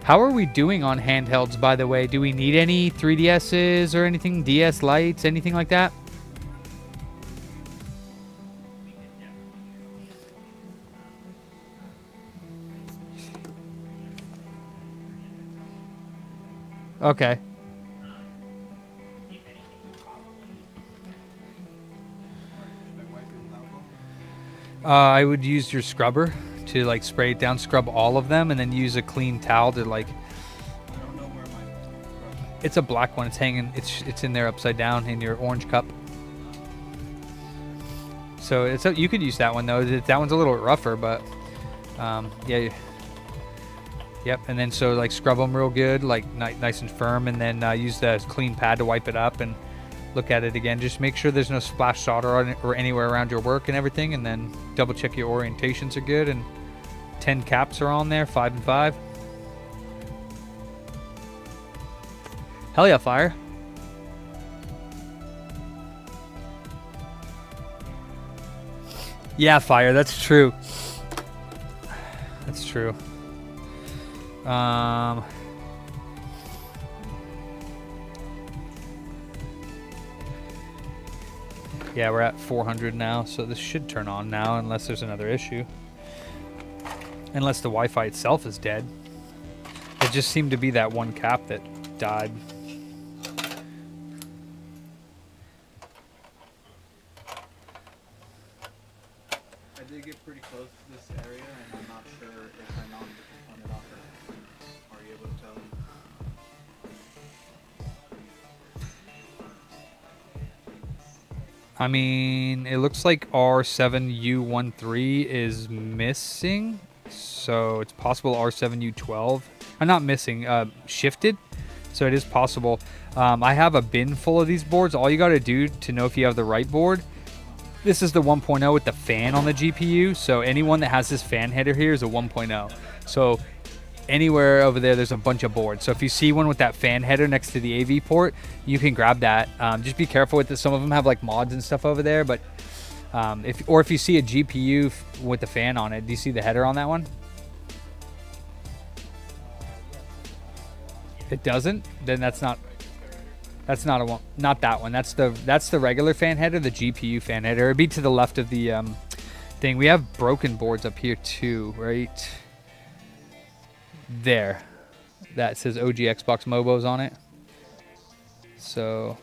How are we doing on handhelds, by the way? Do we need any 3DSs or anything? DS Lites, anything like that? Okay. I would use your scrubber to like spray it down, scrub all of them, and then use a clean towel to like. I don't know where my. It's a black one. It's hanging. It's in there upside down in your orange cup. So it's you could use that one though. That one's a little rougher, but yeah. Yep, and then so like scrub them real good, like nice and firm, and then use the clean pad to wipe it up and look at it again. Just make sure there's no splash solder on it or anywhere around your work and everything, and then double check your orientations are good, and 10 caps are on there, 5 and 5. Hell yeah, fire. Yeah, fire, that's true. That's true. Yeah, we're at 400 now, so this should turn on now unless there's another issue. Unless the Wi-Fi itself is dead. It just seemed to be that one cap that died. I did get pretty close to this area, and I'm not sure if I'm on it off or are you able to tell? I mean, it looks like R7U13 is missing, so it's possible R7U12. I'm not missing, shifted, so it is possible. I have a bin full of these boards. All you got to do to know if you have the right board, this is the 1.0 with the fan on the GPU, so anyone that has this fan header here is a 1.0. So anywhere over there, there's a bunch of boards. So if you see one with that fan header next to the AV port, you can grab that. Just be careful with this. Some of them have like mods and stuff over there, but if you see a GPU with the fan on it, do you see the header on that one? It doesn't? Then that's not a one. Not that one. That's the regular fan header, the GPU fan header. It'd be to the left of the thing. We have broken boards up here too, right? There. That says OG Xbox Mobos on it. So,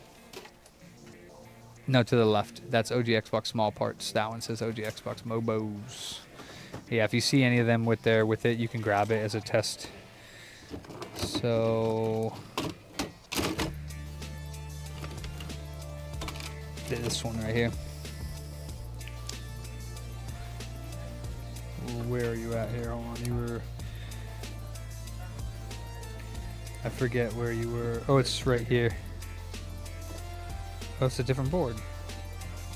no, to the left. That's OG Xbox Small Parts. That one says OG Xbox Mobos. Yeah, if you see any of them with it, you can grab it as a test. So, this one right here. Where are you at here? Hold on, you were... I forget where you were. Oh, it's right here. Oh, it's a different board.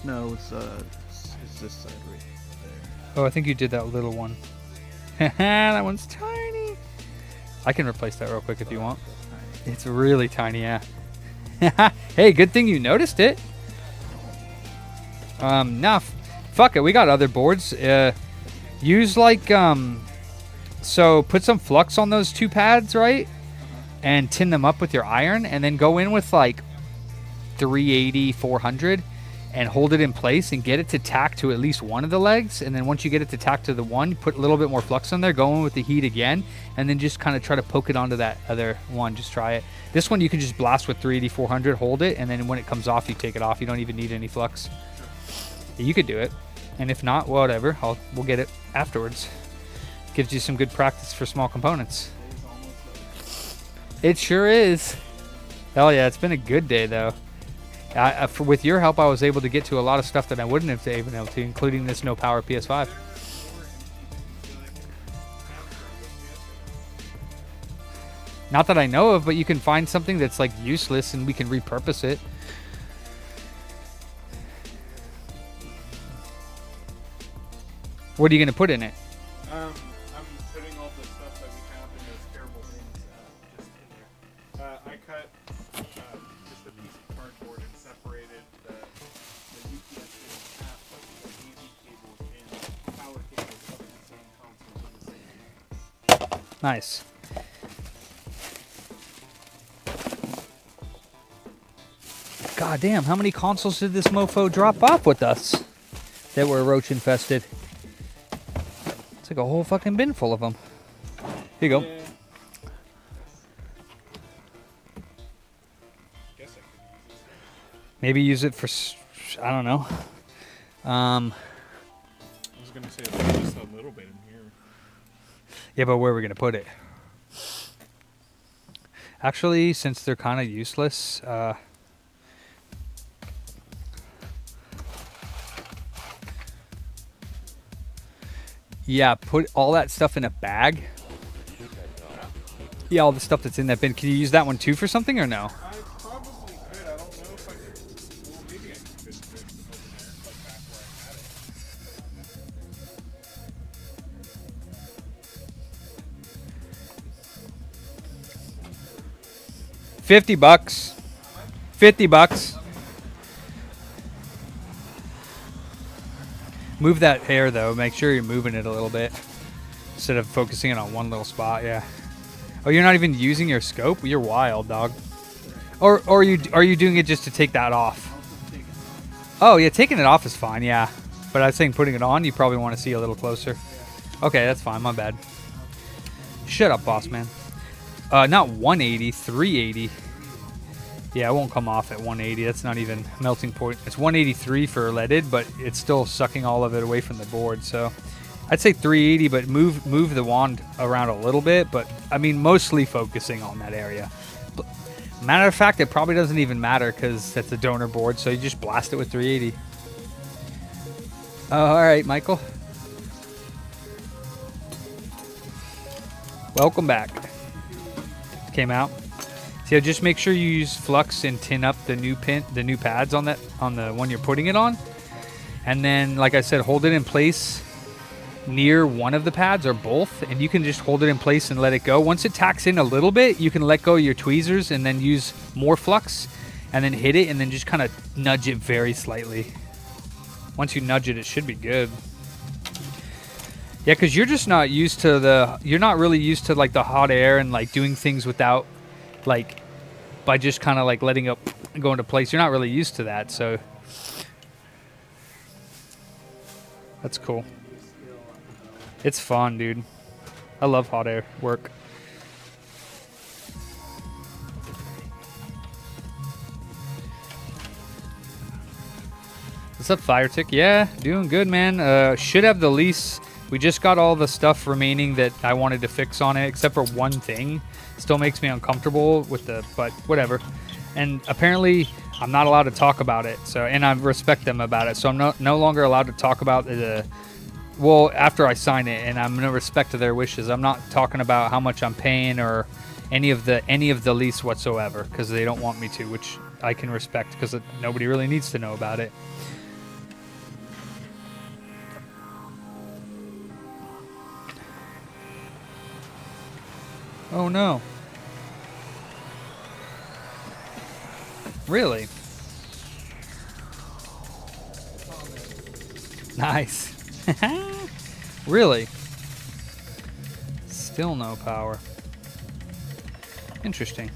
No, it's this side right there. Oh, I think you did that little one. That one's tiny. I can replace that real quick if you want. It's really tiny, yeah. Hey, good thing you noticed it. Nah, fuck it. We got other boards. Use like, so put some flux on those two pads, right? And tin them up with your iron, and then go in with like 380, 400, and hold it in place and get it to tack to at least one of the legs. And then once you get it to tack to the one, you put a little bit more flux on there, go in with the heat again, and then just kind of try to poke it onto that other one. Just try it. This one you can just blast with 380, 400, hold it, and then when it comes off, you take it off. You don't even need any flux. You could do it. And if not, whatever. We'll get it afterwards. Gives you some good practice for small components. It sure is. Hell yeah, it's been a good day though. With your help, I was able to get to a lot of stuff that I wouldn't have been able to, including this no power PS5. Not that I know of, but you can find something that's like useless and we can repurpose it. What are you going to put in it? I'm putting all the stuff that we have in those terrible things just in there. I cut just a piece of cardboard and separated the UPS in half, but the AV cables and power cables up in the same console in the same. Nice. God damn, how many consoles did this mofo drop off with us that were roach infested? It's like a whole fucking bin full of them. Here you go. Yeah. Maybe use it for, I don't know. I was gonna say there's just a little bit in here. Yeah, but where are we gonna put it? Actually, since they're kind of useless, yeah, put all that stuff in a bag. Yeah, all the stuff that's in that bin. Can you use that one too for something or no? I probably could. I don't know if I could. Well, maybe I could just put it over there, like back where I had it. $50. $50. Move that hair though. Make sure you're moving it a little bit instead of focusing it on one little spot. Yeah. Oh, you're not even using your scope? You're wild, dog. Or are you doing it just to take that off? Oh yeah, taking it off is fine. Yeah, but I was saying putting it on, you probably want to see a little closer. Okay, that's fine. My bad. Shut up, boss man. Not 180, 380. Yeah, it won't come off at 180. That's not even melting point. It's 183 for leaded, but it's still sucking all of it away from the board. So I'd say 380, but move the wand around a little bit. But I mean, mostly focusing on that area. Matter of fact, it probably doesn't even matter because that's a donor board. So you just blast it with 380. Oh, all right, Michael. Welcome back. Came out. So just make sure you use flux and tin up the new pads on the one you're putting it on, and then like I said, hold it in place near one of the pads or both, and you can just hold it in place and let it go. Once it tacks in a little bit, you can let go of your tweezers and then use more flux, and then hit it, and then just kind of nudge it very slightly. Once you nudge it, it should be good. Yeah, because you're just not used to you're not really used to like the hot air and like doing things without. Like, by just kind of like letting it go into place. You're not really used to that, so. That's cool. It's fun, dude. I love hot air work. What's up, Firetick? Yeah, doing good, man. Should have the lease. We just got all the stuff remaining that I wanted to fix on it, except for one thing. Still makes me uncomfortable with the, but whatever. And apparently, I'm not allowed to talk about it. So, and I respect them about it. So I'm no longer allowed to talk about the. Well, after I sign it, and I'm gonna respect their wishes. I'm not talking about how much I'm paying or any of the lease whatsoever, because they don't want me to, which I can respect, because nobody really needs to know about it. Oh no. Really? Nice. Really? Still no power. Interesting.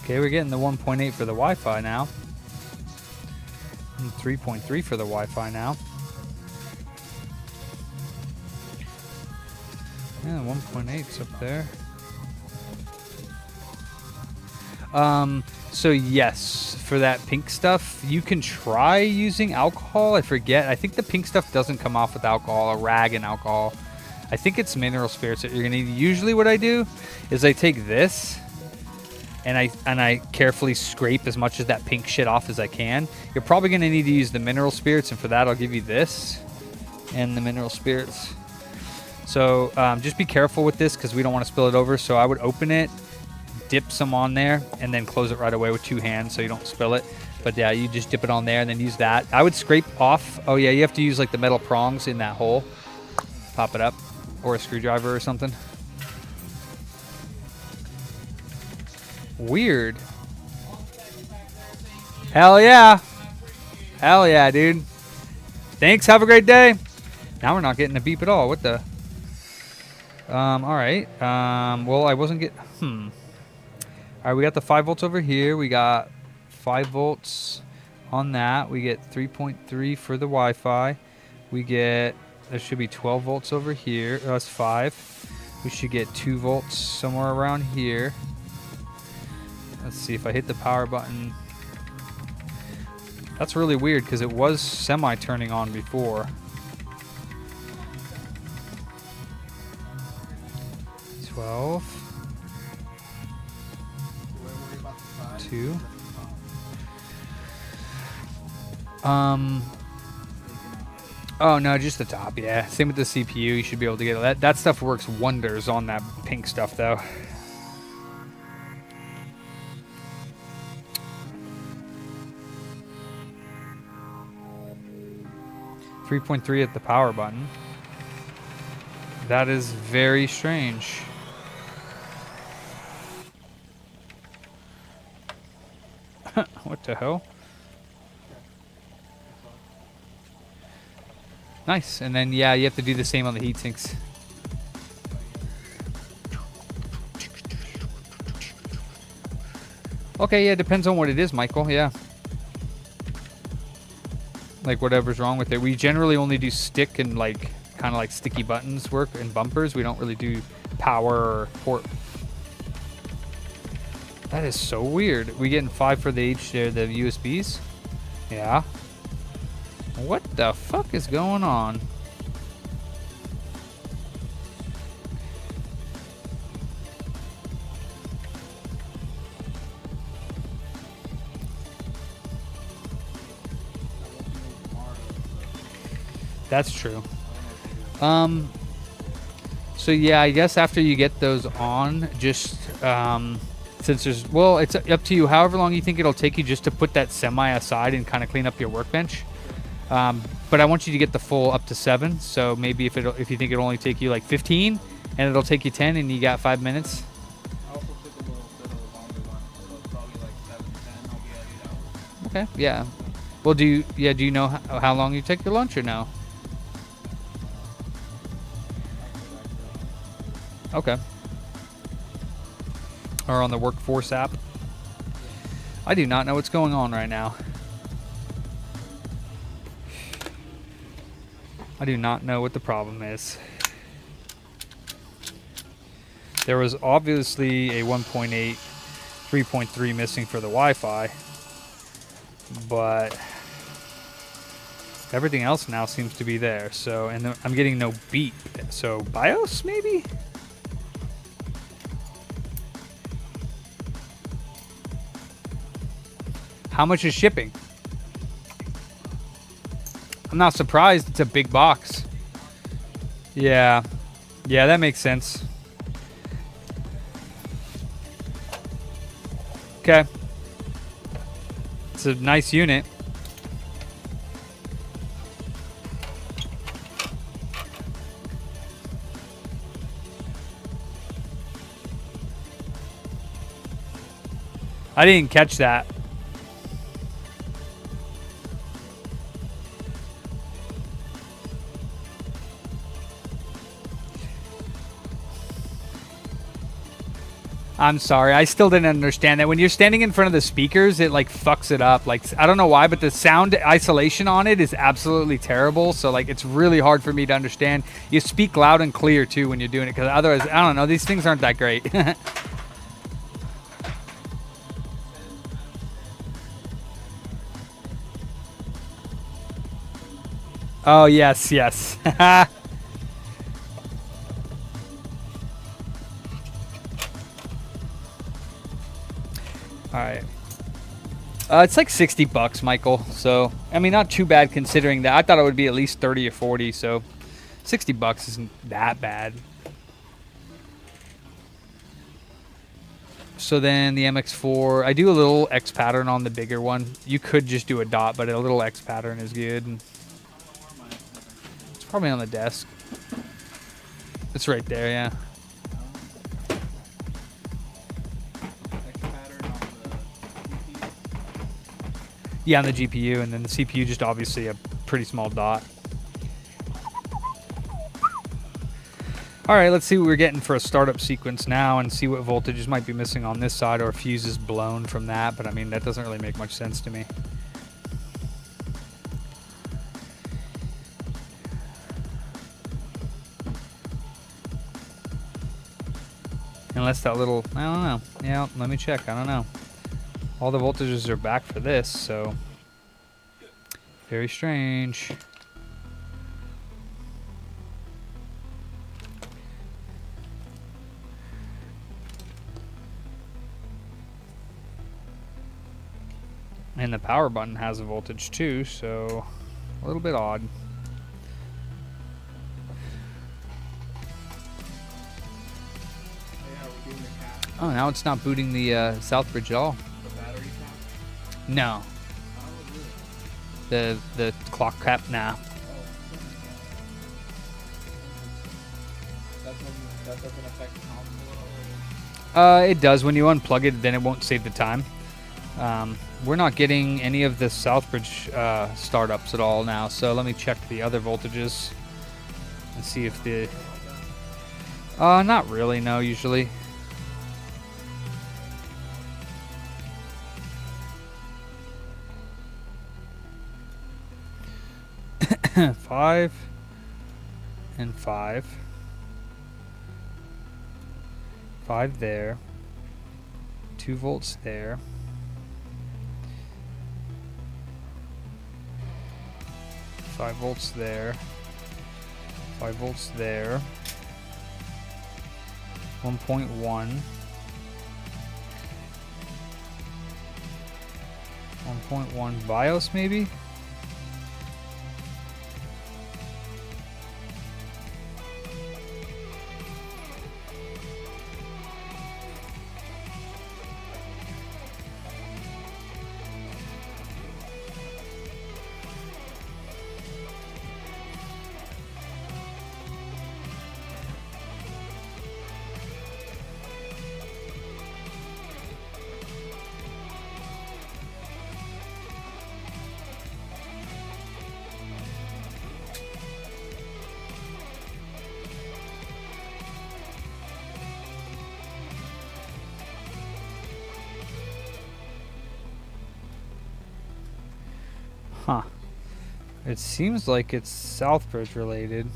Okay, we're getting the 1.8 for the Wi-Fi now. And 3.3 for the Wi-Fi now. Yeah, 1.8's up there. So yes, for that pink stuff, you can try using alcohol. I forget. I think the pink stuff doesn't come off with alcohol, a rag and alcohol. I think it's mineral spirits that you're gonna need. Usually what I do is I take this and I carefully scrape as much of that pink shit off as I can. You're probably going to need to use the mineral spirits, and for that I'll give you this and the mineral spirits. So just be careful with this, because we don't want to spill it over. So I would open it, dip some on there, and then close it right away with 2 hands so you don't spill it. But yeah, you just dip it on there and then use that. I would scrape off. Oh yeah, you have to use like the metal prongs in that hole. Pop it up, or a screwdriver or something. Weird. Hell yeah. Hell yeah, dude. Thanks. Have a great day. Now we're not getting a beep at all. What the? All right. Well, I wasn't get. All right. We got the 5 volts over here. We got 5 volts on that. We get 3.3 for the Wi-Fi. We get. There should be 12 volts over here. That's 5. We should get 2 volts somewhere around here. Let's see if I hit the power button. That's really weird, because it was semi-turning on before. 12. 2. Oh no, just the top. Yeah, same with the CPU. You should be able to get that. That stuff works wonders on that pink stuff, though. 3.3 at the power button. That is very strange. What the hell? Nice. And then, yeah, you have to do the same on the heat sinks. Okay, yeah, depends on what it is, Michael. Yeah. Like whatever's wrong with it. We generally only do stick and like kind of like sticky buttons work and bumpers. We don't really do power or port. That is so weird. We getting 5 for the the USBs? Yeah. What the fuck is going on? That's true. So yeah, I guess after you get those on, just since there's, well, it's up to you. However long you think it'll take you just to put that semi aside and kind of clean up your workbench. But I want you to get the full up to 7. So maybe if you think it'll only take you like 15 and it'll take you 10 and you got 5 minutes. I also took a little bit of a longer one, so probably like 7 Okay, yeah. Well, do you know how long you take your lunch or no? Okay. Or on the Workforce app. I do not know what's going on right now. I do not know what the problem is. There was obviously a 1.8, 3.3 missing for the Wi-Fi, but everything else now seems to be there. So, and I'm getting no beep. So BIOS maybe? How much is shipping? I'm not surprised. It's a big box. Yeah. Yeah, that makes sense. Okay. It's a nice unit. I didn't catch that. I'm sorry, I still didn't understand that. When you're standing in front of the speakers, it like fucks it up. Like, I don't know why, but the sound isolation on it is absolutely terrible. So like, it's really hard for me to understand. You speak loud and clear too when you're doing it, because otherwise, I don't know, these things aren't that great. Oh, yes, yes. Alright. It's like 60 bucks, Michael. So, I mean, not too bad considering that. I thought it would be at least 30 or 40, so 60 bucks isn't that bad. So then the MX4, I do a little X pattern on the bigger one. You could just do a dot, but a little X pattern is good. It's probably on the desk. It's right there, yeah. Yeah, on the GPU, and then the CPU just obviously a pretty small dot. All right, let's see what we're getting for a startup sequence now and see what voltages might be missing on this side or fuse is blown from that, but I mean, that doesn't really make much sense to me. Unless that little, I don't know. Yeah, let me check, I don't know. All the voltages are back for this, so very strange. And the power button has a voltage too, so a little bit odd. Oh, now it's not booting the Southbridge at all. No. The clock cap, nah. That doesn't affect the console? It does. When you unplug it, then it won't save the time. We're not getting any of the Southbridge startups at all now, so let me check the other voltages and see if the... not really, no, usually. Five and 5. 5 there. 2 volts there. 5 volts there. 5 volts there. 1.1. 1.1 BIOS maybe? Huh. It seems like it's Southbridge related.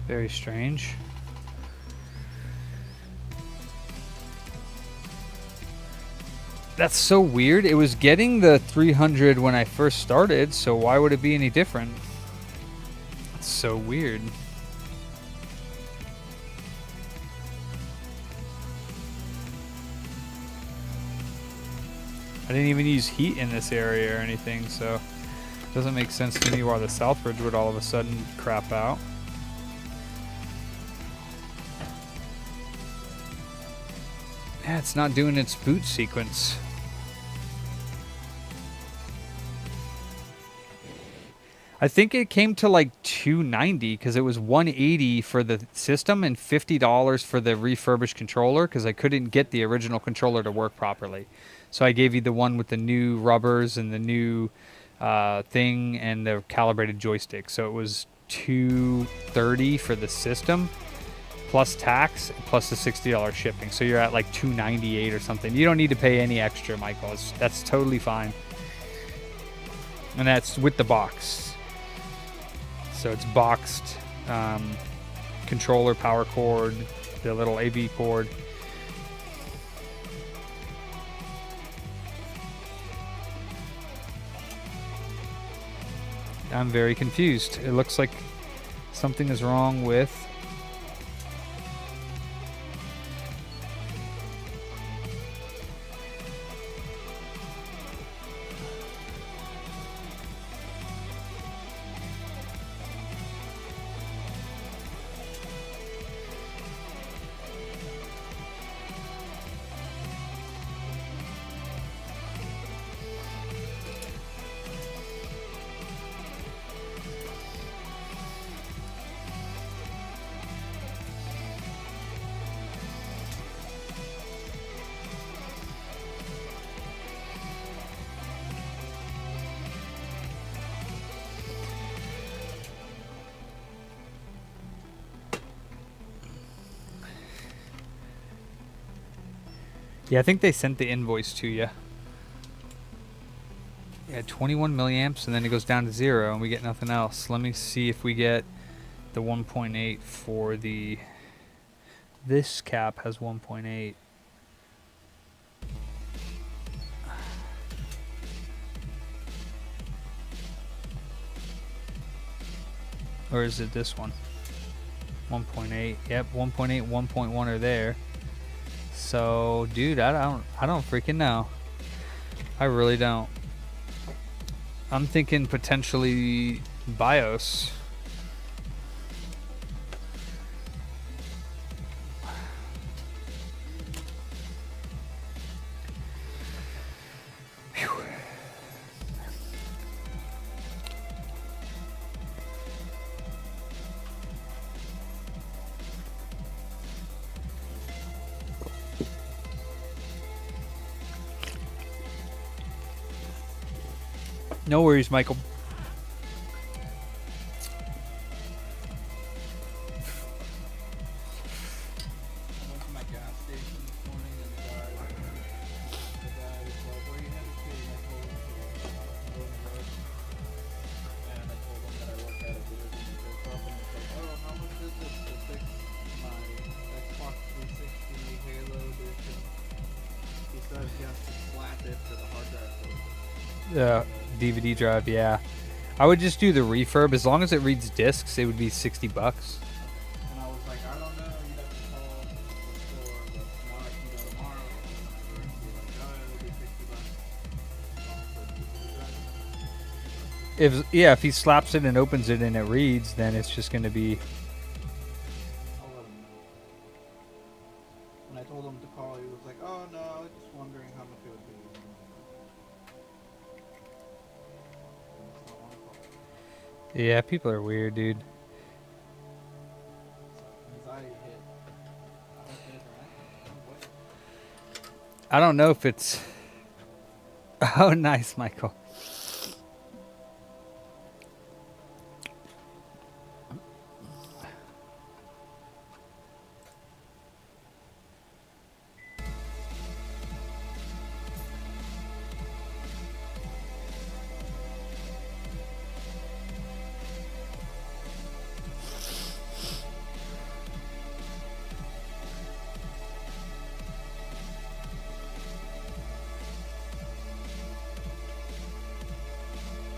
Very strange. That's so weird. It was getting the 300 when I first started, so why would it be any different? It's so weird. I didn't even use heat in this area or anything, so it doesn't make sense to me why the Southbridge would all of a sudden crap out. Yeah, it's not doing its boot sequence. I think it came to like $290 because it was $180 for the system and $50 for the refurbished controller because I couldn't get the original controller to work properly. So I gave you the one with the new rubbers and the new thing and the calibrated joystick. So it was $230 for the system plus tax plus the $60 shipping. So you're at like $298 or something. You don't need to pay any extra, Michael. That's totally fine. And that's with the box. So it's boxed, controller, power cord, the little AV cord. I'm very confused. It looks like something is wrong with Yeah, I think they sent the invoice to you. Yeah, 21 milliamps, and then it goes down to 0, and we get nothing else. Let me see if we get the 1.8 for the... This cap has 1.8. Or is it this one? 1.8. Yep, 1.8, 1.1 are there. So, dude, I don't freaking know. I really don't. I'm thinking potentially BIOS. Whew. No worries, Michael. I went to my gas station this morning and the guy was like, where you headed to? And I told him to go on the road. And I told him that I work at a video game shop and he's like, oh, how much is it to fix my Xbox 360 Halo edition? He says he has to slap it to the hard drive so DVD drive, yeah. I would just do the refurb. As long as it reads discs, it would be $60. and I was like, I don't know, you'd have to call the store, but now I can go tomorrow and be like, oh, it'll be $60. If he slaps it and opens it and it reads, then it's just going to be... I'll let him know. When I told him to call, he was like, oh no, I was just wondering how much it would be. Yeah, people are weird, dude. Anxiety hit. I don't hit, right? I don't know if it's... Oh, nice, Michael.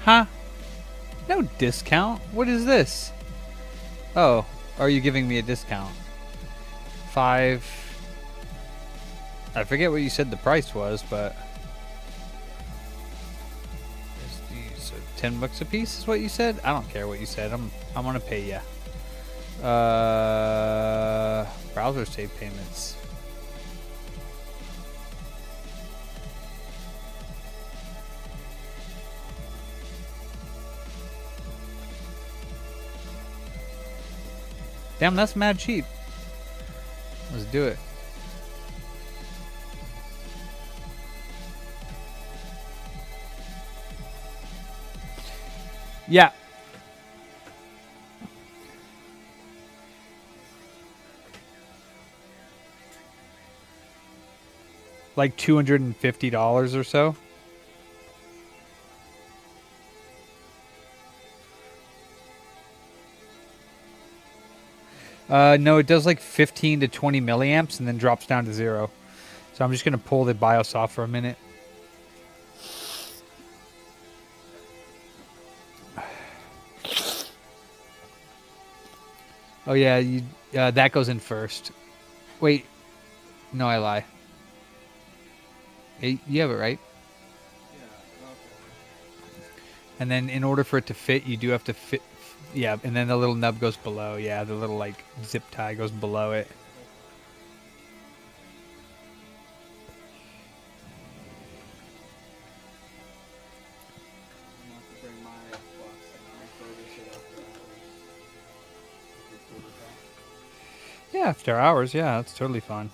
Huh? No discount. What is this? Oh, are you giving me a discount? 5. I forget what you said the price was, but so 10 bucks a piece is what you said. I don't care what you said. I'm gonna pay you. Browser save payments. Damn, that's mad cheap. Let's do it. Yeah. Like $250 or so. No, it does like 15 to 20 milliamps and then drops down to 0. So I'm just going to pull the BIOS off for a minute. Oh yeah, that goes in first. Wait, no, I lie. Hey, you have it right. Yeah, okay. And then in order for it to fit, you do have to fit. Yeah, and then the little nub goes below. Yeah, the little like zip tie goes below it. I'm gonna have to bring my Xbox and refurbish it after hours. Yeah, after hours. Yeah, that's totally fine.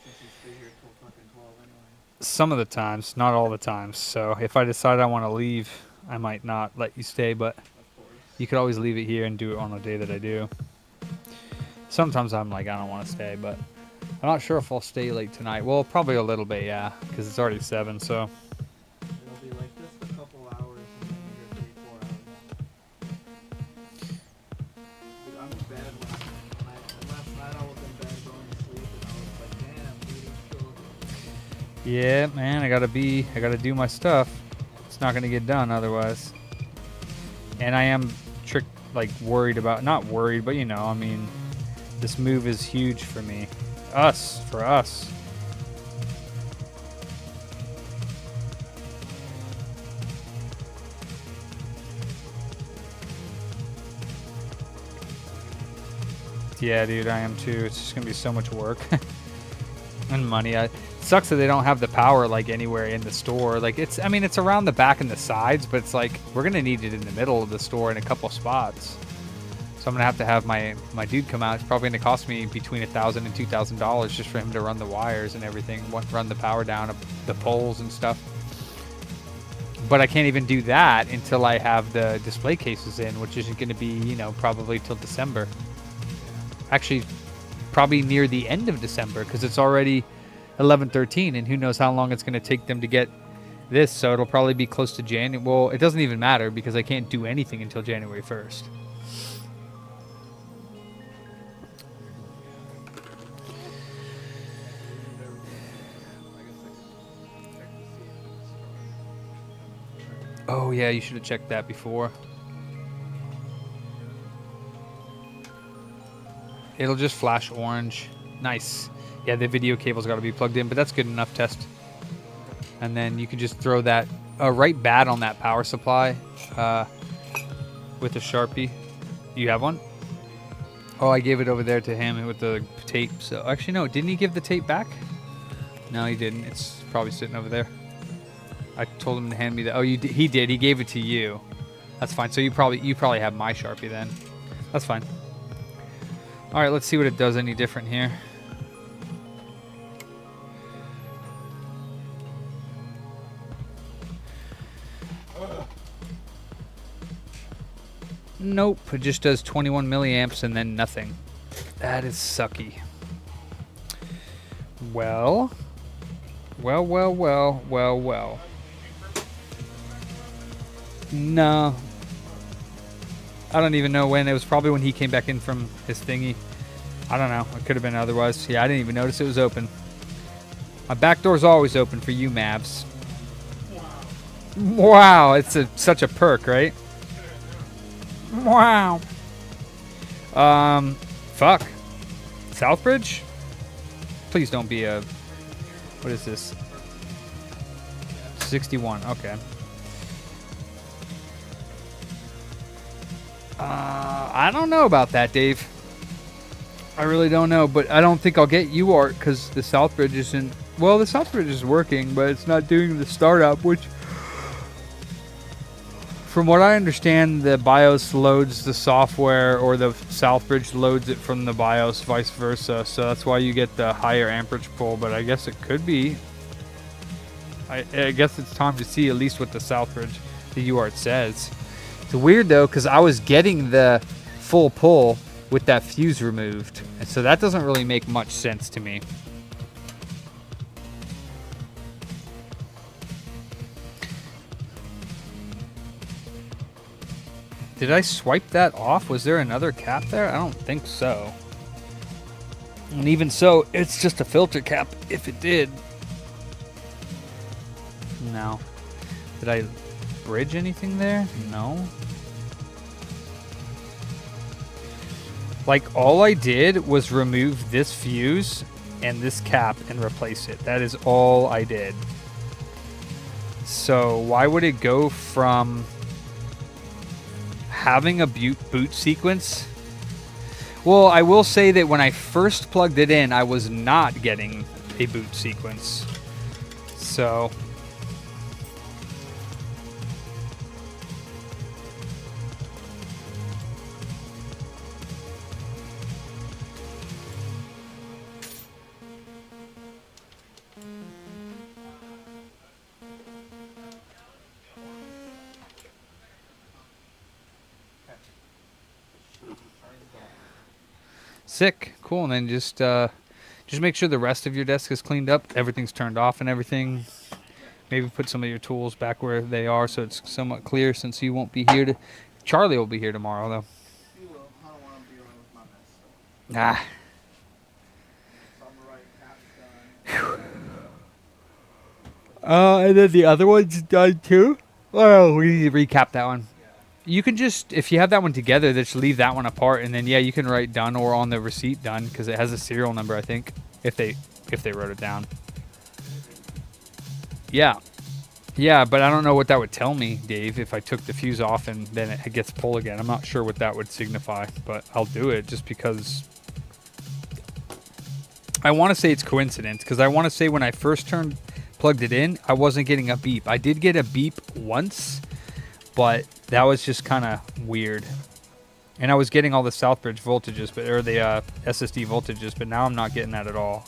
Since you stay here till fucking 12 anyway. Some of the times, not all the times. So if I decide I want to leave, I might not let you stay, but Of course. you could always leave it here and do it on a day that I do. Sometimes I'm like, I don't want to stay, but I'm not sure if I'll stay late tonight. Well, probably a little bit, yeah, because it's already 7, so. It'll be like just a couple hours and then you're 3-4 hours. Dude, I'm in bed last night I was in bed going to sleep and I was like, damn, dude, it's still. Yeah, man, I gotta do my stuff. It's not gonna get done otherwise. And I am worried about, not worried, but you know, I mean, this move is huge for me. For us. Yeah, dude, I am too. It's just gonna be so much work and money. It sucks that they don't have the power like anywhere in the store. Like it's around the back and the sides, but it's like we're gonna need it in the middle of the store in a couple spots. So I'm gonna have to have my dude come out. It's probably gonna cost me between $1,000 and $2,000 just for him to run the wires and everything, run the power down, the poles and stuff. But I can't even do that until I have the display cases in, which isn't gonna be, you know, probably till December. Actually, probably near the end of December because it's already 11/13, and who knows how long it's gonna take them to get this. So it'll probably be close to January. Well, it doesn't even matter because I can't do anything until January 1st. Oh yeah, you should have checked that before. It'll just flash orange. Nice. Yeah, the video cable's got to be plugged in, but that's good enough test. And then you can just throw that right bad on that power supply with a Sharpie. You have one? Oh, I gave it over there to him with the tape. So actually, no, didn't he give the tape back? No, he didn't. It's probably sitting over there. I told him to hand me that. Oh, he did. He gave it to you. That's fine. So you probably have my Sharpie then. That's fine. All right, let's see what it does any different here. Nope, it just does 21 milliamps and then nothing. That is sucky. Well. No. I don't even know when. It was probably when he came back in from his thingy. I don't know. It could have been otherwise. Yeah, I didn't even notice it was open. My back door's always open for you, Mavs. Wow, it's such a perk, right? Wow. Fuck. Southbridge? Please don't be a... What is this? 61, okay. I don't know about that, Dave. I really don't know, but I don't think I'll get UART because the Southbridge isn't... Well, the Southbridge is working, but it's not doing the startup, which... From what I understand, the BIOS loads the software, or the Southbridge loads it from the BIOS, vice versa. So that's why you get the higher amperage pull, but I guess it could be. I guess it's time to see at least what the Southbridge, the UART says. It's weird, though, because I was getting the full pull with that fuse removed. And so that doesn't really make much sense to me. Did I swipe that off? Was there another cap there? I don't think so. And even so, it's just a filter cap if it did. No. Did I bridge anything there? No. Like, all I did was remove this fuse and this cap and replace it. That is all I did. So why would it go from having a boot sequence? Well, I will say that when I first plugged it in, I was not getting a boot sequence. So sick, cool. And then just make sure the rest of your desk is cleaned up, everything's turned off and everything. Maybe put some of your tools back where they are so it's somewhat clear, since you won't be here. Charlie will be here tomorrow, though. He will. I don't want him to be around with my mess. Ah. So I'm gonna write cap's done. And then the other one's done too? Well, we need to recap that one. You can just, if you have that one together, just leave that one apart, and then yeah, you can write done or on the receipt done, because it has a serial number, I think, if they wrote it down. Yeah, but I don't know what that would tell me, Dave, if I took the fuse off and then it gets pull again. I'm not sure what that would signify, but I'll do it just because I want to say it's coincidence, because I want to say when I first plugged it in, I wasn't getting a beep. I did get a beep once, but that was just kind of weird. And I was getting all the Southbridge voltages, or the SSD voltages, but now I'm not getting that at all.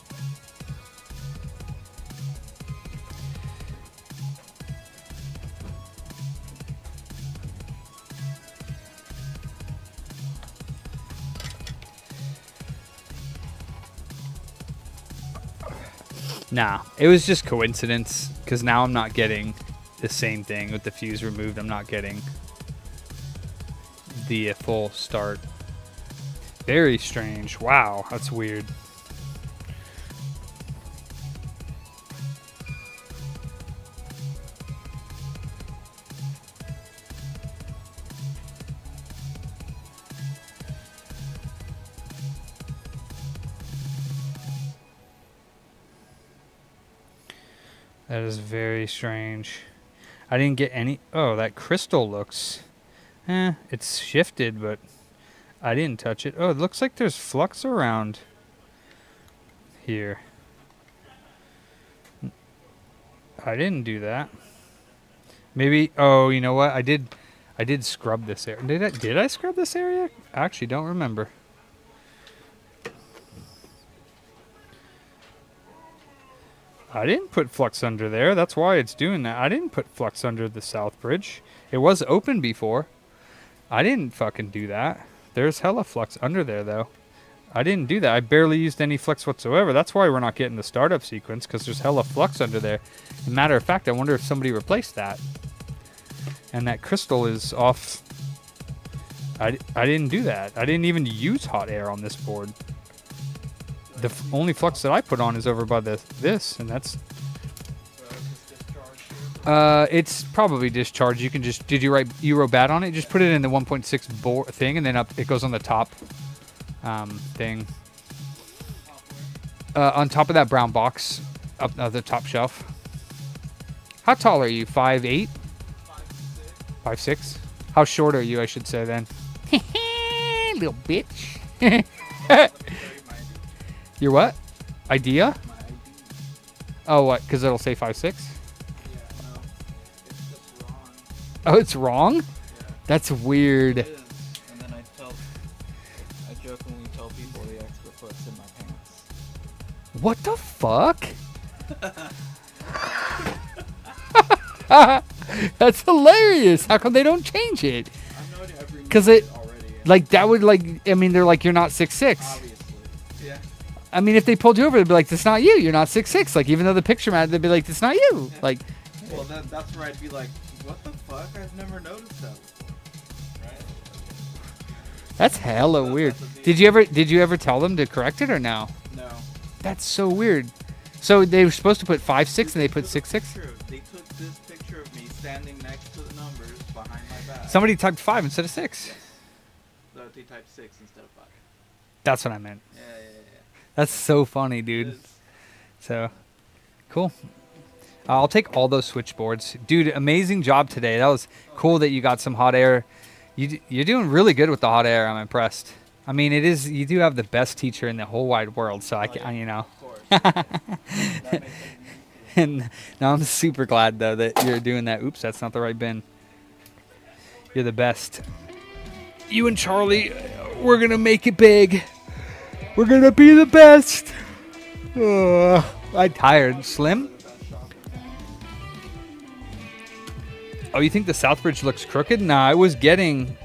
Nah, it was just coincidence, because now I'm not getting the same thing with the fuse removed. I'm not getting the full start. Very strange. Wow, that's weird. That is very strange. I didn't get any... Oh, that crystal looks... it's shifted, but I didn't touch it. Oh, it looks like there's flux around here. I didn't do that. Maybe... Oh, you know what? I did scrub this area. Did I scrub this area? I actually don't remember. I didn't put flux under there. That's why it's doing that. I didn't put flux under the Southbridge. It was open before. I didn't fucking do that. There's hella flux under there, though. I didn't do that. I barely used any flux whatsoever. That's why we're not getting the startup sequence, because there's hella flux under there. As a matter of fact, I wonder if somebody replaced that. And that crystal is off. I didn't do that. I didn't even use hot air on this board. The only flux that I put on is over by this, and that's... It's probably discharged. You can just, you wrote bad on it? Just put it in the 1.6 board thing, and then it goes on the top thing. On top of that brown box, up the top shelf. How tall are you? 5'8"? 5'6"? How short are you, I should say, then? Little bitch. Your what? Idea? Oh, what? Because it'll say 5'6"? Oh, it's wrong? That's weird. It is. And then I jokingly tell people the extra foot's in my pants. What the fuck? That's hilarious. How come they don't change it? I've known every Because like, that would, like, I mean, they're like, you're not 6'6". obviously. Yeah. I mean, if they pulled you over, they'd be like, that's not you. You're not 6'6". Like, even though the picture mattered, they'd be like, that's not you. Like, Well, that's where I'd be like, what the fuck? I've never noticed that before. Right? that's hella weird. that's a Did you ever tell them to correct it or no? No. That's so weird. So they were supposed to put 5'6" and they put 6'6"? They took this picture of me standing next to the numbers behind my back. Somebody typed 5 instead of 6. So they typed 6 instead of 5. That's what I meant. Yeah. That's so funny, dude. So, cool. I'll take all those switchboards. Dude, amazing job today. That was cool that you got some hot air. You're doing really good with the hot air. I'm impressed. I mean, you do have the best teacher in the whole wide world, so you know. Of course. That makes it And now I'm super glad, though, that you're doing that. Oops, that's not the right bin. You're the best. You and Charlie, we're going to make it big. We're going to be the best. I'm tired. Slim? Oh, you think the South Bridge looks crooked? Nah, I was getting...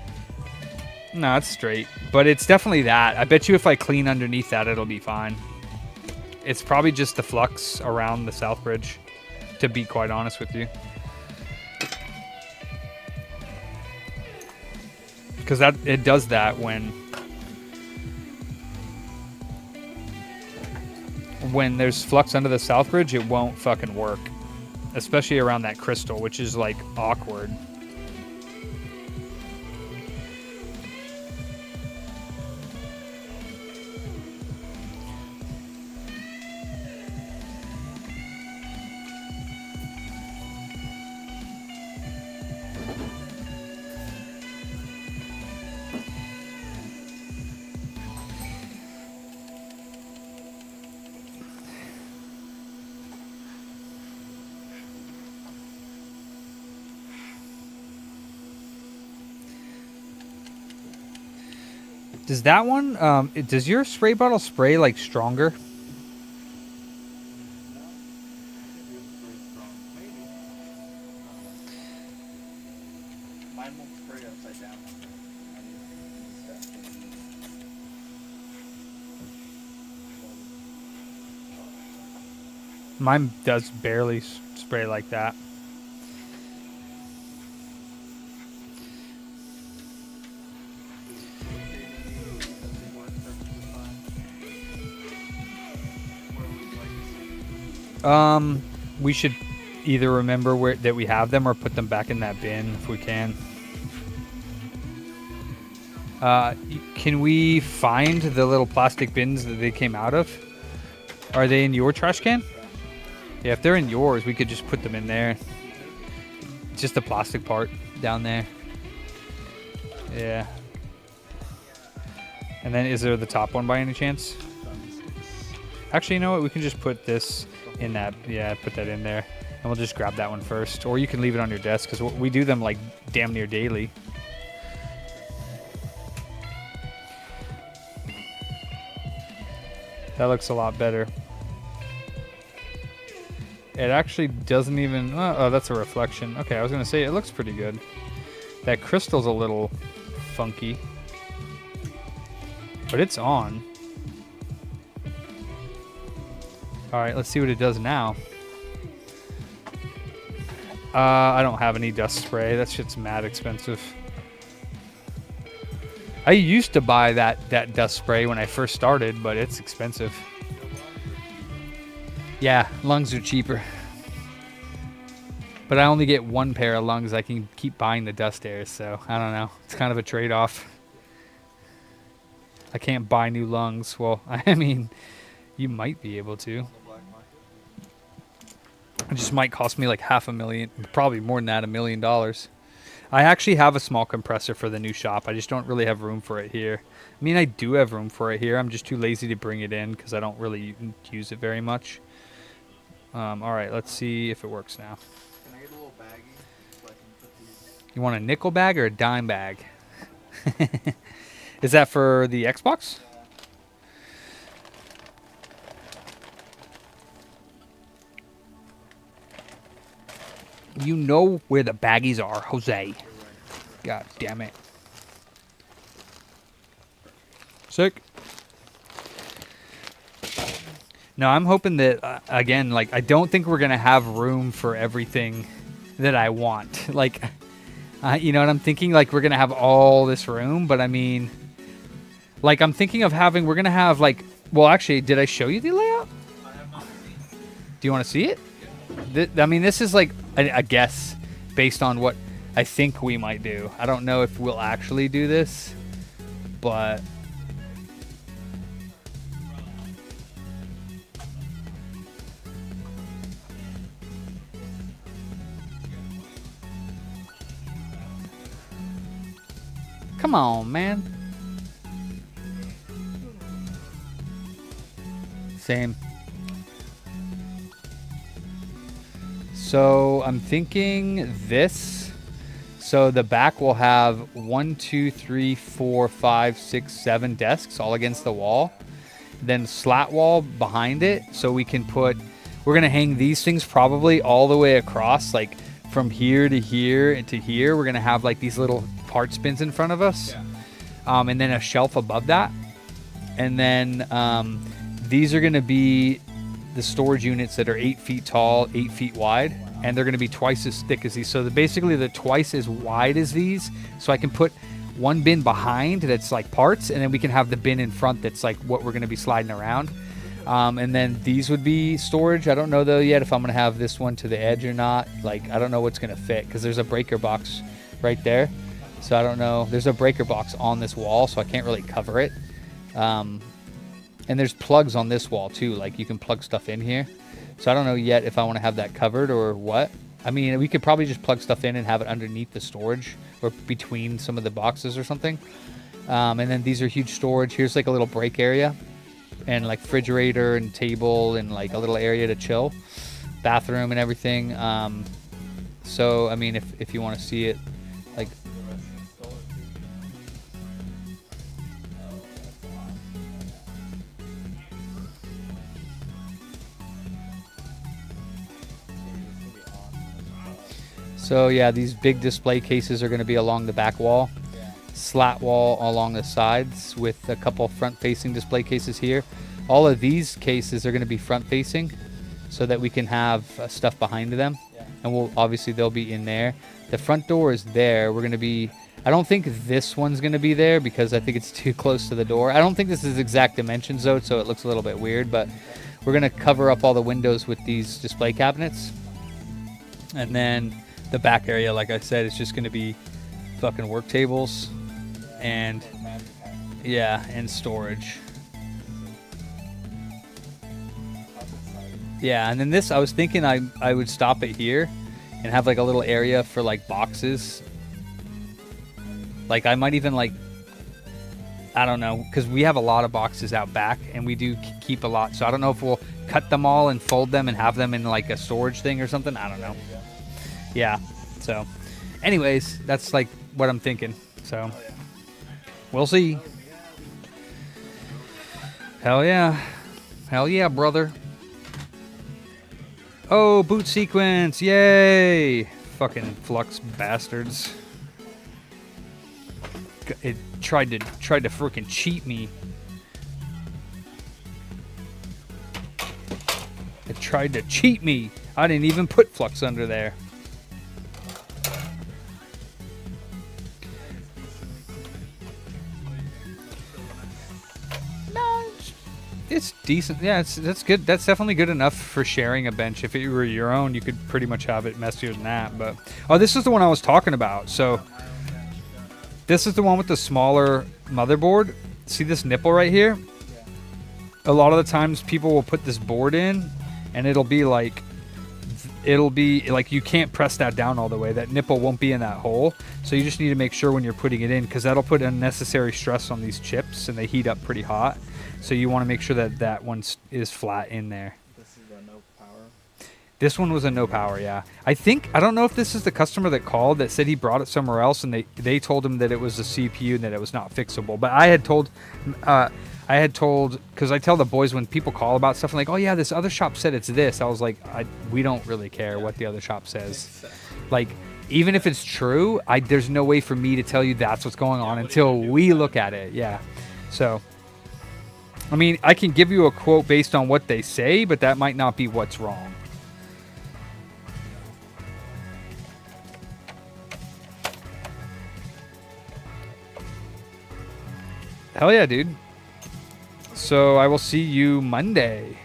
No, it's straight. But it's definitely that. I bet you if I clean underneath that, it'll be fine. It's probably just the flux around the South Bridge, to be quite honest with you. Because it does that when there's flux under the South Bridge, it won't fucking work. Especially around that crystal, which is like awkward. Does that one, does your spray bottle spray like stronger? Mine won't spray upside down. Mine does barely spray like that. We should either remember that we have them or put them back in that bin if we can. Can we find the little plastic bins that they came out of? Are they in your trash can? Yeah, if they're in yours, we could just put them in there. It's just the plastic part down there. Yeah. And then is there the top one by any chance? Actually, you know what? We can just put this in that. Yeah, put that in there. And we'll just grab that one first. Or you can leave it on your desk because we do them like damn near daily. That looks a lot better. It actually doesn't even... Oh, that's a reflection. Okay, I was going to say it looks pretty good. That crystal's a little funky. But it's on. Alright, let's see what it does now. I don't have any dust spray. That shit's mad expensive. I used to buy that dust spray when I first started, but it's expensive. Yeah, lungs are cheaper. But I only get one pair of lungs. I can keep buying the dust airs, so I don't know. It's kind of a trade-off. I can't buy new lungs. Well, I mean, you might be able to. It just might cost me like $500,000, probably more than that, $1 million. I actually have a small compressor for the new shop. I just don't really have room for it here. I mean, I do have room for it here. I'm just too lazy to bring it in because I don't really use it very much. All right, let's see if it works now. Can I get a little baggie so I can put these? You want a nickel bag or a dime bag? Is that for the Xbox? You know where the baggies are, Jose. God damn it. Sick. No, I'm hoping that, again, like, I don't think we're going to have room for everything that I want. Like, you know what I'm thinking? Like, we're going to have all this room, but I mean, like, I'm thinking of having, we're going to have, like, well, actually, did I show you the layout? I have not seen it. Do you want to see it? I mean, this is like a guess based on what I think we might do. I don't know if we'll actually do this, but come on, man. Same. So I'm thinking this. So the back will have 1, 2, 3, 4, 5, 6, 7 desks all against the wall. Then slat wall behind it. So we can put, we're going to hang these things probably all the way across, like from here to here to here. We're going to have like these little parts bins in front of us. Yeah. And then a shelf above that. And then these are going to be the storage units that are 8 feet tall, 8 feet wide, and they're going to be twice as thick as these. So basically they're twice as wide as these. So I can put one bin behind that's like parts, and then we can have the bin in front that's like what we're going to be sliding around. And then these would be storage. I don't know though yet if I'm going to have this one to the edge or not. Like, I don't know what's going to fit because there's a breaker box right there. So I don't know. There's a breaker box on this wall, so I can't really cover it. And there's plugs on this wall too, like you can plug stuff in here. So I don't know yet if I want to have that covered or what. I mean, we could probably just plug stuff in and have it underneath the storage or between some of the boxes or something. And then these are huge storage. Here's like a little break area and like refrigerator and table and like a little area to chill, bathroom and everything. So, I mean, if you want to see it, like, so yeah, these big display cases are going to be along the back wall, slat wall along the sides with a couple front-facing display cases here. All of these cases are going to be front-facing so that we can have stuff behind them, and we'll obviously they'll be in there. The front door is there. We're going to be, I don't think this one's going to be there because I think it's too close to the door. I don't think this is exact dimensions though, so it looks a little bit weird, but we're going to cover up all the windows with these display cabinets. And then the back area, like I said, is just going to be fucking work tables and yeah, and storage. Yeah, and then this, I was thinking I would stop it here and have like a little area for like boxes. Like I might even like, I don't know, because we have a lot of boxes out back and we do keep a lot. So I don't know if we'll cut them all and fold them and have them in like a storage thing or something. I don't know. Yeah, so anyways, that's like what I'm thinking. So we'll see. Hell yeah. Hell yeah, brother. Oh, boot sequence. Yay. Fucking flux bastards. It tried to freaking cheat me. It tried to cheat me. I didn't even put flux under there. It's decent. Yeah, that's good. That's definitely good enough for sharing a bench. If it were your own, you could pretty much have it messier than that. But oh, this is the one I was talking about. So this is the one with the smaller motherboard. See this nipple right here? A lot of the times people will put this board in, and it'll be like you can't press that down all the way. That nipple won't be in that hole. So you just need to make sure when you're putting it in, because that'll put unnecessary stress on these chips, and they heat up pretty hot. So you want to make sure that that one is flat in there. This is a no power. This one was a no power, yeah. I don't know if this is the customer that called that said he brought it somewhere else, and they told him that it was a CPU and that it was not fixable. But I had told, because I tell the boys when people call about stuff, I'm like, oh yeah, this other shop said it's this. I was like, we don't really care what the other shop says. Like, even if it's true, there's no way for me to tell you that's what's going on until we look at it. Yeah. So, I mean, I can give you a quote based on what they say, but that might not be what's wrong. Hell yeah, dude. So I will see you Monday.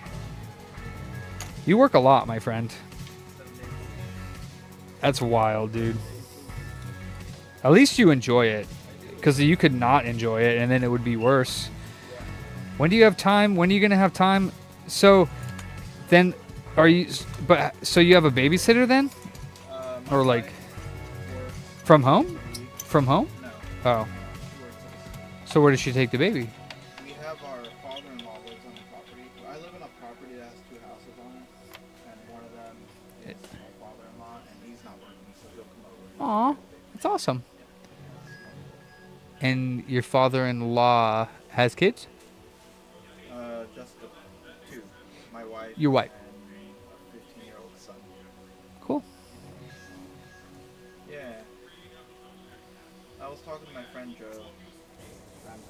You work a lot, my friend. That's wild, dude. At least you enjoy it. Because you could not enjoy it, and then it would be worse. When do you have time? When are you going to have time? So, then, so you have a babysitter then? Or like, from home? From home? No. Oh. So where does she take the baby? We have our father-in-law lives on the property. I live in a property that has 2 houses on it, and one of them is my father-in-law, and he's not working, so he'll come over. Aw, that's awesome. And your father-in-law has kids? Just 2. My wife. Your wife. And a 15-year-old son. Cool. Yeah. I was talking to my friend Joe,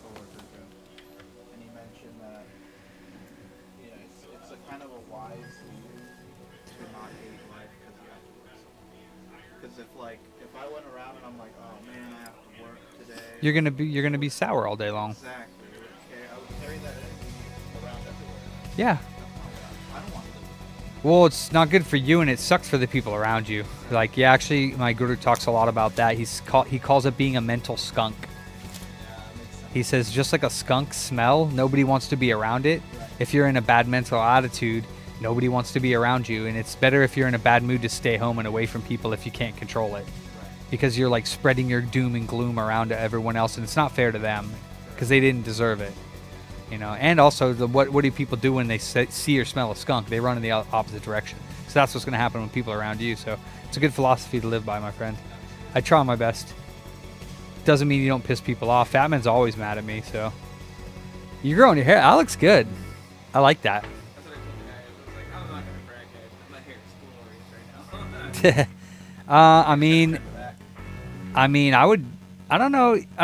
coworker Joe, and he mentioned that it's a kind of a wise move to not hate life because you have to work so much. Because if I went around and I'm like, oh man, I have to work today. You're gonna be sour all day long. Exactly. I would carry that energy around everywhere. Yeah. I don't want to live. Well, it's not good for you, and it sucks for the people around you. Like, yeah, actually, my guru talks a lot about that. He calls it being a mental skunk. He says just like a skunk smell, nobody wants to be around it. If you're in a bad mental attitude, nobody wants to be around you. And it's better if you're in a bad mood to stay home and away from people if you can't control it. Because you're like spreading your doom and gloom around to everyone else, and it's not fair to them because they didn't deserve it. You know, and also what do people do when they see or smell a skunk? They run in the opposite direction. So that's what's going to happen when people are around you. So it's a good philosophy to live by, my friend. I try my best. Doesn't mean you don't piss people off. Fatman's always mad at me, so. You're growing your hair. That looks good. I like that. That's what I told the guy. I was like, I'm not gonna brag it. My hair is glorious right now. I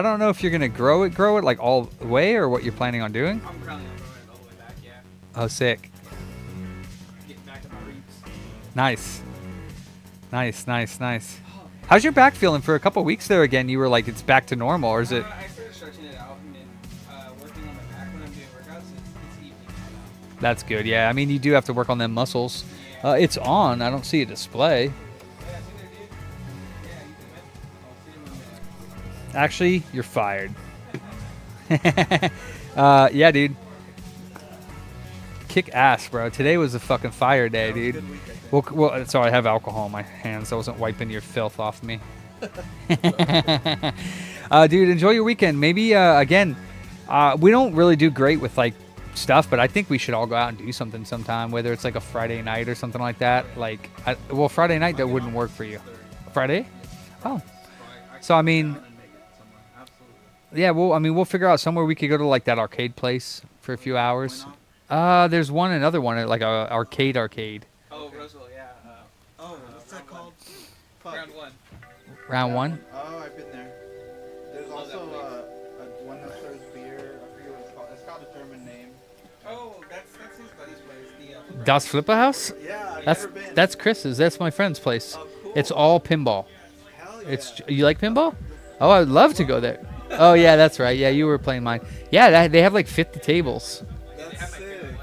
don't know if you're going to grow it like all the way or what you're planning on doing. I'm probably gonna throw it all the way back, yeah. Oh, sick. Get back to my roots. Nice. How's your back feeling? For a couple weeks there again, you were like, it's back to normal, or is it? I started stretching it out and then working on my back when I'm doing workouts. It's easy. That's good, yeah. I mean, you do have to work on them muscles. It's on. I don't see a display. Yeah, see there, dude. Yeah, you can bet. I'll see him in there. Actually, you're fired. Yeah, dude. Kick ass, bro. Today was a fucking fire day, dude. Well, so I have alcohol in my hands. I wasn't wiping your filth off me. Dude, enjoy your weekend. Maybe, again, we don't really do great with, like, stuff, but I think we should all go out and do something sometime, whether it's, like, a Friday night or something like that. Like, Friday night, that wouldn't work for you. Friday? Oh. So, I mean, yeah, we'll figure out somewhere we could go to, like, that arcade place for a few hours. There's another one, like, a arcade. Oh, Roswell, yeah. What's that called? Round 1. Round 1? Oh, I've been there. There's also one that serves beer. I forget what it's called. It's got a German name. Oh, that's his buddy's place. The Das Flipperhaus? Yeah, I've That's never been. that's Chris's. That's my friend's place. Oh, cool. It's all pinball. Hell yeah. You like pinball? Oh, I'd love to go there. Oh yeah, that's right. Yeah, you were playing mine. Yeah, they have like 50 tables. That's sick.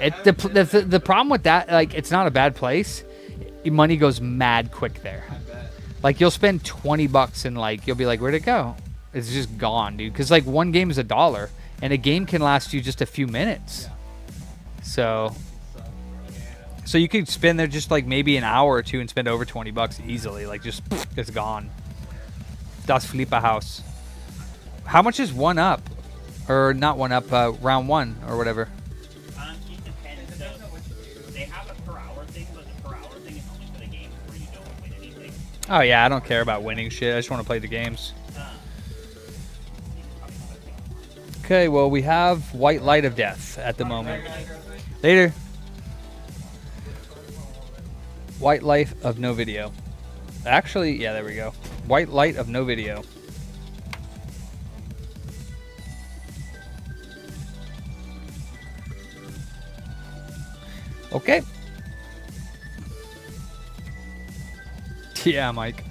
The problem with that, like, it's not a bad place. Your money goes mad quick there. I bet. Like, you'll spend $20 and, like, you'll be like, where'd it go? It's just gone, dude. Because, like, one game is $1, and a game can last you just a few minutes. So you could spend there just, like, maybe an hour or two and spend over $20 easily. Like, just, it's gone. Das Flipa House. How much is one up? Or not one up, round one or whatever? It depends. So they have a per hour thing, but the per hour thing is only for the games where you don't win anything. Oh, yeah, I don't care about winning shit. I just want to play the games. Okay, well, we have White Light of Death at the moment. Later. White Light of No Video. Actually, yeah, there we go. White Light of No Video. Okay. Yeah, Mike.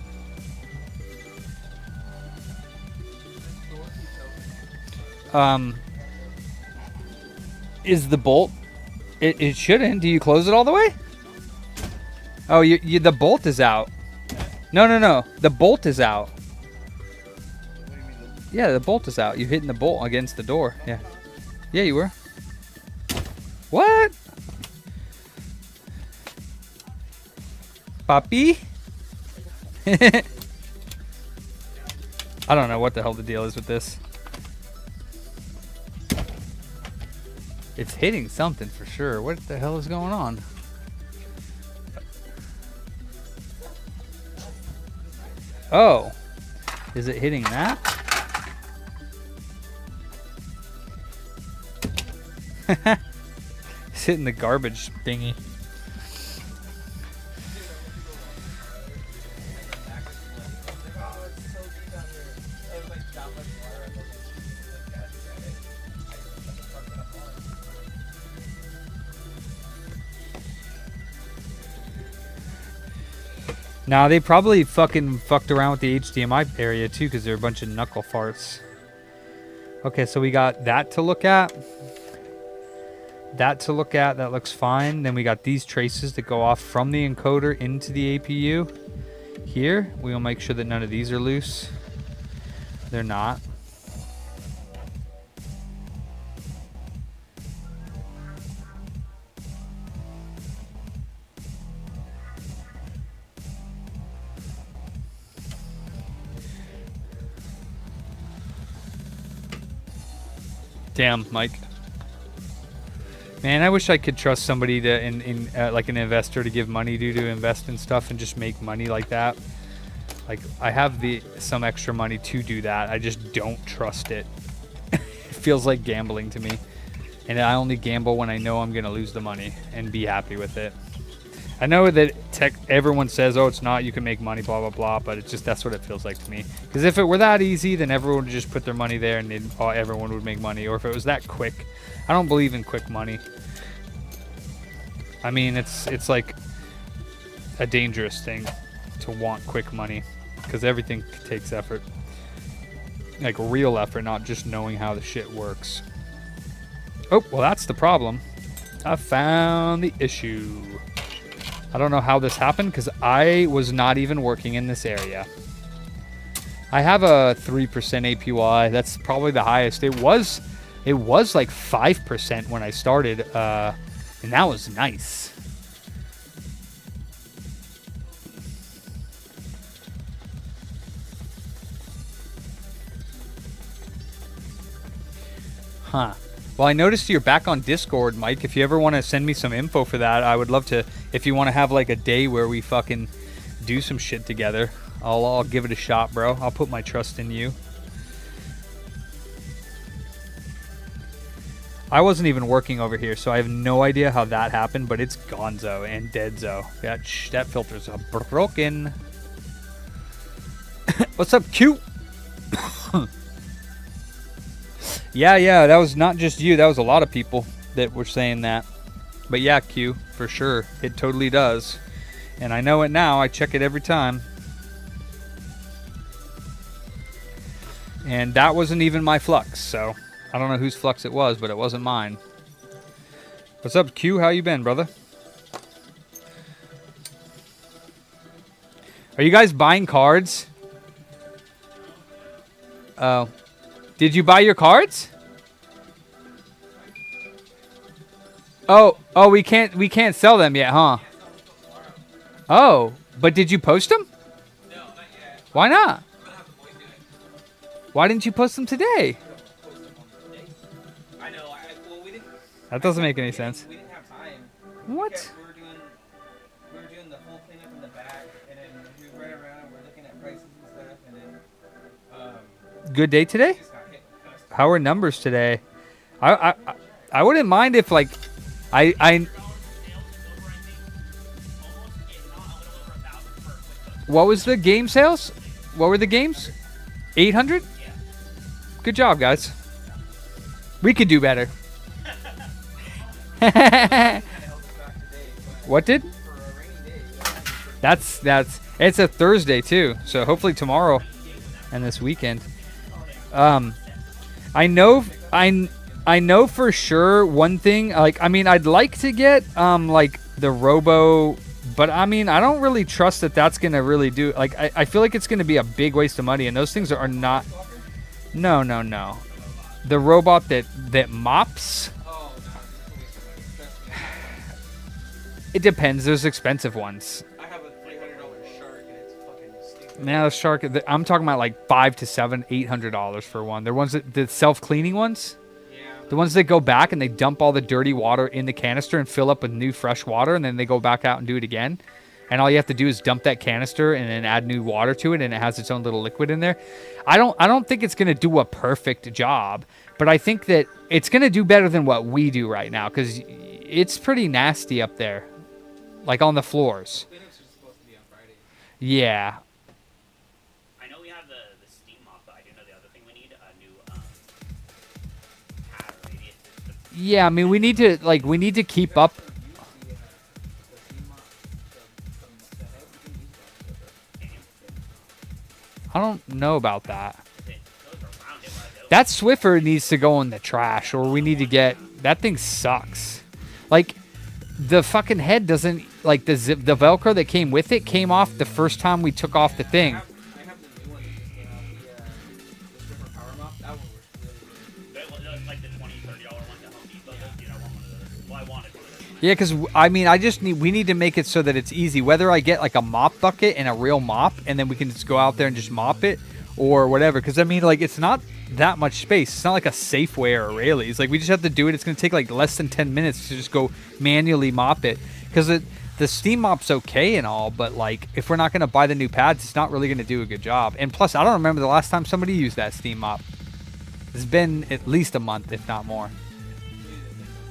Is the bolt? It shouldn't. Do you close it all the way? Oh, you the bolt is out. No. The bolt is out. Yeah, the bolt is out. You're hitting the bolt against the door. Yeah. Yeah, you were. What? Papi? I don't know what the hell the deal is with this. It's hitting something for sure. What the hell is going on? Oh. Is it hitting that? It's hitting the garbage thingy. Now they probably fucked around with the HDMI area too, because they're a bunch of knuckle farts. Okay, so we got that to look at. That looks fine. Then we got these traces that go off from the encoder into the APU. Here, we'll make sure that none of these are loose. They're not. Damn, Mike. Man, I wish I could trust somebody to, like an investor, to give money to invest in stuff and just make money like that. Like, I have some extra money to do that. I just don't trust it. It feels like gambling to me. And I only gamble when I know I'm going to lose the money and be happy with it. I know that everyone says, oh, it's not, you can make money, blah, blah, blah, but it's just, that's what it feels like to me. Because if it were that easy, then everyone would just put their money there and everyone would make money. Or if it was that quick, I don't believe in quick money. I mean, it's like a dangerous thing to want quick money, because everything takes effort. Like real effort, not just knowing how the shit works. Oh, well, that's the problem. I found the issue. I don't know how this happened, because I was not even working in this area. I have a 3% APY. That's probably the highest. It was like 5% when I started, and that was nice. Huh. Well, I noticed you're back on Discord, Mike. If you ever want to send me some info for that, I would love to. If you want to have like a day where we fucking do some shit together, I'll give it a shot, bro. I'll put my trust in you. I wasn't even working over here, so I have no idea how that happened, but it's gonzo and deadzo. That filter's broken. What's up, Q? Yeah, that was not just you. That was a lot of people that were saying that. But yeah, Q, for sure. It totally does. And I know it now. I check it every time. And that wasn't even my flux, so I don't know whose flux it was, but it wasn't mine. What's up, Q? How you been, brother? Are you guys buying cards? Oh. Did you buy your cards? Oh, we can't sell them yet, huh? Oh, but did you post them? No, not yet. Why not? I'm gonna have the boys do it. Why didn't you post them today? Post them on the day. I know. Well, we didn't. That doesn't make any sense. We didn't have time. What? Because we were doing the whole cleanup in the back, and then we ran around. We're looking at prices and stuff, and then Good day today? we just got hit with customers. How are numbers today? I wouldn't mind if like I what was the game sales? What were the games? 800? Good job, guys. We could do better. What did? That's it's a Thursday too, so hopefully tomorrow and this weekend. I know for sure one thing. Like, I mean, I'd like to get like the Robo, but I mean, I don't really trust that that's gonna really do. Like, I feel like it's gonna be a big waste of money, and those things are not. No. The robot that mops. Oh, no, it's a waste of money. Trust me. It depends. There's expensive ones. I have a $300 shark, and it's fucking stupid. Now the shark. I'm talking about like $500 to $800 for one. They're ones that the self-cleaning ones. Yeah. The ones that go back and they dump all the dirty water in the canister and fill up with new fresh water, and then they go back out and do it again. And all you have to do is dump that canister and then add new water to it, and it has its own little liquid in there. I don't think it's gonna do a perfect job, but I think that it's gonna do better than what we do right now, because it's pretty nasty up there, like on the floors. Cleanups are supposed to be on Friday. Yeah. I know we have the steam mop, but I do know the other thing we need a new pad, or maybe it's the Yeah, I mean, we need to keep up. I don't know about that. That Swiffer needs to go in the trash, or we need to get that thing sucks. Like, the fucking head doesn't, like, the Velcro that came with it came off the first time we took off the thing. I have the new one that just came out, the Swiffer Power Mop. That one works really good. like the $20, $30 one to Home Depot. You know, I want one of those. Well, I wanted one of those. Yeah, because, I mean, we need to make it so that it's easy. Whether I get, like, a mop bucket and a real mop, and then we can just go out there and just mop it, or whatever. Because, I mean, like, it's not that much space. It's not like a Safeway or a Rayleigh's. Like, we just have to do it. It's going to take, like, less than 10 minutes to just go manually mop it. Because the steam mop's okay and all, but, like, if we're not going to buy the new pads, it's not really going to do a good job. And plus, I don't remember the last time somebody used that steam mop. It's been at least a month, if not more.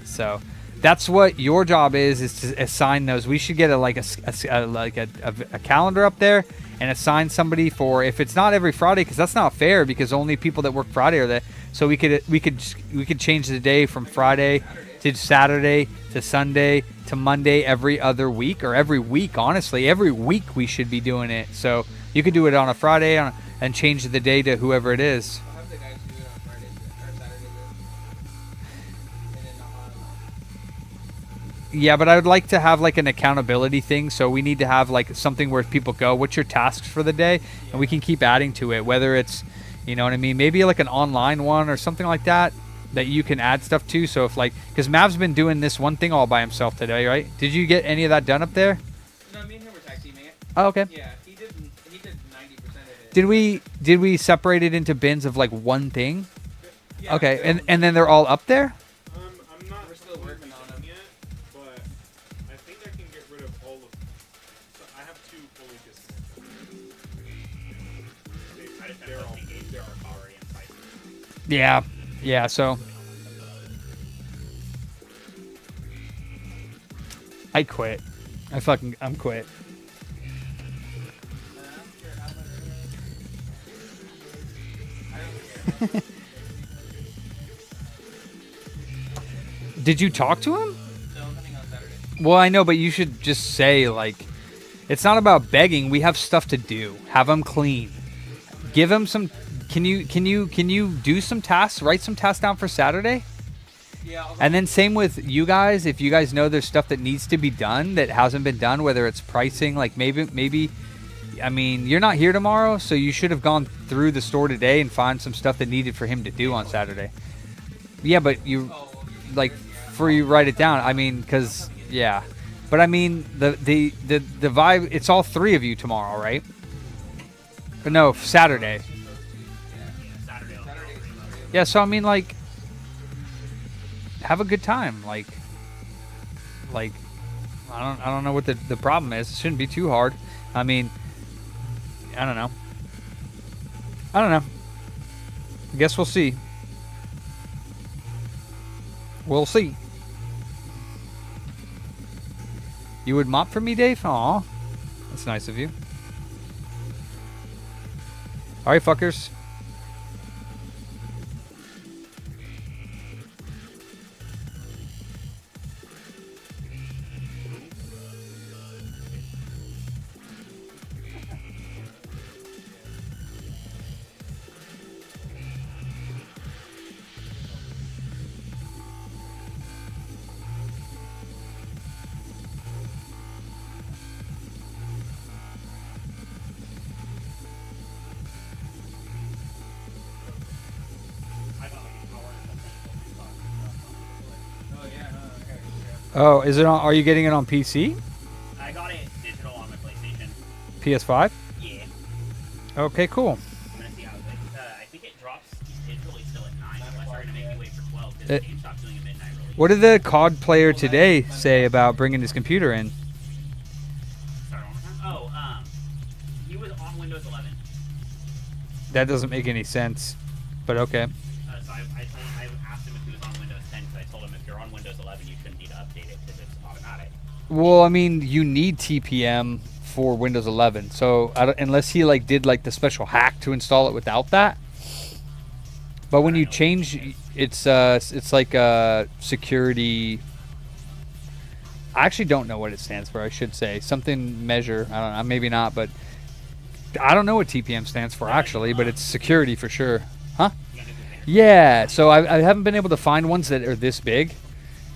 So that's what your job is to assign those. We should get a calendar up there and assign somebody for, if it's not every Friday, because that's not fair, because only people that work Friday are there. So we could change the day from Friday to Saturday to Sunday to Monday every other week, or every week. Honestly, every week we should be doing it. So you could do it on a Friday and change the day to whoever it is. I'll have the guys do it on Friday or Saturday. And then Yeah, but I would like to have like an accountability thing. So we need to have like something where people go, what's your tasks for the day? And we can keep adding to it, whether it's, you know what I mean? Maybe like an online one or something like that you can add stuff to. So if like, because Mav's been doing this one thing all by himself today, right? Did you get any of that done up there? no, me and him were tag teaming it. Oh, okay. Yeah, he did 90% of it. Did we separate it into bins of like one thing? Yeah, Okay, and then they're all up there? I'm not We're still working on them. yet, but I think I can get rid of all of them. So I have two fully disconnected. I just They're have all to gauge they're their all recovery and prices. Yeah, so I quit. I'm quit. Did you talk to him? No, I'm coming on Saturday. Well, I know, but you should just say, like, it's not about begging. We have stuff to do. Have him clean. Give him some. Can you do some tasks? Write some tasks down for Saturday. Yeah. And then same with you guys. If you guys know there's stuff that needs to be done that hasn't been done, whether it's pricing, like maybe, I mean, you're not here tomorrow, so you should have gone through the store today and find some stuff that needed for him to do on Saturday. Yeah, but you, like, for you write it down. I mean, because yeah, but I mean the vibe. It's all three of you tomorrow, right? But no, Saturday. Yeah, so I mean, like, have a good time. Like I don't know what the problem is. It shouldn't be too hard. I mean, I don't know. I guess we'll see. We'll see. You would mop for me, Dave? Aw. That's nice of you. Alright, fuckers. Oh, is it on? Are you getting it on PC? I got it digital on my PlayStation. PS5? Yeah. Okay, cool. I'm gonna see how it goes. I think it drops digitally still at 9, unless they're gonna make me wait for 12 because GameStop's doing a midnight release. What did the COD player today say about bringing his computer in? Sorry, one more time. Oh, he was on Windows 11. That doesn't make any sense, but okay. So I asked him if he was on Windows 10 because I told him if you're on Windows 11, you shouldn't need to update it because it's automatic. Well, I mean, you need TPM for Windows 11, so unless he like did like the special hack to install it without that. But when you change, it's like a security. I actually don't know what it stands for. I should say something measure. I don't know, maybe not, but I don't know what TPM stands for actually, but it's security for sure. Huh? Yeah. So I haven't been able to find ones that are this big,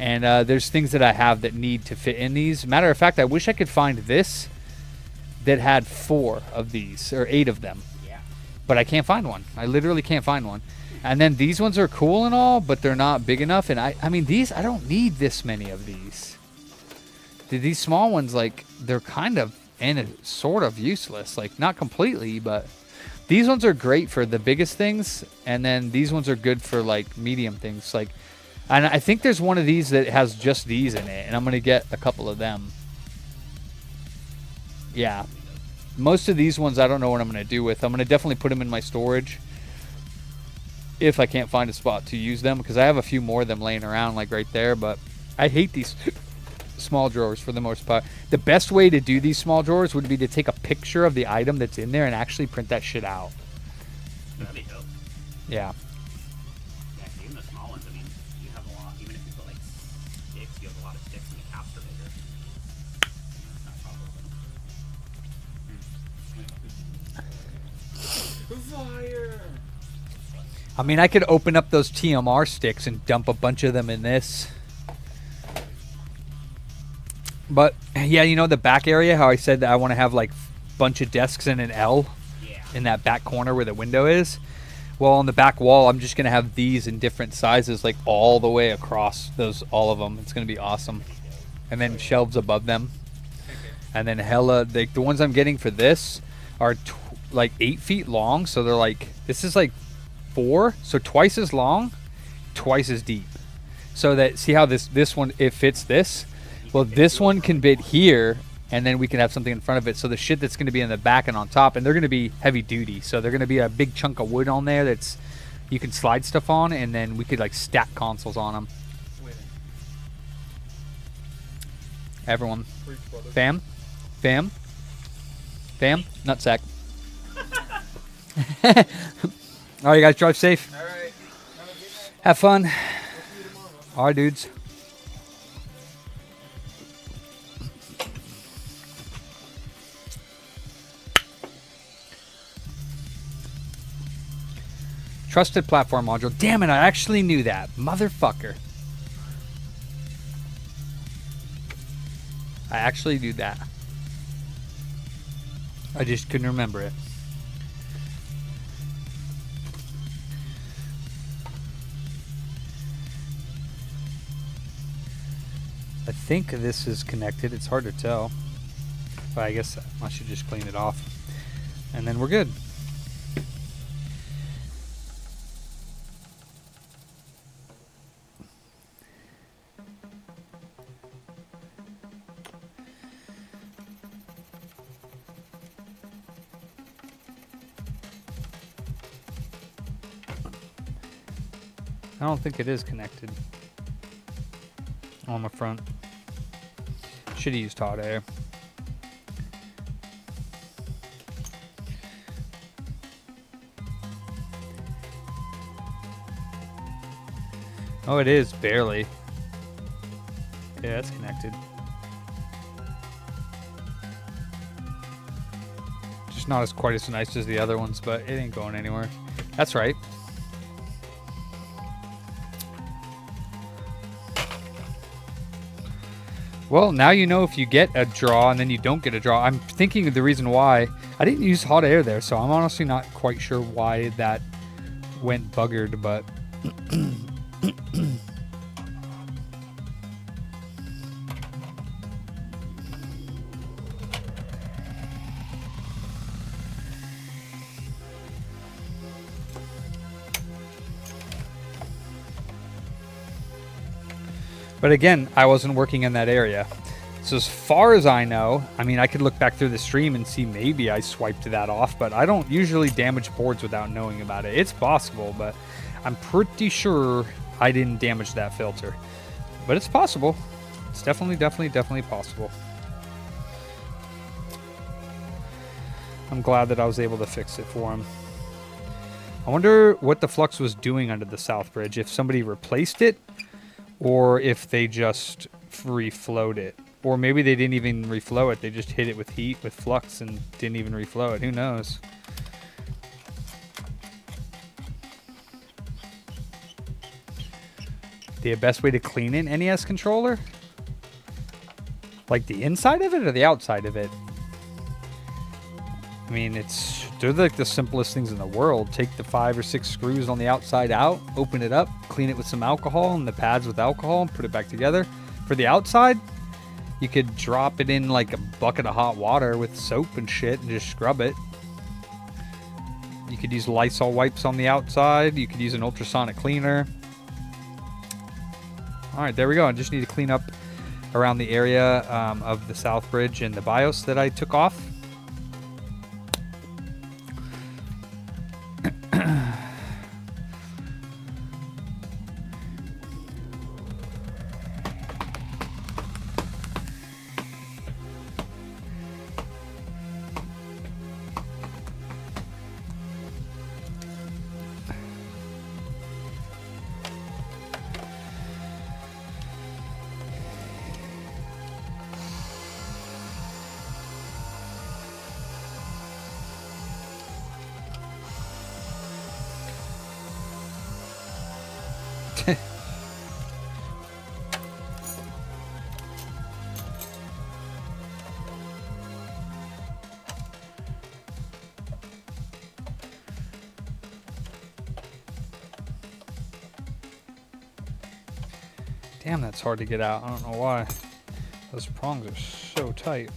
and there's things that I have that need to fit in these. Matter of fact, I wish I could find this that had 4 of these or 8 of them. Yeah. But I can't find one. I literally can't find one. And then these ones are cool and all, but they're not big enough. And I mean, these, I don't need this many of these. These small ones, like, they're kind of sort of useless. Like, not completely, but these ones are great for the biggest things. And then these ones are good for, like, medium things. Like, and I think there's one of these that has just these in it. And I'm going to get a couple of them. Yeah. Most of these ones I don't know what I'm going to do with. I'm going to definitely put them in my storage if I can't find a spot to use them, because I have a few more of them laying around like right there, but I hate these small drawers for the most part. The best way to do these small drawers would be to take a picture of the item that's in there and actually print that shit out. That'd be dope. Yeah. Yeah, even the small ones, I mean, you have a lot. Even if you put like sticks, you have a lot of sticks and the caps are bigger. That's not a problem. Fire! I mean, I could open up those TMR sticks and dump a bunch of them in this. But, yeah, you know the back area, how I said that I want to have, like, a bunch of desks in an L in that back corner where the window is? Well, on the back wall, I'm just going to have these in different sizes, like, all the way across all of them. It's going to be awesome. And then shelves above them. And then hella, the ones I'm getting for this are, like, 8 feet long. So they're, like, this is, like, 4, so twice as long, twice as deep. So that, see how this one, it fits this? Well, this one can fit here, and then we can have something in front of it. So the shit that's going to be in the back and on top, and they're going to be heavy duty. So they're going to be a big chunk of wood on there that's you can slide stuff on, and then we could like stack consoles on them. Everyone, fam, nutsack. All right, you guys, drive safe. All right. Have fun. All right, dudes. Trusted platform module. Damn it, I actually knew that. Motherfucker. I actually do that. I just couldn't remember it. I think this is connected. It's hard to tell. But I guess I should just clean it off. And then we're good. I don't think it is connected on the front. Should have used hot air. Oh, it is barely. Yeah, it's connected. Just not as quite as nice as the other ones, but it ain't going anywhere. That's right. Well, now you know if you get a draw and then you don't get a draw. I'm thinking of the reason why. I didn't use hot air there, so I'm honestly not quite sure why that went buggered, but... But again, I wasn't working in that area. So as far as I know, I mean, I could look back through the stream and see maybe I swiped that off, but I don't usually damage boards without knowing about it. It's possible, but I'm pretty sure I didn't damage that filter. But it's possible. It's definitely possible. I'm glad that I was able to fix it for him. I wonder what the flux was doing under the south bridge, if somebody replaced it, or if they just reflowed it. Or maybe they didn't even reflow it. They just hit it with heat, with flux, and didn't even reflow it. Who knows? The best way to clean an NES controller? Like the inside of it or the outside of it? I mean, they're like the simplest things in the world. Take the 5 or 6 screws on the outside out, open it up, clean it with some alcohol and the pads with alcohol, and put it back together. For the outside, you could drop it in like a bucket of hot water with soap and shit and just scrub it. You could use Lysol wipes on the outside. You could use an ultrasonic cleaner. All right, there we go. I just need to clean up around the area of the south bridge and the BIOS that I took off. Damn, that's hard to get out. I don't know why. Those prongs are so tight.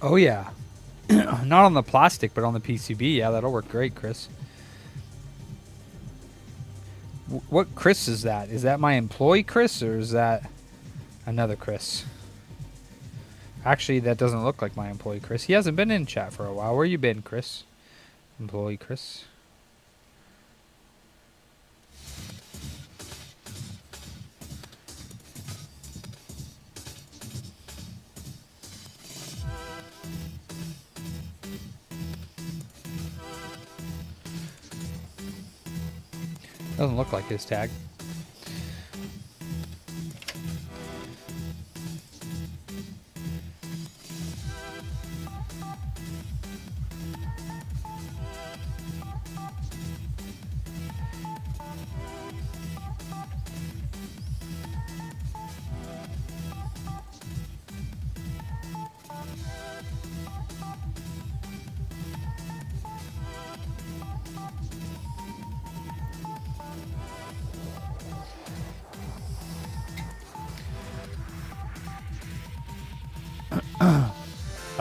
Oh yeah. Not on the plastic, but on the PCB. Yeah, that'll work great, Chris. What Chris is that? Is that my employee Chris, or is that another Chris? Actually, that doesn't look like my employee Chris. He hasn't been in chat for a while. Where you been, Chris? Employee Chris. Doesn't look like his tag.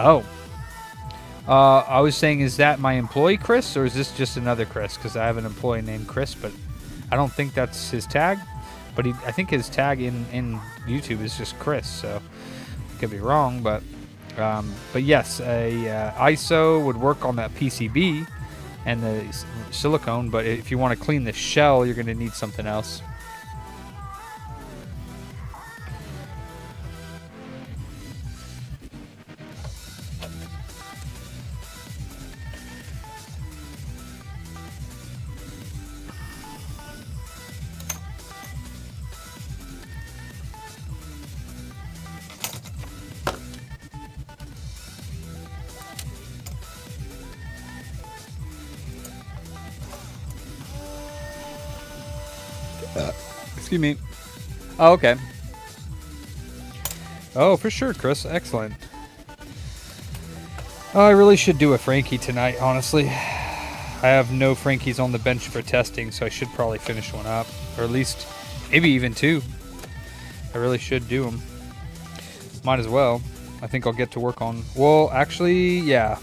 Oh. I was saying, is that my employee Chris, or is this just another Chris? Because I have an employee named Chris, but I don't think that's his tag. But I think his tag in YouTube is just Chris, so I could be wrong. But yes, a ISO would work on that PCB and the silicone. But if you want to clean the shell, you're going to need something else. Excuse me. Oh, okay. Oh, for sure, Chris. Excellent. Oh, I really should do a Frankie tonight, honestly. I have no Frankies on the bench for testing, so I should probably finish one up. Or at least, maybe even two. I really should do them. Might as well. I think I'll get to work on... Well, actually, yeah.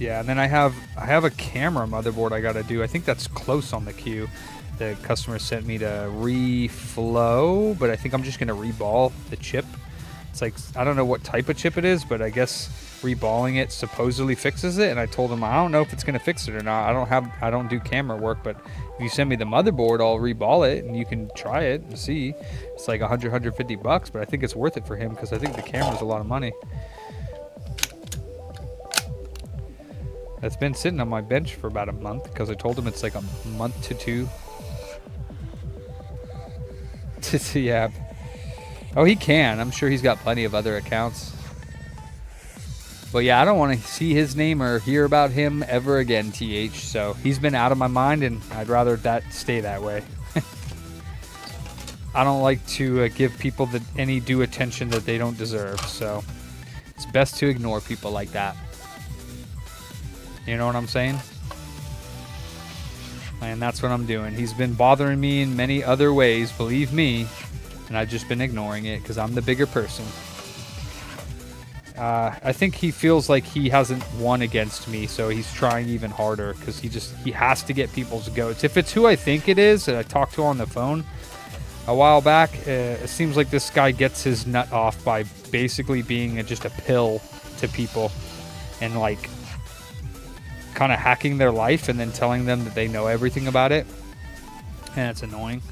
Yeah, and then I have a camera motherboard I gotta do. I think that's close on the queue. The customer sent me to reflow, but I think I'm just gonna reball the chip. It's like, I don't know what type of chip it is, but I guess reballing it supposedly fixes it. And I told him I don't know if it's gonna fix it or not. I don't do camera work, but if you send me the motherboard, I'll reball it and you can try it and see. It's like $150, but I think it's worth it for him because I think the camera's a lot of money. It's been sitting on my bench for about a month because I told him it's like a month to two. Yeah. Oh, he can. I'm sure he's got plenty of other accounts. But yeah, I don't want to see his name or hear about him ever again, TH. So he's been out of my mind, and I'd rather that stay that way. I don't like to give people any due attention that they don't deserve. So it's best to ignore people like that. You know what I'm saying? And that's what I'm doing. He's been bothering me in many other ways, believe me, and I've just been ignoring it because I'm the bigger person. I think he feels like he hasn't won against me, so he's trying even harder because he has to get people's goats. If it's who I think it is that I talked to on the phone a while back, it seems like this guy gets his nut off by basically being just a pill to people and like kind of hacking their life and then telling them that they know everything about it, and it's annoying.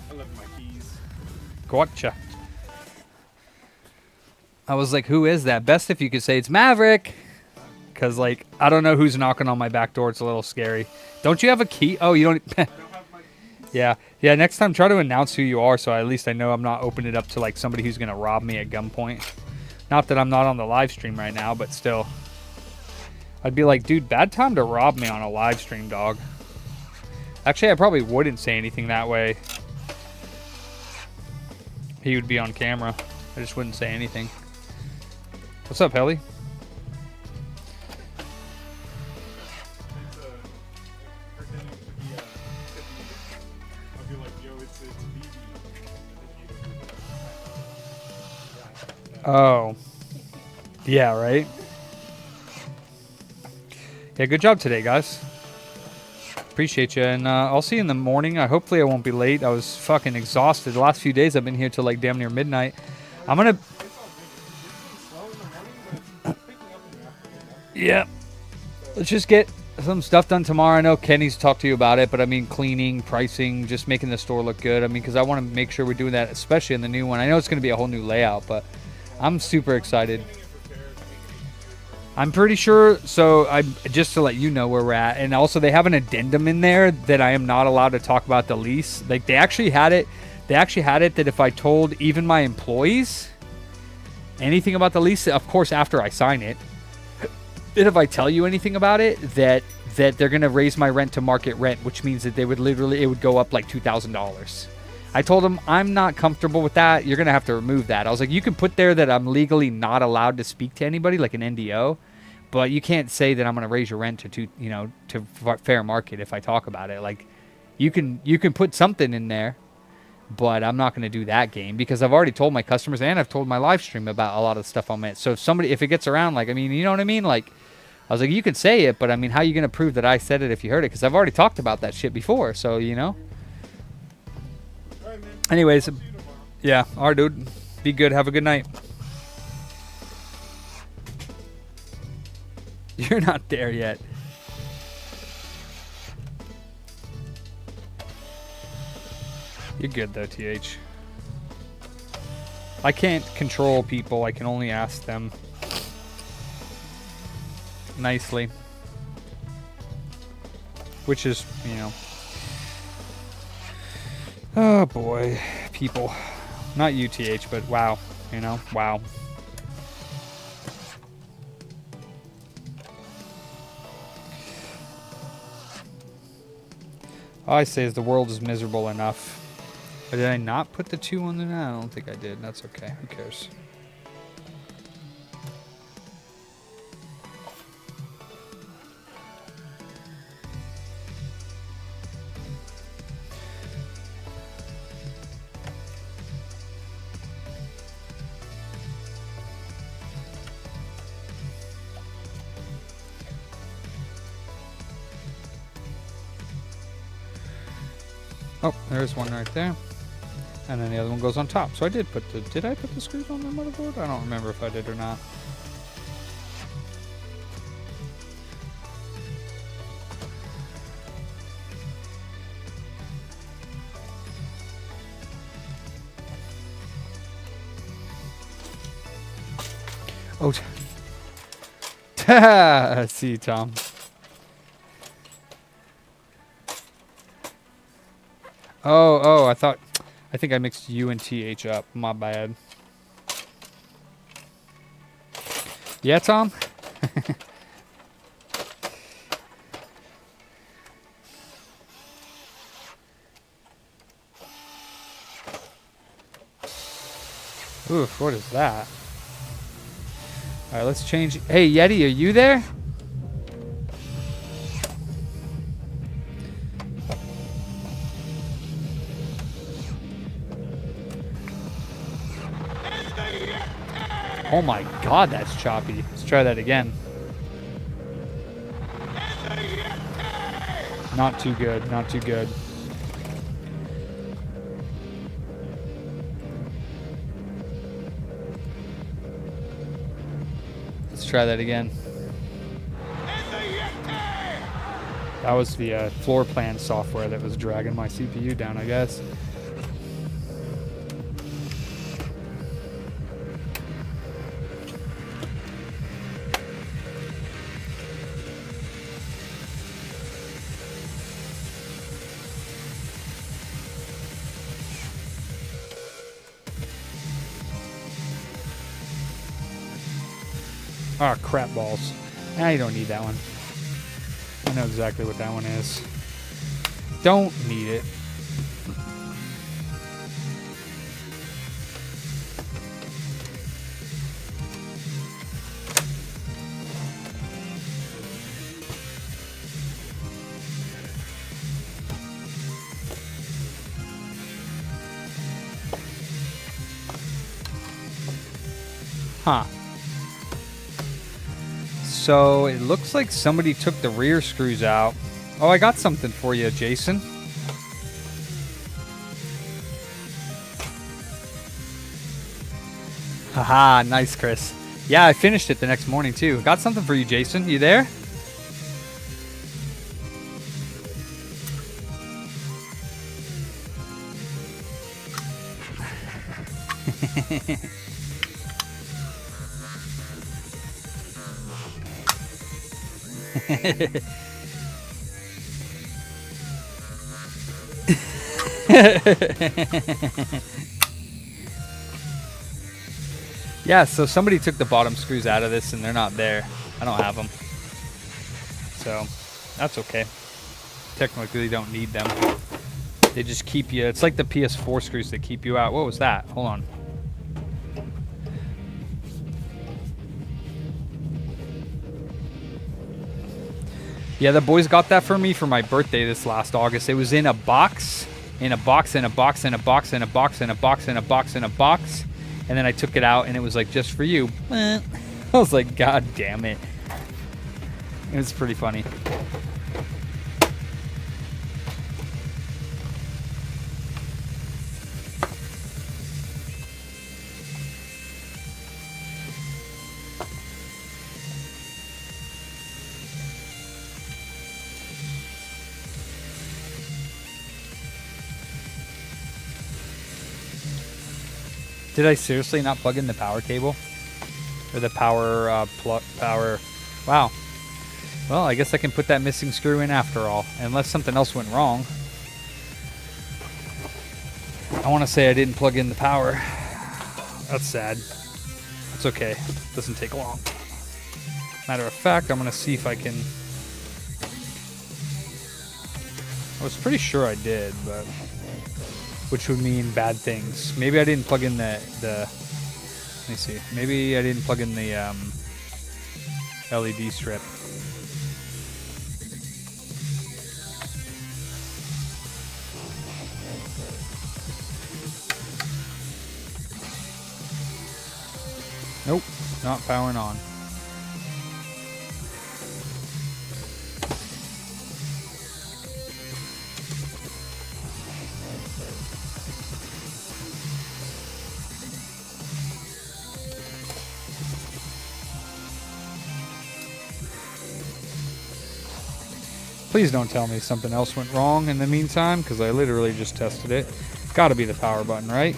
I left my keys. Gotcha. I was like, who is that? Best if you could say it's Maverick, because like I don't know who's knocking on my back door. It's a little scary. Don't you have a key? Oh, you don't. I don't have my keys. Yeah. Next time, try to announce who you are, so at least I know I'm not opening it up to like somebody who's gonna rob me at gunpoint. Not that I'm not on the live stream right now, but still. I'd be like, dude, bad time to rob me on a live stream, dog. Actually, I probably wouldn't say anything that way. He would be on camera. I just wouldn't say anything. What's up, Helly? It's pretending to be I'll be like, yo, it's BB. Oh. Yeah, right? Yeah, good job today, guys. Appreciate you. And I'll see you in the morning. Hopefully I won't be late. I was fucking exhausted. The last few days I've been here till like damn near midnight. I'm going to... Yeah. Let's just get some stuff done tomorrow. I know Kenny's talked to you about it, but I mean cleaning, pricing, just making the store look good. I mean, because I want to make sure we're doing that, especially in the new one. I know it's going to be a whole new layout, but I'm super excited. I'm pretty sure, so just to let you know where we're at, and also they have an addendum in there that I am not allowed to talk about the lease. Like they actually had it that if I told even my employees anything about the lease, of course after I sign it, that if I tell you anything about it, that they're gonna raise my rent to market rent, which means that it would go up like $2,000. I told them I'm not comfortable with that. You're gonna have to remove that. I was like, you can put there that I'm legally not allowed to speak to anybody, like an NDO, but you can't say that I'm gonna raise your rent to fair market if I talk about it. Like, you can put something in there, but I'm not gonna do that game because I've already told my customers and I've told my live stream about a lot of the stuff I'm at. So if it gets around, like, I mean, you know what I mean? Like, I was like, you can say it, but I mean, how are you gonna prove that I said it if you heard it? Because I've already talked about that shit before. So Anyways, yeah, alright, dude. Be good. Have a good night. You're not there yet. You're good though, TH. I can't control people. I can only ask them nicely. Which is, oh boy, people. Not you, TH, but wow. Wow. All I say is the world is miserable enough. But did I not put the 2 on there? No, I don't think I did. That's okay. Who cares? Oh, there's one right there. And then the other one goes on top. So I did put did I put the screws on the motherboard? I don't remember if I did or not. Oh, I see, Tom. Oh, I think I mixed you and TH up. My bad. Yeah, Tom? Oof, what is that? Alright, let's change. Hey, Yeti, are you there? Oh my god, that's choppy. Let's try that again. Not too good, not too good. Let's try that again. That was the floor plan software that was dragging my CPU down, I guess. Oh, crap balls. Nah, you don't need that one. I know exactly what that one is. Don't need it. Huh. So it looks like somebody took the rear screws out. Oh, I got something for you, Jason. Haha, nice, Chris. Yeah, I finished it the next morning too. Got something for you, Jason. You there? Yeah, so somebody took the bottom screws out of this and they're not there. I don't have them. So, that's okay. Technically don't need them. They just keep you. It's like the PS4 screws that keep you out. What was that? Hold on. Yeah, the boys got that for me for my birthday this last August. It was in a box, in a box, in a box, in a box, in a box, in a box, in a box, in a box. And then I took it out and it was like, just for you. I was like, God damn it. It was pretty funny. Did I seriously not plug in the power cable? Or the power power? Wow. Well, I guess I can put that missing screw in after all, unless something else went wrong. I want to say I didn't plug in the power. That's sad. It's okay. Doesn't take long. Matter of fact, I'm going to see if I can... I was pretty sure I did, but... which would mean bad things. Maybe I didn't plug in the let me see. Maybe I didn't plug in the LED strip. Nope, not powering on. Please don't tell me something else went wrong in the meantime, because I literally just tested it. Gotta be the power button, right?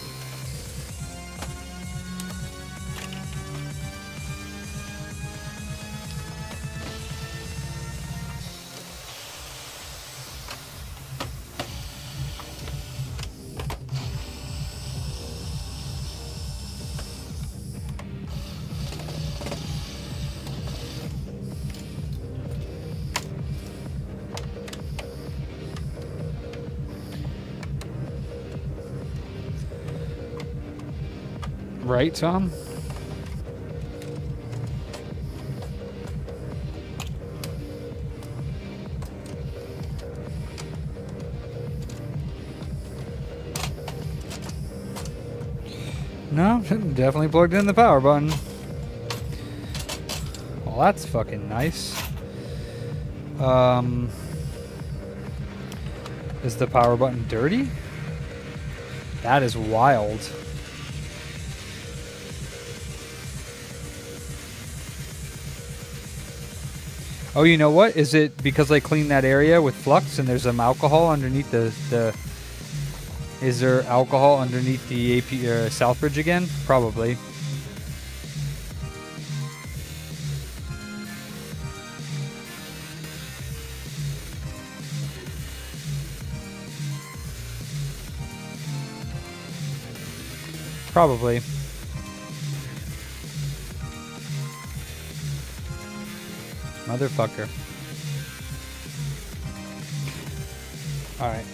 Right, Tom? No, definitely plugged in the power button. Well, that's fucking nice. Is the power button dirty? That is wild. Oh, you know what? Is it because I cleaned that area with flux and there's some alcohol underneath the is there alcohol underneath the AP Southbridge again? Probably. Probably. Motherfucker. Alright.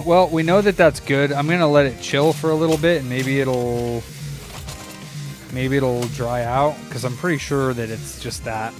Well, we know that that's good. I'm going to let it chill for a little bit and maybe it'll dry out, because I'm pretty sure that it's just that.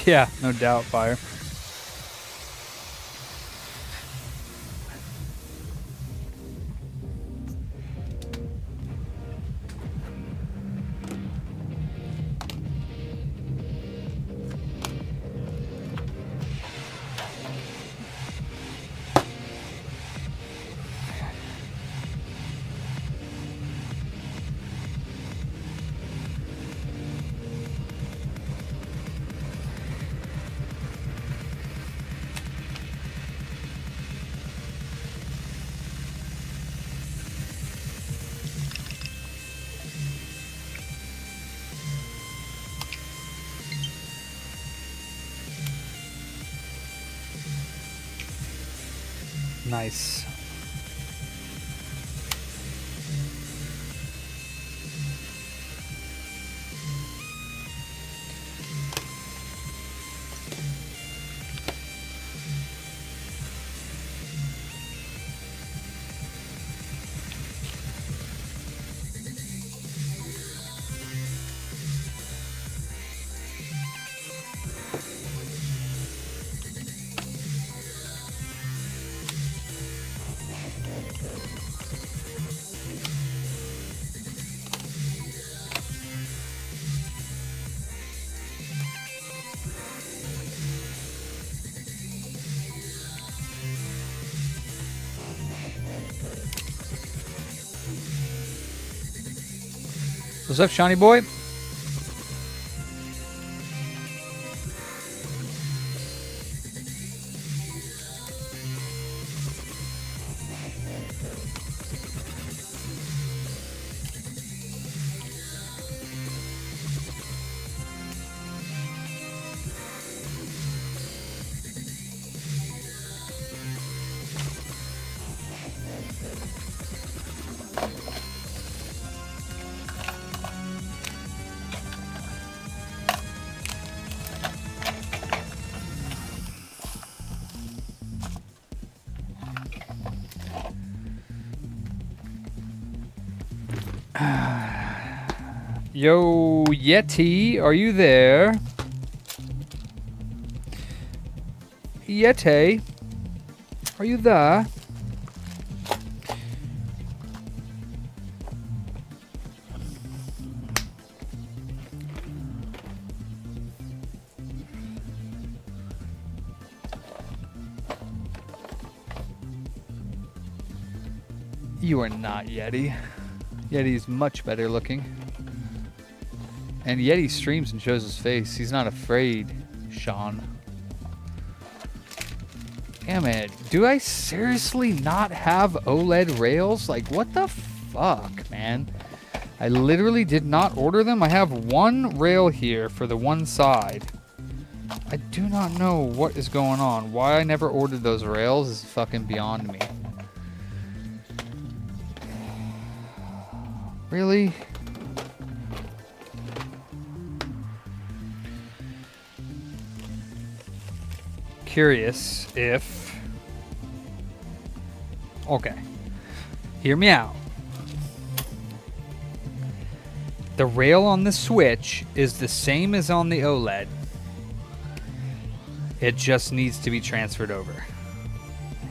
Yeah, no doubt, Fire. Nice. What's up, Shawnee boy? Yo, Yeti, are you there? Yeti, are you there? You are not Yeti. Yeti's much better looking. And Yeti streams and shows his face. He's not afraid, Sean. Damn it. Do I seriously not have OLED rails? Like, what the fuck, man? I literally did not order them. I have one rail here for the one side. I do not know what is going on. Why I never ordered those rails is fucking beyond me. Really? Curious if... Okay. Hear me out. The rail on the Switch is the same as on the OLED. It just needs to be transferred over.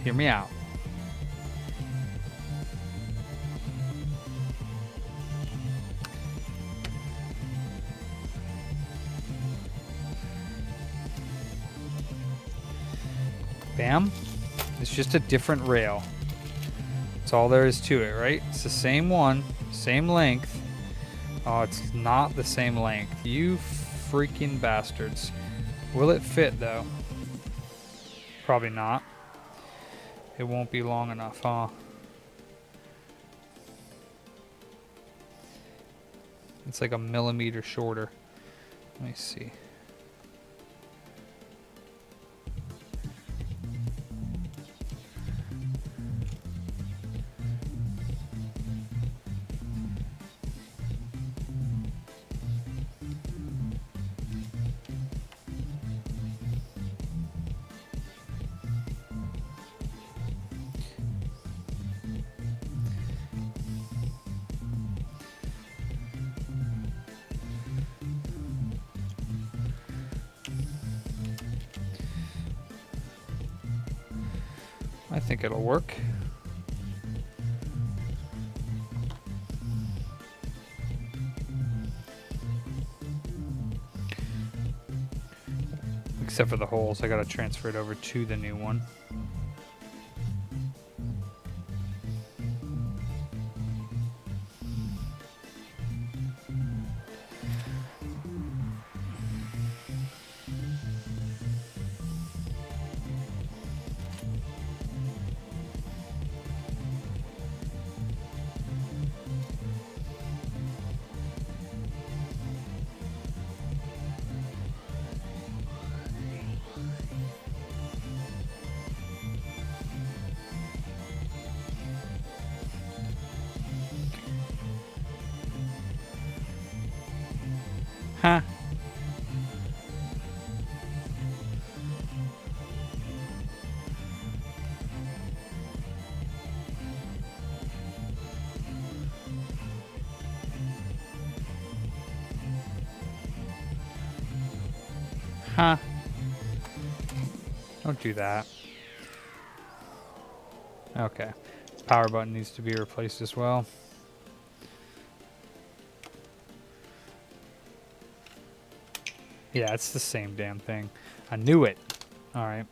Hear me out. Bam. It's just a different rail. That's all there is to it, right? It's the same one, same length. Oh, it's not the same length. You freaking bastards. Will it fit, though? Probably not. It won't be long enough, huh? It's like a millimeter shorter. Let me see. I think it'll work. Except for the holes, I gotta transfer it over to the new one. Huh. Huh. Don't do that. Okay. Power button needs to be replaced as well. Yeah, it's the same damn thing. I knew it. All right.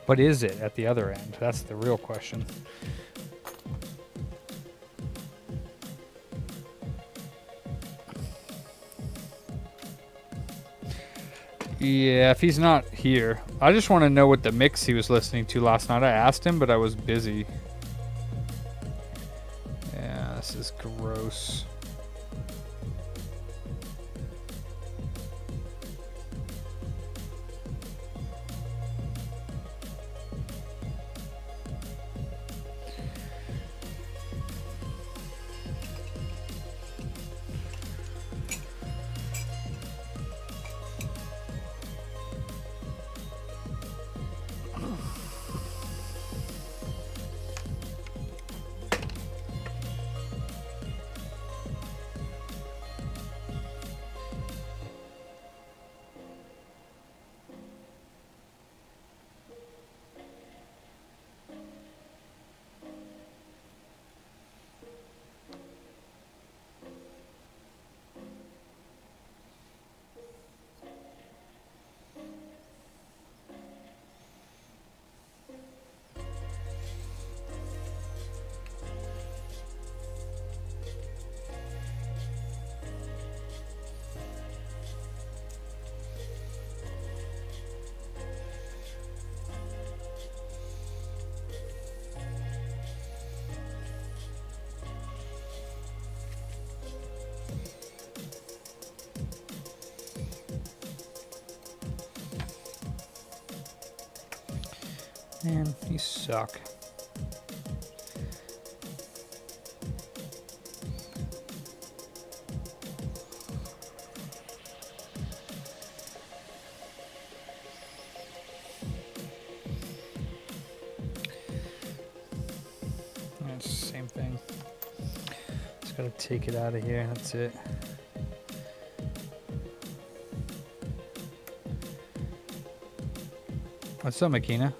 What is it at the other end? That's the real question. Yeah, if he's not here. I just want to know what the mix he was listening to last night. I asked him, but I was busy. Yeah, this is gross. Man, you suck. It's the same thing. Just gotta take it out of here, that's it. What's up, Makina?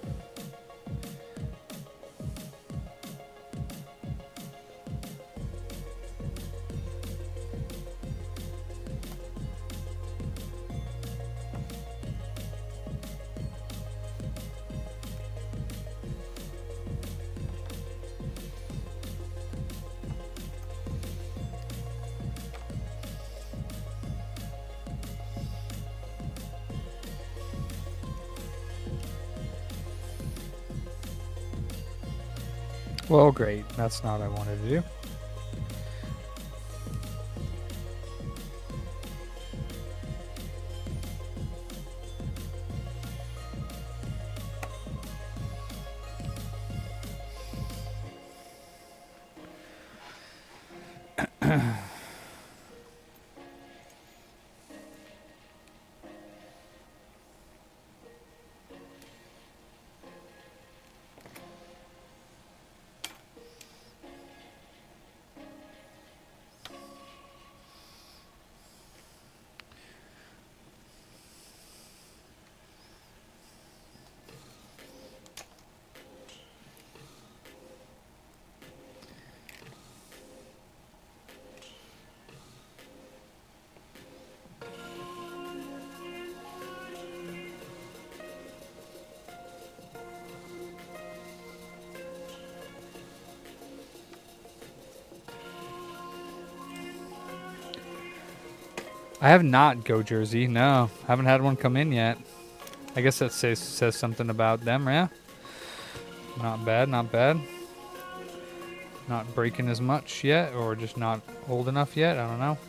Well, great. That's not what I wanted to do. I have not Go Jersey. No, haven't had one come in yet. I guess that says something about them, yeah. Not bad, not bad. Not breaking as much yet, or just not old enough yet. I don't know.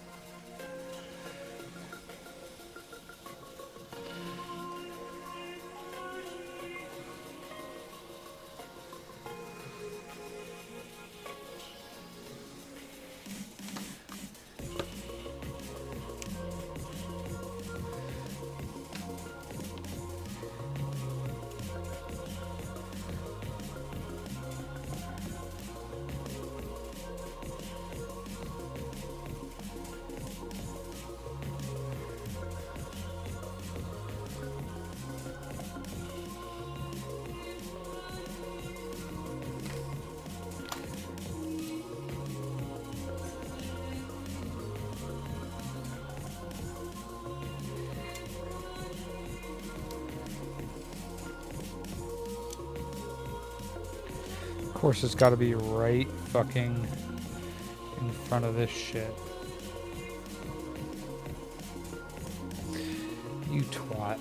Of course, it's got to be right fucking in front of this shit. You twat.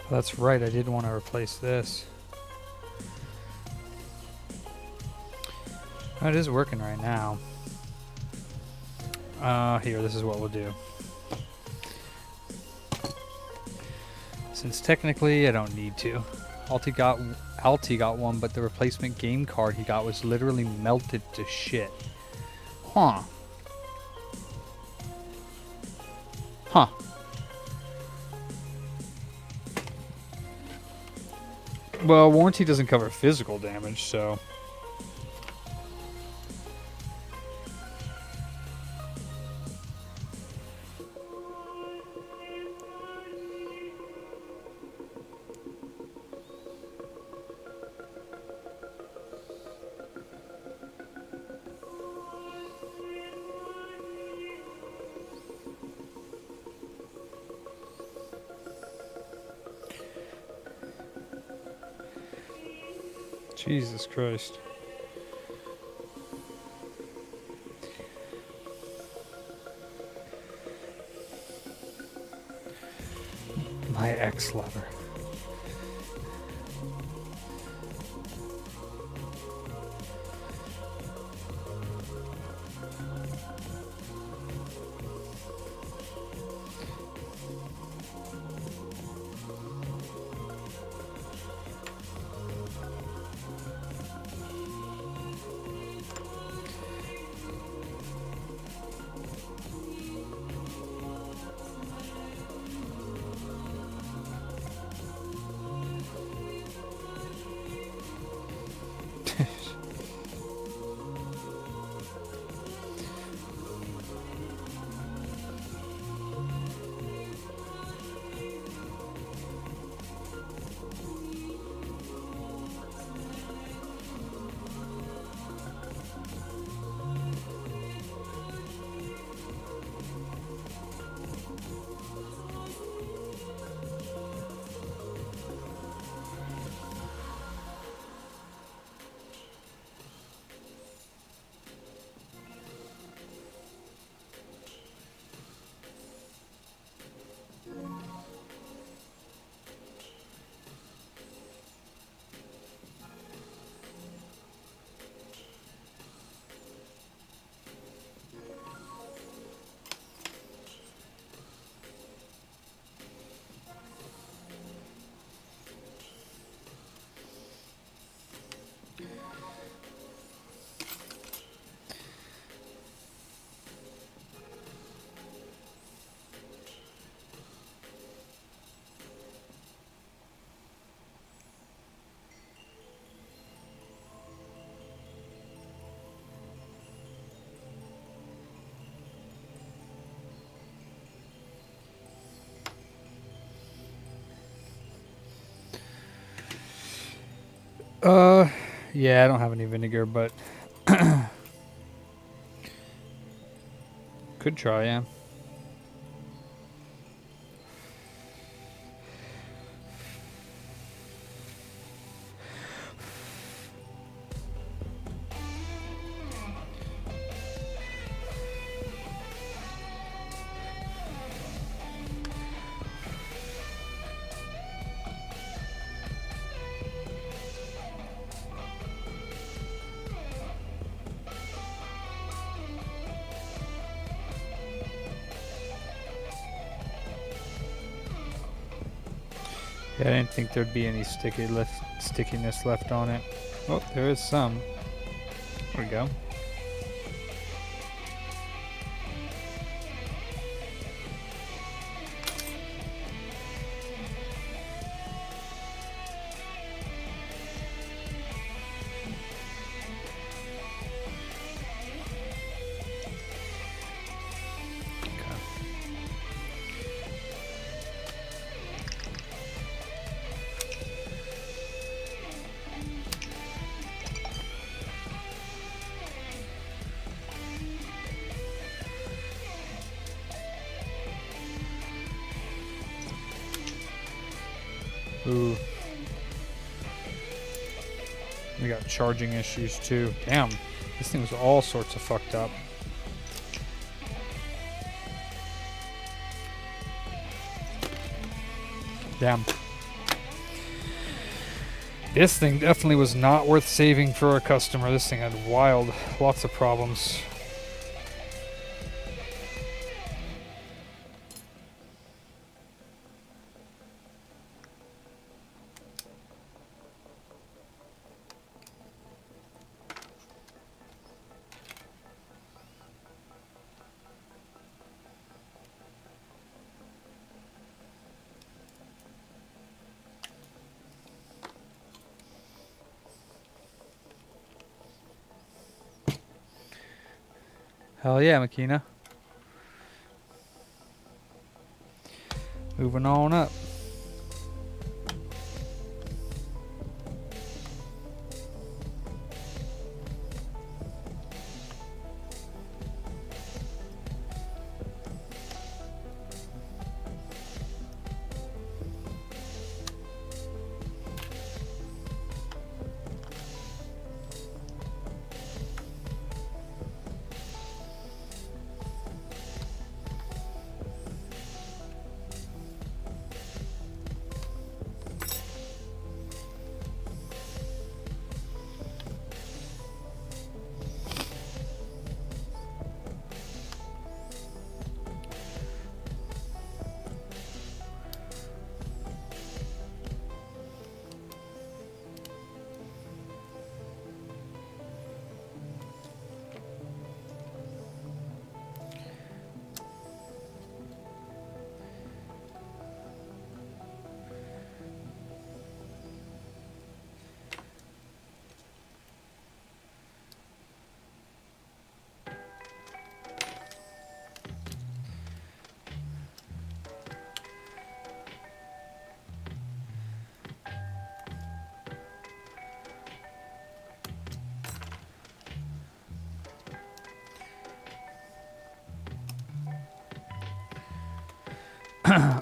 That's right, I did want to replace this. Oh, it is working right now. Here, this is what we'll do. Since technically I don't need to. Alti got one, but the replacement game card he got was literally melted to shit. Huh. Huh. Well, warranty doesn't cover physical damage, so... Jesus Christ. My ex-lover. Yeah, I don't have any vinegar, but could try, yeah. Yeah, I didn't think there'd be any stickiness left on it. Oh, there is some. There we go. Ooh. We got charging issues too. Damn, this thing was all sorts of fucked up. Damn. This thing definitely was not worth saving for a customer. This thing had lots of problems. Hell yeah, Makina. Moving on up.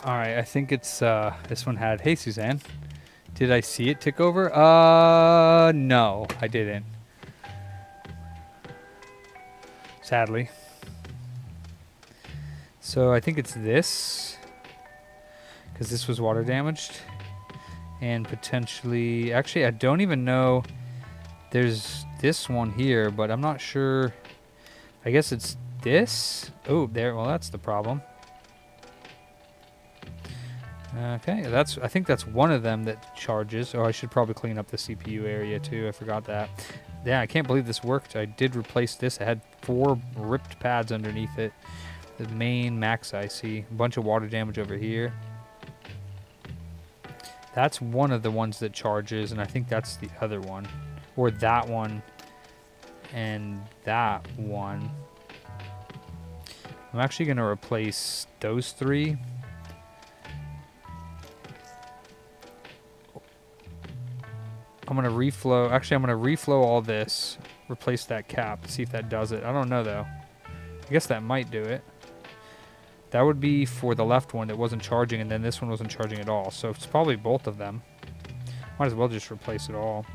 Alright, I think it's this one had. Hey Suzanne. Did I see it tick over? No, I didn't. Sadly. So I think it's this. Because this was water damaged. And potentially... Actually, I don't even know... There's this one here, but I'm not sure... I guess it's this? Oh, there. Well, that's the problem. Okay, I think that's one of them that charges. Oh, I should probably clean up the CPU area too. I forgot that. Yeah, I can't believe this worked. I did replace this. I had 4 ripped pads underneath it. The main max IC. A bunch of water damage over here. That's one of the ones that charges, and I think that's the other one. Or that one and that one. I'm actually going to replace those 3. I'm gonna reflow. Actually, I'm gonna reflow all this, replace that cap, see if that does it. I don't know though. I guess that might do it. That would be for the left one that wasn't charging, and then this one wasn't charging at all. So it's probably both of them. Might as well just replace it all.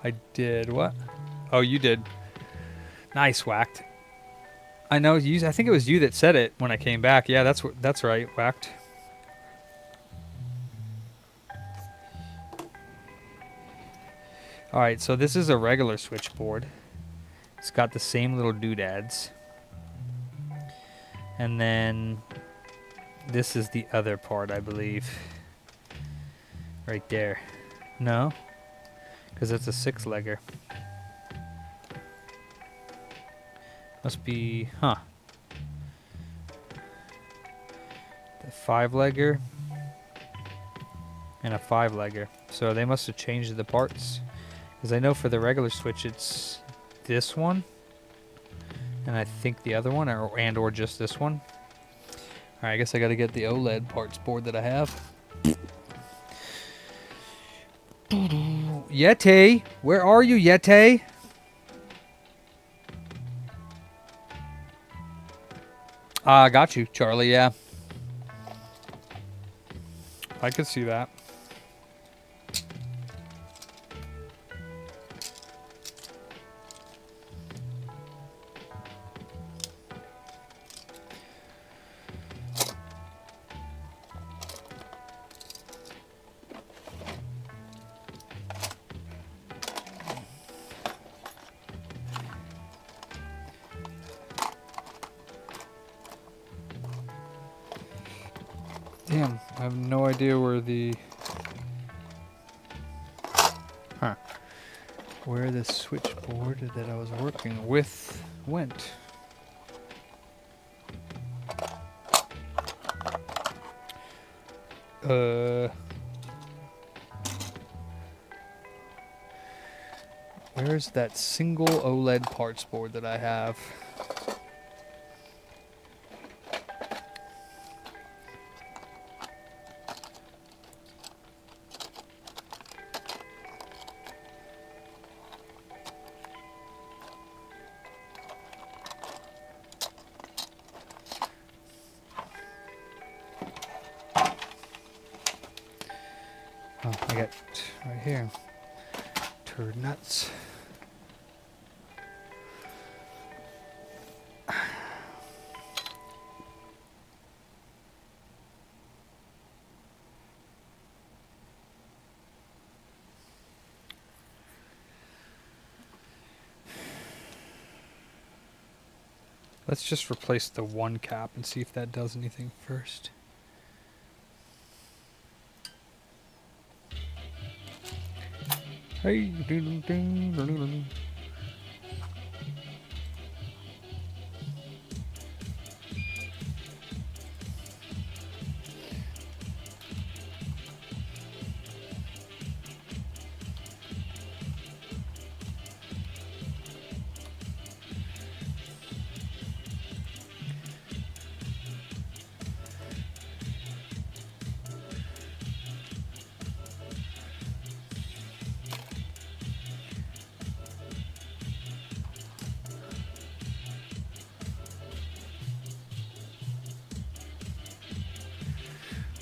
I did what? Oh, you did. Nice, Whacked. I know you. I think it was you that said it when I came back. Yeah, that's right, Whacked. All right, so this is a regular switchboard. It's got the same little doodads. And then this is the other part, I believe. Right there. No? Because it's a 6-legger. Must be, huh. The 5-legger and a 5-legger. So they must have changed the parts. Because I know for the regular switch it's this one. And I think the other one, or just this one. Alright, I guess I gotta get the OLED parts board that I have. Yeti! Where are you, Yeti? I got you, Charlie, yeah. I could see that. Damn, I have no idea where the... Huh. Where the switchboard that I was working with went. Where's that single OLED parts board that I have? Oh, I got right here. Turd nuts. Let's just replace the one cap and see if that does anything first. Hey,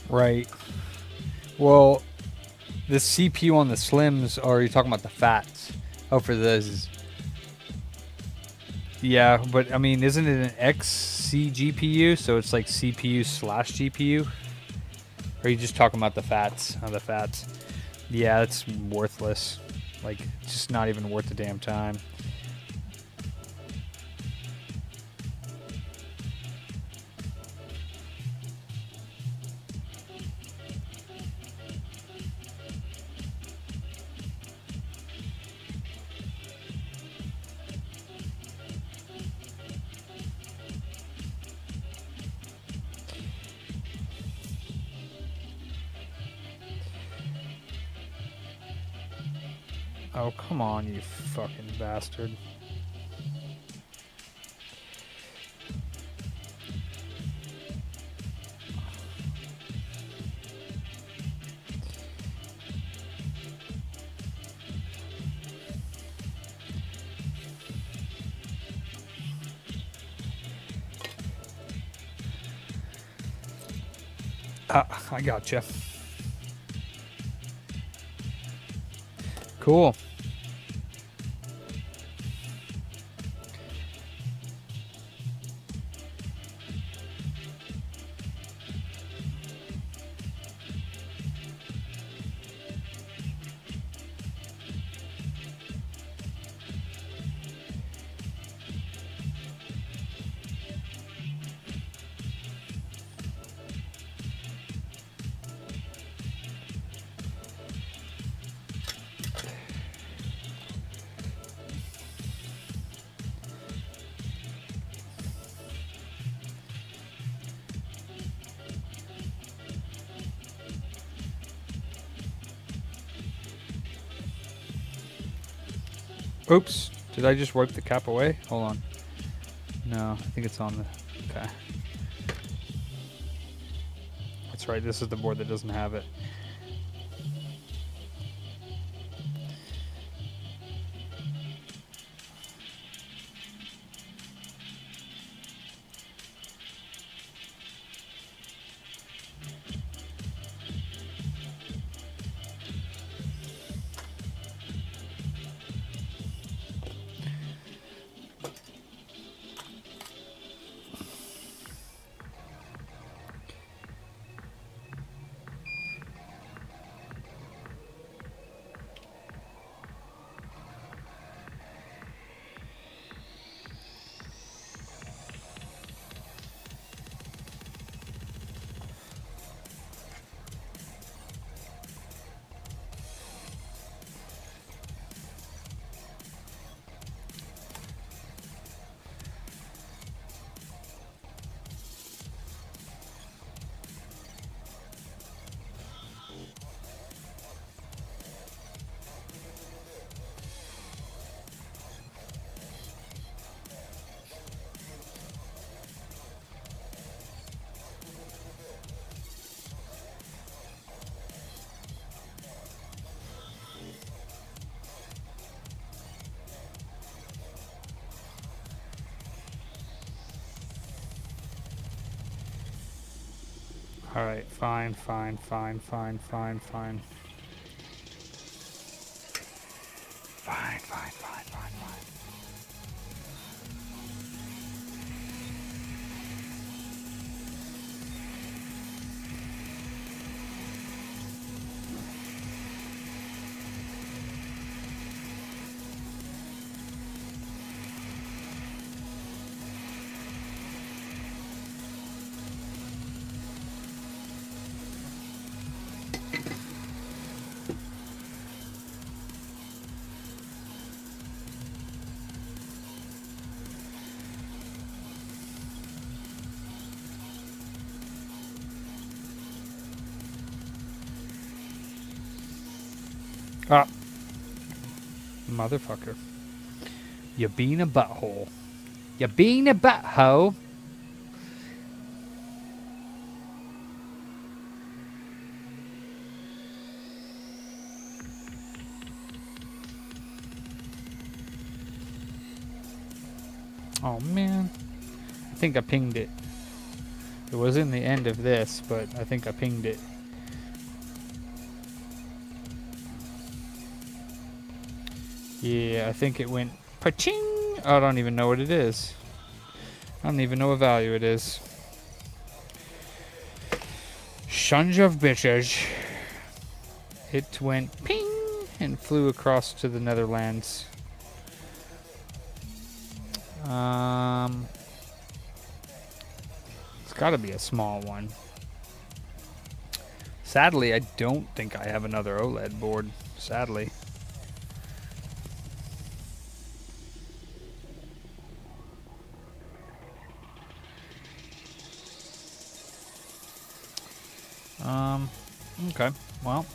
Right. Well, the CPU on the Slims, or are you talking about the Fats? Oh, for those. Yeah, but I mean, isn't it an XC GPU? So it's like CPU slash GPU? Or are you just talking about the Fats? Oh, the Fats. Yeah, it's worthless. Like, just not even worth the damn time. Oh, come on, you fucking bastard. I gotcha. Cool. Oops. Did I just wipe the cap away? Hold on. No, I think it's on the... Okay. That's right. This is the board that doesn't have it. Alright, fine. Fine, fine, fine, fine, fine. Ah. Motherfucker. You being a butthole. You being a butthole. Oh man. I think I pinged it. It was in the end of this, but I think I pinged it. Yeah, I think it went pa-ching. I don't even know what it is. I don't even know what value it is. Sons of bitches. It went ping and flew across to the Netherlands. It's got to be a small one. Sadly, I don't think I have another OLED board. Sadly. Okay. Well.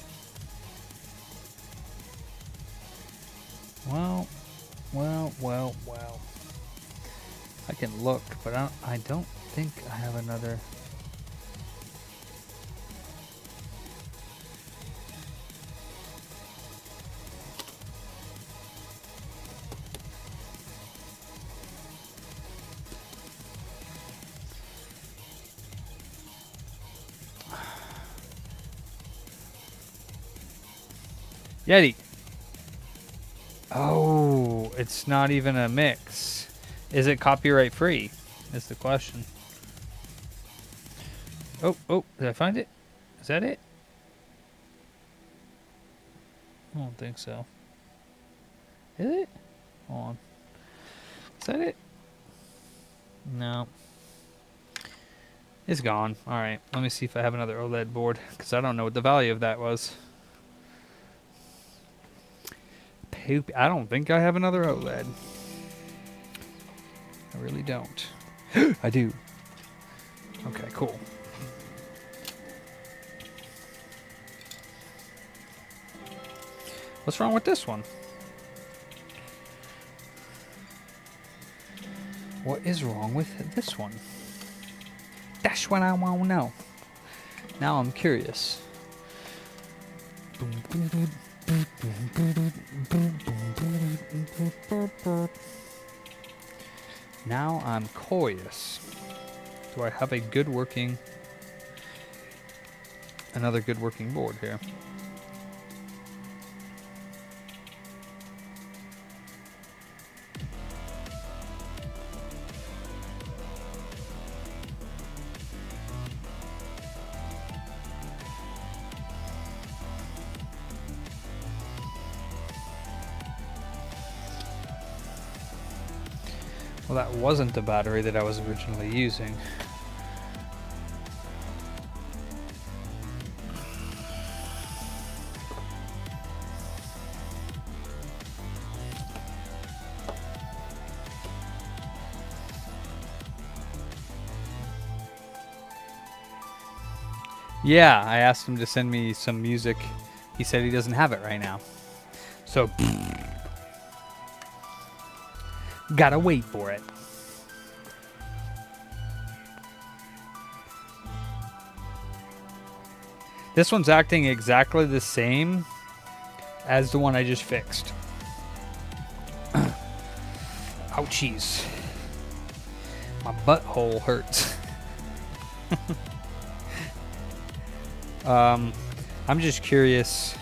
I can look, but I don't think I have another. Yeti. Oh, it's not even a mix. Is it copyright free? Is the question. Oh, did I find it? Is that it? I don't think so. Is it? Hold on. Is that it? No. It's gone. Alright, let me see if I have another OLED board, because I don't know what the value of that was. Poop. I don't think I have another OLED. I really don't. I do. Okay, cool. What's wrong with this one? What is wrong with this one? That's what I want to know. Now I'm curious. Now I'm curious. Do I have a good working... another good working board here? Well, that wasn't the battery that I was originally using. Yeah, I asked him to send me some music. He said he doesn't have it right now. So... gotta wait for it. This one's acting exactly the same as the one I just fixed. Ouchies. My butthole hurts. I'm just curious.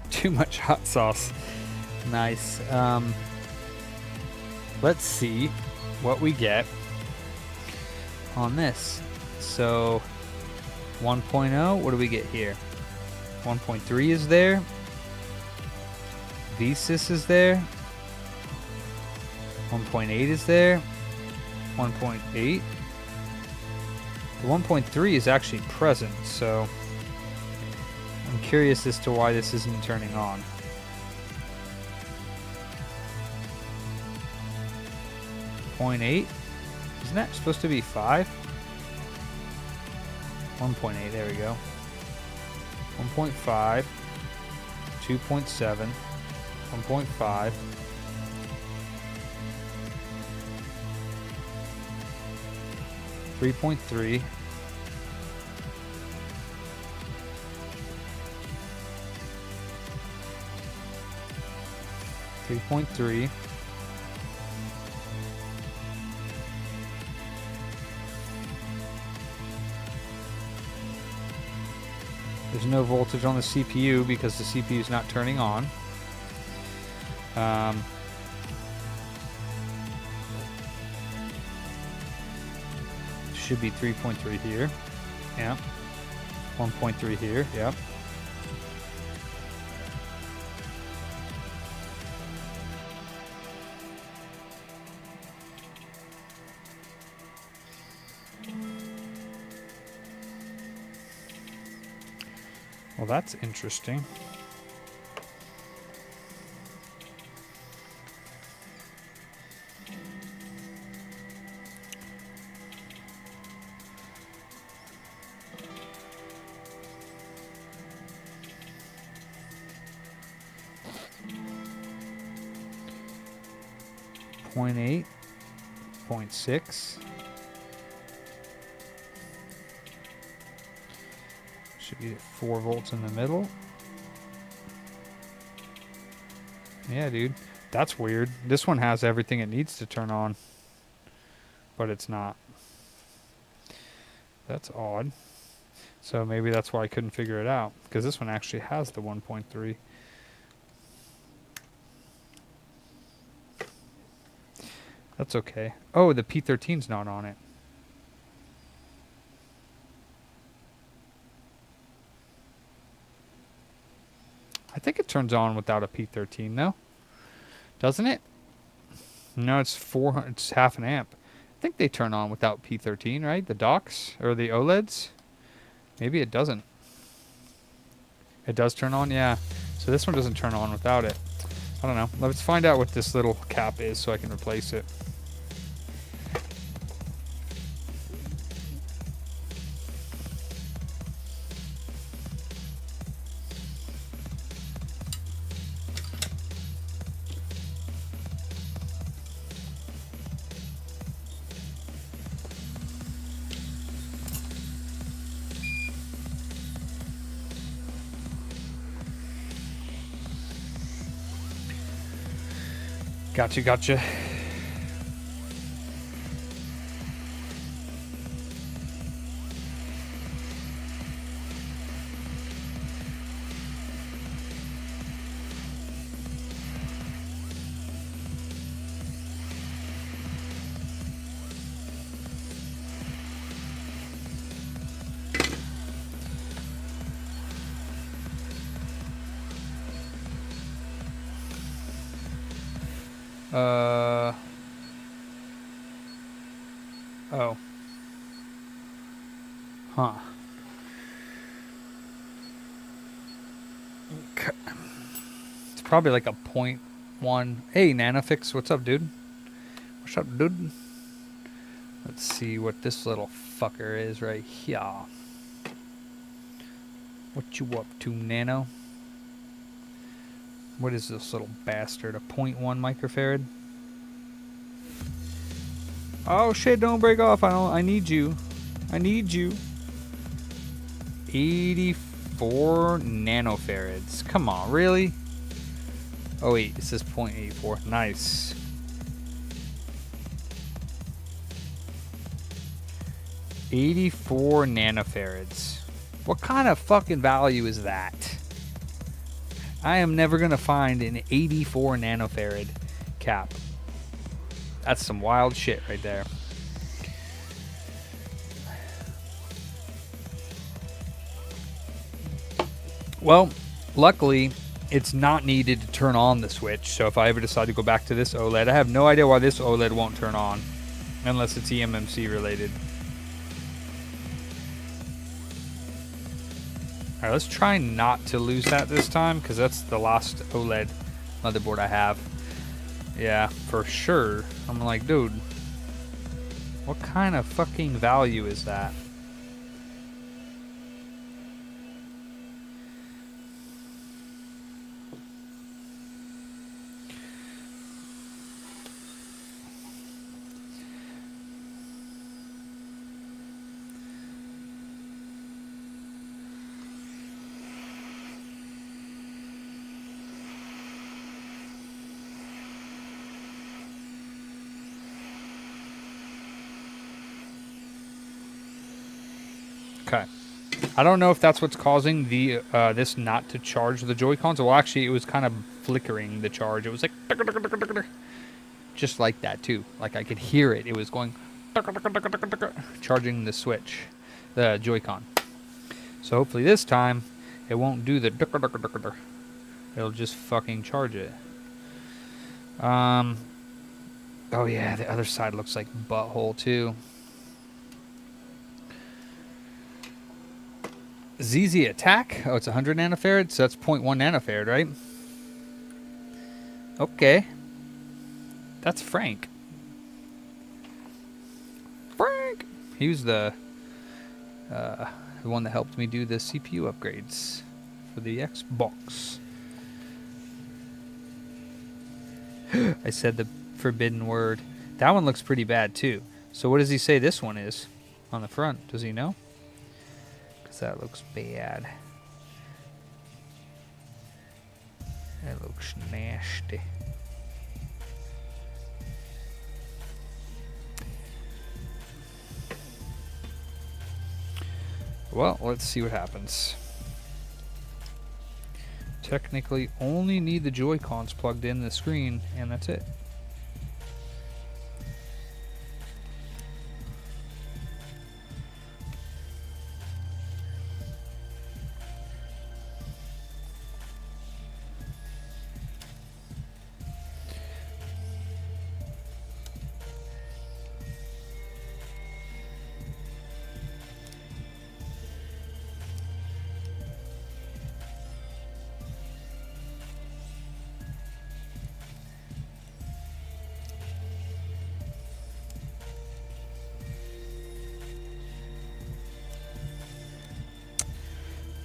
Too much hot sauce. Nice. Let's see what we get on this. So 1.0, what do we get here? 1.3 is there. Thesis is there. 1.8 is there. 1.8. The 1.3 is actually present, so I'm curious as to why this isn't turning on. .8? Isn't that supposed to be 5? 1.8, there we go. 1.5, 2.7, 1.5, 3.3, 3.3, there's no voltage on the CPU because the CPU is not turning on. Should be 3.3 here. Yeah. 1.3 here. Yep. Well, that's interesting. Point 8, 0.6. Should be 4 volts in the middle. Yeah, dude. That's weird. This one has everything it needs to turn on, but it's not. That's odd. So maybe that's why I couldn't figure it out, because this one actually has the 1.3. That's okay. Oh, the P13's not on it. I think it turns on without a P13, no? Doesn't it? No, it's 400. It's half an amp. I think they turn on without P13, right? The docks or the OLEDs. Maybe it doesn't. It does turn on, yeah. So this one doesn't turn on without it. I don't know. Let's find out what this little cap is so I can replace it. Gotcha, gotcha. Oh. Huh. Okay. It's probably like a 0.1. Hey, Nanofix, what's up, dude? What's up, dude? Let's see what this little fucker is right here. What you up to, Nano? What is this little bastard? A 0.1 microfarad? Oh shit, don't break off. I need you. I need you. 84 nanofarads. Come on, really? Oh wait, it says 0.84. Nice. $84 nanofarads. What kind of fucking value is that? I am never gonna find an 84 nanofarad cap. That's some wild shit right there. Well, luckily, it's not needed to turn on the switch. So if I ever decide to go back to this OLED, I have no idea why this OLED won't turn on. Unless it's eMMC related. Alright, let's try not to lose that this time, because that's the last OLED motherboard I have. Yeah, for sure. I'm like, dude, what kind of fucking value is that? Okay. I don't know if that's what's causing the this not to charge the Joy-Cons. Well, actually, it was kind of flickering the charge. It was like just like that too. Like I could hear it. It was going charging the Switch, the Joy-Con. So hopefully this time it won't do the it'll just fucking charge it. Oh yeah, the other side looks like butthole too. ZZ Attack. Oh, it's 100 nanofarads, so that's 0.1 nanofarad, right? Okay. That's Frank. Frank! He was the one that helped me do the CPU upgrades for the Xbox. I said the forbidden word. That one looks pretty bad, too. So what does he say this one is on the front? Does he know? That looks bad. That looks nasty. Well, let's see what happens. Technically, only need the Joy-Cons plugged in the screen, and that's it.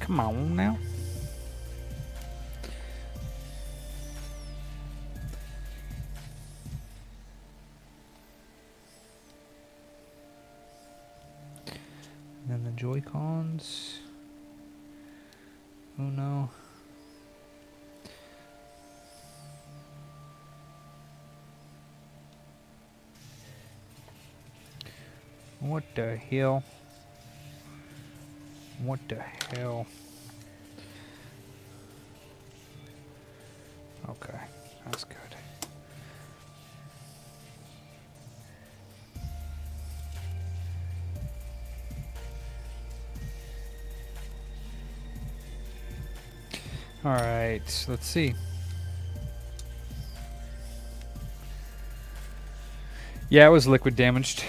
Come on now. And then the Joy-Cons. Oh no. What the hell? What the hell? Okay, that's good. All right, let's see. Yeah, it was liquid damaged.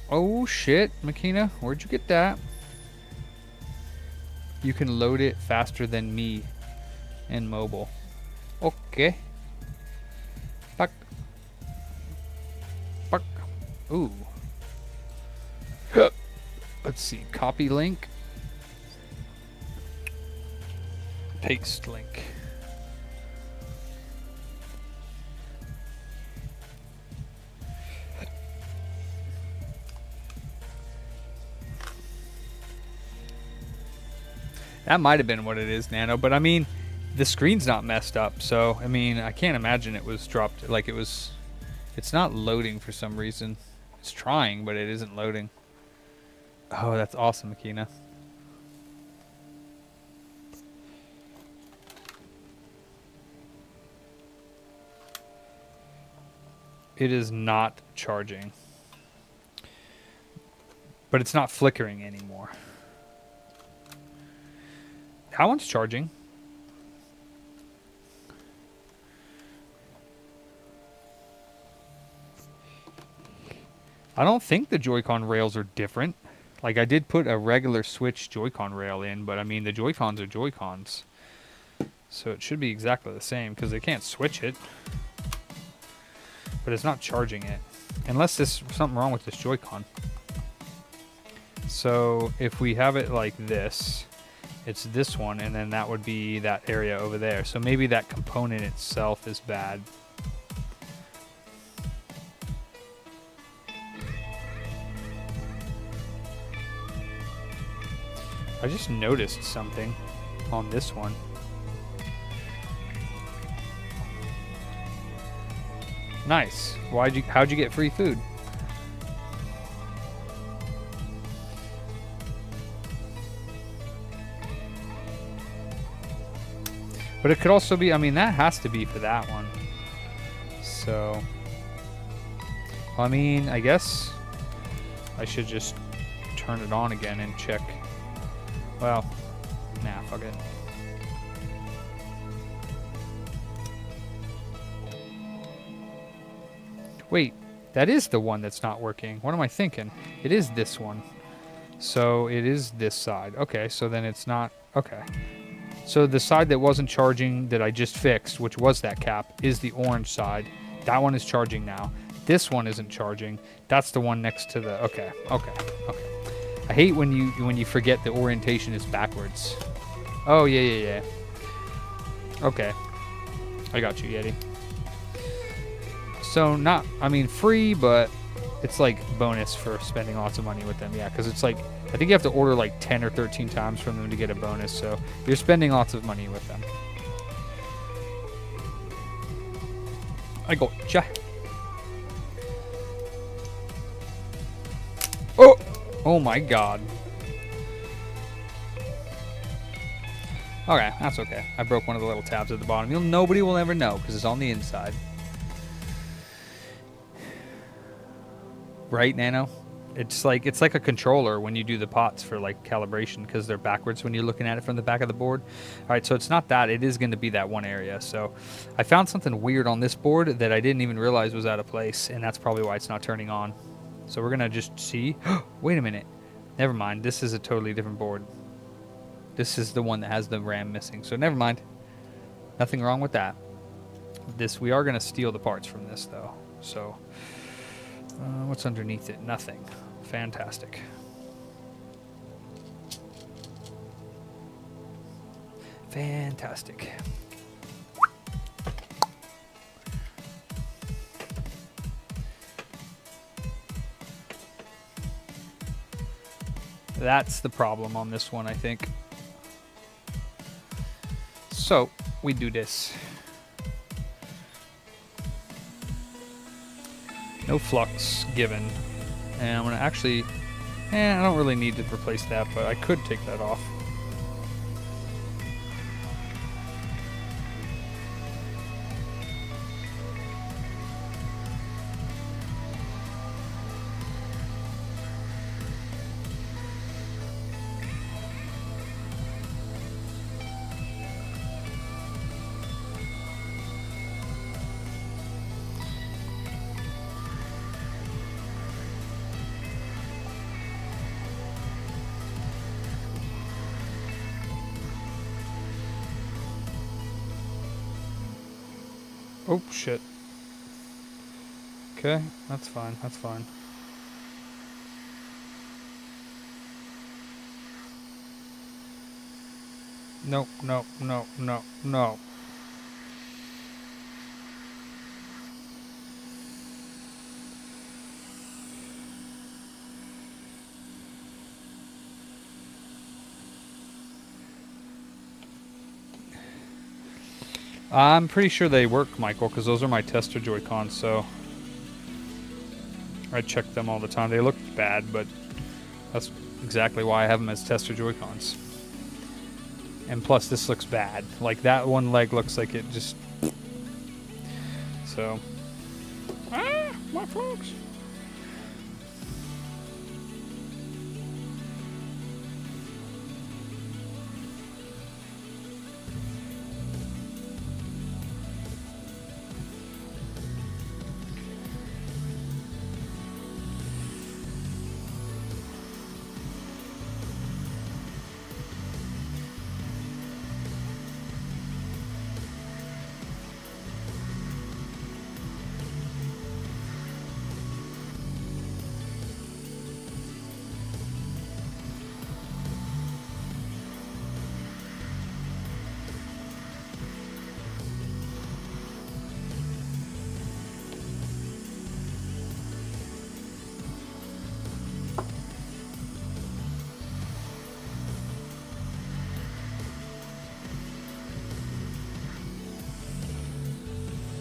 Oh shit, Makina, where'd you get that? You can load it faster than me in mobile. Okay. Fuck. Fuck. Ooh. Let's see, copy link. Paste link. That might have been what it is, Nano, but I mean, the screen's not messed up, so I mean, I can't imagine it was dropped, like it was, it's not loading for some reason. It's trying, but it isn't loading. Oh, that's awesome, Akina. It is not charging, but it's not flickering anymore. That one's charging. I don't think the Joy-Con rails are different. Like, I did put a regular Switch Joy-Con rail in, but I mean, the Joy-Cons are Joy-Cons. So it should be exactly the same, because they can't switch it. But it's not charging it. Unless there's something wrong with this Joy-Con. So, if we have it like this, it's this one, and then that would be that area over there. So maybe that component itself is bad. I just noticed something on this one. Nice. How'd you get free food? But it could also be, I mean, that has to be for that one. So, I mean, I guess I should just turn it on again and check. Well, nah, fuck it. Wait, that is the one that's not working. What am I thinking? It is this one. So it is this side. Okay, so then it's not, okay. So the side that wasn't charging that I just fixed, which was that cap, is the orange side. That one is charging now. This one isn't charging. That's the one next to the, okay. I hate when you forget the orientation is backwards. Oh, yeah. Okay. I got you, Yeti. So not, I mean, free, but it's like bonus for spending lots of money with them. Yeah, because it's like, I think you have to order like 10 or 13 times from them to get a bonus. So you're spending lots of money with them. I gotcha. Oh my god. Okay, that's okay. I broke one of the little tabs at the bottom. Nobody will ever know because it's on the inside. Right, Nano? It's like a controller when you do the pots for like calibration because they're backwards when you're looking at it from the back of the board. All right, so it's not that. It is going to be that one area. So I found something weird on this board that I didn't even realize was out of place, and that's probably why it's not turning on. So we're going to just see. Wait a minute. Never mind. This is a totally different board. This is the one that has the RAM missing. So never mind. Nothing wrong with that. We are going to steal the parts from this, though. So what's underneath it? Nothing. Fantastic. Fantastic. That's the problem on this one, I think. So, we do this. No flux given. And I'm going to actually... I don't really need to replace that, but I could take that off. Oh, shit. Okay, that's fine, that's fine. Nope, no, no, no, no. I'm pretty sure they work, Michael, because those are my tester Joy-Cons, so I check them all the time. They look bad, but that's exactly why I have them as tester Joy-Cons. And plus, this looks bad. Like, that one leg looks like it just... So... Ah! My frogs!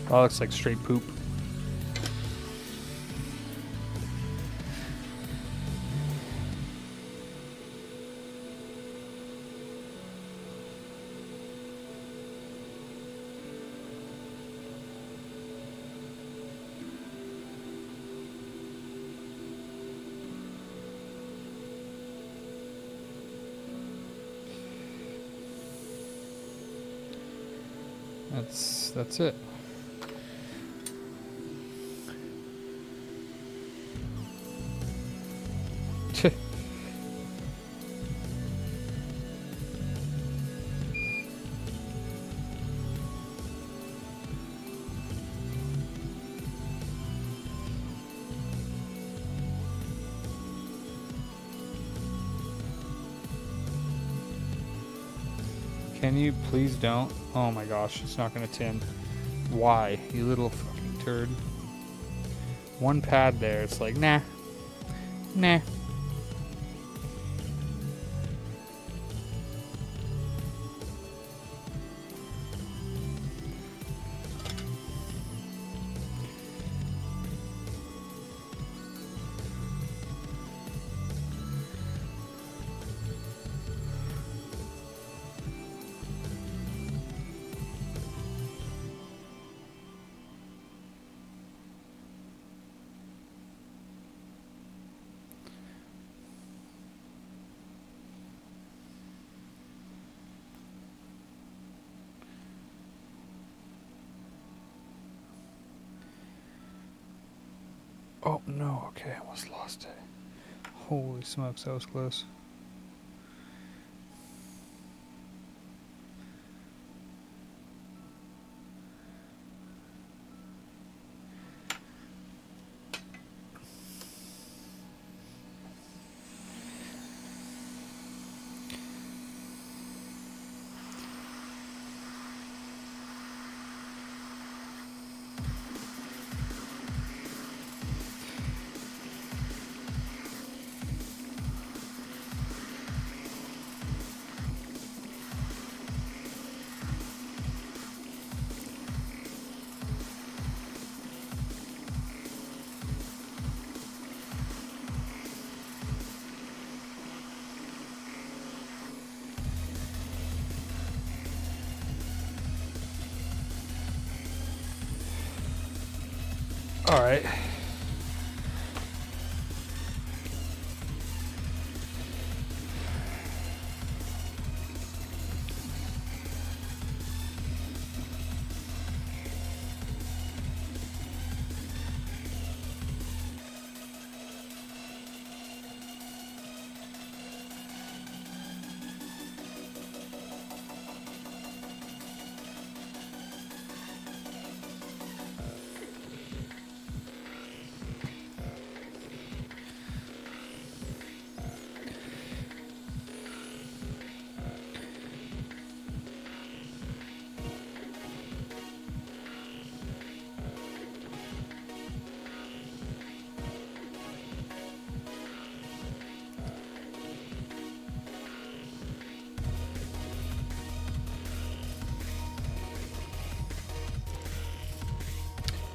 That looks like straight poop. That's it. Can you please don't? Oh my gosh, it's not gonna tin. Why, you little fucking turd? One pad there, it's like, nah. Nah. Oh no, okay, I almost lost it. Holy smokes, that was close. All right.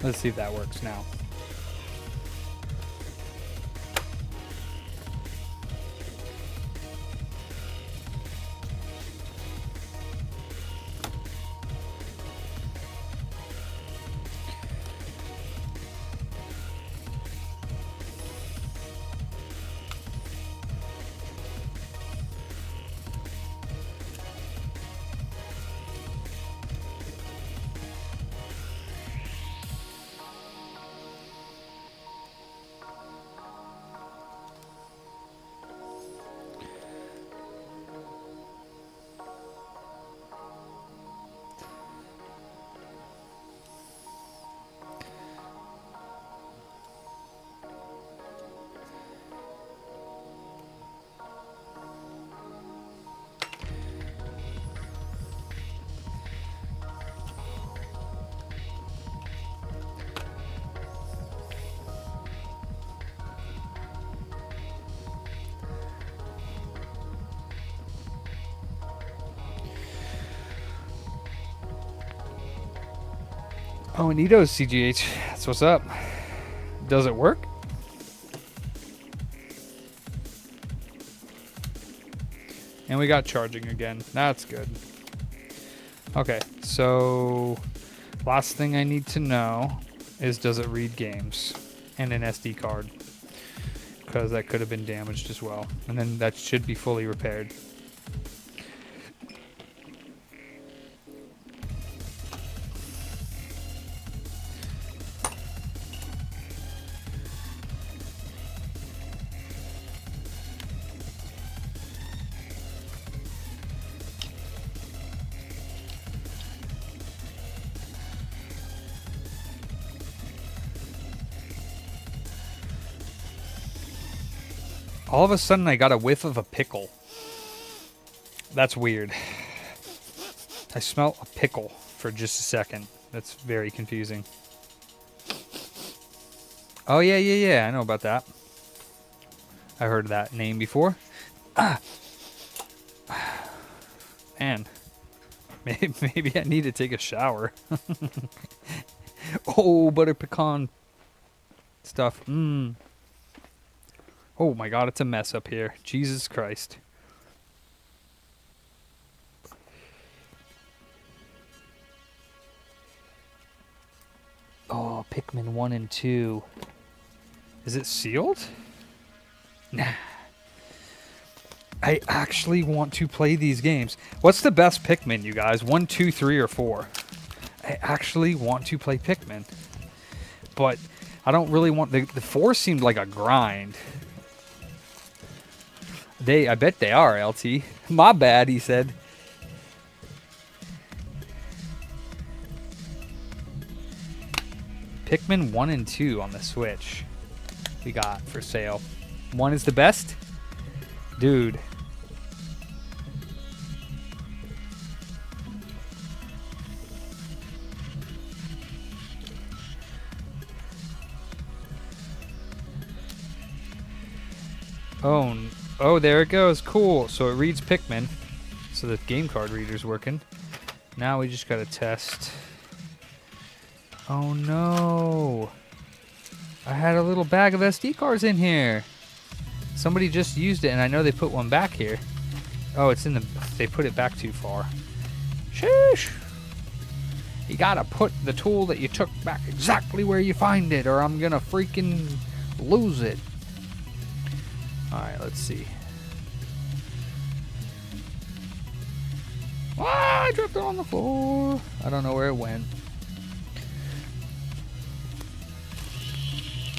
Let's see if that works now. Oh, Anito's CGH. That's what's up. Does it work? And we got charging again. That's good. Okay, so last thing I need to know is, does it read games and an SD card? Because that could have been damaged as well. And then that should be fully repaired. All of a sudden, I got a whiff of a pickle. That's weird. I smell a pickle for just a second. That's very confusing. Oh, yeah. I know about that. I heard that name before. Man, maybe I need to take a shower. Oh, butter pecan stuff. Oh my god, it's a mess up here. Jesus Christ. Oh, Pikmin 1 and 2. Is it sealed? Nah. I actually want to play these games. What's the best Pikmin, you guys? 1, 2, 3, or 4? I actually want to play Pikmin. But I don't really want the 4 seemed like a grind. I bet they are, LT. My bad, he said. Pikmin 1 and 2 on the Switch. We got for sale. 1 is the best? Dude. Oh, there it goes. Cool. So it reads Pikmin. So the game card reader's working. Now we just gotta test. Oh no. I had a little bag of SD cards in here. Somebody just used it, and I know they put one back here. Oh, it's in the... They put it back too far. Sheesh. You gotta put the tool that you took back exactly where you find it, or I'm gonna freaking lose it. Alright, let's see. Ah, I dropped it on the floor. I don't know where it went.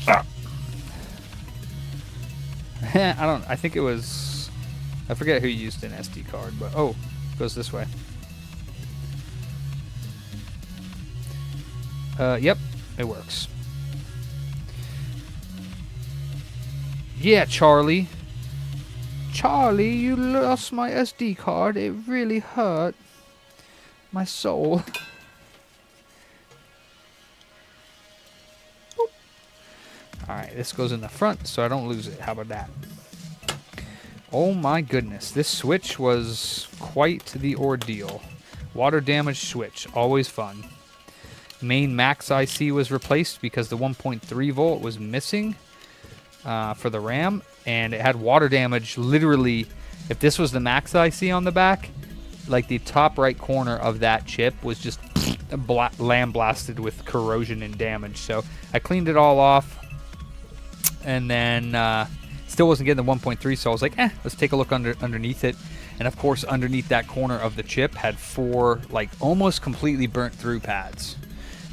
Ah. I think it was... I forget who used an SD card, but... Oh, it goes this way. Yep, it works. Yeah, Charlie. Charlie, you lost my SD card. It really hurt my soul. Alright, this goes in the front so I don't lose it. How about that? Oh my goodness. This switch was quite the ordeal. Water damage switch. Always fun. Main max IC was replaced because the 1.3 volt was missing. For the RAM, and it had water damage. Literally, if this was the max IC on the back, like the top right corner of that chip was just lamb blasted with corrosion and damage. So I cleaned it all off, and then still wasn't getting the 1.3, so I was like, let's take a look underneath it. And of course, underneath that corner of the chip had 4 like almost completely burnt through pads.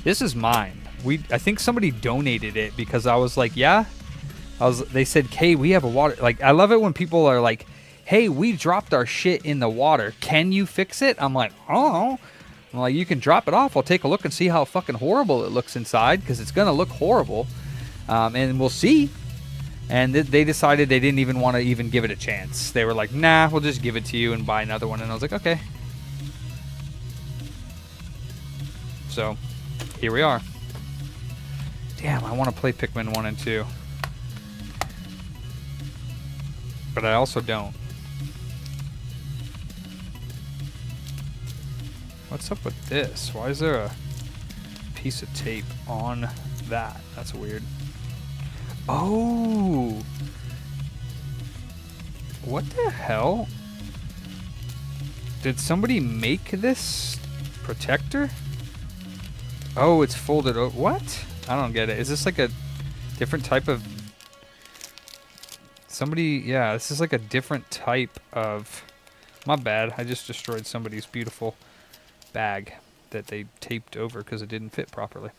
This is mine. I think somebody donated it because I was like, yeah. They said, "Hey, we have a water." Like, I love it when people are like, "Hey, we dropped our shit in the water. Can you fix it?" I'm like, "Oh." I'm like, "You can drop it off. I'll take a look and see how fucking horrible it looks inside, because it's gonna look horrible, and we'll see." And they decided they didn't even want to even give it a chance. They were like, "Nah, we'll just give it to you and buy another one." And I was like, "Okay." So, here we are. Damn, I want to play Pikmin 1 and 2. But I also don't. What's up with this? Why is there a piece of tape on that? That's weird. Oh! What the hell? Did somebody make this protector? Oh, it's folded over. What? I don't get it. Is this like a different type of... Somebody, yeah, this is like a different type of... My bad, I just destroyed somebody's beautiful bag that they taped over because it didn't fit properly.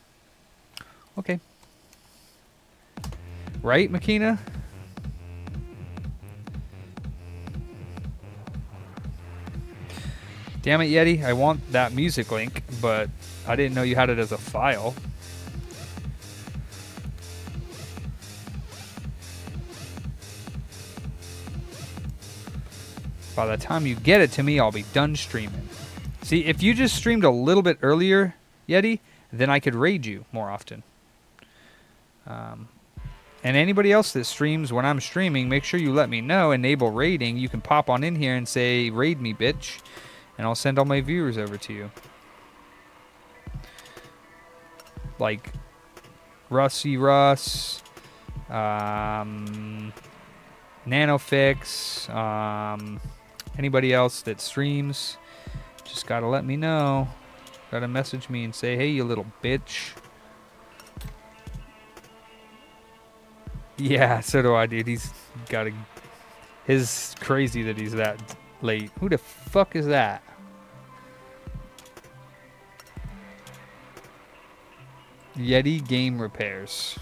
Okay. Right, Makina? Damn it, Yeti, I want that music link, but I didn't know you had it as a file. By the time you get it to me, I'll be done streaming. See, if you just streamed a little bit earlier, Yeti, then I could raid you more often. And anybody else that streams when I'm streaming, make sure you let me know. Enable raiding. You can pop on in here and say, "Raid me, bitch." And I'll send all my viewers over to you. Like Rusty Russ, Nanofix, anybody else that streams, just gotta let me know. Gotta message me and say, "Hey, you little bitch." Yeah, so do I, dude. He's gotta... His crazy that he's that late. Who the fuck is that? Yeti Game Repairs.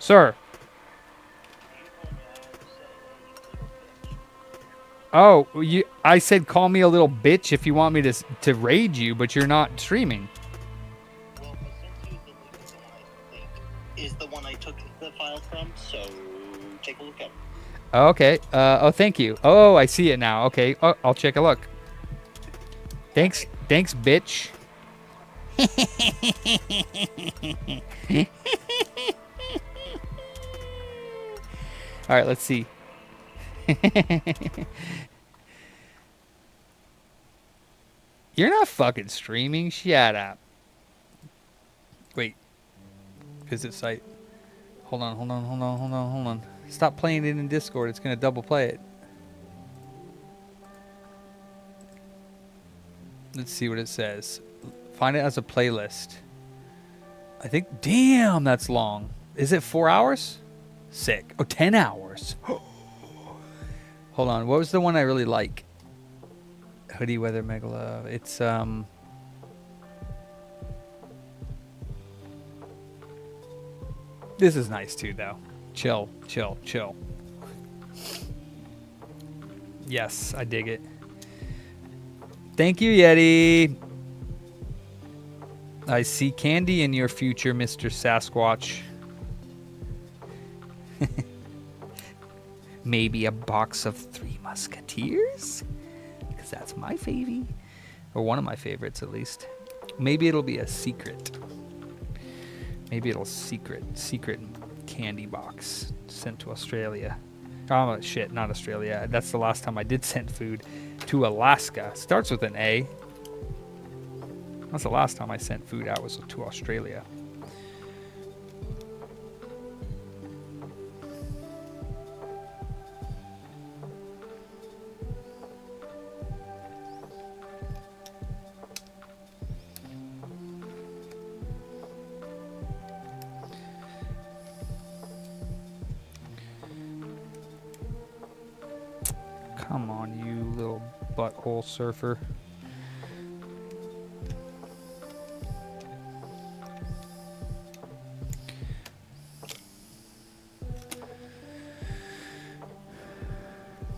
Sir. Oh, I said call me a little bitch if you want me to raid you, but you're not streaming. Well, is the one I took the file from, so take a look at it. Okay. Oh, thank you. Oh, I see it now. Okay. Oh, I'll check a look. Thanks, bitch. All right, let's see. You're not fucking streaming. Shut up. Wait. Visit site. Hold on. Stop playing it in Discord. It's gonna double play it. Let's see what it says. Find it as a playlist. I think, damn, that's long. Is it 4 hours? Sick. Oh, 10 hours. Hold on. What was the one I really like? Hoodie Weather Megala. It's, this is nice too, though. Chill. Yes, I dig it. Thank you, Yeti. I see candy in your future, Mr. Sasquatch. Maybe a box of Three Musketeers? Because that's my favy. Or one of my favorites, at least. Maybe it'll be a secret. Maybe it'll secret candy box sent to Australia. Oh, shit, not Australia. That's the last time I did send food to Alaska. Starts with an A. That's the last time I sent food out was to Australia. Come on, you little butthole surfer.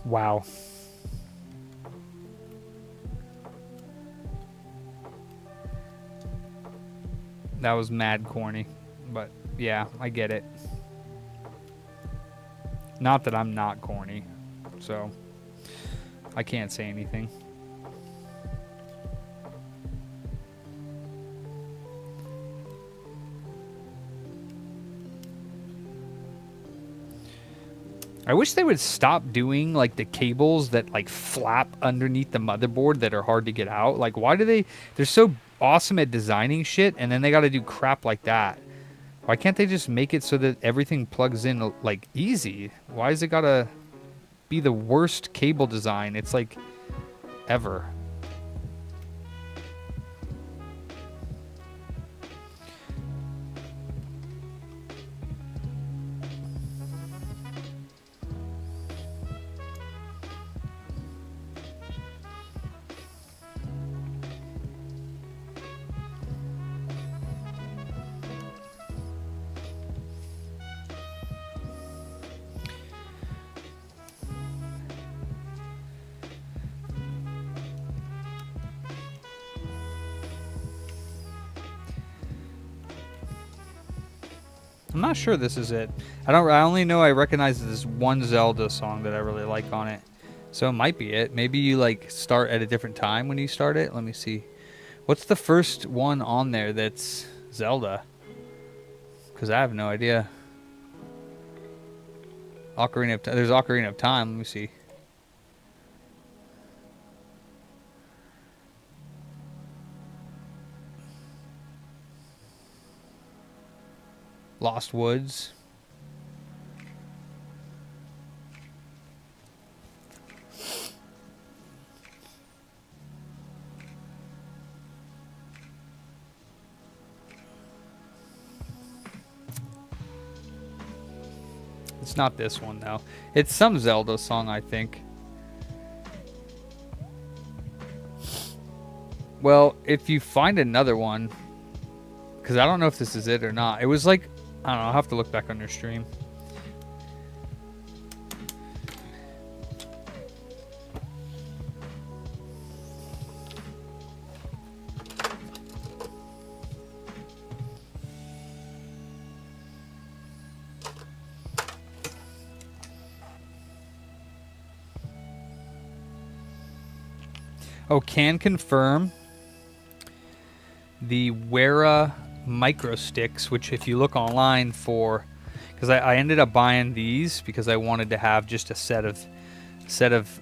Wow. That was mad corny, but yeah, I get it. Not that I'm not corny, so I can't say anything. I wish they would stop doing like the cables that like flap underneath the motherboard that are hard to get out. Like, why do they're so awesome at designing shit and then they got to do crap like that? Why can't they just make it so that everything plugs in like easy? Why is it got to be the worst cable design? It's like ever. I'm not sure this is it. I only know I recognize this one Zelda song that I really like on it. So it might be it. Maybe you like start at a different time when you start it. Let me see. What's the first one on there that's Zelda? Because I have no idea. Ocarina of Time. There's Ocarina of Time. Let me see. Lost Woods. It's not this one though. It's some Zelda song, I think. Well, if you find another one, because I don't know if this is it or not. It was like I don't know. I'll have to look back on your stream. Oh, can confirm the Wera micro sticks, which if you look online for, because I ended up buying these because I wanted to have just a set of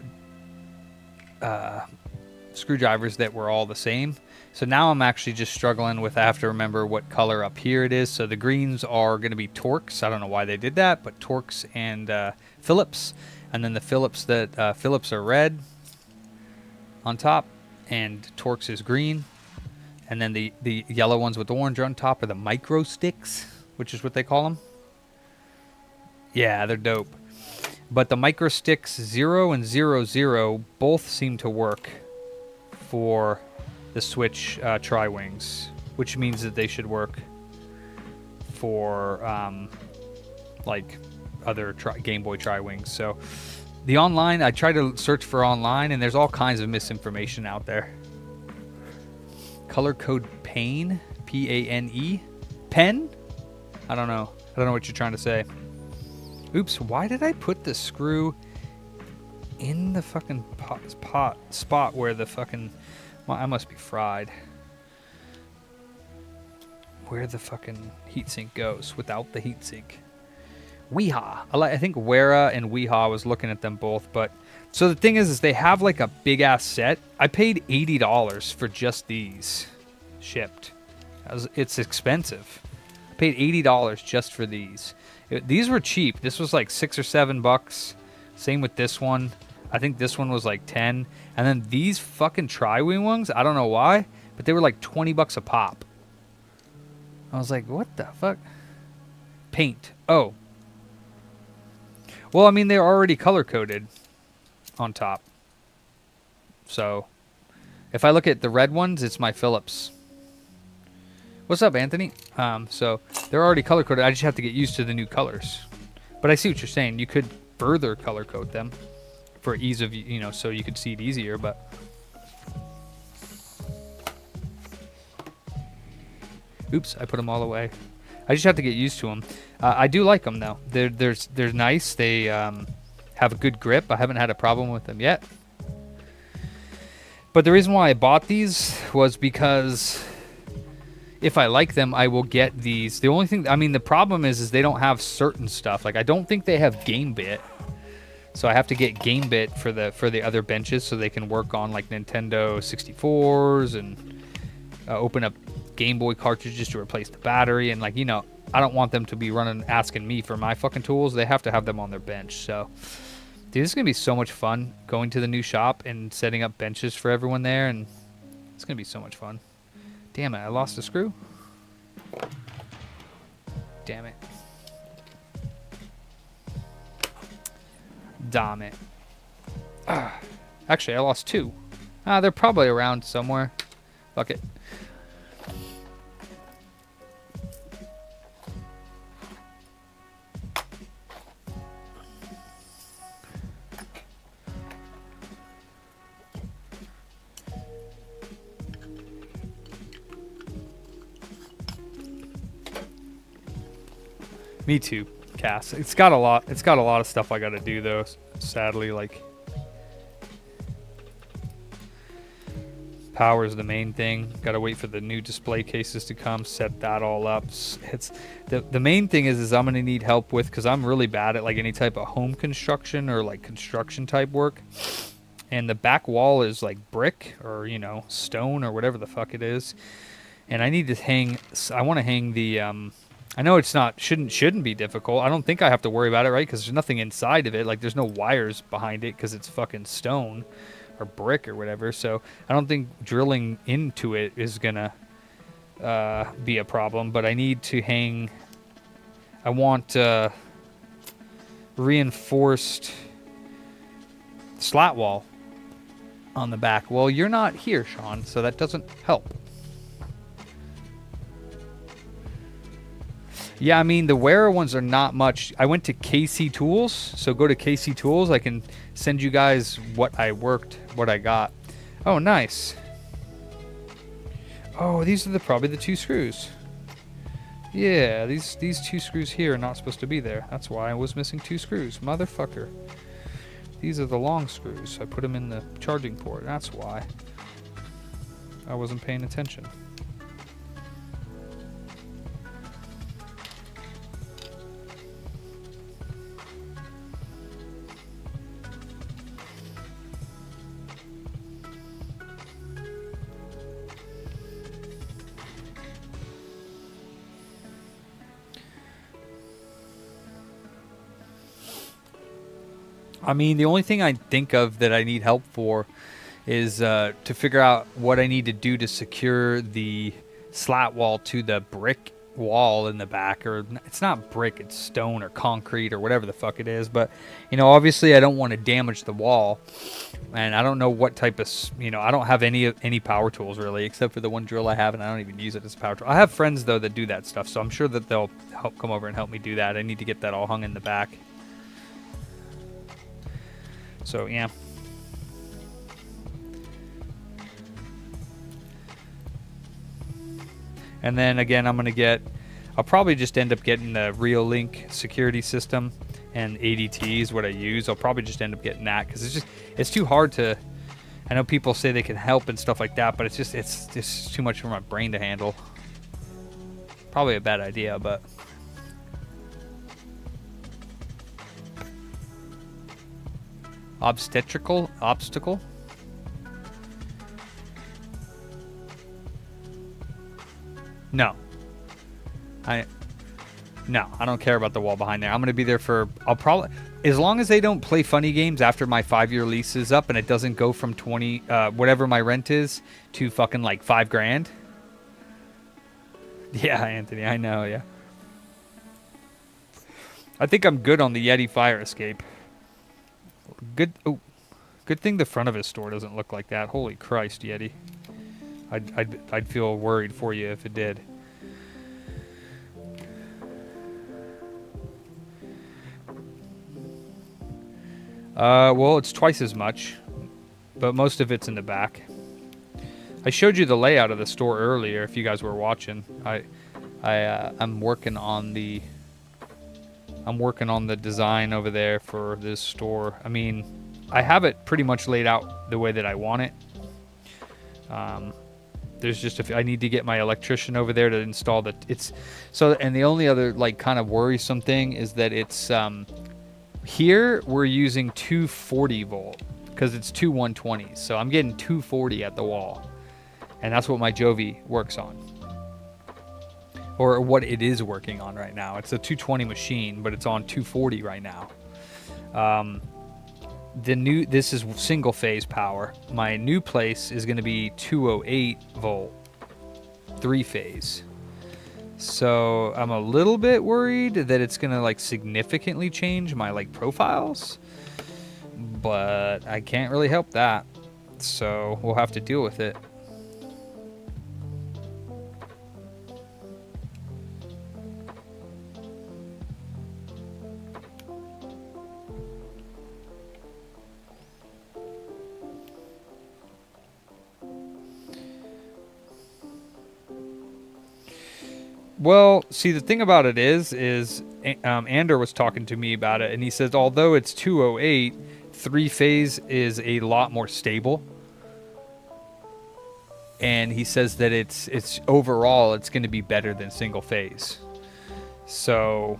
screwdrivers that were all the same. So now I'm actually just struggling with, I have to remember what color up here it is. So the greens are going to be Torx. I don't know why they did that, but Torx and Phillips. And then the Phillips Phillips are red on top, and Torx is green. And then the yellow ones with orange on top are the micro sticks, which is what they call them. Yeah, they're dope. But the micro sticks 0 and 00 both seem to work for the Switch tri-wings, which means that they should work for like other Game Boy tri-wings. So the online, I tried to search for online, and there's all kinds of misinformation out there. Color code Pane, P-A-N-E, pen? I don't know. I don't know what you're trying to say. Oops, why did I put the screw in the fucking spot where the fucking... Well, I must be fried. Where the fucking heatsink goes without the heatsink. Weehaw. I think Wera and Weehaw, I was looking at them both, but... So the thing is they have like a big-ass set. I paid $80 for just these shipped. It's expensive. I paid $80 just for these. These were cheap. This was like $6 or $7. Same with this one. I think this one was like 10. And then these fucking tri-wing ones, I don't know why, but they were like 20 bucks a pop. I was like, what the fuck? Paint. Oh. Well, I mean, they're already color-coded on top. So, if I look at the red ones, it's my Phillips. What's up, Anthony? So, they're already color-coded. I just have to get used to the new colors. But I see what you're saying. You could further color-code them for ease of, you know, so you could see it easier, but... Oops, I put them all away. I just have to get used to them. I do like them, though. They're nice. They have a good grip. I haven't had a problem with them yet. But the reason why I bought these was because if I like them, I will get these. The only thing, I mean, the problem is they don't have certain stuff. Like, I don't think they have Gamebit. So I have to get Gamebit for the other benches so they can work on, like, Nintendo 64s and open up Game Boy cartridges to replace the battery. And, like, you know, I don't want them to be asking me for my fucking tools. They have to have them on their bench. So, dude, this is going to be so much fun going to the new shop and setting up benches for everyone there. And it's going to be so much fun. Damn it, I lost a screw. Damn it. Damn it. Actually, I lost two. They're probably around somewhere. Fuck it. Me too, Cass. It's got a lot of stuff I gotta do though, sadly. Like, power is the main thing. Gotta wait for the new display cases to come, set that all up. It's the main thing is I'm gonna need help with, because I'm really bad at like any type of home construction or like construction type work. And the back wall is like brick or, you know, stone or whatever the fuck it is. And I need to hang, I want to hang the I know it's not, shouldn't be difficult. I don't think I have to worry about it, right? Because there's nothing inside of it. Like, there's no wires behind it because it's fucking stone or brick or whatever. So I don't think drilling into it is gonna be a problem. But I need to hang, I want reinforced slat wall on the back. Well, you're not here, Sean, so that doesn't help. Yeah, I mean, the wearer ones are not much. I went to KC Tools, so go to KC Tools. I can send you guys what I got. Oh, nice. Oh, these are probably the 2 screws. Yeah, these 2 screws here are not supposed to be there. That's why I was missing 2 screws. Motherfucker. These are the long screws. I put them in the charging port. That's why. I wasn't paying attention. I mean, the only thing I think of that I need help for is to figure out what I need to do to secure the slat wall to the brick wall in the back. Or it's not brick, it's stone or concrete or whatever the fuck it is. But, you know, obviously I don't want to damage the wall. And I don't know what type of, you know, I don't have any power tools really, except for the one drill I have, and I don't even use it as a power tool. I have friends, though, that do that stuff. So I'm sure that they'll come over and help me do that. I need to get that all hung in the back. So, yeah. And then, again, I'll probably just end up getting the Real-Link security system, and ADT is what I use. I'll probably just end up getting that, because it's too hard to, I know people say they can help and stuff like that, but it's just too much for my brain to handle. Probably a bad idea, but... Obstacle? No. I don't care about the wall behind there. I'm going to be there for, as long as they don't play funny games after my 5-year lease is up and it doesn't go from 20, whatever my rent is, to fucking like $5,000. Yeah, Anthony, I know, yeah. I think I'm good on the Yeti fire escape. Good thing the front of his store doesn't look like that. Holy Christ, Yeti. I'd feel worried for you if it did. Well, it's twice as much, but most of it's in the back. I showed you the layout of the store earlier, if you guys were watching. I'm working on the design over there for this store. I mean, I have it pretty much laid out the way that I want it. There's just I need to get my electrician over there to install and the only other like kind of worrisome thing is that it's here we're using 240 volt because it's two 120s. So I'm getting 240 at the wall, and that's what my Jovi works on. Or what it is working on right now. It's a 220 machine, but it's on 240 right now. This is single phase power. My new place is going to be 208 volt, 3 phase. So I'm a little bit worried that it's going to like significantly change my like profiles, but I can't really help that. So we'll have to deal with it. Well, see, the thing about it is Ander was talking to me about it, and he says although it's 208, 3-phase is a lot more stable. And he says that it's overall it's going to be better than single phase. So,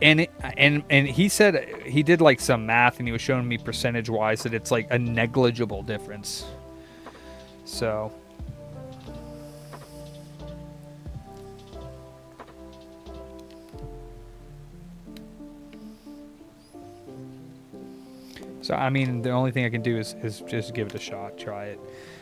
and he said he did like some math, and he was showing me percentage wise that it's like a negligible difference. So. So, I mean, the only thing I can do is just give it a shot, try it.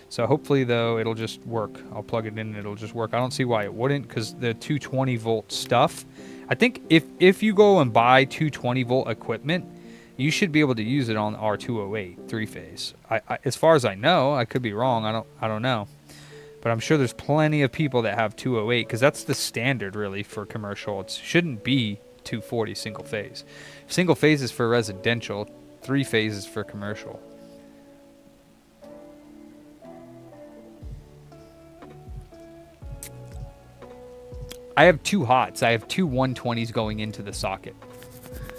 So, hopefully, though, it'll just work. I'll plug it in and it'll just work. I don't see why it wouldn't, because the 220-volt stuff, I think if you go and buy 220-volt equipment, you should be able to use it on R208 3-phase. As far as I know, I could be wrong. I don't know. But I'm sure there's plenty of people that have 208 because that's the standard really for commercial. It shouldn't be 240 single phase. Single phase is for residential, 3 phases for commercial. I have 2 hots. I have 2 120s going into the socket.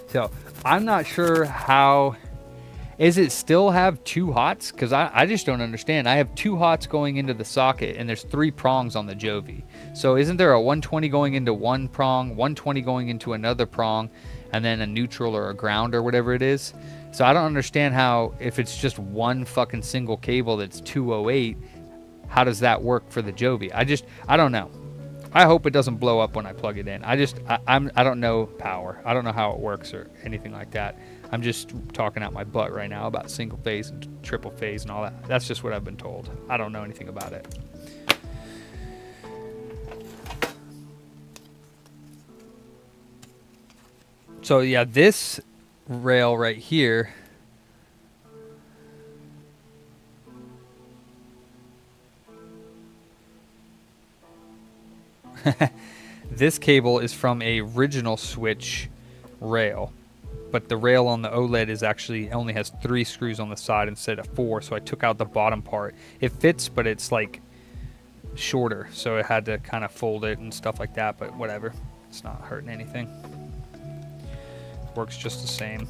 So I'm not sure how. Is it still have 2 hots? Because I just don't understand. I have 2 hots going into the socket, and there's 3 prongs on the Jovi. So isn't there a 120 going into one prong, 120 going into another prong, and then a neutral or a ground or whatever it is? So I don't understand how, if it's just one fucking single cable that's 208, how does that work for the Jovi? I don't know. I hope it doesn't blow up when I plug it in. I don't know power. I don't know how it works or anything like that. I'm just talking out my butt right now about single phase and triple phase and all that. That's just what I've been told. I don't know anything about it. So yeah, this rail right here, this cable is from a original switch rail, but the rail on the OLED is actually only has 3 screws on the side instead of 4, so I took out the bottom part. It fits, but it's like shorter, so I had to kind of fold it and stuff like that, but whatever, it's not hurting anything. Works just the same.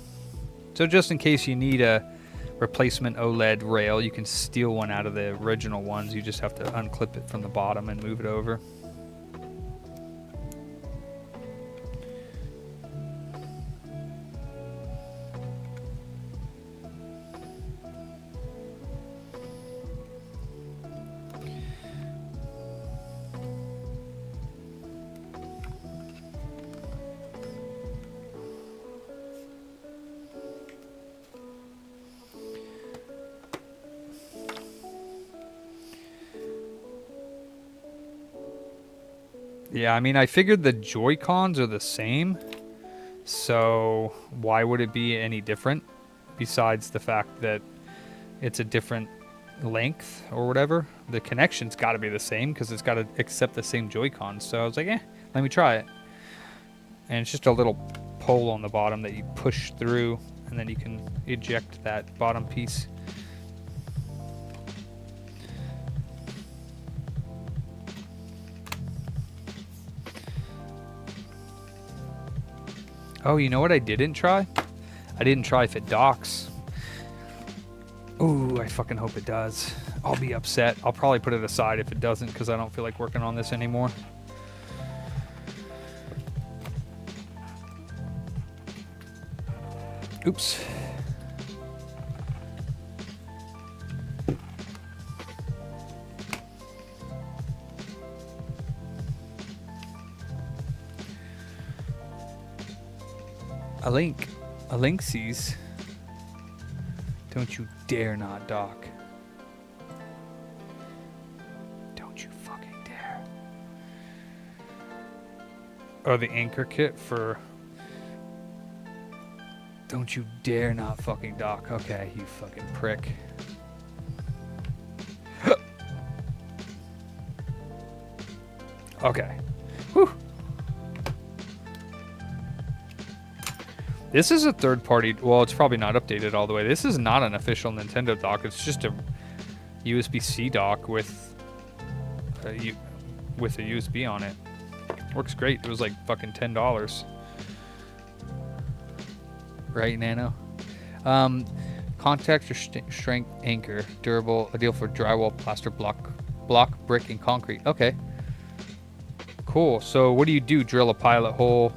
So just in case you need a replacement OLED rail, you can steal one out of the original ones. You just have to unclip it from the bottom and move it over. Yeah, I mean, I figured the Joy-Cons are the same, so why would it be any different besides the fact that it's a different length or whatever? The connection's got to be the same because it's got to accept the same Joy-Cons. So I was like, let me try it. And it's just a little pole on the bottom that you push through, and then you can eject that bottom piece. Oh, you know what I didn't try? I didn't try if it docks. Ooh, I fucking hope it does. I'll be upset. I'll probably put it aside if it doesn't because I don't feel like working on this anymore. Oops. A link sees. Don't you dare not dock. Don't you fucking dare. Oh, the anchor kit for... Don't you dare not fucking dock. Okay, you fucking prick. Okay. Whew. This is a third-party... Well, it's probably not updated all the way. This is not an official Nintendo dock. It's just a USB-C dock with a USB on it. Works great. It was like fucking $10. Right, Nano? Contact or strength anchor. Durable. Ideal for drywall, plaster, block, brick, and concrete. Okay. Cool. So what do? Drill a pilot hole.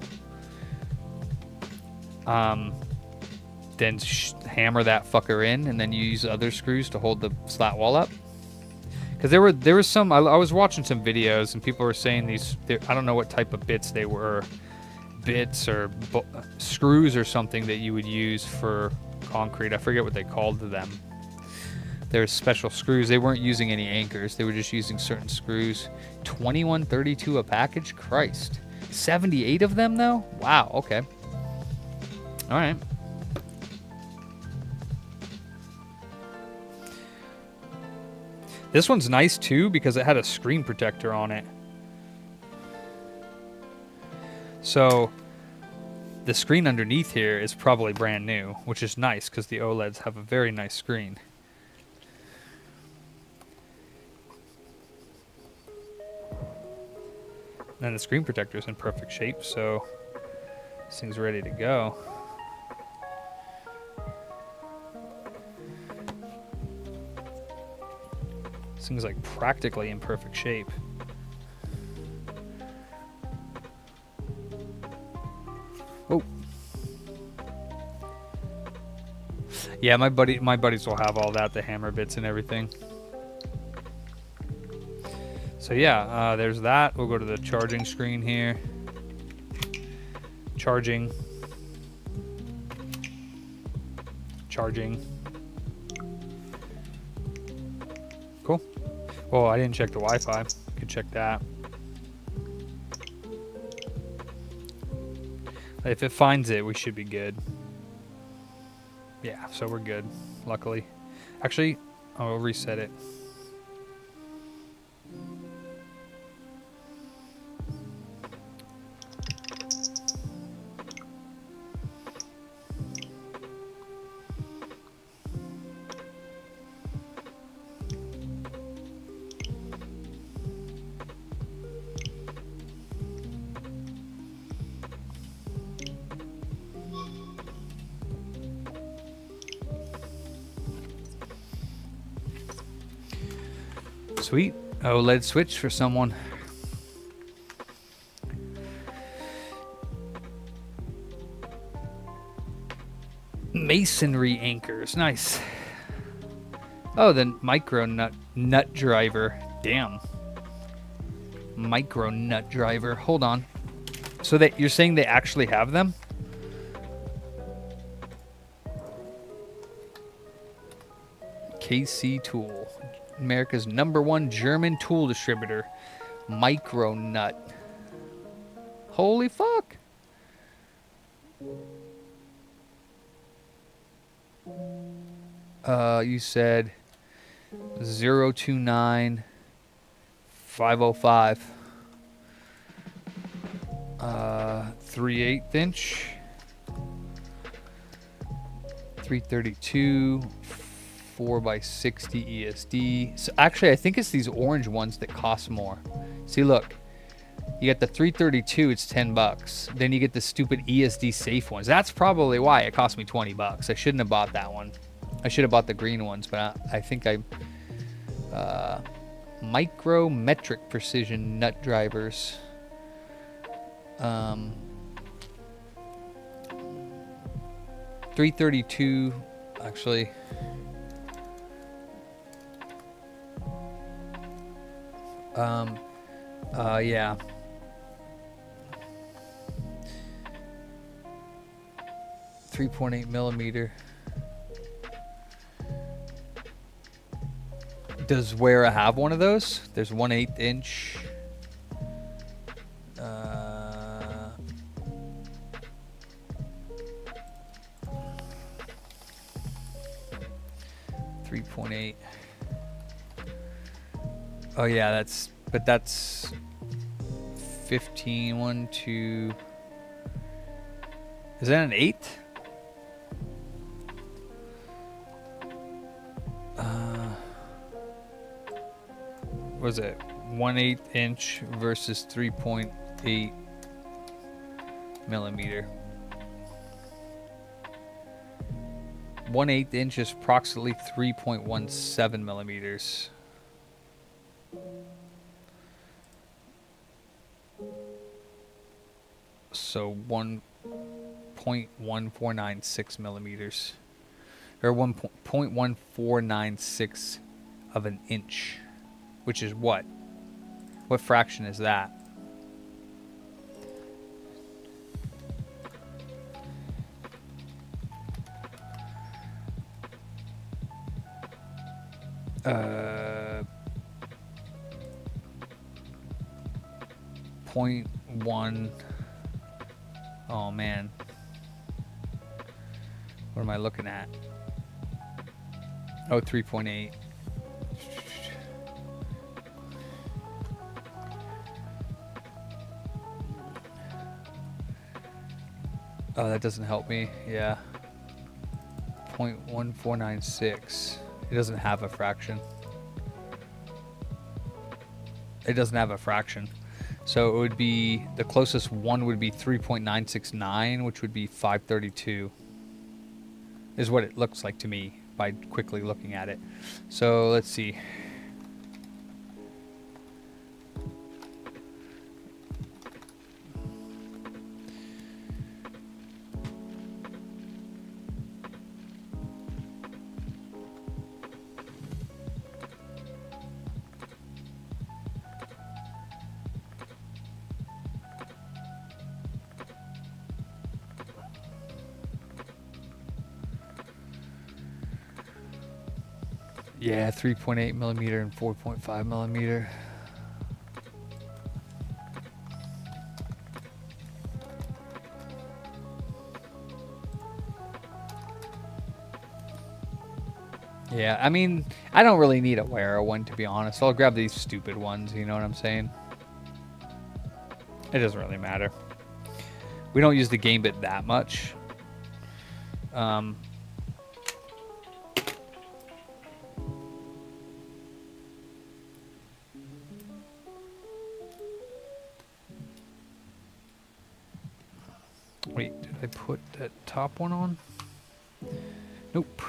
Then hammer that fucker in, and then you use other screws to hold the slat wall up. Because there was some, I was watching some videos, and people were saying these, I don't know what type of bits they were, bits or screws or something that you would use for concrete. I forget what they called them. There's special screws. They weren't using any anchors. They were just using certain screws. 2132 a package? Christ. 78 of them, though? Wow, okay. All right. This one's nice too because it had a screen protector on it. So the screen underneath here is probably brand new, which is nice because the OLEDs have a very nice screen. And the screen protector is in perfect shape, so this thing's ready to go. This thing's like practically in perfect shape. Oh. Yeah, my buddies will have all that, the hammer bits and everything. So yeah, there's that. We'll go to the charging screen here. Charging. Cool. Well, I didn't check the Wi-Fi. Could check that. If it finds it, we should be good. Yeah, so we're good, luckily. Actually, I'll reset it. Sweet. OLED switch for someone. Masonry anchors. Nice. Oh, the micro nut driver. Damn. Micro nut driver. Hold on. So that you're saying they actually have them? KC Tool. America's #1 German tool distributor. Micro nut. Holy fuck. You said 029 505. 3/8 inch. 332. 4x60 ESD. So actually, I think it's these orange ones that cost more. See, look, you get the 332, it's $10. Then you get the stupid ESD safe ones. That's probably why it cost me $20. I shouldn't have bought that one. I should have bought the green ones, but I think I micrometric precision nut drivers. 332 actually. Yeah. .8mm. Does Wera have one of those? There's 1/8 inch. 3.8. Oh yeah, that's 15. 1, 2. Is that an 8? What was it? 1/8 inch versus 3.8 millimeter. 1/8 inch is approximately 3.17 millimeters. So 1.1496 millimeters, or 1.1496 of an inch, which is what? What fraction is that? .1. Oh man, what am I looking at? Oh, 3.8. Oh, that doesn't help me. Yeah. 0.1496. It doesn't have a fraction. It doesn't have a fraction. So it would be, the closest one would be 3.969, which would be 532. Is what it looks like to me by quickly looking at it. So let's see. Yeah, 3.8 millimeter and 4.5 millimeter. Yeah, I mean, I don't really need a Wera one, to be honest. I'll grab these stupid ones, you know what I'm saying? It doesn't really matter. We don't use the game bit that much. Wait, did I put that top one on? Nope.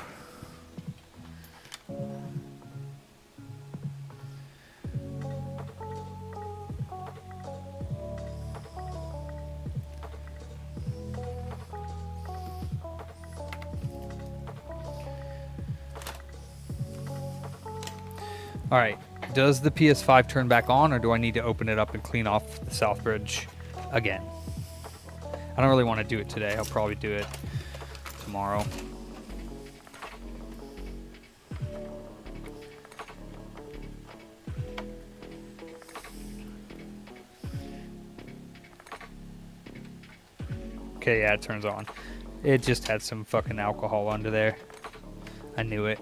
All right, does the PS5 turn back on, or do I need to open it up and clean off the south bridge again? I don't really want to do it today. I'll probably do it tomorrow. Okay, yeah, it turns on. It just had some fucking alcohol under there. I knew it.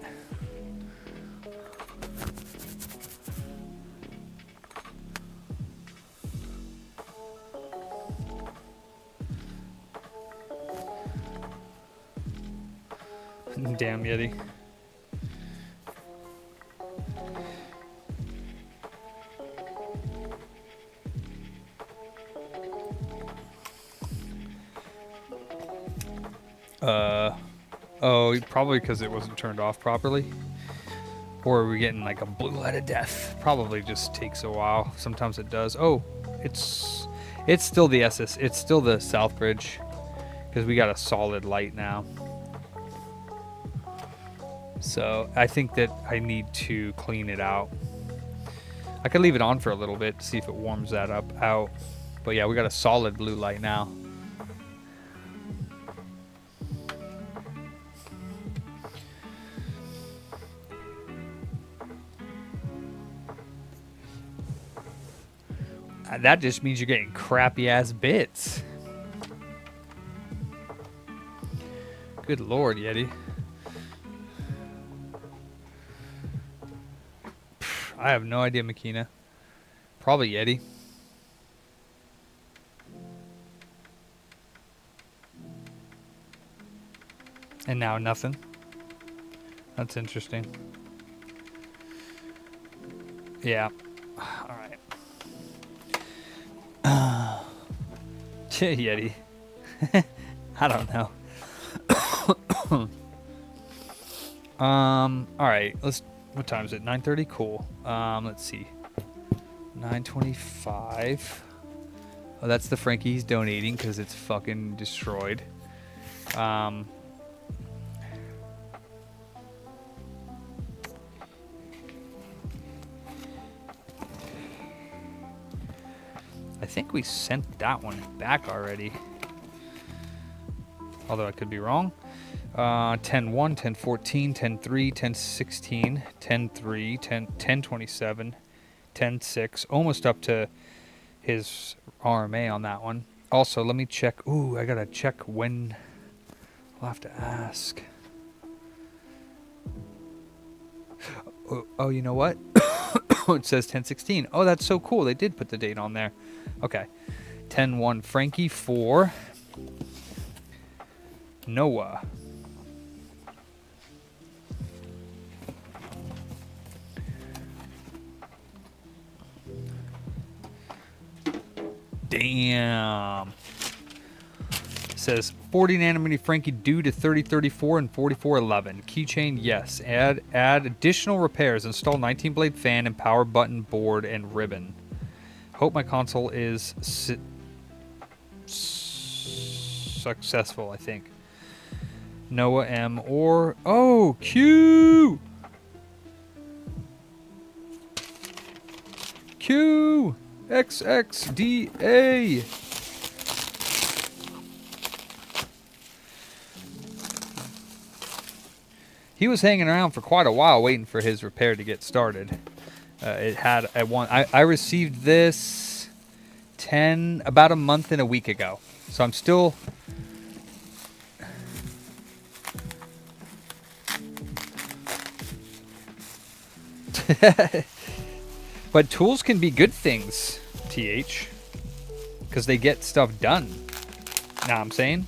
Damn Yeti. Oh, probably because it wasn't turned off properly. Or are we getting like a blue light of death? Probably just takes a while. Sometimes it does. Oh, it's still the it's still the south bridge, because we got a solid light now. So I think that I need to clean it out. I could leave it on for a little bit to see if it warms that up out. But yeah, we got a solid blue light now. That just means you're getting crappy ass bits. Good Lord, Yeti. I have no idea, Makina. Probably Yeti. And now nothing. That's interesting. Yeah. All right. Yeti. I don't know. All right. What time is it? 9:30. Cool. Let's see. 9:25. Oh, that's the Frankie he's donating because it's fucking destroyed. I think we sent that one back already. Although I could be wrong. 10-1, 10-14, 10-3, 10-16, 10-3, 10-27, 10-6. Almost up to his RMA on that one. Also, let me check. Ooh, I gotta check when. I'll have to ask. Oh, you know what? It says 10-16. Oh, that's so cool. They did put the date on there. Okay. 10-1 Frankie 4. Noah. Damn. Says 40 nanometer Frankie due to 3034 and 4411. Keychain, yes. Add additional repairs. Install 19 blade fan and power button board and ribbon. Hope my console is successful, I think. Noah M or oh Q XXDA. He was hanging around for quite a while waiting for his repair to get started. I received this about a month and a week ago. So I'm still but tools can be good things, TH, because they get stuff done. Know what I'm saying?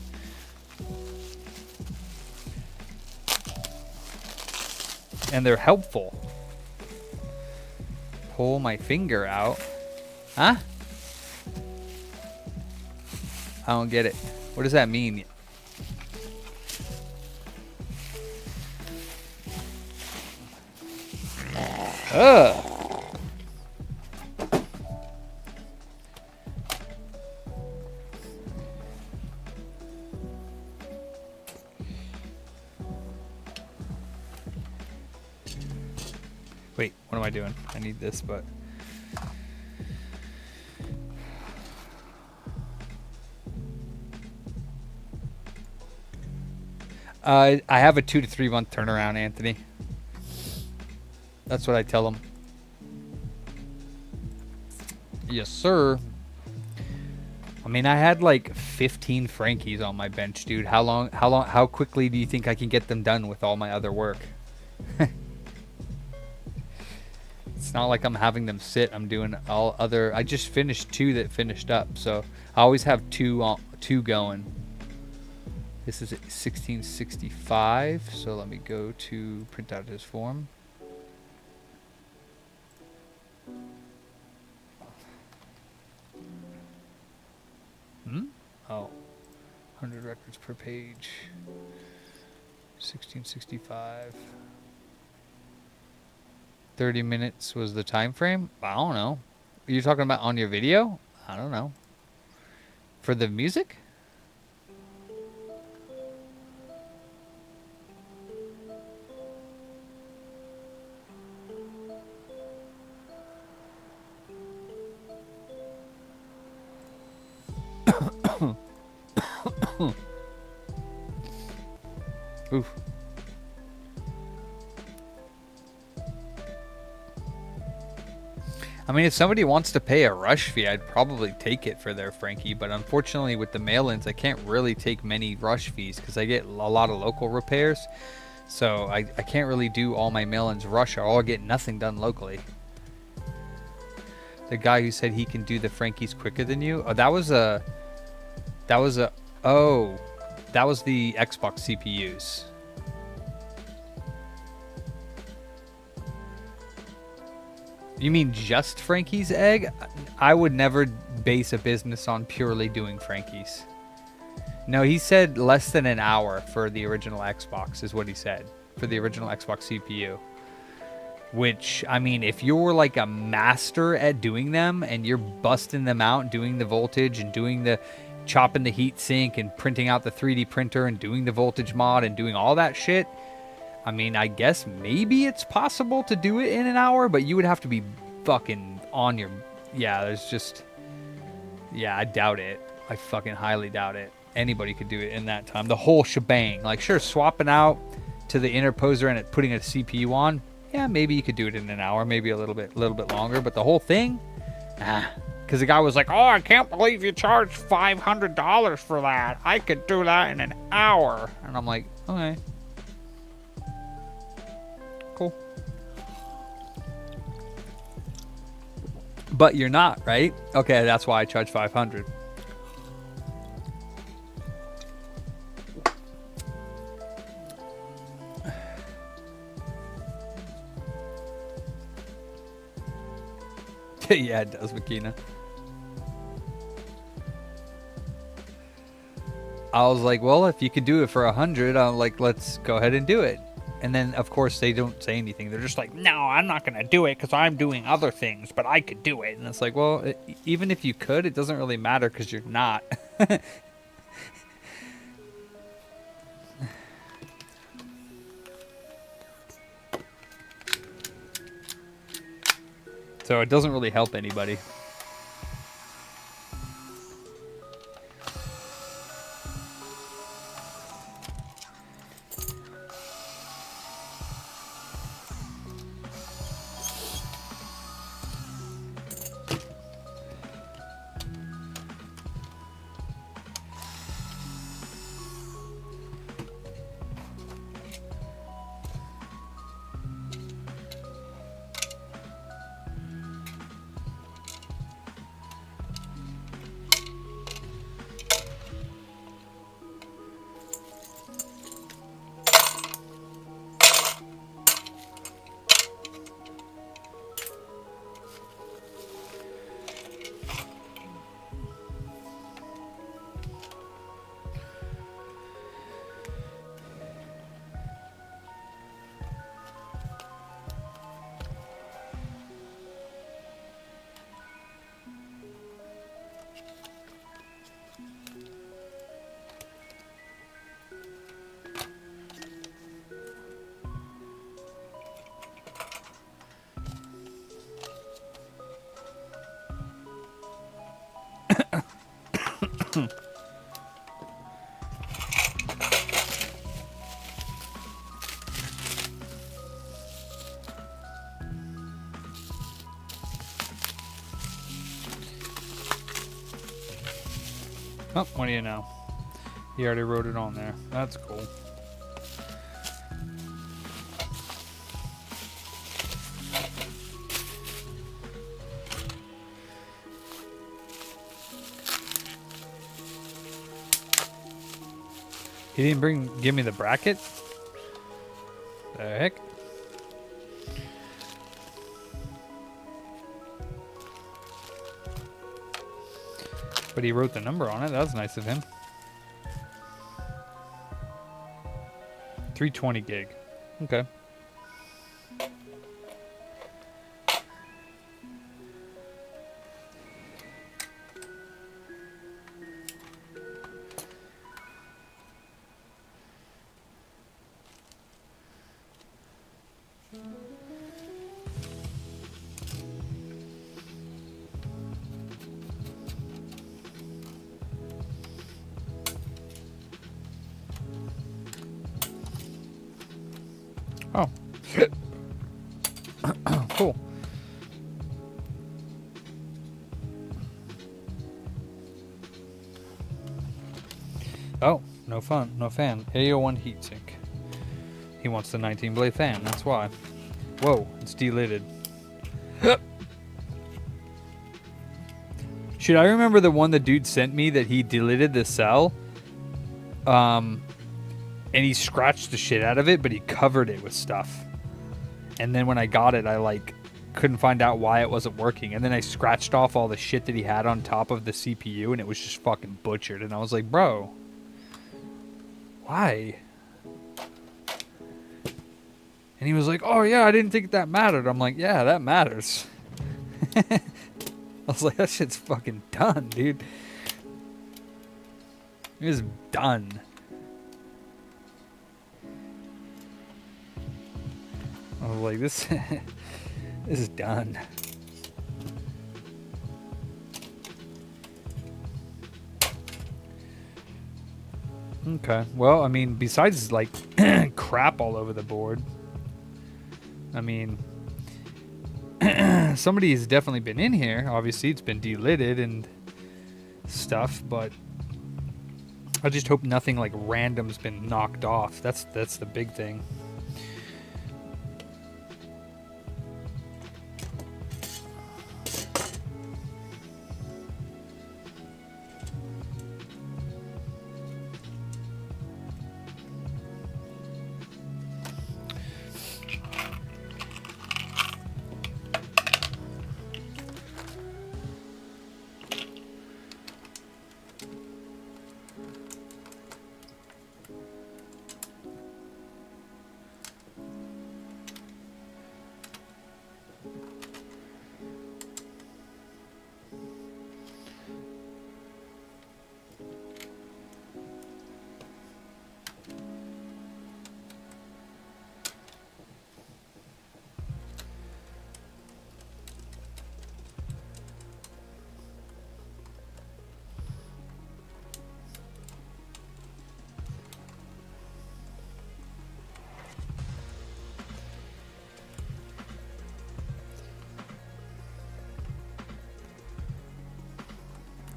And they're helpful. Pull my finger out. Huh? I don't get it. What does that mean? Ugh. Wait, what am I doing? I need this, but... I have a 2 to 3 month turnaround, Anthony. That's what I tell them. Yes, sir. I mean, I had like 15 Frankies on my bench, dude. How quickly do you think I can get them done with all my other work? It's not like I'm having them sit. I'm doing all other. I just finished 2 that finished up, so I always have two going. This is 1665, so let me go to print out his form. Oh, 100 records per page. 1665. 30 minutes was the time frame? I don't know. Are you talking about on your video? I don't know. For the music? Oof. I mean, if somebody wants to pay a rush fee, I'd probably take it for their Frankie, but unfortunately with the mail-ins, I can't really take many rush fees because I get a lot of local repairs. So I can't really do all my mail-ins rush or I'll get nothing done locally. The guy who said he can do the Frankies quicker than you? Oh, that was the Xbox CPUs. You mean just Frankie's egg? I would never base a business on purely doing Frankie's. No, he said less than an hour for the original Xbox is what he said. For the original Xbox CPU. Which, I mean, if you're like a master at doing them and you're busting them out, doing the voltage and doing the chopping the heat sink and printing out the 3D printer and doing the voltage mod and doing all that shit, I mean, I guess maybe it's possible to do it in an hour, but you would have to be fucking on your... Yeah, there's just... Yeah, I doubt it. I fucking highly doubt it. Anybody could do it in that time. The whole shebang. Like, sure, swapping out to the interposer and putting a CPU on, yeah, maybe you could do it in an hour, maybe a little bit longer, but the whole thing? Ah. Because the guy was like, oh, I can't believe you charged $500 for that. I could do that in an hour. And I'm like, okay. Cool. But you're not, right? Okay, that's why I charge $500. Yeah, it does, Makina. I was like, well, if you could do it for 100, I'm like, let's go ahead and do it. And then, of course, they don't say anything. They're just like, no, I'm not going to do it because I'm doing other things, but I could do it. And it's like, well, even if you could, it doesn't really matter because you're not. So it doesn't really help anybody. Oh, what do you know? He already wrote it on there. That's cool. He didn't give me the bracket? The heck? But he wrote the number on it. That was nice of him. 320 gig. Okay. Oh. Cool. Oh, no fun, no fan. AO1 heatsink. He wants the 19 blade fan, that's why. Whoa, it's delidded. Should I remember the one the dude sent me that he delidded the cell? And he scratched the shit out of it, but he covered it with stuff. And then when I got it, I like couldn't find out why it wasn't working. And then I scratched off all the shit that he had on top of the CPU, and it was just fucking butchered. And I was like, bro, why? And he was like, oh yeah, I didn't think that mattered. I'm like, yeah, that matters. I was like, that shit's fucking done, dude. It is done. I was like, this is done. Okay. Well, I mean, besides like crap all over the board, I mean, somebody's definitely been in here. Obviously, it's been delidded and stuff, but I just hope nothing like random's been knocked off. That's the big thing.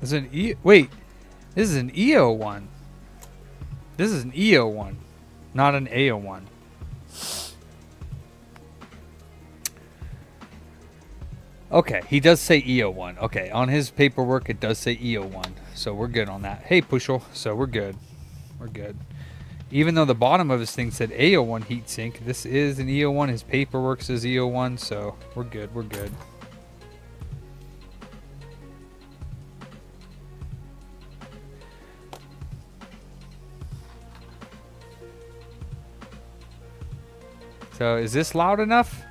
This is an wait. This is an EO1. This is an EO1, not an AO1. Okay, he does say EO1. Okay, on his paperwork it does say EO1, so we're good on that. Hey, Pushel, so we're good. We're good. Even though the bottom of his thing said AO1 heatsink, this is an EO1. His paperwork says EO1, so we're good. We're good. So is this loud enough?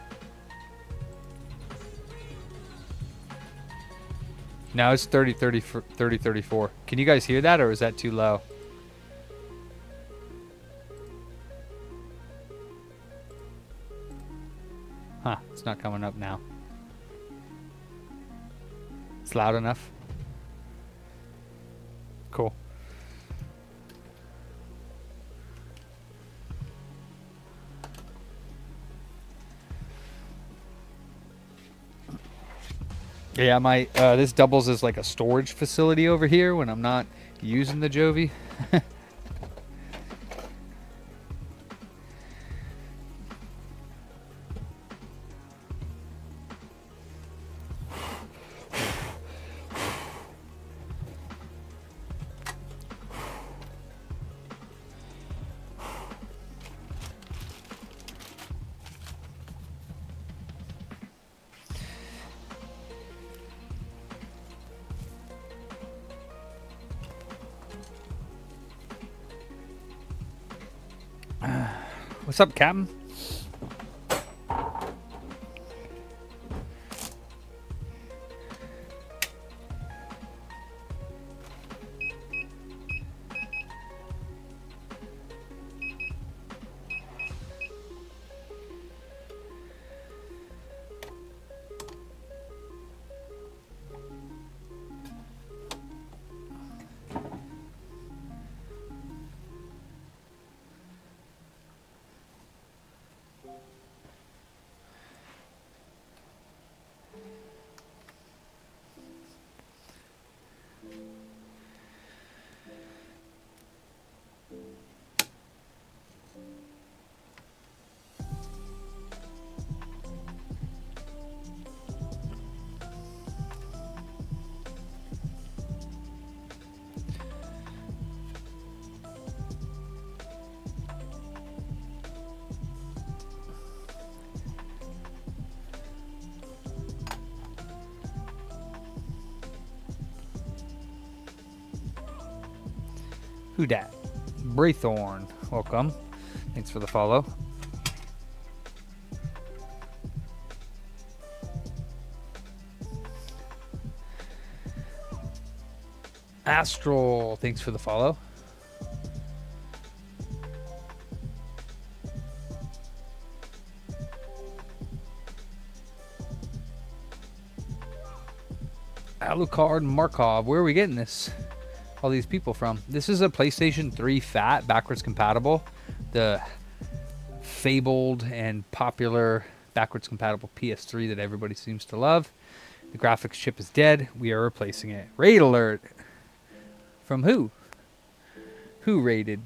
No, it's 30, 34. Can you guys hear that, or is that too low? Huh, it's not coming up now. It's loud enough. Cool. Yeah, my this doubles as like a storage facility over here when I'm not using the Jovi. What's up, Captain? Who dat? Braythorn. Welcome. Thanks for the follow. Astral. Thanks for the follow. Alucard Markov. Where are we getting this? All these people from? This is a PlayStation 3 Fat, backwards compatible. The fabled and popular backwards compatible PS3 that everybody seems to love. The graphics chip is dead. We are replacing it. Raid alert. From who? Who raided?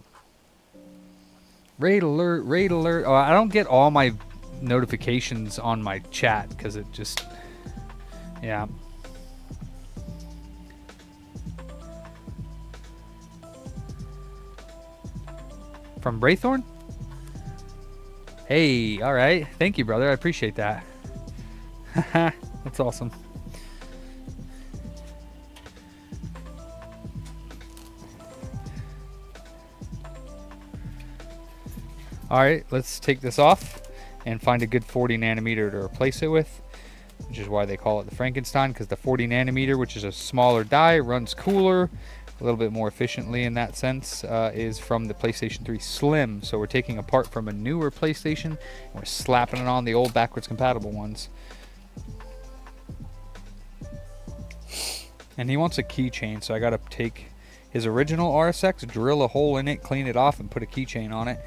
Raid alert, raid alert. Oh, I don't get all my notifications on my chat because it just... Yeah. From Braythorn? Hey, all right. Thank you, brother. I appreciate that. That's awesome. All right, let's take this off and find a good 40 nanometer to replace it with, which is why they call it the Frankenstein, because the 40 nanometer, which is a smaller die, runs cooler, a little bit more efficiently in that sense, is from the PlayStation 3 Slim. So we're taking a part from a newer PlayStation and we're slapping it on the old backwards compatible ones. And he wants a keychain, so I got to take his original RSX, drill a hole in it, clean it off, and put a keychain on it.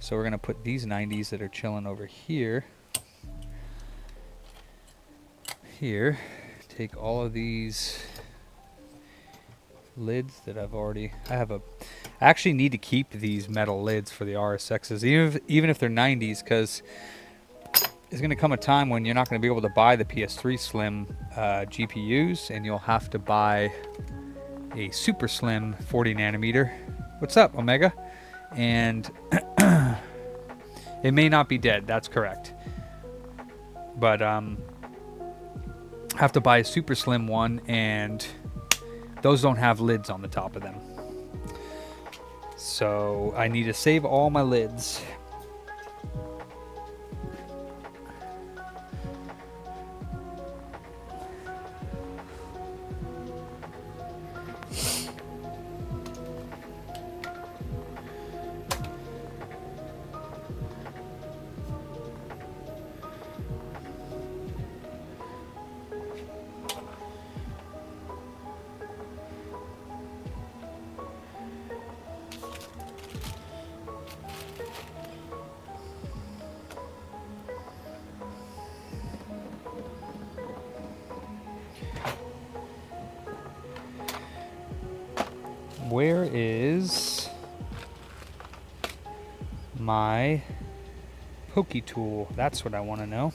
So we're going to put these 90s that are chilling over here. Here. Take all of these lids that I've already... I actually need to keep these metal lids for the RSXs, even if they're 90s, because there's going to come a time when you're not going to be able to buy the PS3 Slim GPUs, and you'll have to buy a super slim 40 nanometer. What's up, Omega? And it may not be dead, that's correct. But have to buy a super slim one, and those don't have lids on the top of them. So I need to save all my lids. Where is my pokey tool? That's what I want to know.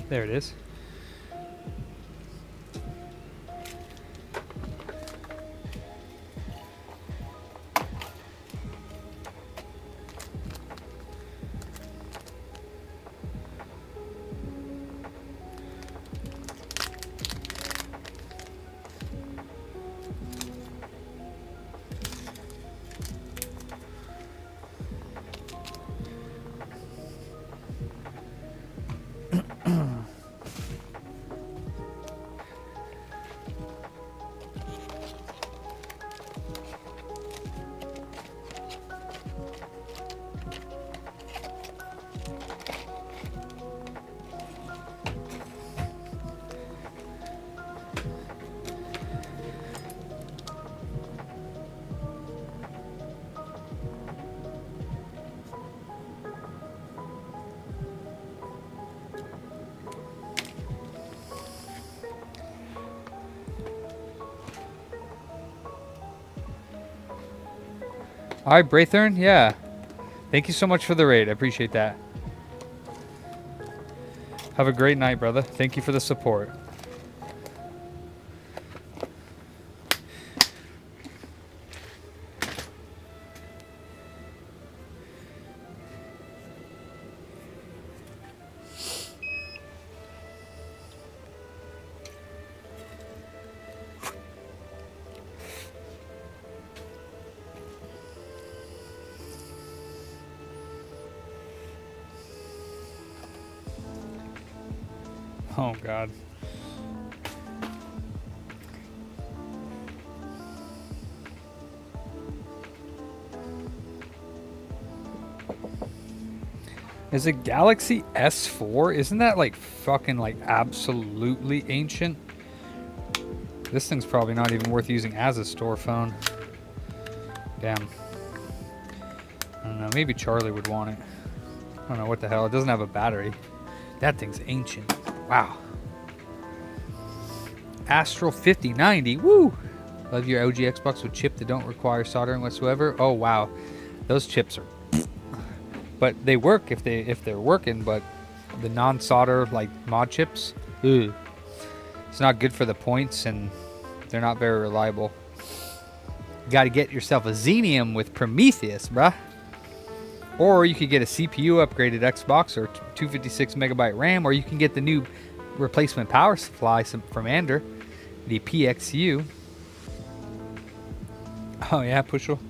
There it is. All right, Braithern, yeah. Thank you so much for the raid. I appreciate that. Have a great night, brother. Thank you for the support. Oh, God. Is it Galaxy S4? Isn't that like fucking like absolutely ancient? This thing's probably not even worth using as a store phone. Damn. I don't know. Maybe Charlie would want it. I don't know what the hell. It doesn't have a battery. That thing's ancient. Wow. Astral 5090. Woo! Love your OG Xbox with chip that don't require soldering whatsoever. Oh wow, those chips are. But they work if they're working. But the non-solder like mod chips, ugh. It's not good for the points, and they're not very reliable. You got to get yourself a Xenium with Prometheus, bruh. Or you could get a CPU upgraded Xbox or 256 megabyte RAM, or you can get the new replacement power supply from Ander, the PXU. Oh yeah, Pushel.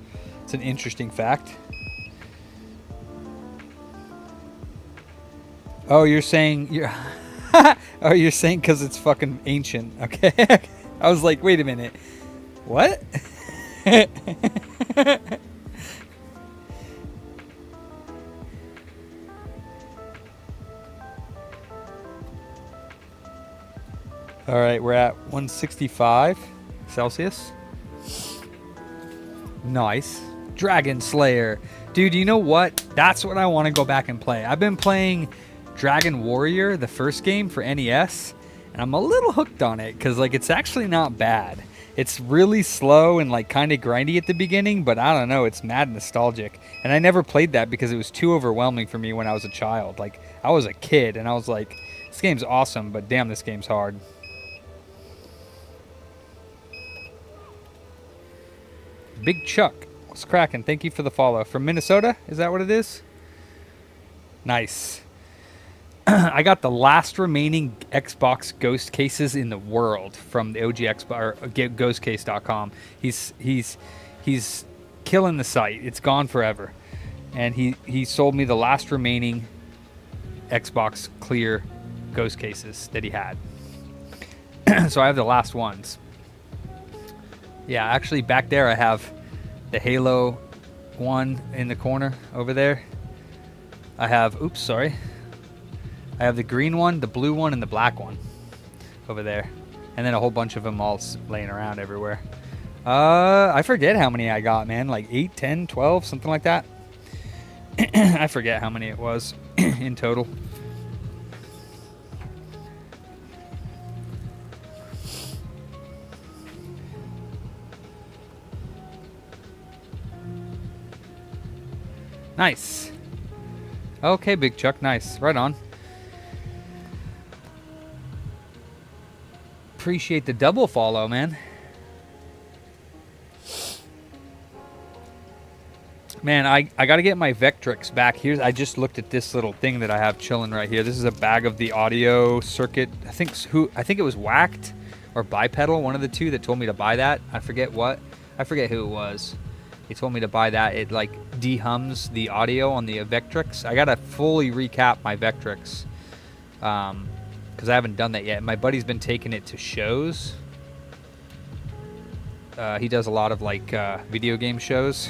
It's an interesting fact. Oh, you're saying oh, you're saying because it's fucking ancient. Okay. I was like, wait a minute. What? All right, we're at 165 Celsius. Nice. Dragon Slayer. Dude, you know what? That's what I want to go back and play. I've been playing Dragon Warrior, the first game for NES, and I'm a little hooked on it because like it's actually not bad. It's really slow and like kind of grindy at the beginning, but I don't know, it's mad nostalgic. And I never played that because it was too overwhelming for me when I was a child. Like I was a kid and I was like, this game's awesome, but damn, this game's hard. Big Chuck, what's cracking? Thank you for the follow. From Minnesota, is that what it is? Nice. I got the last remaining Xbox Ghost cases in the world from the OG Xbox, or ghostcase.com. He's killing the site. It's gone forever. And he sold me the last remaining Xbox clear Ghost cases that he had. So I have the last ones. Yeah, actually back there I have the Halo one in the corner over there. I have, oops, sorry. I have the green one, the blue one, and the black one over there. And then a whole bunch of them all laying around everywhere. I forget how many I got, man. Like 8, 10, 12, something like that. I forget how many it was in total. Nice. Okay, Big Chuck, nice. Right on. Appreciate the double follow, man. Man, I got to get my Vectrix back here. I just looked at this little thing that I have chilling right here. This is a bag of the audio circuit. I think it was Whacked or Bipedal, one of the two that told me to buy that. I forget who it was. He told me to buy that. It like de-hums the audio on the Vectrix. I got to fully recap my Vectrix. Because I haven't done that yet. My buddy's been taking it to shows. He does a lot of like video game shows.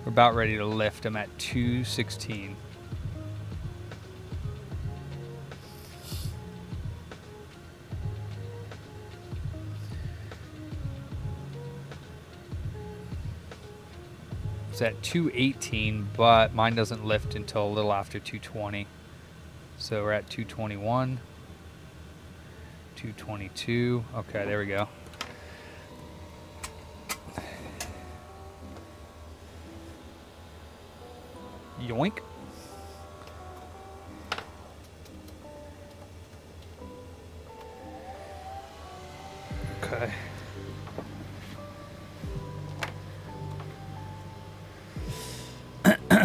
We're about ready to lift. I'm at 216. It's at 218, but mine doesn't lift until a little after 220. So we're at 221, 222. Okay, there we go. Yoink. Okay.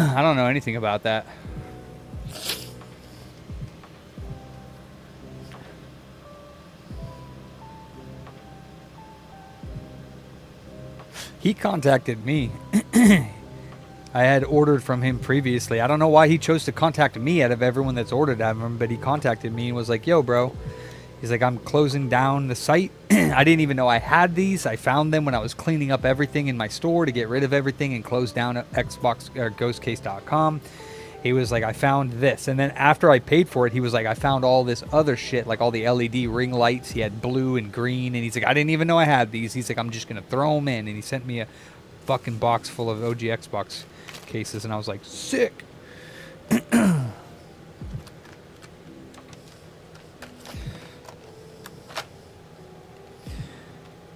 I don't know anything about that. He contacted me. I had ordered from him previously. I don't know why he chose to contact me out of everyone that's ordered out of him, but he contacted me and was like, yo, bro. He's like, I'm closing down the site. I didn't even know I had these. I found them when I was cleaning up everything in my store to get rid of everything and close down Xbox or ghostcase.com. He was like, I found this. And then after I paid for it, he was like, I found all this other shit, like all the LED ring lights. He had blue and green. And he's like, I didn't even know I had these. He's like, I'm just going to throw them in. And he sent me a fucking box full of OG Xbox cases. And I was like, sick.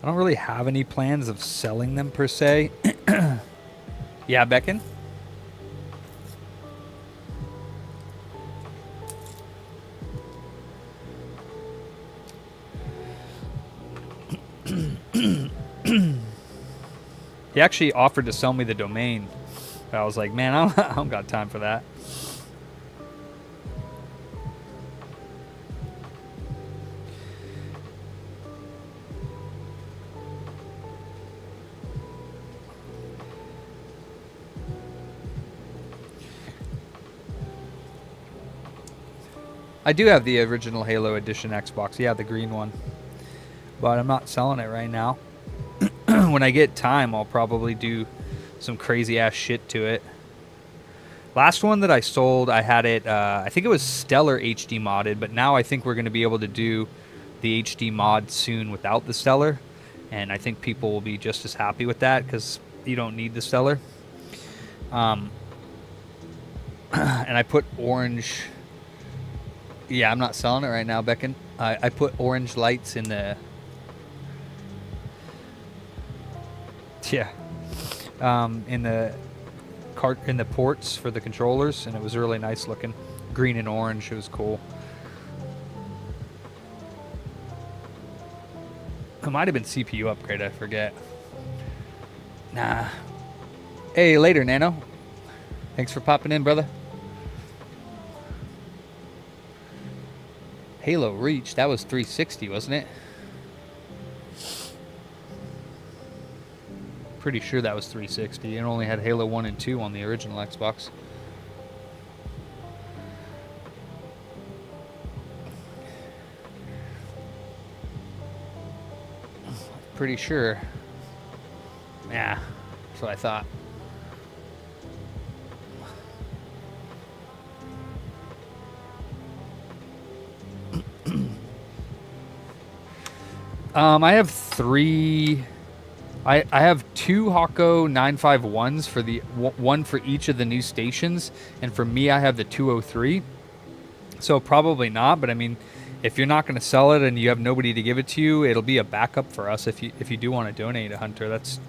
I don't really have any plans of selling them per se. Yeah, Becken? He actually offered to sell me the domain. But I was like, man, I don't got time for that. I do have the original Halo Edition Xbox. Yeah, the green one. But I'm not selling it right now. When I get time, I'll probably do some crazy ass shit to it. Last one that I sold, I had it, I think it was Stellar HD modded, but now I think we're going to be able to do the HD mod soon without the Stellar. And I think people will be just as happy with that because you don't need the Stellar. And I put orange. Yeah, I'm not selling it right now, Becken. I put orange lights in the. Yeah. In the ports for the controllers, and it was really nice looking. Green and orange. It was cool. It might have been CPU upgrade. I forget. Nah. Hey, later, Nano. Thanks for popping in, brother. Halo Reach, that was 360, wasn't it? Pretty sure that was 360. It only had Halo 1 and 2 on the original Xbox. Pretty sure. Yeah, that's what I thought. I have three. I have two Hako 951s for the one for each of the new stations, and for me, I have the 203. So probably not, but I mean, if you're not going to sell it and you have nobody to give it to you, it'll be a backup for us if you do want to donate a Hunter. That's.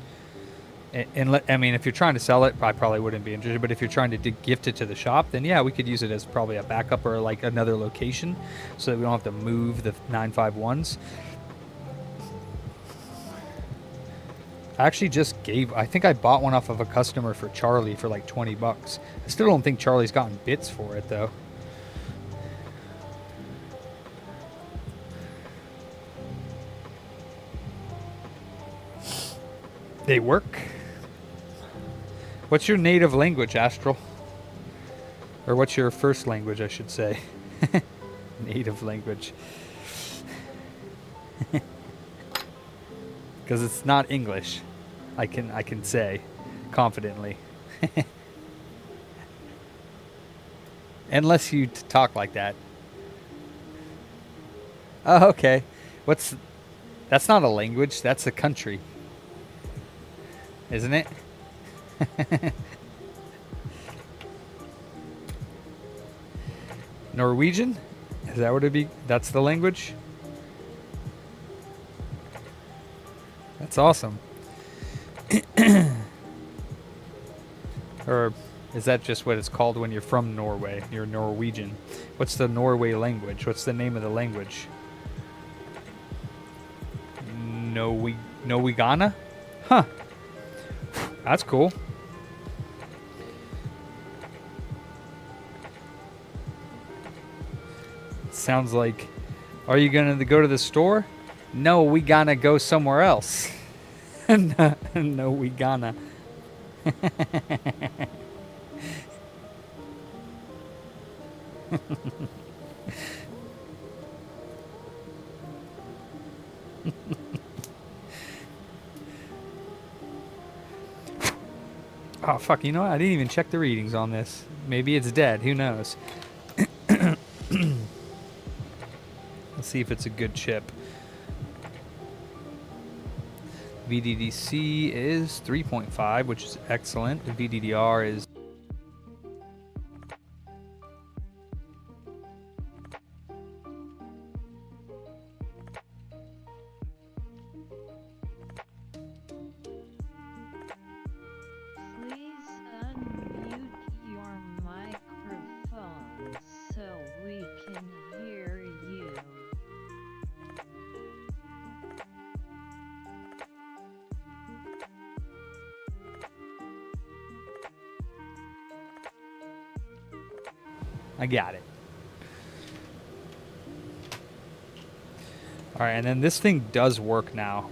And I mean, if you're trying to sell it, I probably wouldn't be interested. But if you're trying to gift it to the shop, then yeah, we could use it as probably a backup or like another location, so that we don't have to move the 951s. I actually just I think I bought one off of a customer for Charlie for like 20 bucks. I still don't think Charlie's gotten bits for it though. They work. What's your native language, Astral? Or what's your first language, I should say. Native language. Because it's not English, I can say confidently. Unless you talk like that. Oh, okay. That's not a language, that's a country. Isn't it? Norwegian? Is that what it'd be? That's the language? That's awesome. Or is that just what it's called when you're from Norway? You're Norwegian. What's the Norway language? What's the name of the language? Norwegiana? Huh. That's cool. Sounds like, are you gonna go to the store? No, we gonna go somewhere else. No, we gonna. Oh, fuck, you know what? I didn't even check the readings on this. Maybe it's dead. Who knows? Let's see if it's a good chip. VDDC is 3.5, which is excellent. The VDDR is... I got it. Alright, and then this thing does work now.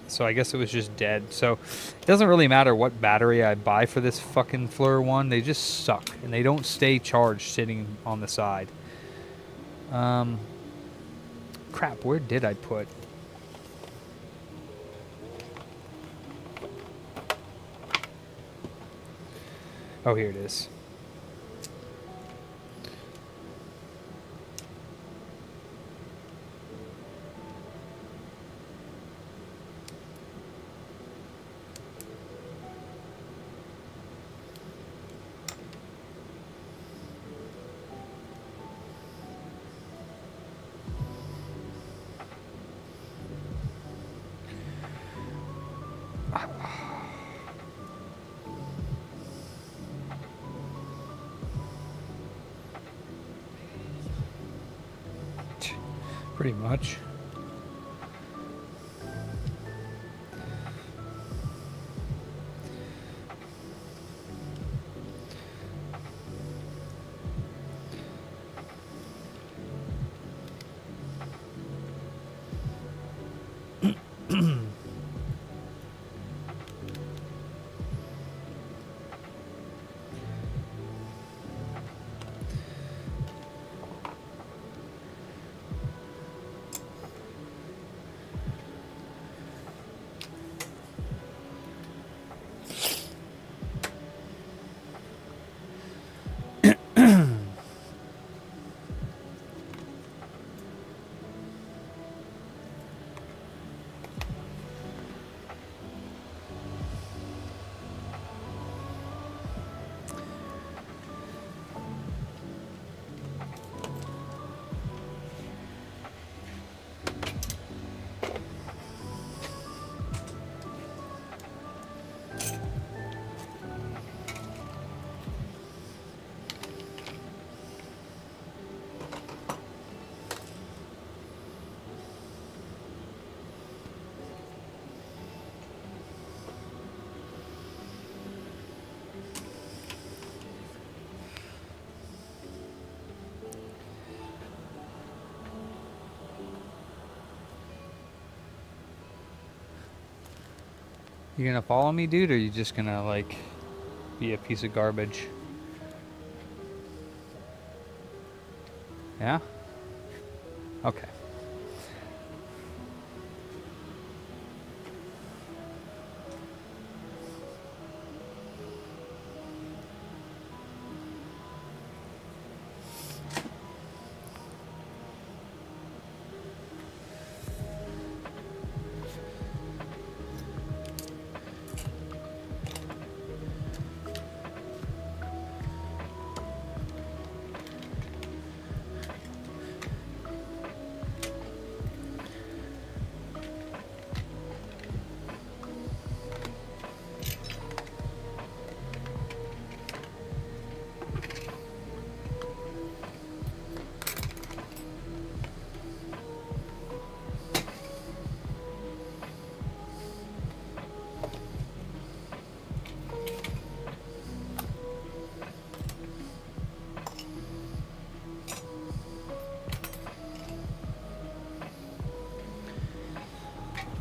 So I guess it was just dead. So it doesn't really matter what battery I buy for this fucking FLIR one. They just suck. And they don't stay charged sitting on the side. Crap, where did I put... Oh, here it is. Pretty much. You gonna follow me, dude, or you just gonna, like, be a piece of garbage? Yeah? Okay.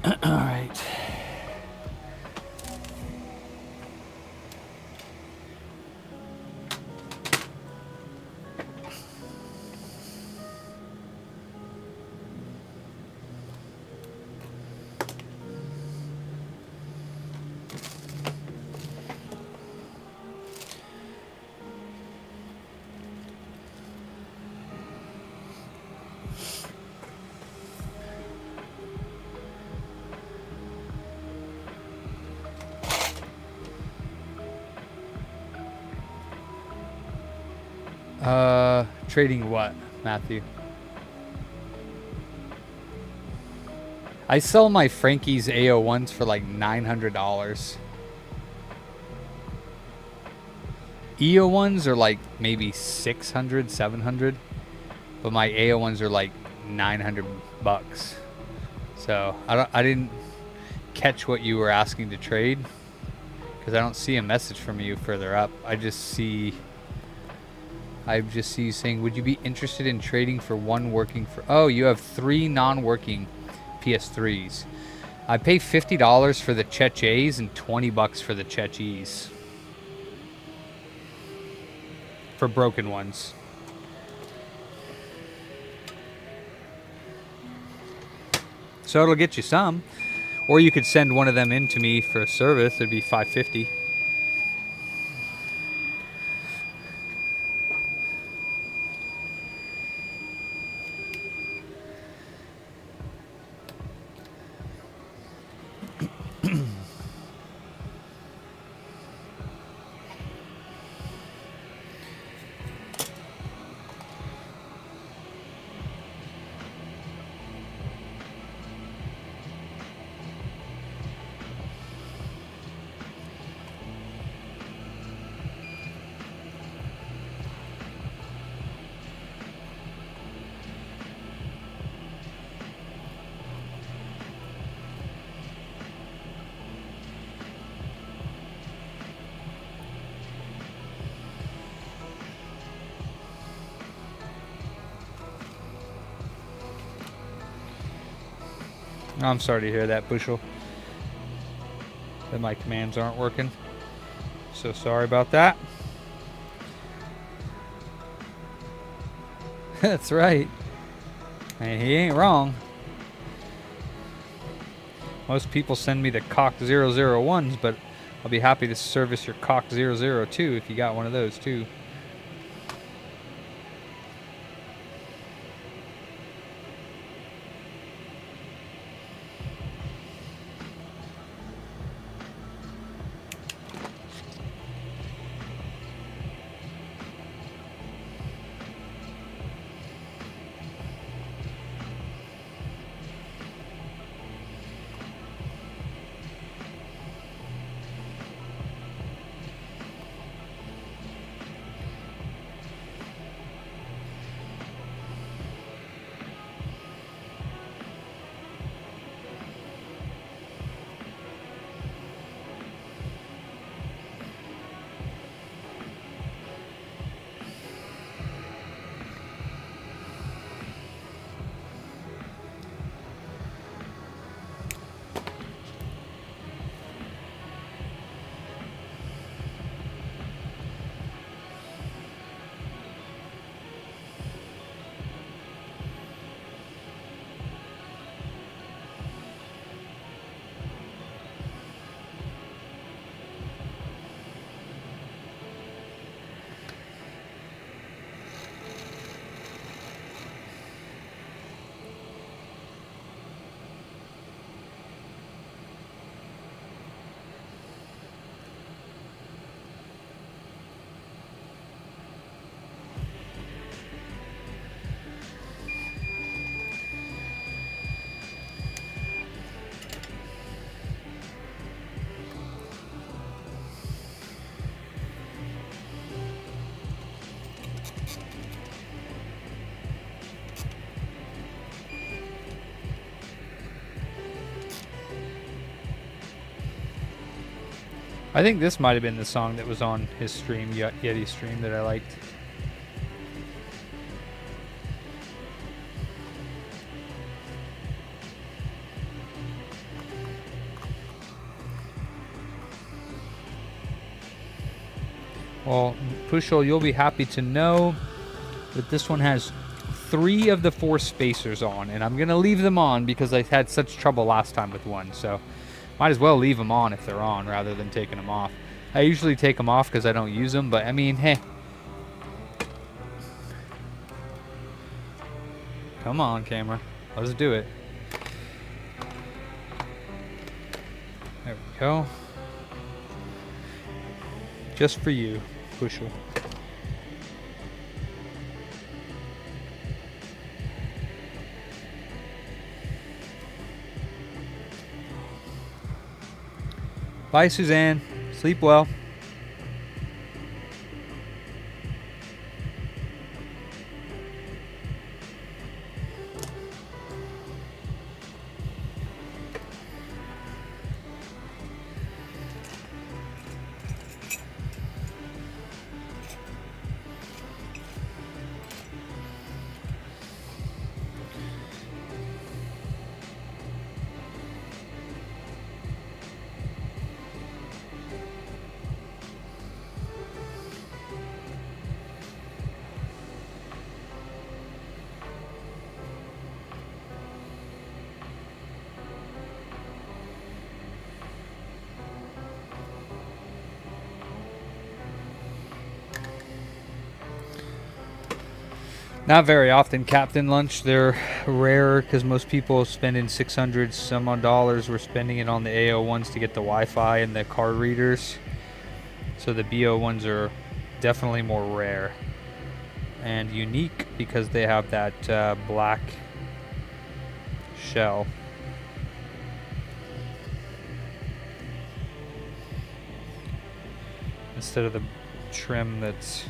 All right. Trading what, Matthew? I sell my Frankie's A01s for like $900. EO1s are like maybe 600, 700, but my AO1s are like 900 bucks. So I didn't catch what you were asking to trade because I don't see a message from you further up. I just see you saying, would you be interested in trading for one working for... Oh, you have 3 non-working PS3s. I pay $50 for the Chech A's and 20 bucks for the Chech E's. For broken ones. So it'll get you some. Or you could send one of them in to me for a service. It'd be $5.50. I'm sorry to hear that, Bushel. That my commands aren't working. So sorry about that. That's right. And he ain't wrong. Most people send me the Cock 001s, but I'll be happy to service your Cock 002 if you got one of those too. I think this might have been the song that was on his stream, Yeti stream, that I liked. Well, Pushol, you'll be happy to know that this one has 3 of the 4 spacers on, and I'm going to leave them on because I had such trouble last time with one, so might as well leave them on if they're on rather than taking them off. I usually take them off because I don't use them, but I mean, hey. Come on, camera. Let's do it. There we go. Just for you, Pushel. Bye, Suzanne. Sleep well. Not very often, Captain Lunch. They're rare because most people spending 600 some odd dollars were spending it on the AO1s to get the Wi-Fi and the card readers. So the BO1s are definitely more rare and unique because they have that black shell. Instead of the trim that's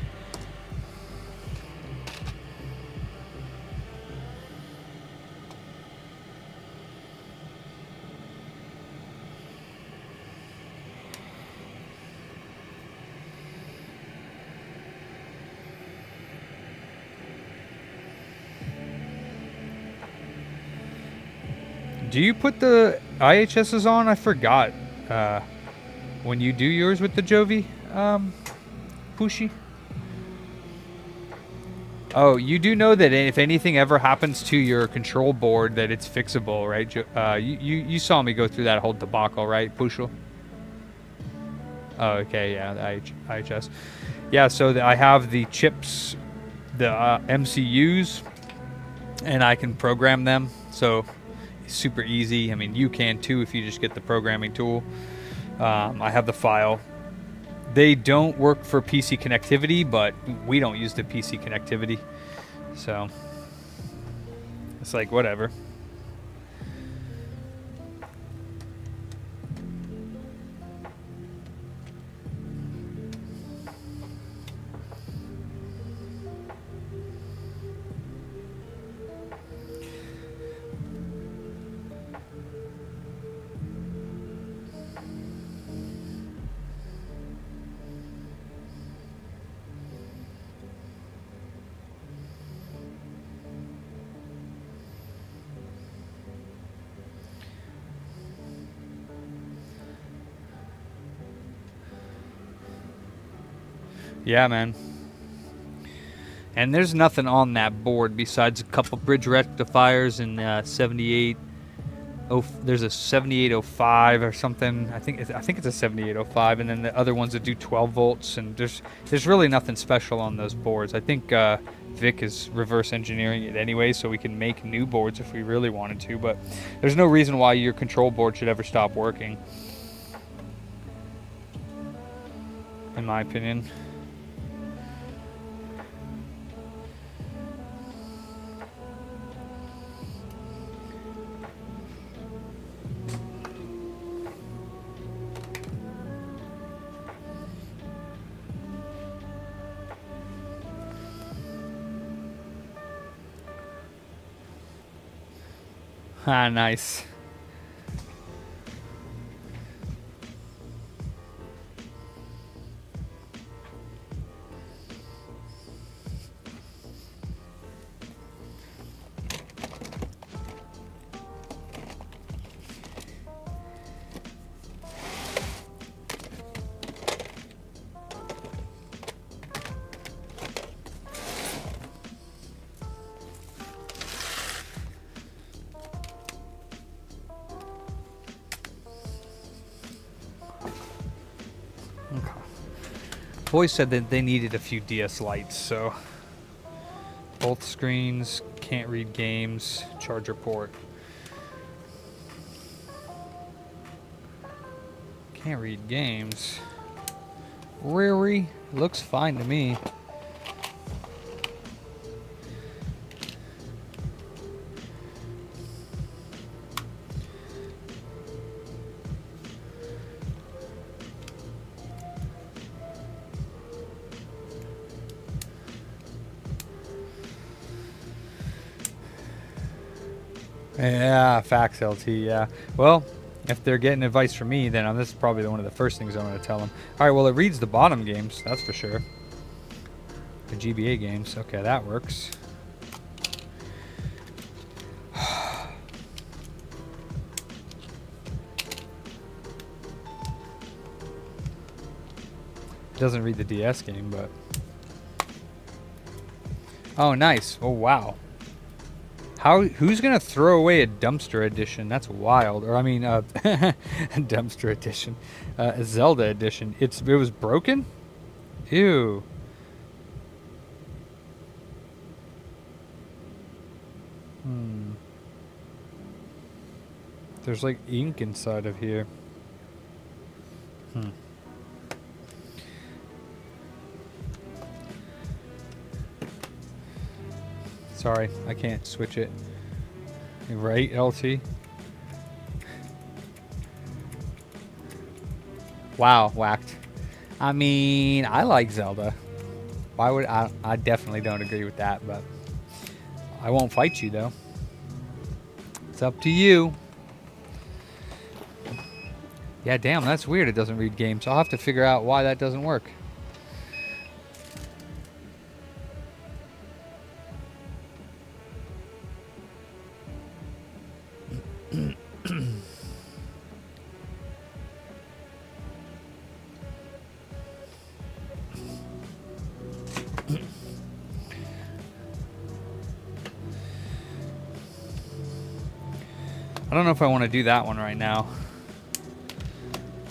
Do you put the IHSs on? I forgot. When you do yours with the Jovi, Pushi? Oh, you do know that if anything ever happens to your control board, that it's fixable, right? You saw me go through that whole debacle, right, Pushel? Oh, okay, yeah, the IHS. Yeah, so I have the chips, the MCUs, and I can program them. So it's super easy. I mean, you can too if you just get the programming tool. I have the file. They don't work for PC connectivity, but we don't use the PC connectivity. So it's like, whatever. Yeah, man. And there's nothing on that board besides a couple bridge rectifiers and 78. Oh, there's a 7805 or something. I think it's a 7805, and then the other ones that do 12 volts. And there's really nothing special on those boards. I think Vic is reverse engineering it anyway, so we can make new boards if we really wanted to. But there's no reason why your control board should ever stop working, in my opinion. Ah, nice. Boys said that they needed a few DS lights, so both screens, can't read games, charger port. Can't read games. Really? Looks fine to me. Yeah, facts, LT, yeah. Well, if they're getting advice from me, then this is probably one of the first things I'm going to tell them. All right, well, it reads the bottom games, that's for sure. The GBA games. Okay, that works. It doesn't read the DS game, but... Oh, nice. Oh, wow. Who's gonna throw away a dumpster edition? That's wild. Or I mean, a dumpster edition, a Zelda edition. It was broken. Ew. There's like ink inside of here. Sorry, I can't switch it. Right, LT? Wow, whacked. I mean, I like Zelda. Why would I definitely don't agree with that, but I won't fight you though. It's up to you. Yeah, damn, that's weird. It doesn't read games. I'll have to figure out why that doesn't work. I don't know if I want to do that one right now.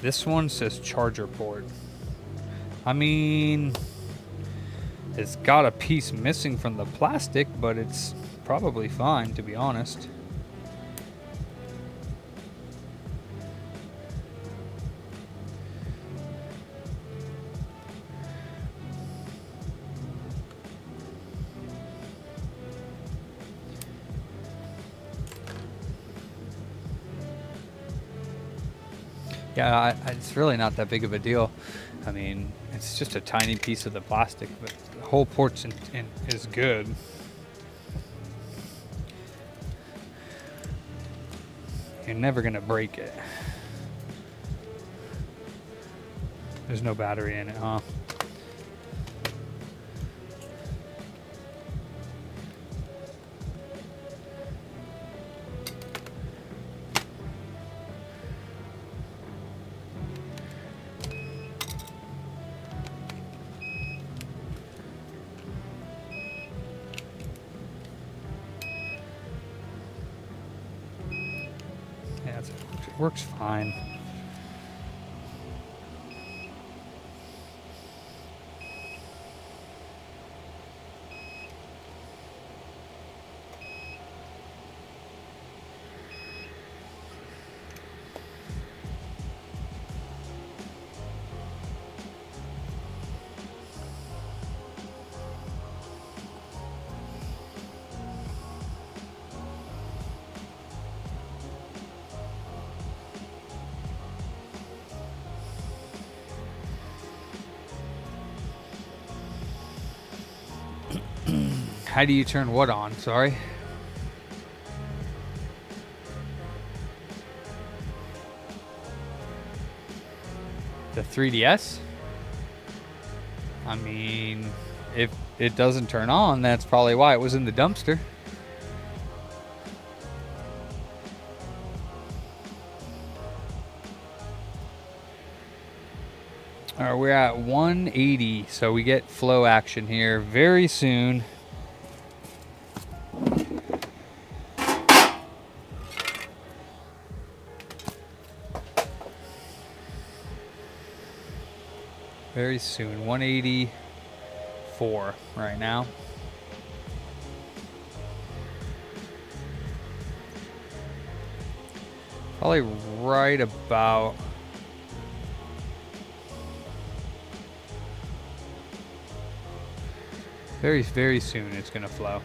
This one says charger port. I mean, it's got a piece missing from the plastic, but it's probably fine, to be honest. Yeah, it's really not that big of a deal. I mean, it's just a tiny piece of the plastic, but the whole port's is good. You're never gonna break it. There's no battery in it, huh? It works fine. How do you turn what on? Sorry. The 3DS? I mean, if it doesn't turn on, that's probably why it was in the dumpster. Alright, we're at 180, so we get flow action here very soon. Very soon, 184 right now. Probably right about very soon it's gonna flow.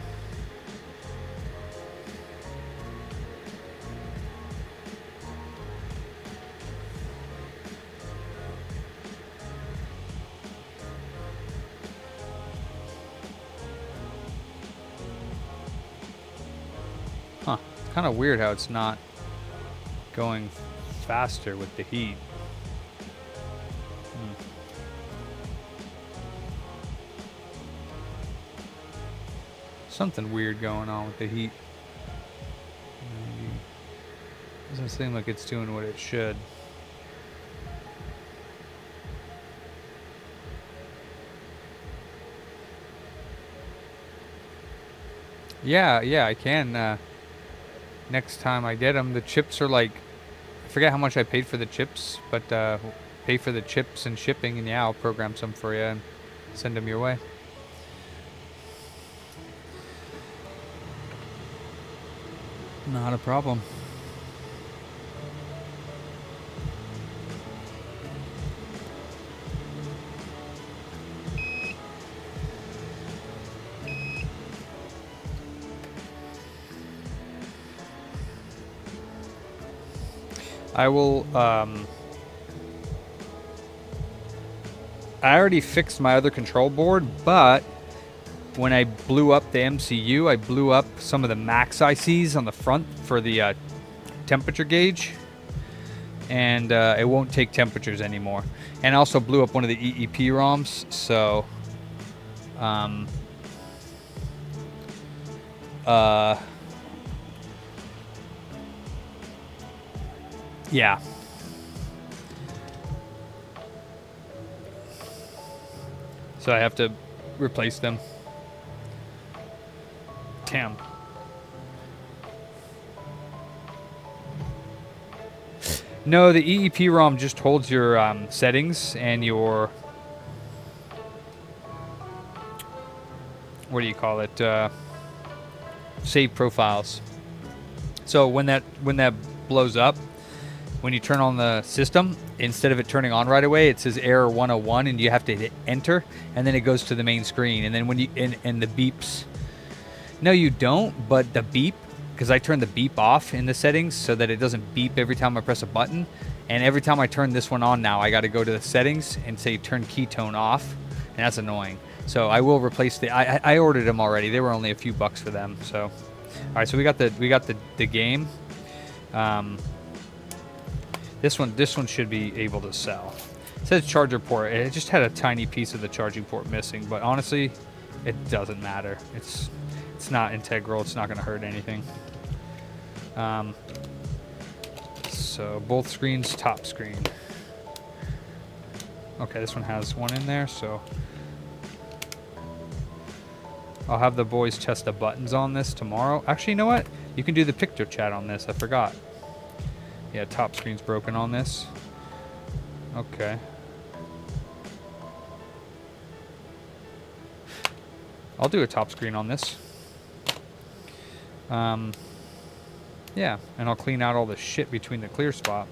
Huh, it's kind of weird how it's not going faster with the heat. Something weird going on with the heat. Doesn't seem like it's doing what it should. Yeah, I can. Next time I get them, the chips are like, I forget how much I paid for the chips, but pay for the chips and shipping, and yeah, I'll program some for you and send them your way. Not a problem. I will, I already fixed my other control board, but when I blew up the MCU, I blew up some of the max ICs on the front for the temperature gauge, and it won't take temperatures anymore. And I also blew up one of the EEP ROMs, so yeah. So I have to replace them. Damn. No, the EEPROM just holds your settings and your, what do you call it? Save profiles. So when that blows up, when you turn on the system, instead of it turning on right away, it says error 101, and you have to hit enter, and then it goes to the main screen. And then when you and the beeps. No, you don't. But the beep, because I turn the beep off in the settings so that it doesn't beep every time I press a button. And every time I turn this one on now, I got to go to the settings and say turn keytone off, and that's annoying. So I will replace the. I ordered them already. They were only a few bucks for them. So, all right. So we got the game. This one should be able to sell. It says charger port. It just had a tiny piece of the charging port missing, but honestly, it doesn't matter. It's not integral. It's not going to hurt anything. So both screens, top screen. Okay, this one has one in there, so I'll have the boys test the buttons on this tomorrow. Actually, you know what? You can do the picture chat on this. I forgot. Yeah, top screen's broken on this. Okay. I'll do a top screen on this. Yeah, and I'll clean out all the shit between the clear spot.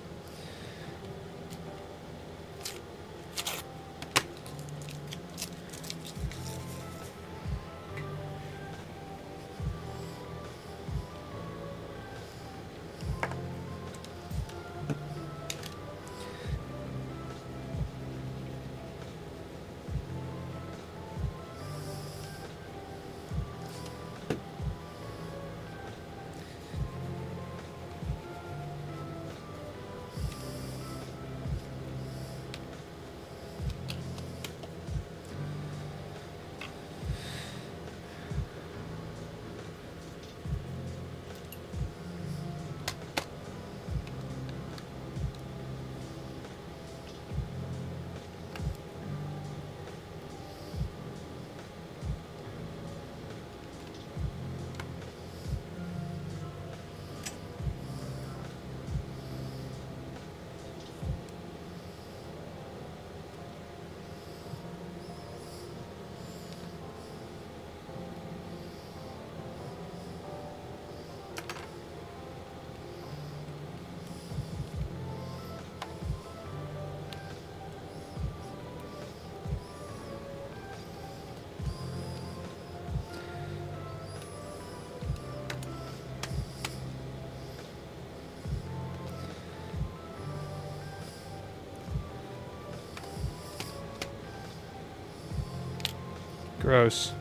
Gross.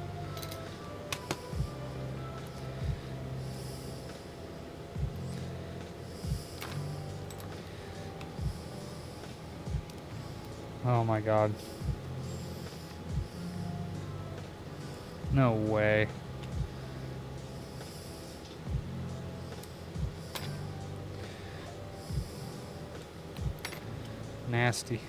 Oh my god. No way. Nasty.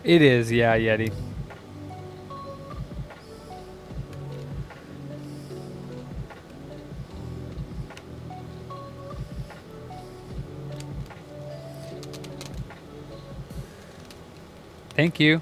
It is, yeah, Yeti. Thank you.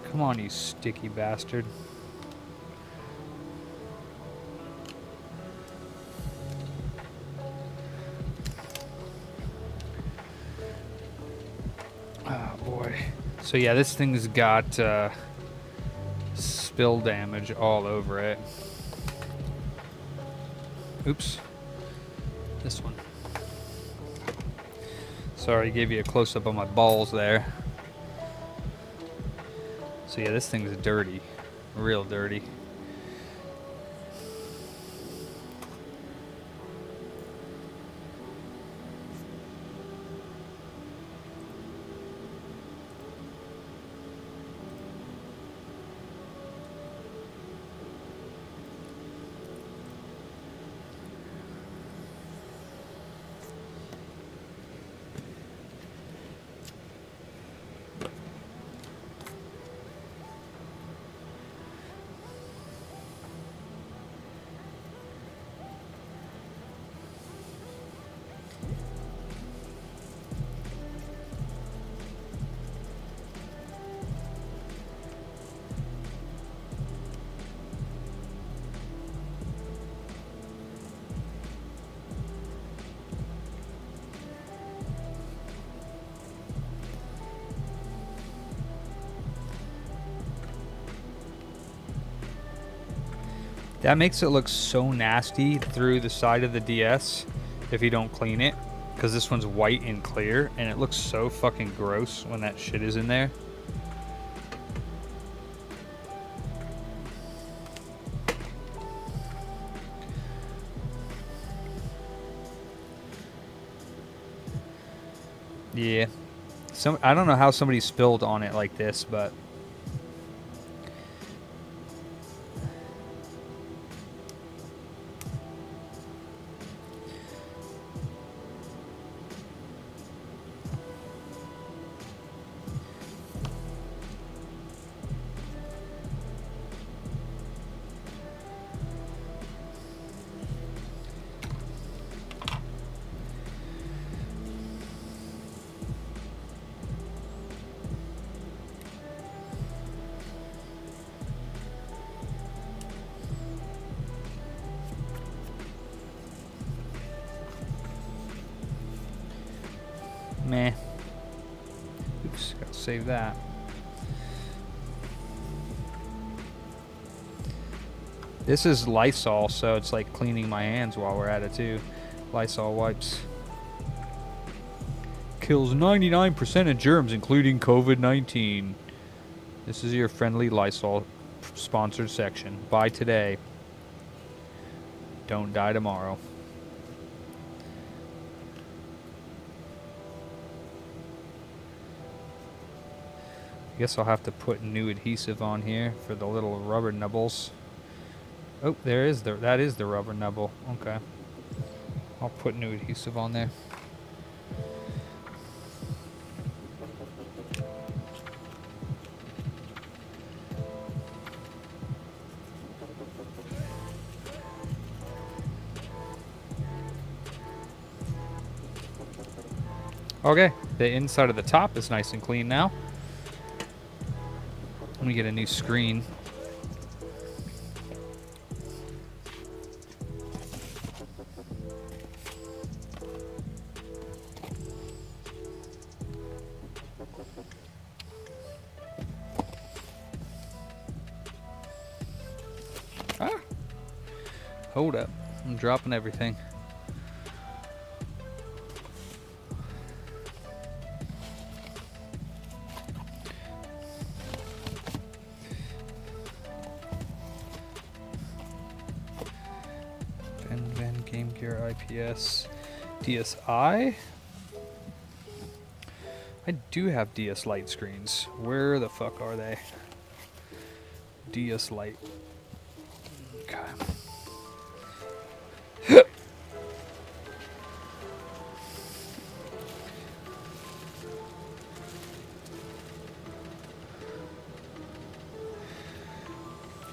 Come on, you sticky bastard. Oh boy. So yeah, this thing's got spill damage all over it. Oops. This one. Sorry, I gave you a close-up on my balls there. So yeah, this thing's dirty. Real dirty. That makes it look so nasty through the side of the DS if you don't clean it, because this one's white and clear and it looks so fucking gross when that shit is in there. Yeah. I don't know how somebody spilled on it like this, but meh. Oops, gotta save that. This is Lysol, so it's like cleaning my hands while we're at it too. Lysol wipes. Kills 99% of germs, including COVID-19. This is your friendly Lysol sponsored section. Buy today. Don't die tomorrow. I guess I'll have to put new adhesive on here for the little rubber nubbles. Oh, that is the rubber nubble. Okay. I'll put new adhesive on there. Okay, the inside of the top is nice and clean now. Let me get a new screen. Ah! Hold up, I'm dropping everything. Game Gear IPS DSi. I do have DS Lite screens. Where the fuck are they? DS Lite. Okay.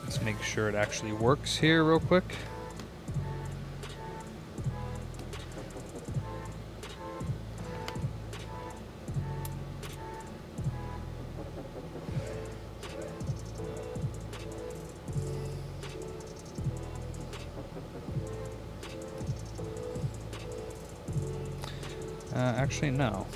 Let's make sure it actually works here real quick. Actually, no.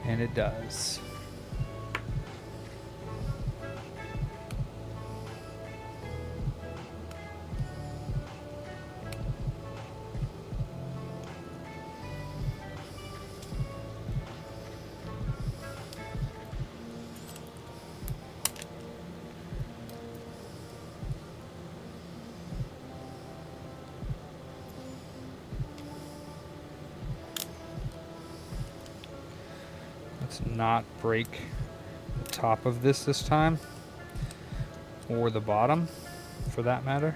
And it does. Let's not break the top of this time, or the bottom, for that matter.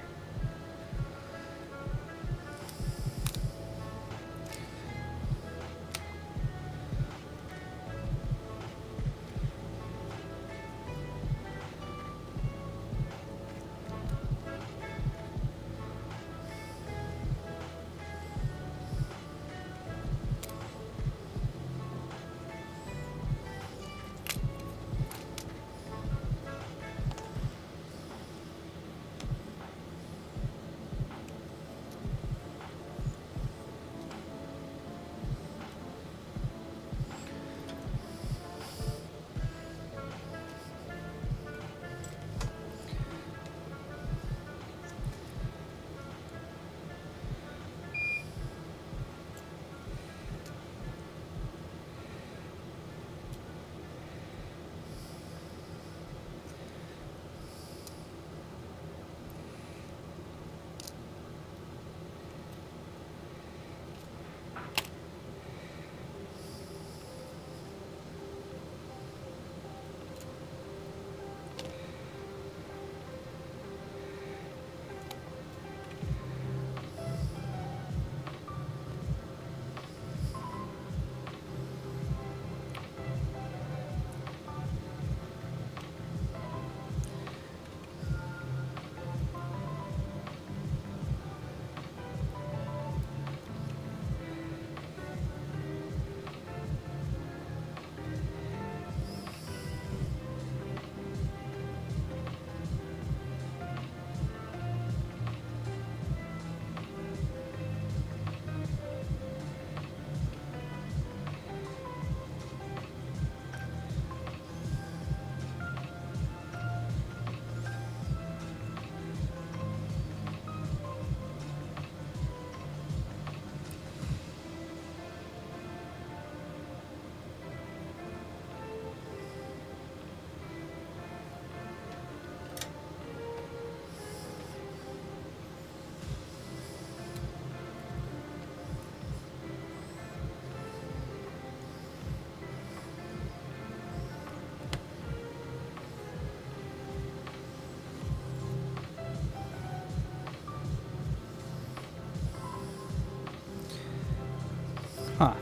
Huh.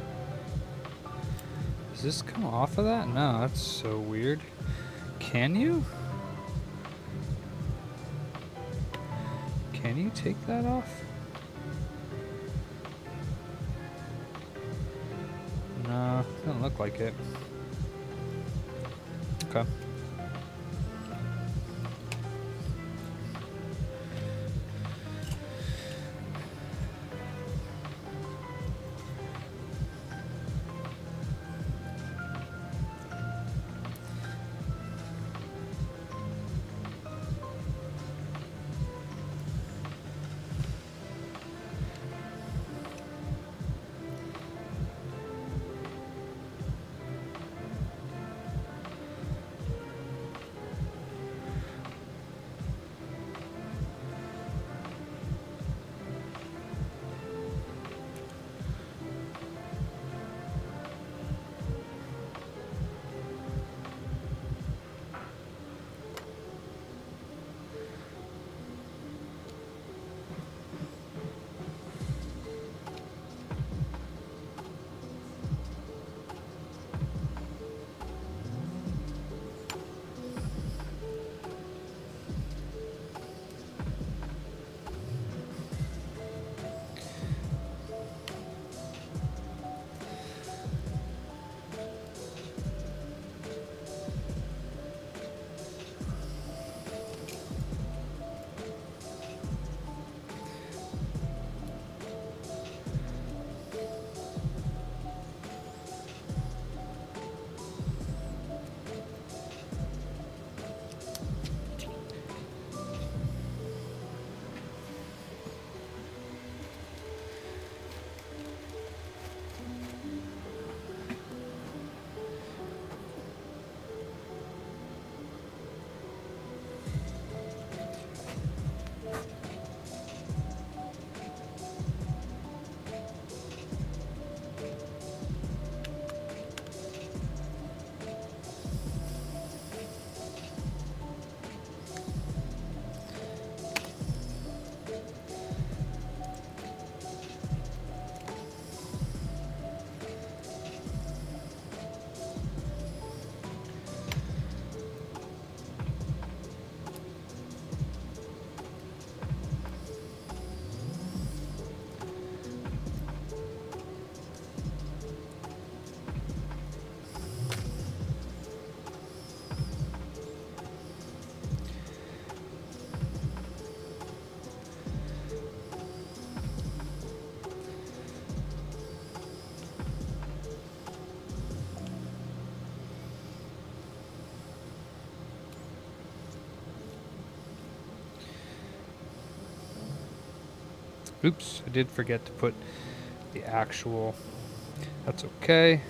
Does this come off of that? No, that's so weird. Can you? Can you take that off? No, doesn't look like it. Okay. Oops, I did forget to put the actual. That's okay.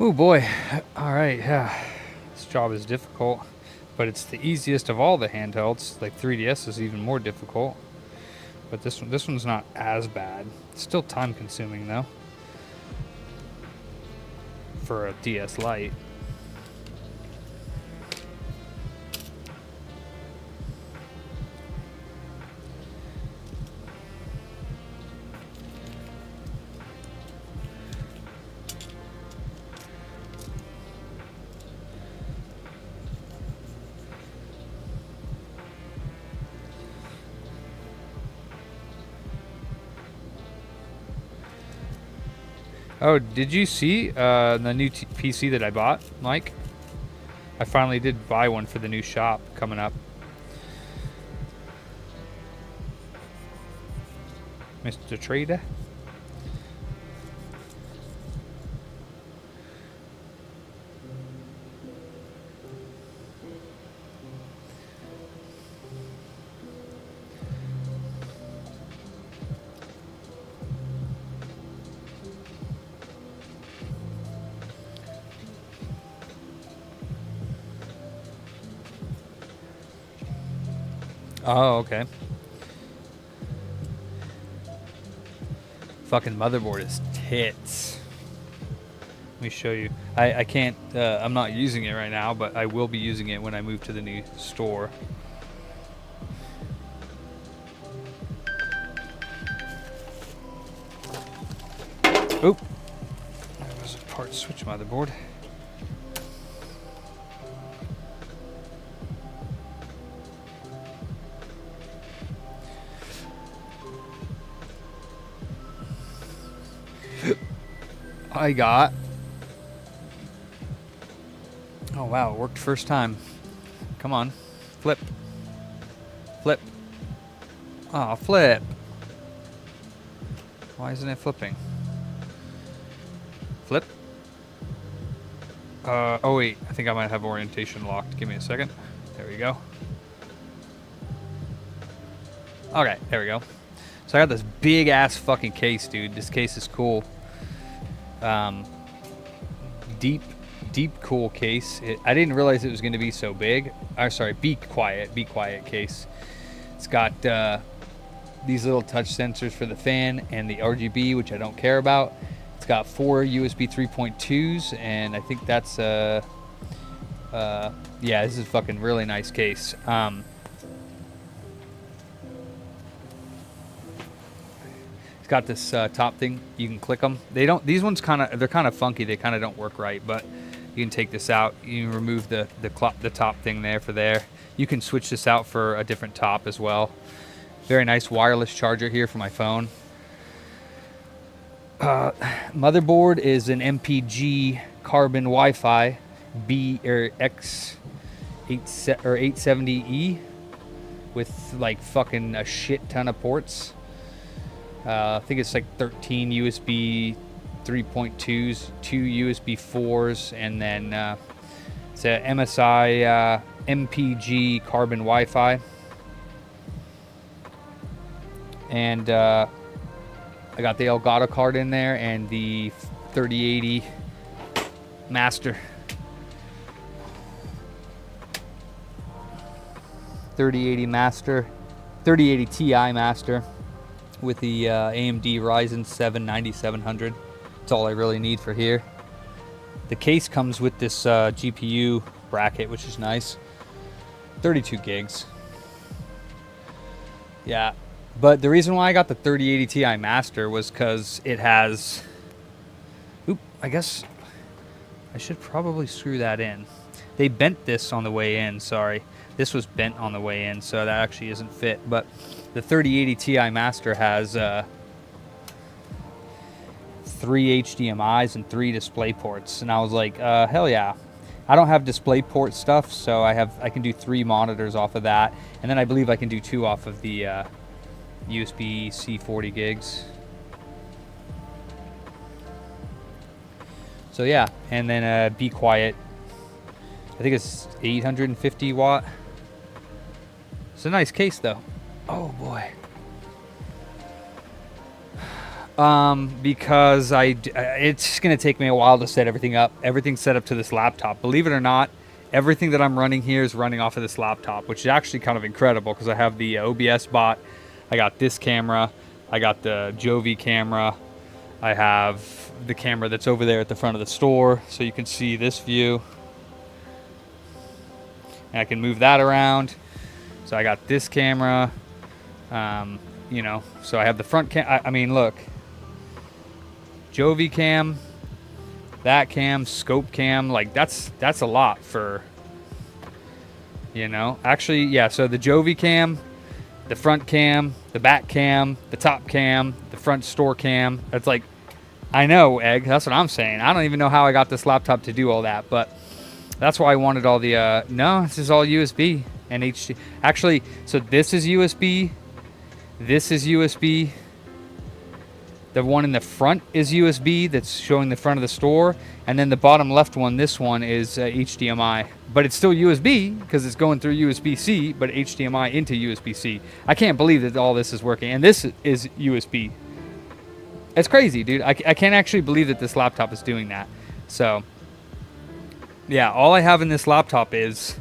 Oh boy. All right, yeah. This job is difficult, but it's the easiest of all the handhelds. Like 3DS is even more difficult. But this one's not as bad. It's still time consuming though. For a DS Lite. Oh, did you see the new PC that I bought, Mike? I finally did buy one for the new shop coming up. Mr. Trader. Oh, okay. Fucking motherboard is tits. Let me show you. I can't, I'm not using it right now, but I will be using it when I move to the new store. Oop. That was a part switch motherboard. I got. Oh wow, it worked first time. Come on. Flip. Flip. Oh, flip. Why isn't it flipping? Flip. Oh wait, I think I might have orientation locked. Give me a second. There we go. Okay, there we go. So I got this big ass fucking case, dude. This case is cool. Deep cool case. I didn't realize it was going to be so big. Sorry, be quiet case. It's got these little touch sensors for the fan and the RGB, which I don't care about. It's got 4 USB 3.2s, and I think that's yeah, this is a fucking really nice case. Got this top thing. You can click them. They don't. These ones they're kind of funky. They kind of don't work right. But you can take this out. You can remove the top thing there. You can switch this out for a different top as well. Very nice wireless charger here for my phone. Motherboard is an MPG carbon Wi-Fi X870E with like fucking a shit ton of ports. I think it's like 13 USB 3.2s, 2 USB 4s, and then it's a MSI MPG carbon Wi-Fi. And I got the Elgato card in there and the 3080 Master. 3080 Master, 3080 Ti Master. With the AMD Ryzen 7 9700. That's all I really need for here. The case comes with this GPU bracket, which is nice. 32 gigs. Yeah, but the reason why I got the 3080 Ti Master was because it has... Oop, I guess I should probably screw that in. They bent this on the way in, sorry. This was bent on the way in, so that actually isn't fit, but the 3080 Ti Master has 3 HDMIs and 3 display ports, and I was like, hell yeah. I don't have display port stuff, so I can do 3 monitors off of that, and then I believe I can do 2 off of the USB-C 40 gigs. So yeah, and then Be Quiet. I think it's 850 watt. It's a nice case though. Oh boy. Because it's gonna take me a while to set everything up. Everything's set up to this laptop. Believe it or not, everything that I'm running here is running off of this laptop, which is actually kind of incredible because I have the OBS bot, I got this camera, I got the Jovi camera, I have the camera that's over there at the front of the store, so you can see this view. And I can move that around. So I got this camera, you know, so I have the front cam. I mean, look, Jovi cam, that cam, scope cam, like that's a lot for, you know, actually, yeah. So the Jovi cam, the front cam, the back cam, the top cam, the front store cam, that's like I know, Egg. That's what I'm saying. I don't even know how I got this laptop to do all that, but that's why I wanted all the, no, this is all USB and HD. Actually, so this is USB. This is USB. The one in the front is USB that's showing the front of the store. And then the bottom left one, this one is HDMI. But it's still USB because it's going through USB-C, but HDMI into USB-C. I can't believe that all this is working. And this is USB. It's crazy, dude. I can't actually believe that this laptop is doing that. So, yeah, all I have in this laptop is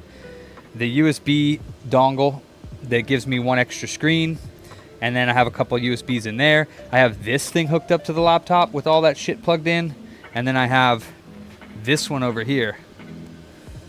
the USB dongle that gives me one extra screen. And then I have a couple of USBs in there. I have this thing hooked up to the laptop with all that shit plugged in. And then I have this one over here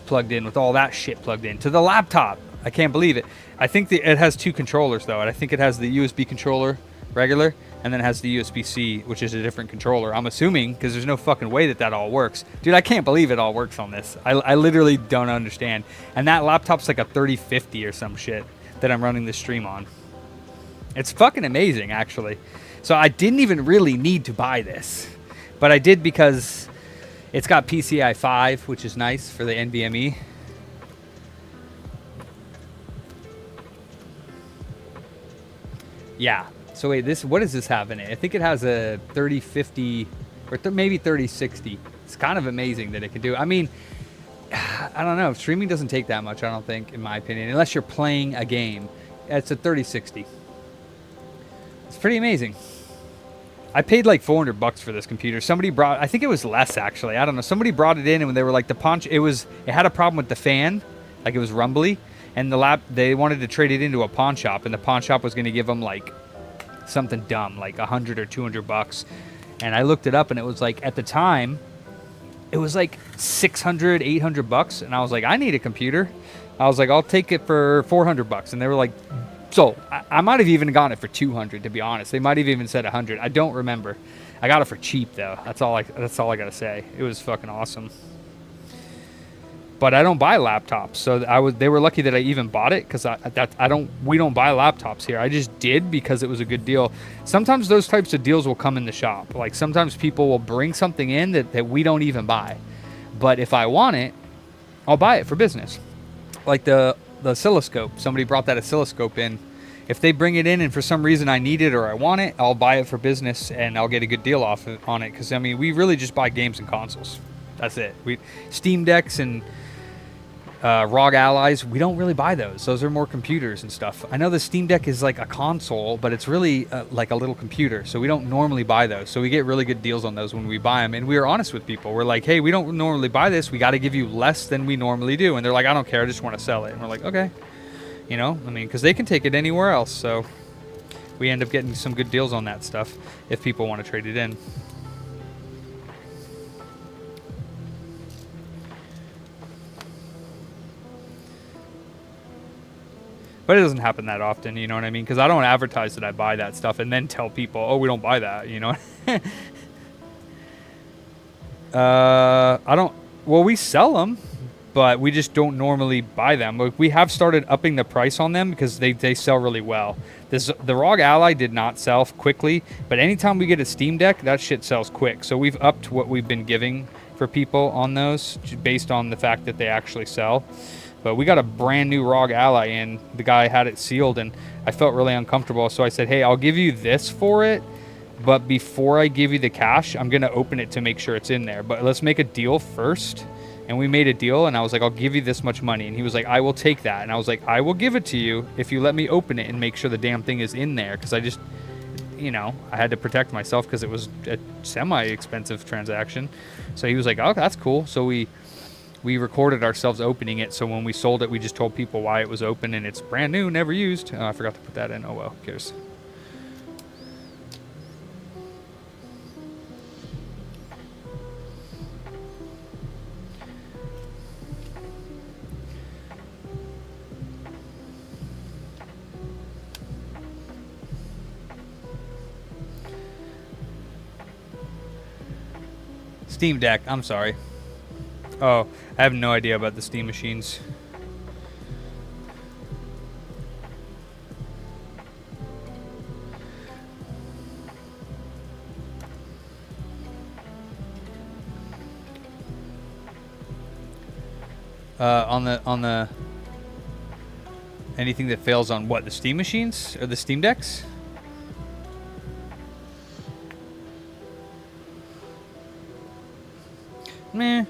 plugged in with all that shit plugged in to the laptop. I can't believe it. I think it has two controllers, though. And I think it has the USB controller, regular, and then it has the USB-C, which is a different controller. I'm assuming, because there's no fucking way that that all works. Dude, I can't believe it all works on this. I literally don't understand. And that laptop's like a 3050 or some shit that I'm running this stream on. It's fucking amazing, actually. So I didn't even really need to buy this. But I did because it's got PCI 5, which is nice for the NVMe. Yeah. So wait, what does this have in it? I think it has a 3050 or maybe 3060. It's kind of amazing that it can do. I mean, I don't know. Streaming doesn't take that much, I don't think, in my opinion, unless you're playing a game. It's a 3060. It's pretty amazing. I paid like $400 for this computer. Somebody brought, I think it was less actually. I don't know. Somebody brought it in and they were like it had a problem with the fan, like it was rumbly, and they wanted to trade it into a pawn shop, and the pawn shop was going to give them like something dumb, like $100 or $200. And I looked it up and it was like, at the time, it was like $600, $800. And I was like, I need a computer. I was like, I'll take it for $400. And they were like, so I might have even gotten it for $200, to be honest. They might have even said $100. I don't remember. I got it for cheap though. That's all I gotta say. It was fucking awesome. But I don't buy laptops, so they were lucky that I even bought it, because we don't buy laptops here. I just did because it was a good deal. Sometimes those types of deals will come in the shop. Like sometimes people will bring something in that we don't even buy. But if I want it, I'll buy it for business. Like the oscilloscope. Somebody brought that oscilloscope in. If they bring it in and for some reason I need it or I want it, I'll buy it for business and I'll get a good deal on it. Because I mean, we really just buy games and consoles. That's it. Steam Decks and ROG Allies, we don't really buy those. Those are more computers and stuff. I know the Steam Deck is like a console, but it's really like a little computer. So we don't normally buy those. So we get really good deals on those when we buy them. And we are honest with people. We're like, hey, we don't normally buy this. We got to give you less than we normally do. And they're like, I don't care. I just want to sell it. And we're like, okay. You know, I mean, because they can take it anywhere else. So we end up getting some good deals on that stuff if people want to trade it in. But it doesn't happen that often, you know what I mean? Because I don't advertise that I buy that stuff and then tell people, oh, we don't buy that, you know? Well, we sell them, but we just don't normally buy them. Like, we have started upping the price on them because they sell really well. The ROG Ally did not sell quickly, but anytime we get a Steam Deck, that shit sells quick. So we've upped what we've been giving for people on those based on the fact that they actually sell. But we got a brand new ROG Ally in. The guy had it sealed, and I felt really uncomfortable. So I said, hey, I'll give you this for it, but before I give you the cash, I'm going to open it to make sure it's in there. But let's make a deal first. And we made a deal, and I was like, I'll give you this much money. And he was like, I will take that. And I was like, I will give it to you if you let me open it and make sure the damn thing is in there. Because I just, you know, I had to protect myself because it was a semi-expensive transaction. So he was like, oh, that's cool. So we recorded ourselves opening it, so when we sold it, we just told people why it was open, and it's brand new, never used. Oh, I forgot to put that in. Oh well, who cares? Steam Deck, I'm sorry. Oh, I have no idea about the Steam machines. On the anything that fails on what, the Steam machines or the Steam Decks? Meh.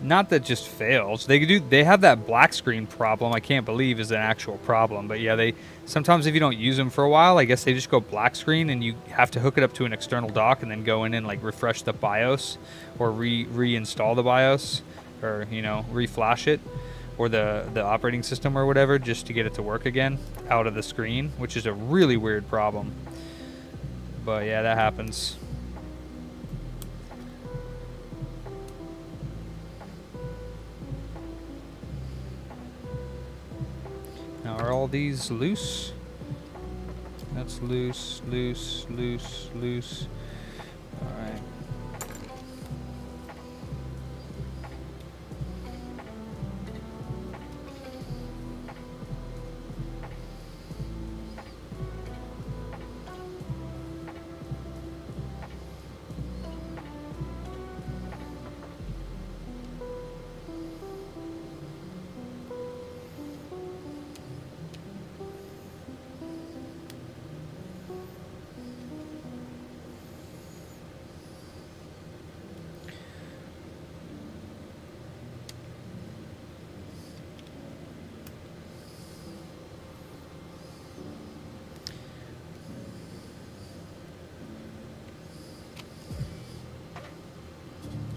Not that just fails. They have that black screen problem. I can't believe is an actual problem. But yeah, they sometimes if you don't use them for a while, I guess they just go black screen, and you have to hook it up to an external dock and then go in and like refresh the BIOS or reinstall the BIOS, or reflash it, or the operating system or whatever, just to get it to work again out of the screen, which is a really weird problem. But yeah, that happens. Now, are all these loose? That's loose, loose, loose, loose. All right.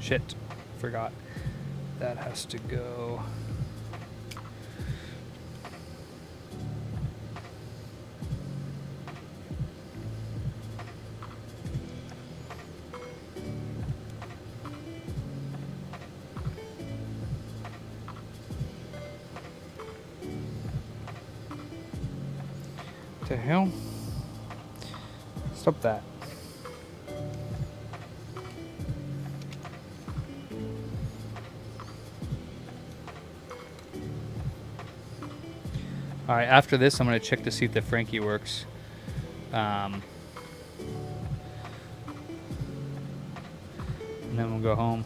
Shit, forgot. That has to go. What the hell? Stop that. Alright, after this, I'm going to check to see if the Frankie works. And then we'll go home.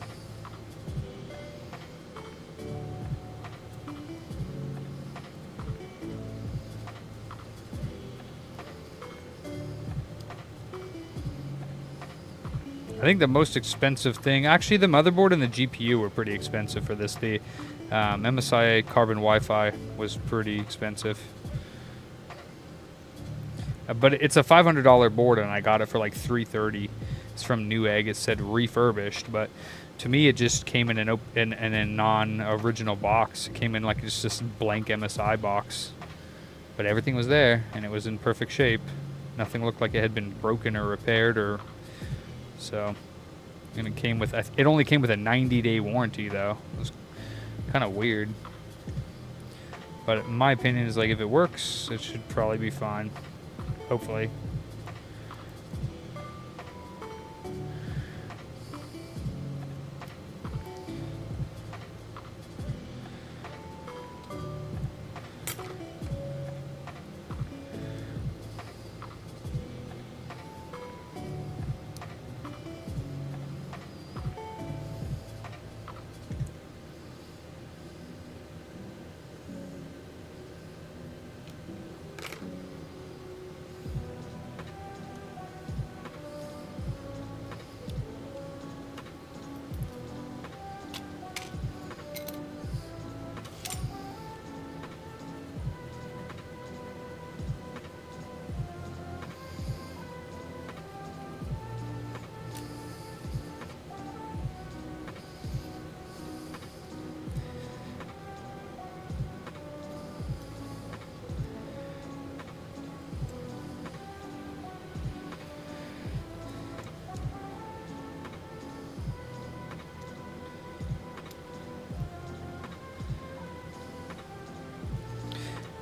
I think the most expensive thing, actually the motherboard and the GPU were pretty expensive for this. The MSI Carbon Wi-Fi was pretty expensive. But it's a $500 board, and I got it for like $330. It's from Newegg. It said refurbished, but to me it just came in a non-original box. It came in like just this blank MSI box. But everything was there, and it was in perfect shape. Nothing looked like it had been broken or repaired, or so. And it only came with a 90-day warranty, though. It was kind of weird. But my opinion is, like, if it works, it should probably be fine. Hopefully.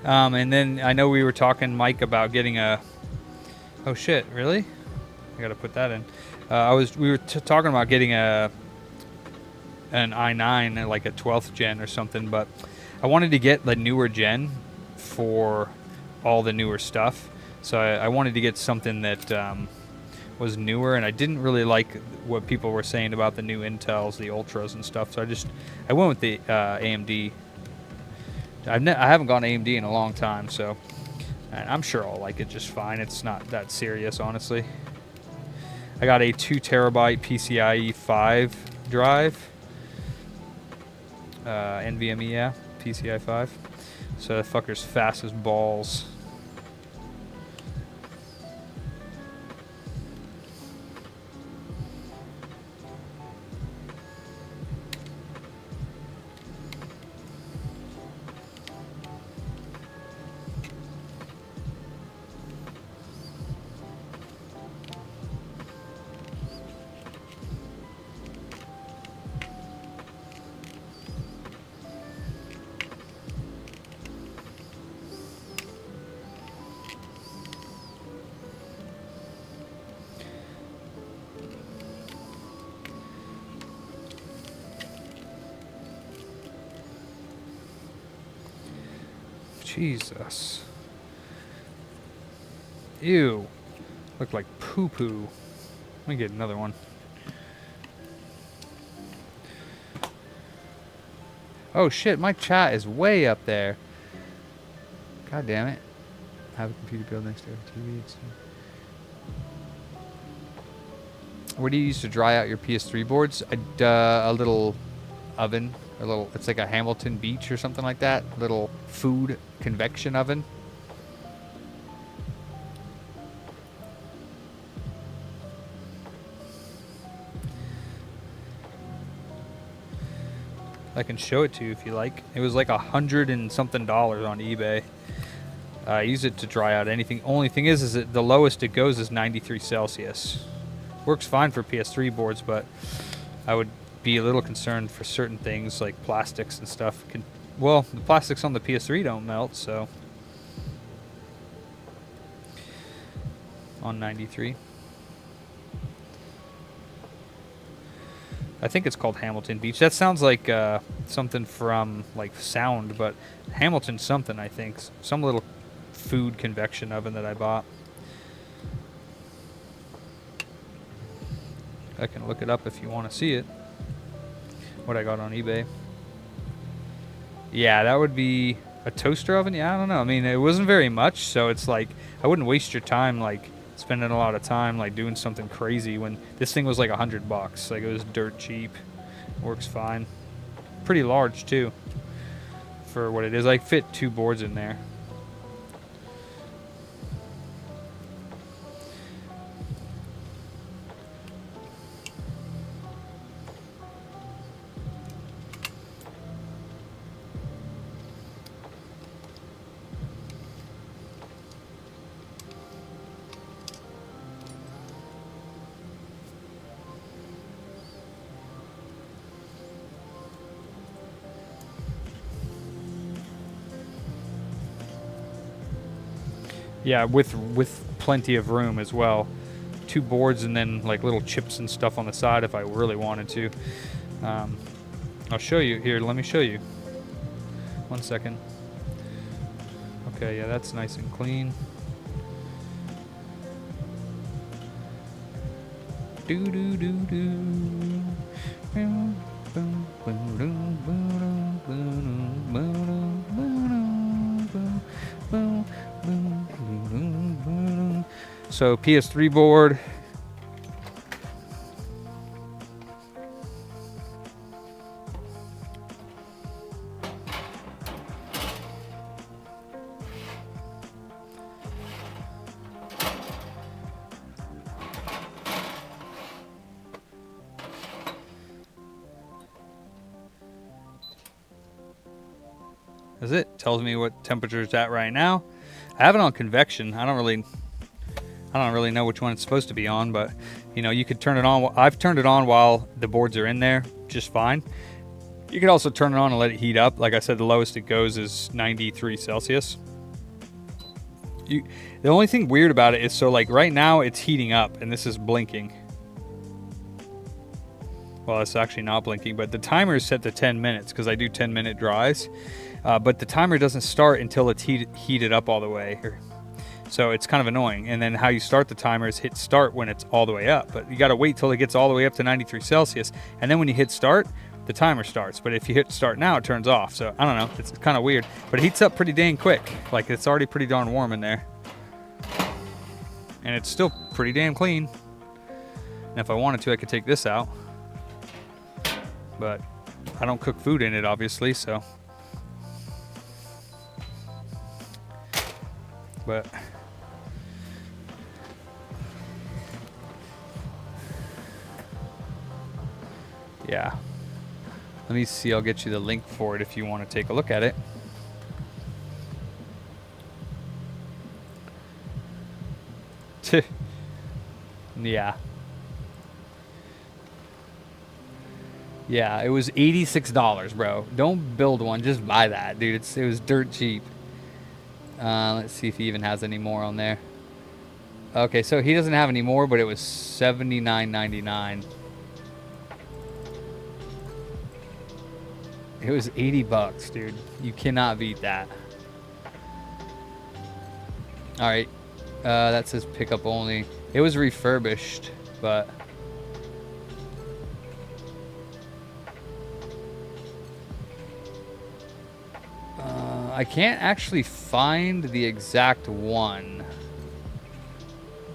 And then I know we were talking, Mike, about getting a... Oh shit, really? I gotta put that in. We were talking about getting an i9, like a 12th gen or something, but I wanted to get the newer gen for all the newer stuff. So I wanted to get something that was newer, and I didn't really like what people were saying about the new Intels, the Ultras and stuff. So I went with the AMD. I haven't gone AMD in a long time, so and I'm sure I'll like it just fine. It's not that serious, honestly. I got a 2 terabyte PCIe 5 drive. NVMe, yeah, PCI 5. So that fucker's fast as balls. Jesus. Ew. Look like poo-poo. Let me get another one. Oh shit, my chat is way up there. God damn it. Have a computer built next to a TV. What do you use to dry out your PS3 boards? A little oven. It's like a Hamilton Beach or something like that. Little food convection oven. I can show it to you if you like. It was like $100 and something on eBay. I use it to dry out anything. Only thing is that the lowest it goes is 93 Celsius. Works fine for PS3 boards, but I would be a little concerned for certain things like plastics and stuff. Well, the plastics on the PS3 don't melt, so on 93. I think it's called Hamilton Beach. That sounds like something from like Sound, but Hamilton something, I think. Some little food convection oven that I bought. I can look it up if you want to see it. What I got on eBay. Yeah, that would be a toaster oven. Yeah, I don't know. I mean, it wasn't very much, so it's like I wouldn't waste your time like spending a lot of time like doing something crazy when this thing was like $100. Like it was dirt cheap. Works fine. Pretty large too for what it is. I fit 2 boards in there. Yeah, with plenty of room as well. 2 boards and then like little chips and stuff on the side if I really wanted to. I'll show you. Here, let me show you. 1 second. Okay, yeah, that's nice and clean. Do do do do. So PS3 board. That's it. Tells me what temperature it's at right now. I have it on convection. I don't really know which one it's supposed to be on, but you know, you could turn it on. I've turned it on while the boards are in there just fine. You could also turn it on and let it heat up. Like I said, the lowest it goes is 93 Celsius. The only thing weird about it is, so like right now it's heating up and this is blinking. Well, it's actually not blinking, but the timer is set to 10 minutes because I do 10-minute dries. But the timer doesn't start until it's heated up all the way. So it's kind of annoying. And then how you start the timer is hit start when it's all the way up. But you got to wait till it gets all the way up to 93 Celsius. And then when you hit start, the timer starts. But if you hit start now, it turns off. So I don't know. It's kind of weird. But it heats up pretty dang quick. Like, it's already pretty darn warm in there. And it's still pretty damn clean. And if I wanted to, I could take this out. But I don't cook food in it, obviously, so. But yeah. Let me see, I'll get you the link for it if you want to take a look at it. Yeah. Yeah, it was $86, bro. Don't build one, just buy that, dude. It was dirt cheap. Let's see if he even has any more on there. Okay, so he doesn't have any more, but it was $79.99. It was $80, dude. You cannot beat that. All right, that says pickup only. It was refurbished, but I can't actually find the exact one.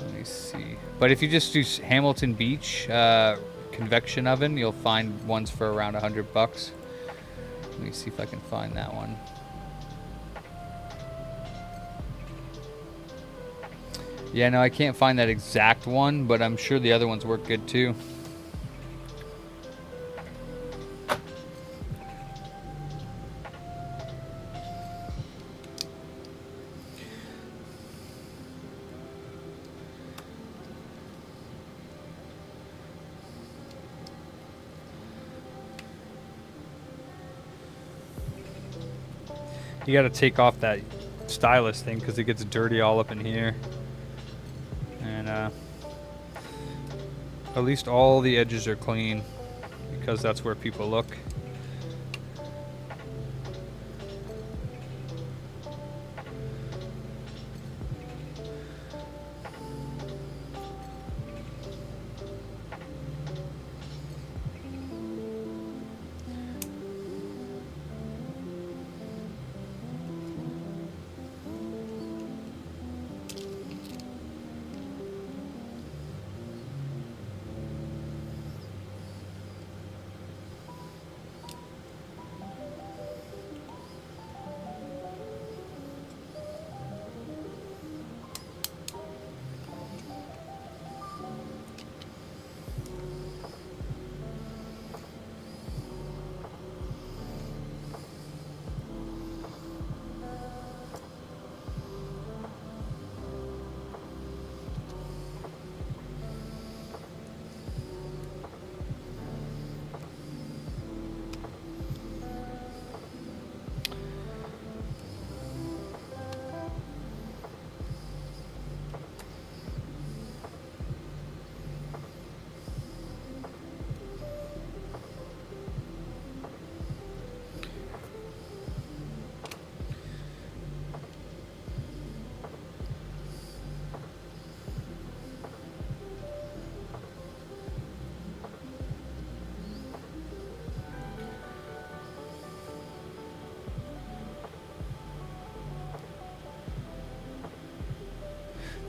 Let me see. But if you just do Hamilton Beach convection oven, you'll find ones for around $100. Let me see if I can find that one. Yeah, no, I can't find that exact one, but I'm sure the other ones work good too. You got to take off that stylus thing because it gets dirty all up in here. And at least all the edges are clean because that's where people look.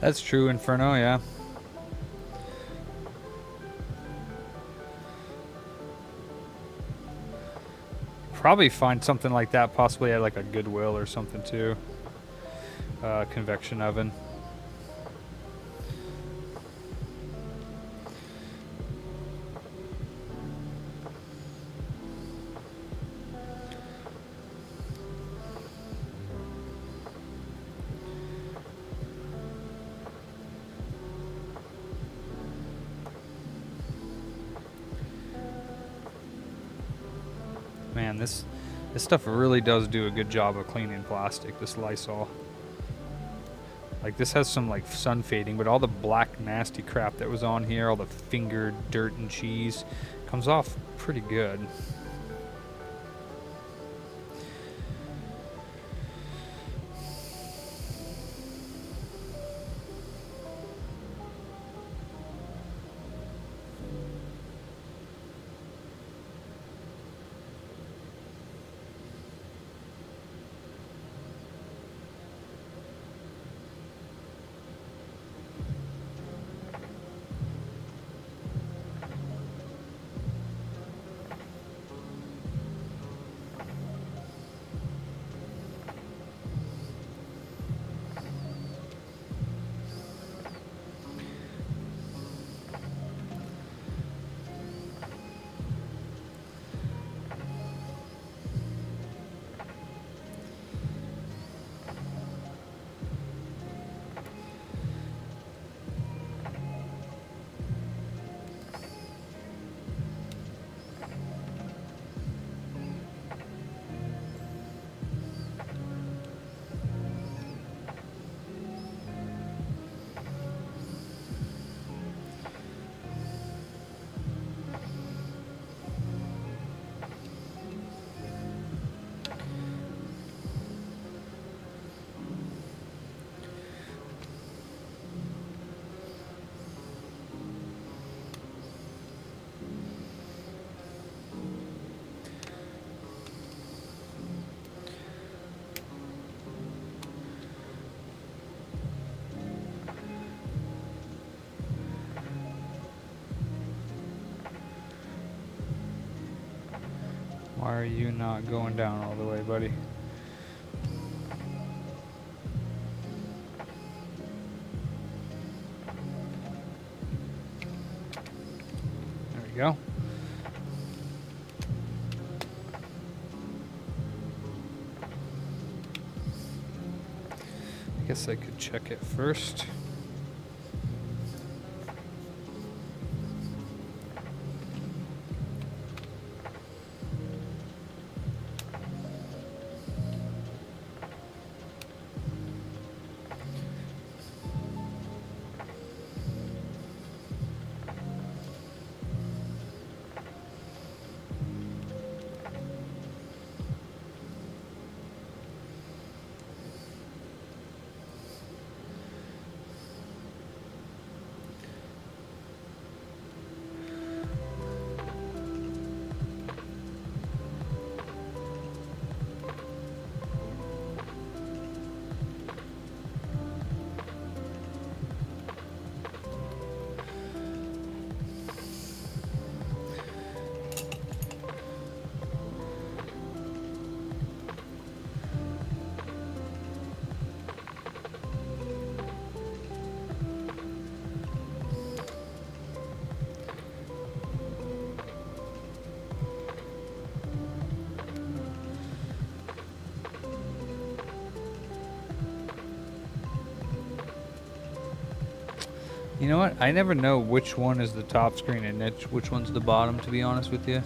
That's true, Inferno, yeah. Probably find something like that possibly at like a Goodwill or something too. Convection oven. Man, this stuff really does do a good job of cleaning plastic, this Lysol. Like, this has some like sun fading, but all the black nasty crap that was on here, all the fingered dirt and cheese, comes off pretty good. Why are you not going down all the way, buddy? There we go. I guess I could check it first. You know what? I never know which one is the top screen and which one's the bottom, to be honest with you.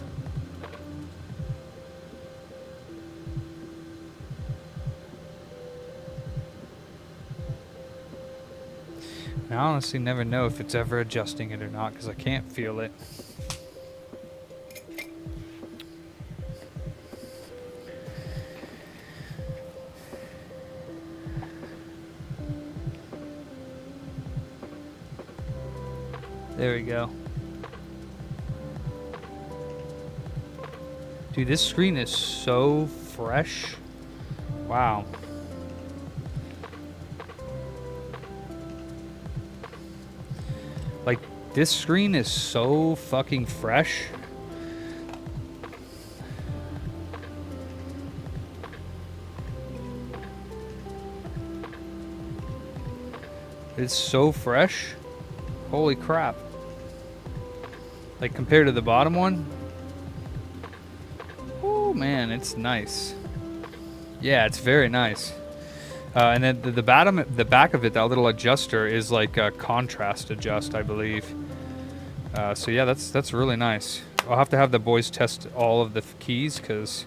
I honestly never know if it's ever adjusting it or not because I can't feel it. There we go. Dude, this screen is so fresh. Wow. Like, this screen is so fucking fresh. It's so fresh. Holy crap. Like, compared to the bottom one. Oh man, it's nice. Yeah, it's very nice. And then the back of it, that little adjuster is like a contrast adjust, I believe. So yeah, that's really nice. I'll have to have the boys test all of the keys because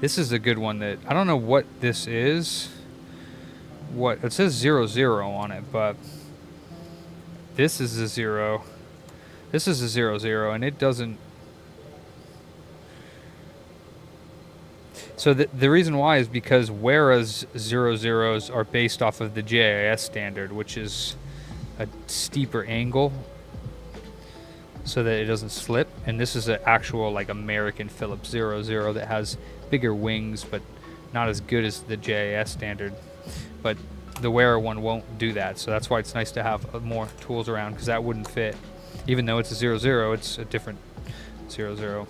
this is a good one that I don't know what this is. What it says 00 on it, but this is a 0. This is a 00, and it doesn't. So the reason why is because whereas 00s are based off of the JIS standard, which is a steeper angle, so that it doesn't slip, and this is an actual like American Philips 00 that has bigger wings, but not as good as the JIS standard. But the wearer one won't do that, so that's why it's nice to have more tools around because that wouldn't fit. Even though it's a 00, it's a different 00.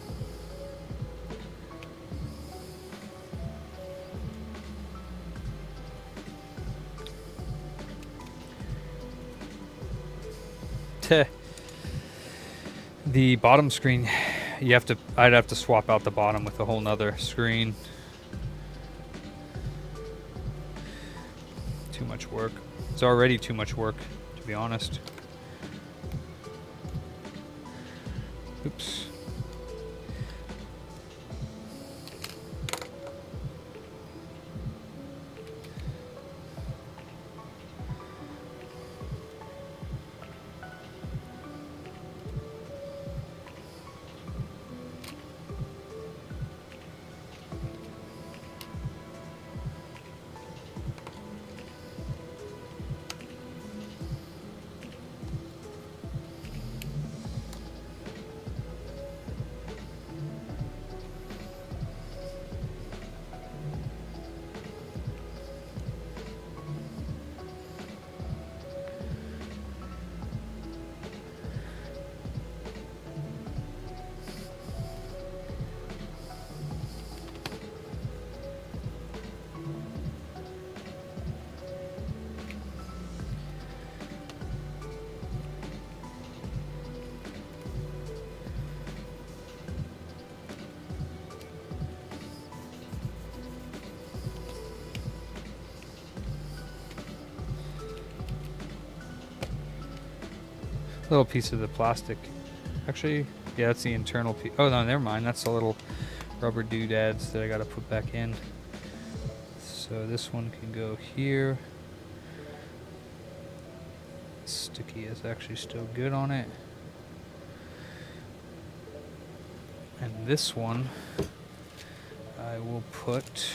The bottom screen, I'd have to swap out the bottom with a whole nother screen. Too much work. It's already too much work, to be honest. Oops. Little piece of the plastic. Actually, yeah, that's the internal piece. Oh no, never mind. That's the little rubber doodads that I gotta put back in. So this one can go here. Sticky is actually still good on it. And this one, I will put...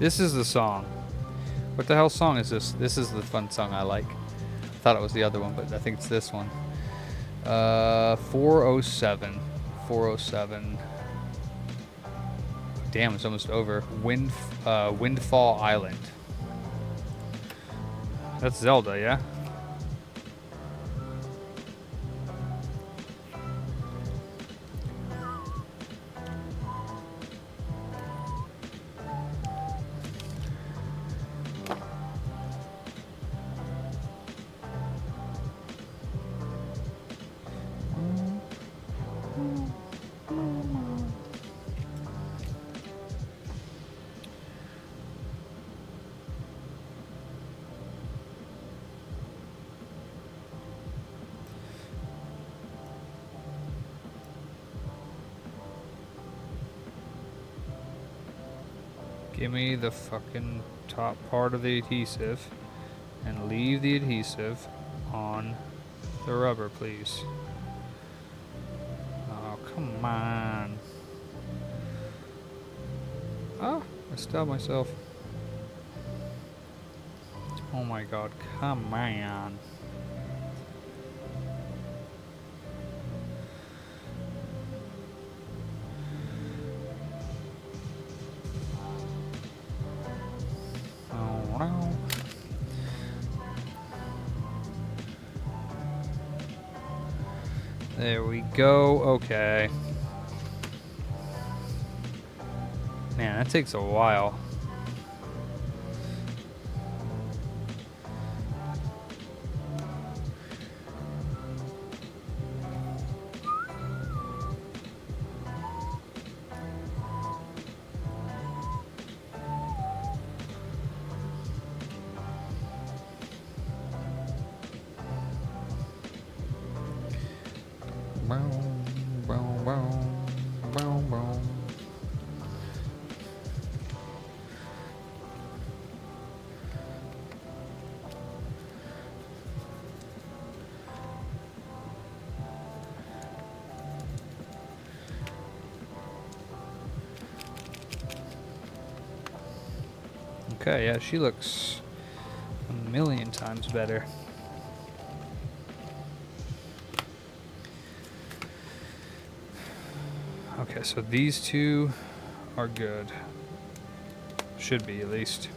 This is the song. What the hell song is this? This is the fun song I like. I thought it was the other one, but I think it's this one. 407. 407. Damn, it's almost over. Windfall Island. That's Zelda, yeah? Give me the fucking top part of the adhesive and leave the adhesive on the rubber, please. Oh, come on. Oh, I stabbed myself. Oh my god, come on. There we go. Okay. Man, that takes a while. Okay, yeah, she looks a million times better. Okay, so these two are good. Should be, at least.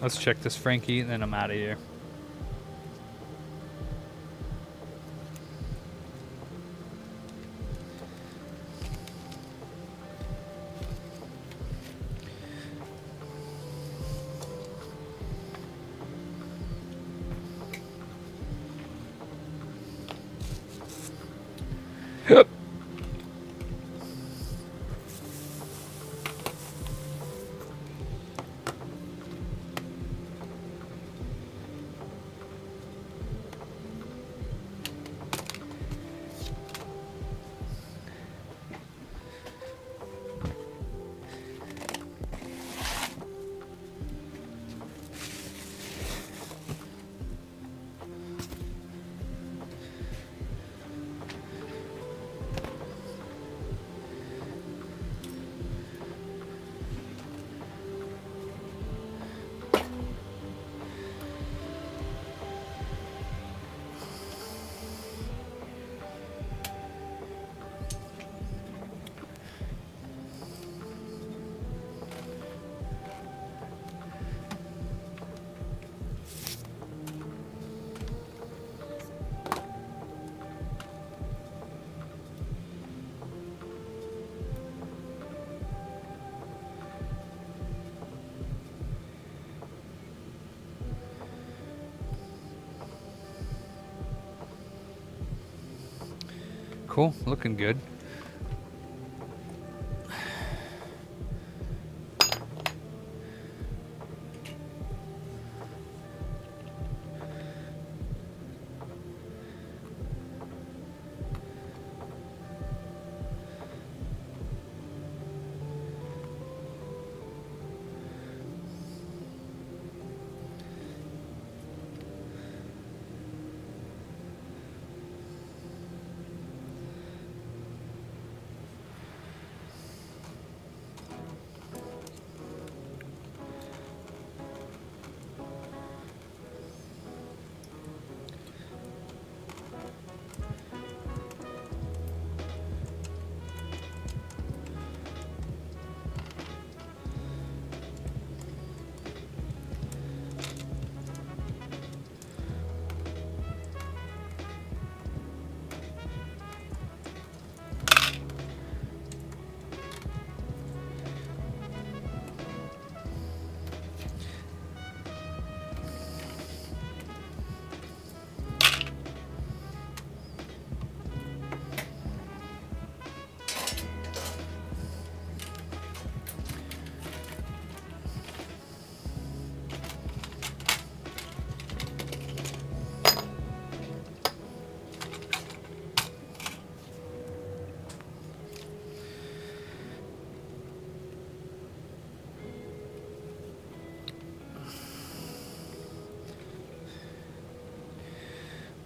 Let's check this Frankie, and then I'm out of here. Cool, looking good.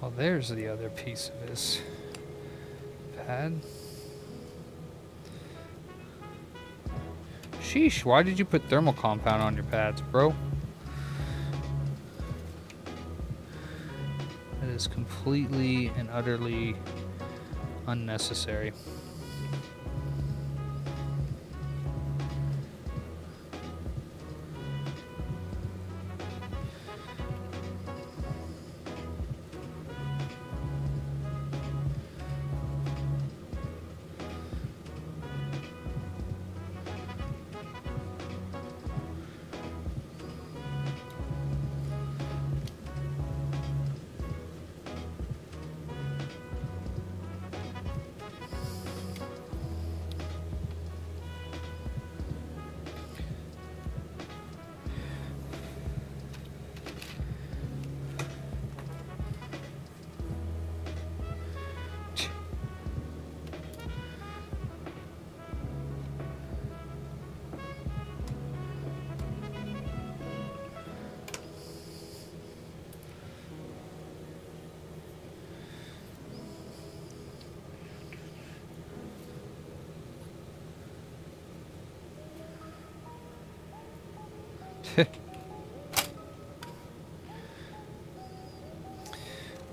Well, there's the other piece of his pad. Sheesh, why did you put thermal compound on your pads, bro? That is completely and utterly unnecessary.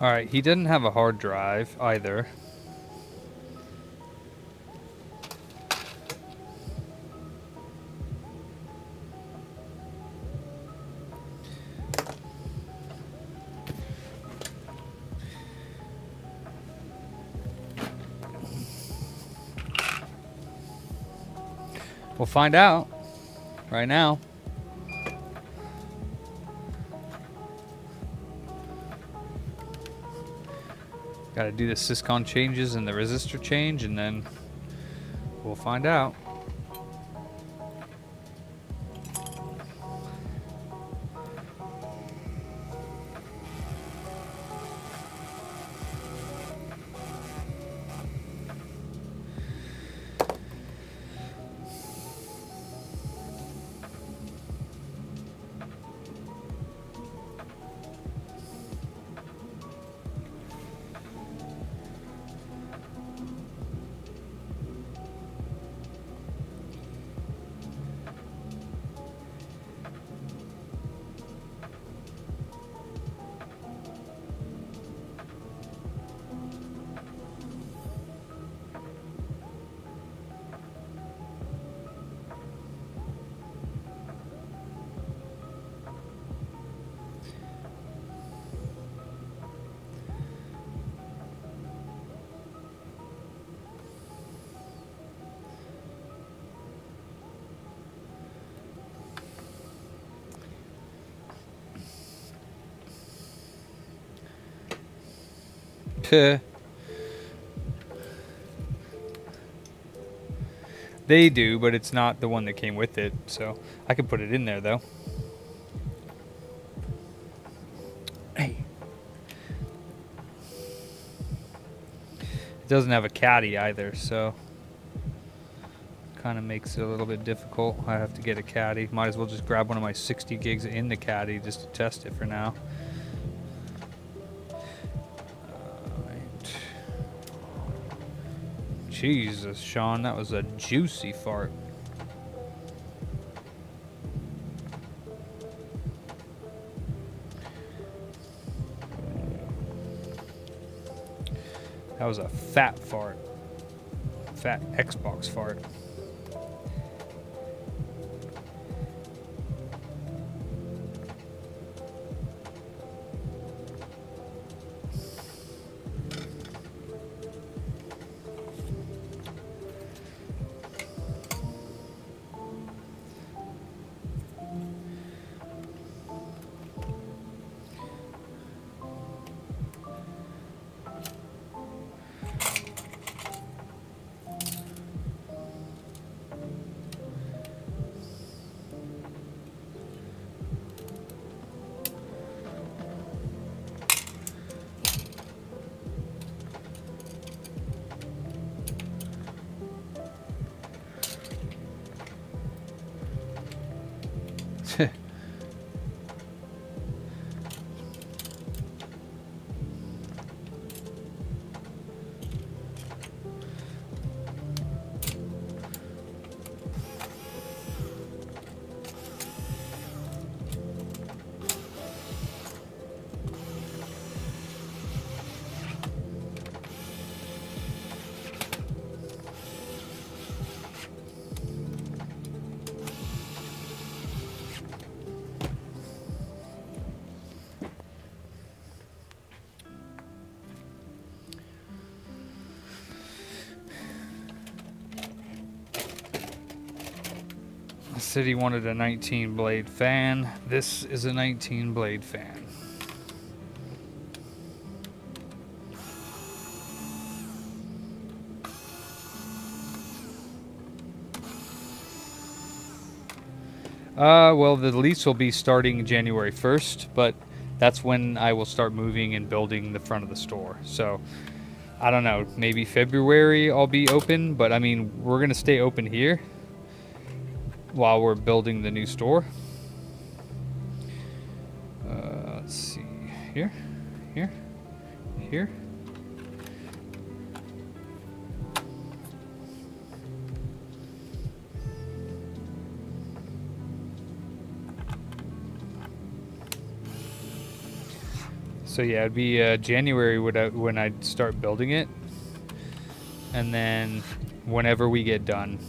Alright, he didn't have a hard drive either. We'll find out right now. Got to do the syscon changes and the resistor change, and then we'll find out. They do, but it's not the one that came with it, so I can put it in there though. Hey. It doesn't have a caddy either, so kind of makes it a little bit difficult. I have to get a caddy. Might as well just grab one of my 60 gigs in the caddy just to test it for now. Alright. Jesus, Sean, that was a juicy fart. That was a fat fart. Fat Xbox fart. Said he wanted a 19 blade fan. This is a 19 blade fan. Well, the lease will be starting January 1st, but that's when I will start moving and building the front of the store. So, I don't know, maybe February I'll be open, but I mean, we're going to stay open here while we're building the new store. Let's see, here. So yeah, it'd be January when I'd start building it, and then whenever we get done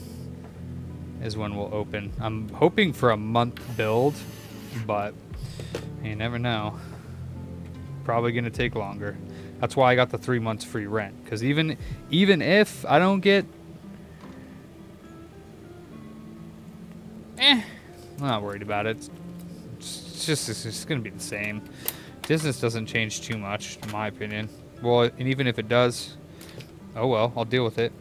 is when we'll open. I'm hoping for a month build, but you never know. Probably gonna take longer. That's why I got the 3 months free rent, because even if I don't get, I'm not worried about it. It's just gonna be the same. Business doesn't change too much, in my opinion. Well, and even if it does, oh well, I'll deal with it.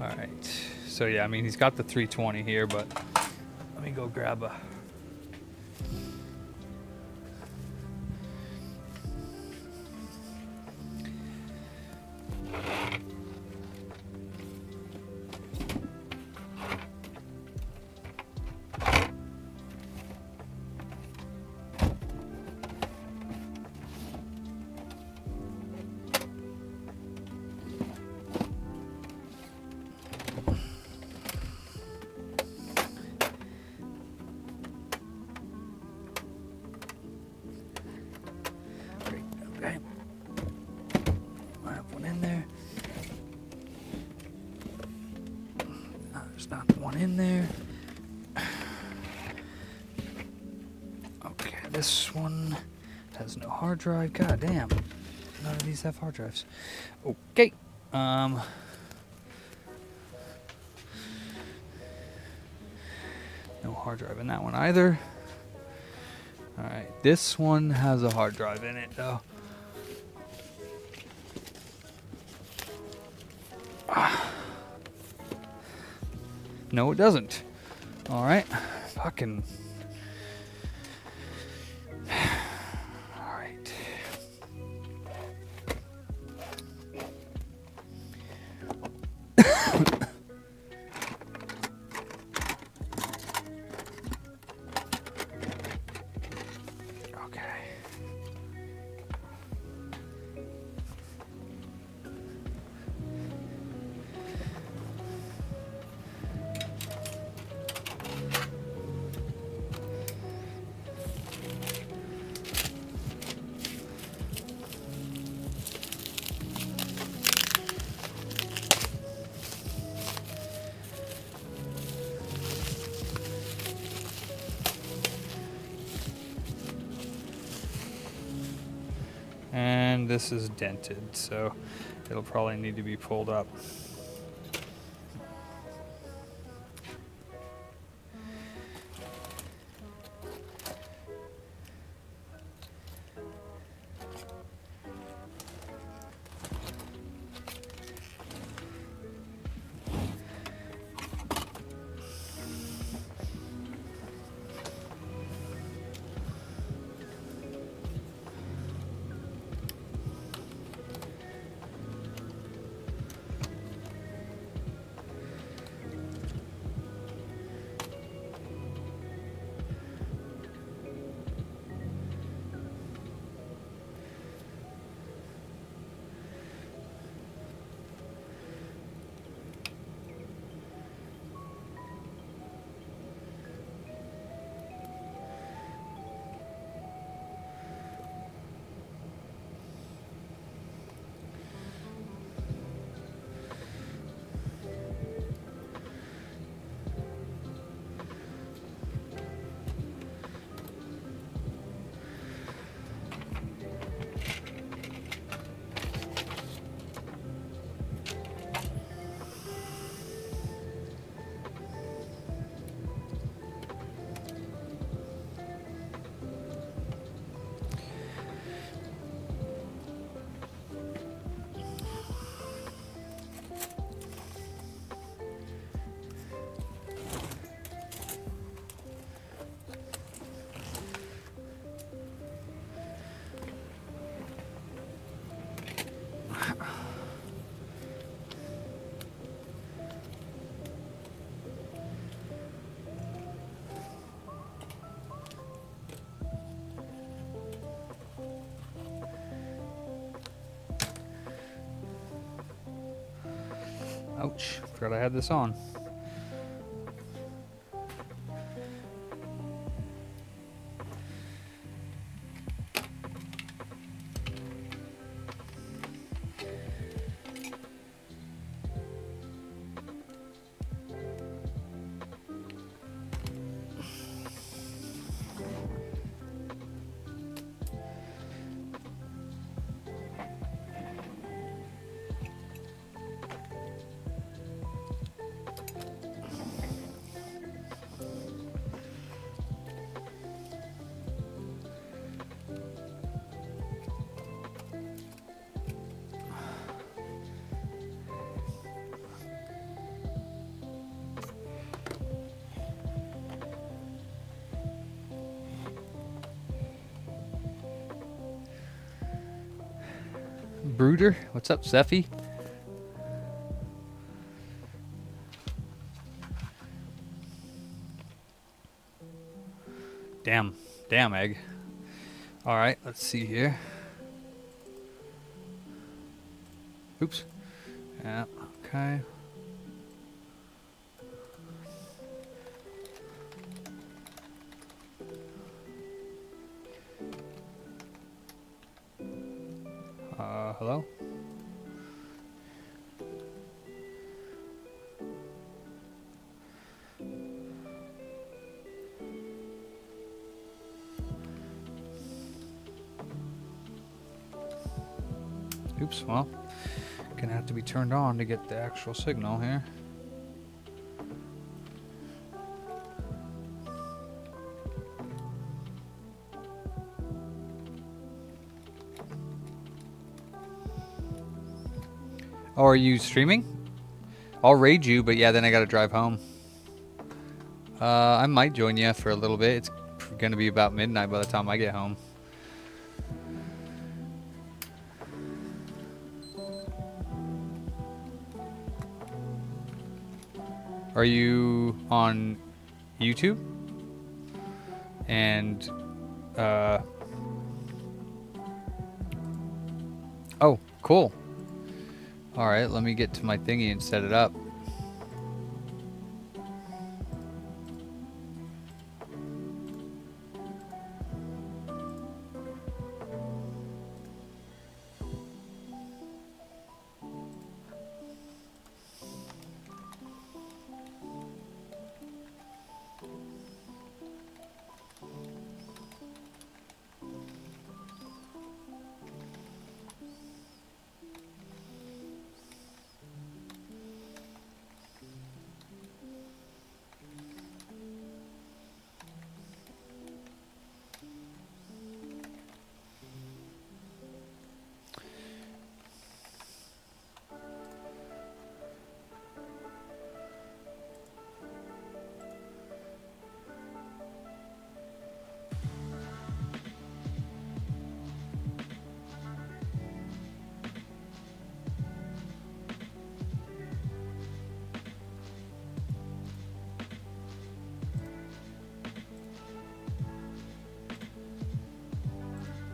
Alright, so yeah, I mean, he's got the 320 here, but let me go grab a... in there. Okay, this one has no hard drive. God damn. None of these have hard drives. Okay. No hard drive in that one either. Alright, this one has a hard drive in it though. No, it doesn't. All right. Fucking. All right. Okay. And this is dented, so it'll probably need to be pulled up. Ouch, forgot I had this on. Brooder, what's up, Zeffy? Damn, egg. All right, let's see here. Oops. Yeah, okay. Hello? Oops, well, gonna have to be turned on to get the actual signal here. Oh, are you streaming? I'll raid you, but yeah, then I gotta drive home. I might join you for a little bit. It's gonna be about midnight by the time I get home. Are you on YouTube? And oh, cool. All right, let me get to my thingy and set it up.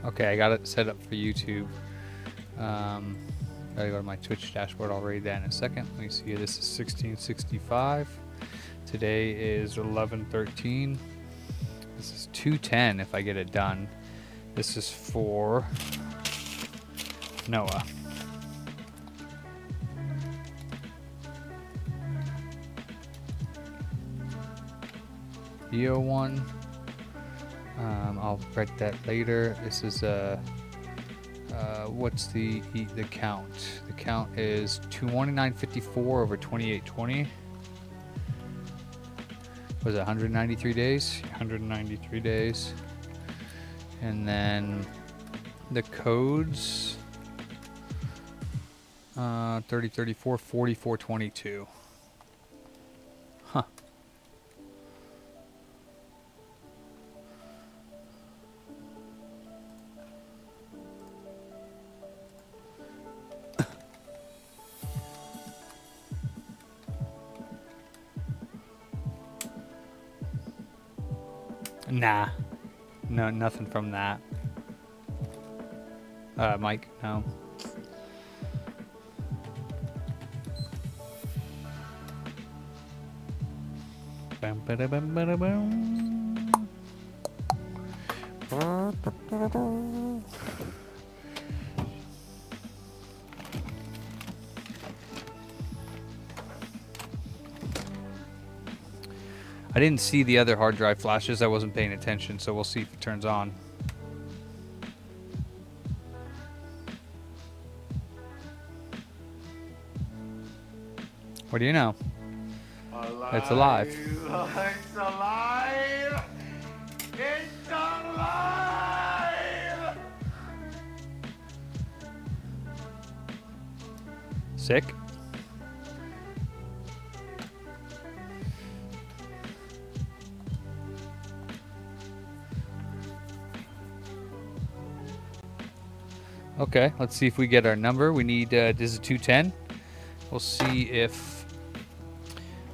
Okay, I got it set up for YouTube. Gotta go to my Twitch dashboard. I'll read that in a second. Let me see. This is 1665. Today is 11/13. This is 210 if I get it done. This is for Noah. EO1. I'll write that later. This is what's the count? The count is 229.54 over 2820. Was it 193 days? 193 days. And then the codes 3034 4422. Huh. Nah. No, nothing from that. Mike, no. Bum, bada, bum, bada, bum. I didn't see the other hard drive flashes. I wasn't paying attention, so we'll see if it turns on. What do you know? Alive. It's alive. It's alive! It's alive! Sick. Okay, let's see if we get our number. We need, this is 210. We'll see if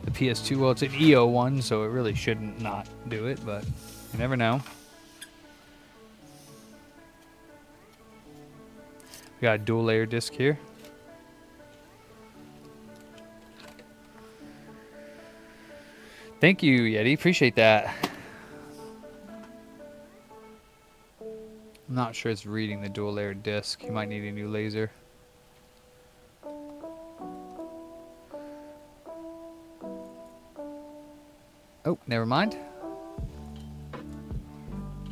the PS2, well, it's an EO1, so it really shouldn't not do it, but you never know. We got a dual layer disc here. Thank you, Yeti. Appreciate that. I'm not sure it's reading the dual layer disc. You might need a new laser. Oh, never mind.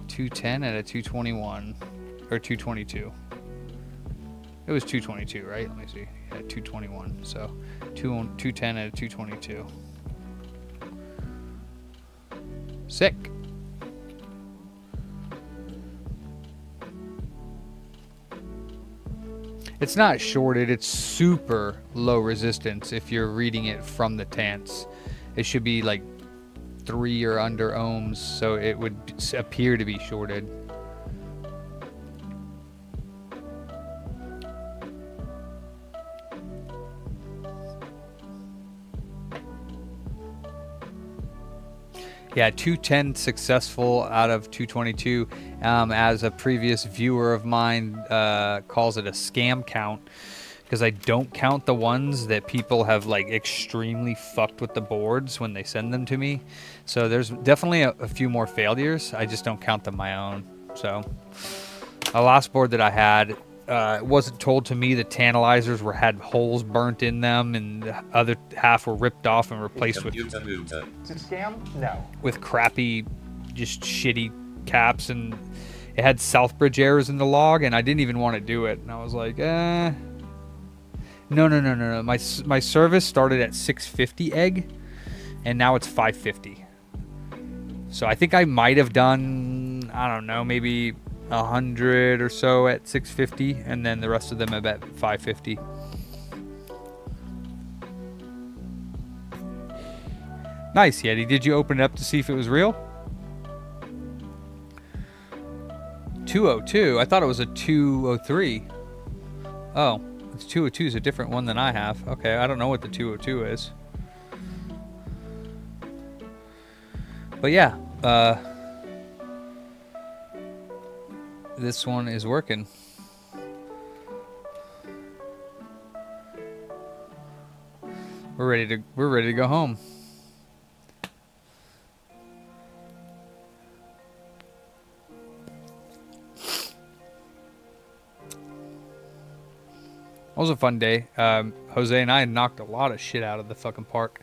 210 at a 221 or 222. It was 222, right? Let me see. Yeah, 221. So 210 at a 222. Sick. It's not shorted, it's super low resistance if you're reading it from the TANs. It should be like 3 or under ohms, so it would appear to be shorted. Yeah, 210 successful out of 222. As a previous viewer of mine calls it a scam count, because I don't count the ones that people have like extremely fucked with the boards when they send them to me. So there's definitely a few more failures. I just don't count them my own. So a last board that I had, it wasn't told to me that tantalizers had holes burnt in them, and the other half were ripped off and replaced with It's a scam? No. with crappy, just shitty caps, and it had Southbridge errors in the log, and I didn't even want to do it. And I was like, no. My service started at 650 egg, and now it's 550. So I think I might have done, I don't know, maybe 100 or so at 650, and then the rest of them at 550. Nice, Yeti. Did you open it up to see if it was real? 202. I thought it was a 203. Oh, it's 202 is a different one than I have. Okay, I don't know what the 202 is. But yeah, this one is working. We're ready to go home. It was a fun day. Jose and I knocked a lot of shit out of the fucking park.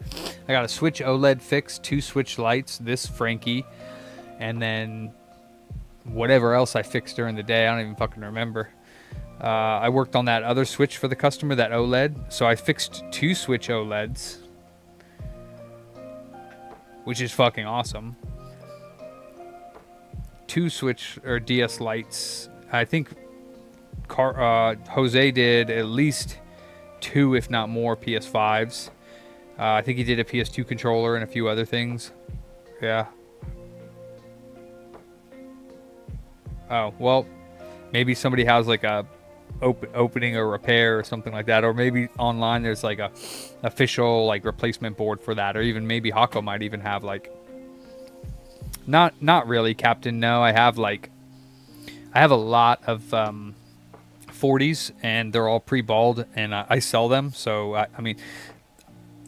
I got a Switch OLED fixed, 2 Switch lights, this Frankie, and then whatever else I fixed during the day. I don't even fucking remember. I worked on that other Switch for the customer, that OLED. So I fixed 2 Switch OLEDs, which is fucking awesome. 2 Switch or DS lights. I think Jose did at least 2, if not more, PS5s. I think he did a PS2 controller and a few other things. Yeah. Oh, well, maybe somebody has like a opening or repair or something like that, or maybe online there's like a official like replacement board for that, or even maybe Hako might even have like not really, Captain. No, I have a lot of 40s, and they're all pre-balled, and I sell them. So I mean,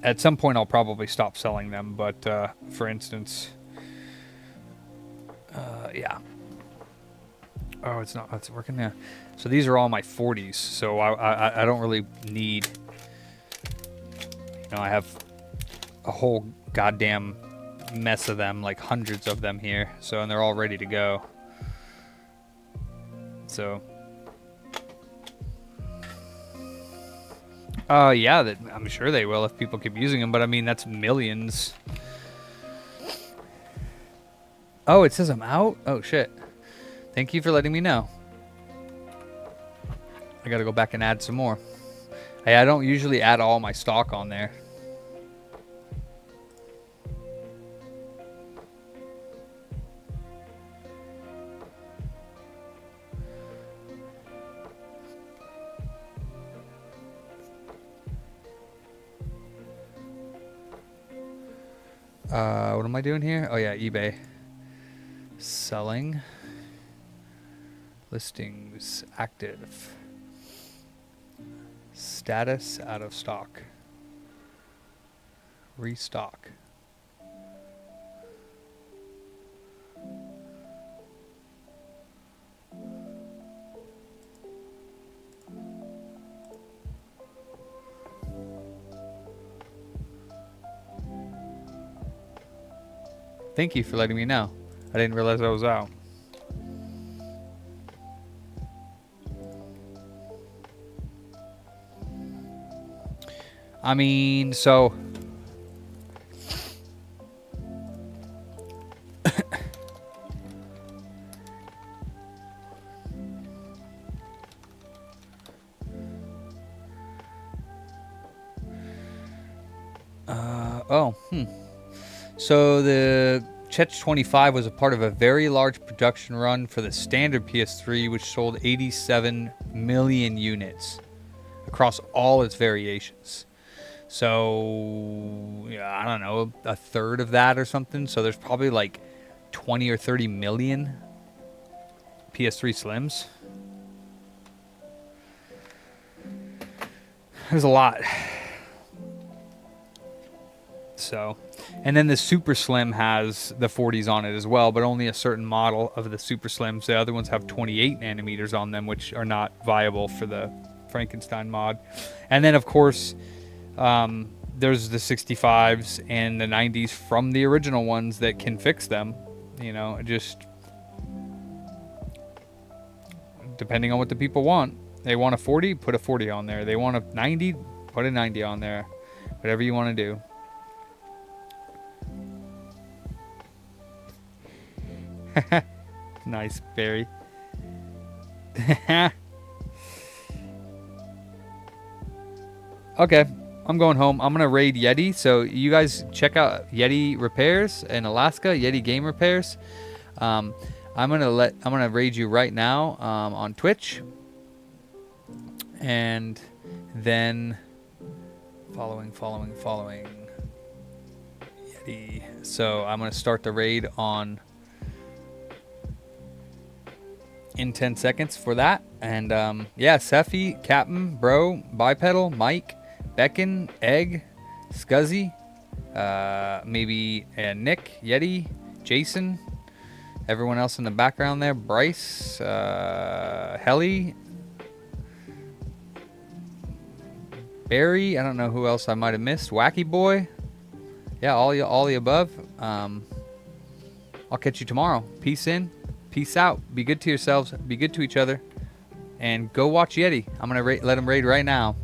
at some point I'll probably stop selling them, but for instance, yeah. Oh, it's working now. So these are all my 40s, so I don't really need, you know, I have a whole goddamn mess of them, like hundreds of them here, so, and they're all ready to go. So yeah, that I'm sure they will if people keep using them, but I mean, that's millions. Oh, it says I'm out? Oh shit. Thank you for letting me know. I gotta go back and add some more. Hey, I don't usually add all my stock on there. What am I doing here? Oh yeah, eBay. Selling. Listings active. Status out of stock. Restock. Thank you for letting me know. I didn't realize I was out. I mean, so So the Chetch 25 was a part of a very large production run for the standard PS3, which sold 87 million units across all its variations. So, yeah, I don't know, a third of that or something. So there's probably like 20 or 30 million PS3 Slims. There's a lot. So, and then the Super Slim has the 40s on it as well, but only a certain model of the Super Slims. The other ones have 28 nanometers on them, which are not viable for the Frankenstein mod. And then, of course, there's the 65s and the 90s from the original ones that can fix them. You know, just depending on what the people want. They want a 40, put a 40 on there. They want a 90, put a 90 on there. Whatever you want to do. Nice, Barry. Okay, I'm going home. I'm gonna raid Yeti, so you guys check out Yeti Repairs in Alaska, Yeti Game Repairs. I'm gonna raid you right now on Twitch, and then following Yeti. So I'm gonna start the raid on in 10 seconds for that. And yeah, Seffi, Captain, Bro, Bipedal, Mike, Becken, Egg, Scuzzy, maybe Nick, Yeti, Jason, everyone else in the background there, Bryce, Helly, Barry, I don't know who else I might have missed, Wacky Boy, yeah, all the above. I'll catch you tomorrow. Peace in, peace out, be good to yourselves, be good to each other, and go watch Yeti. I'm gonna let him raid right now.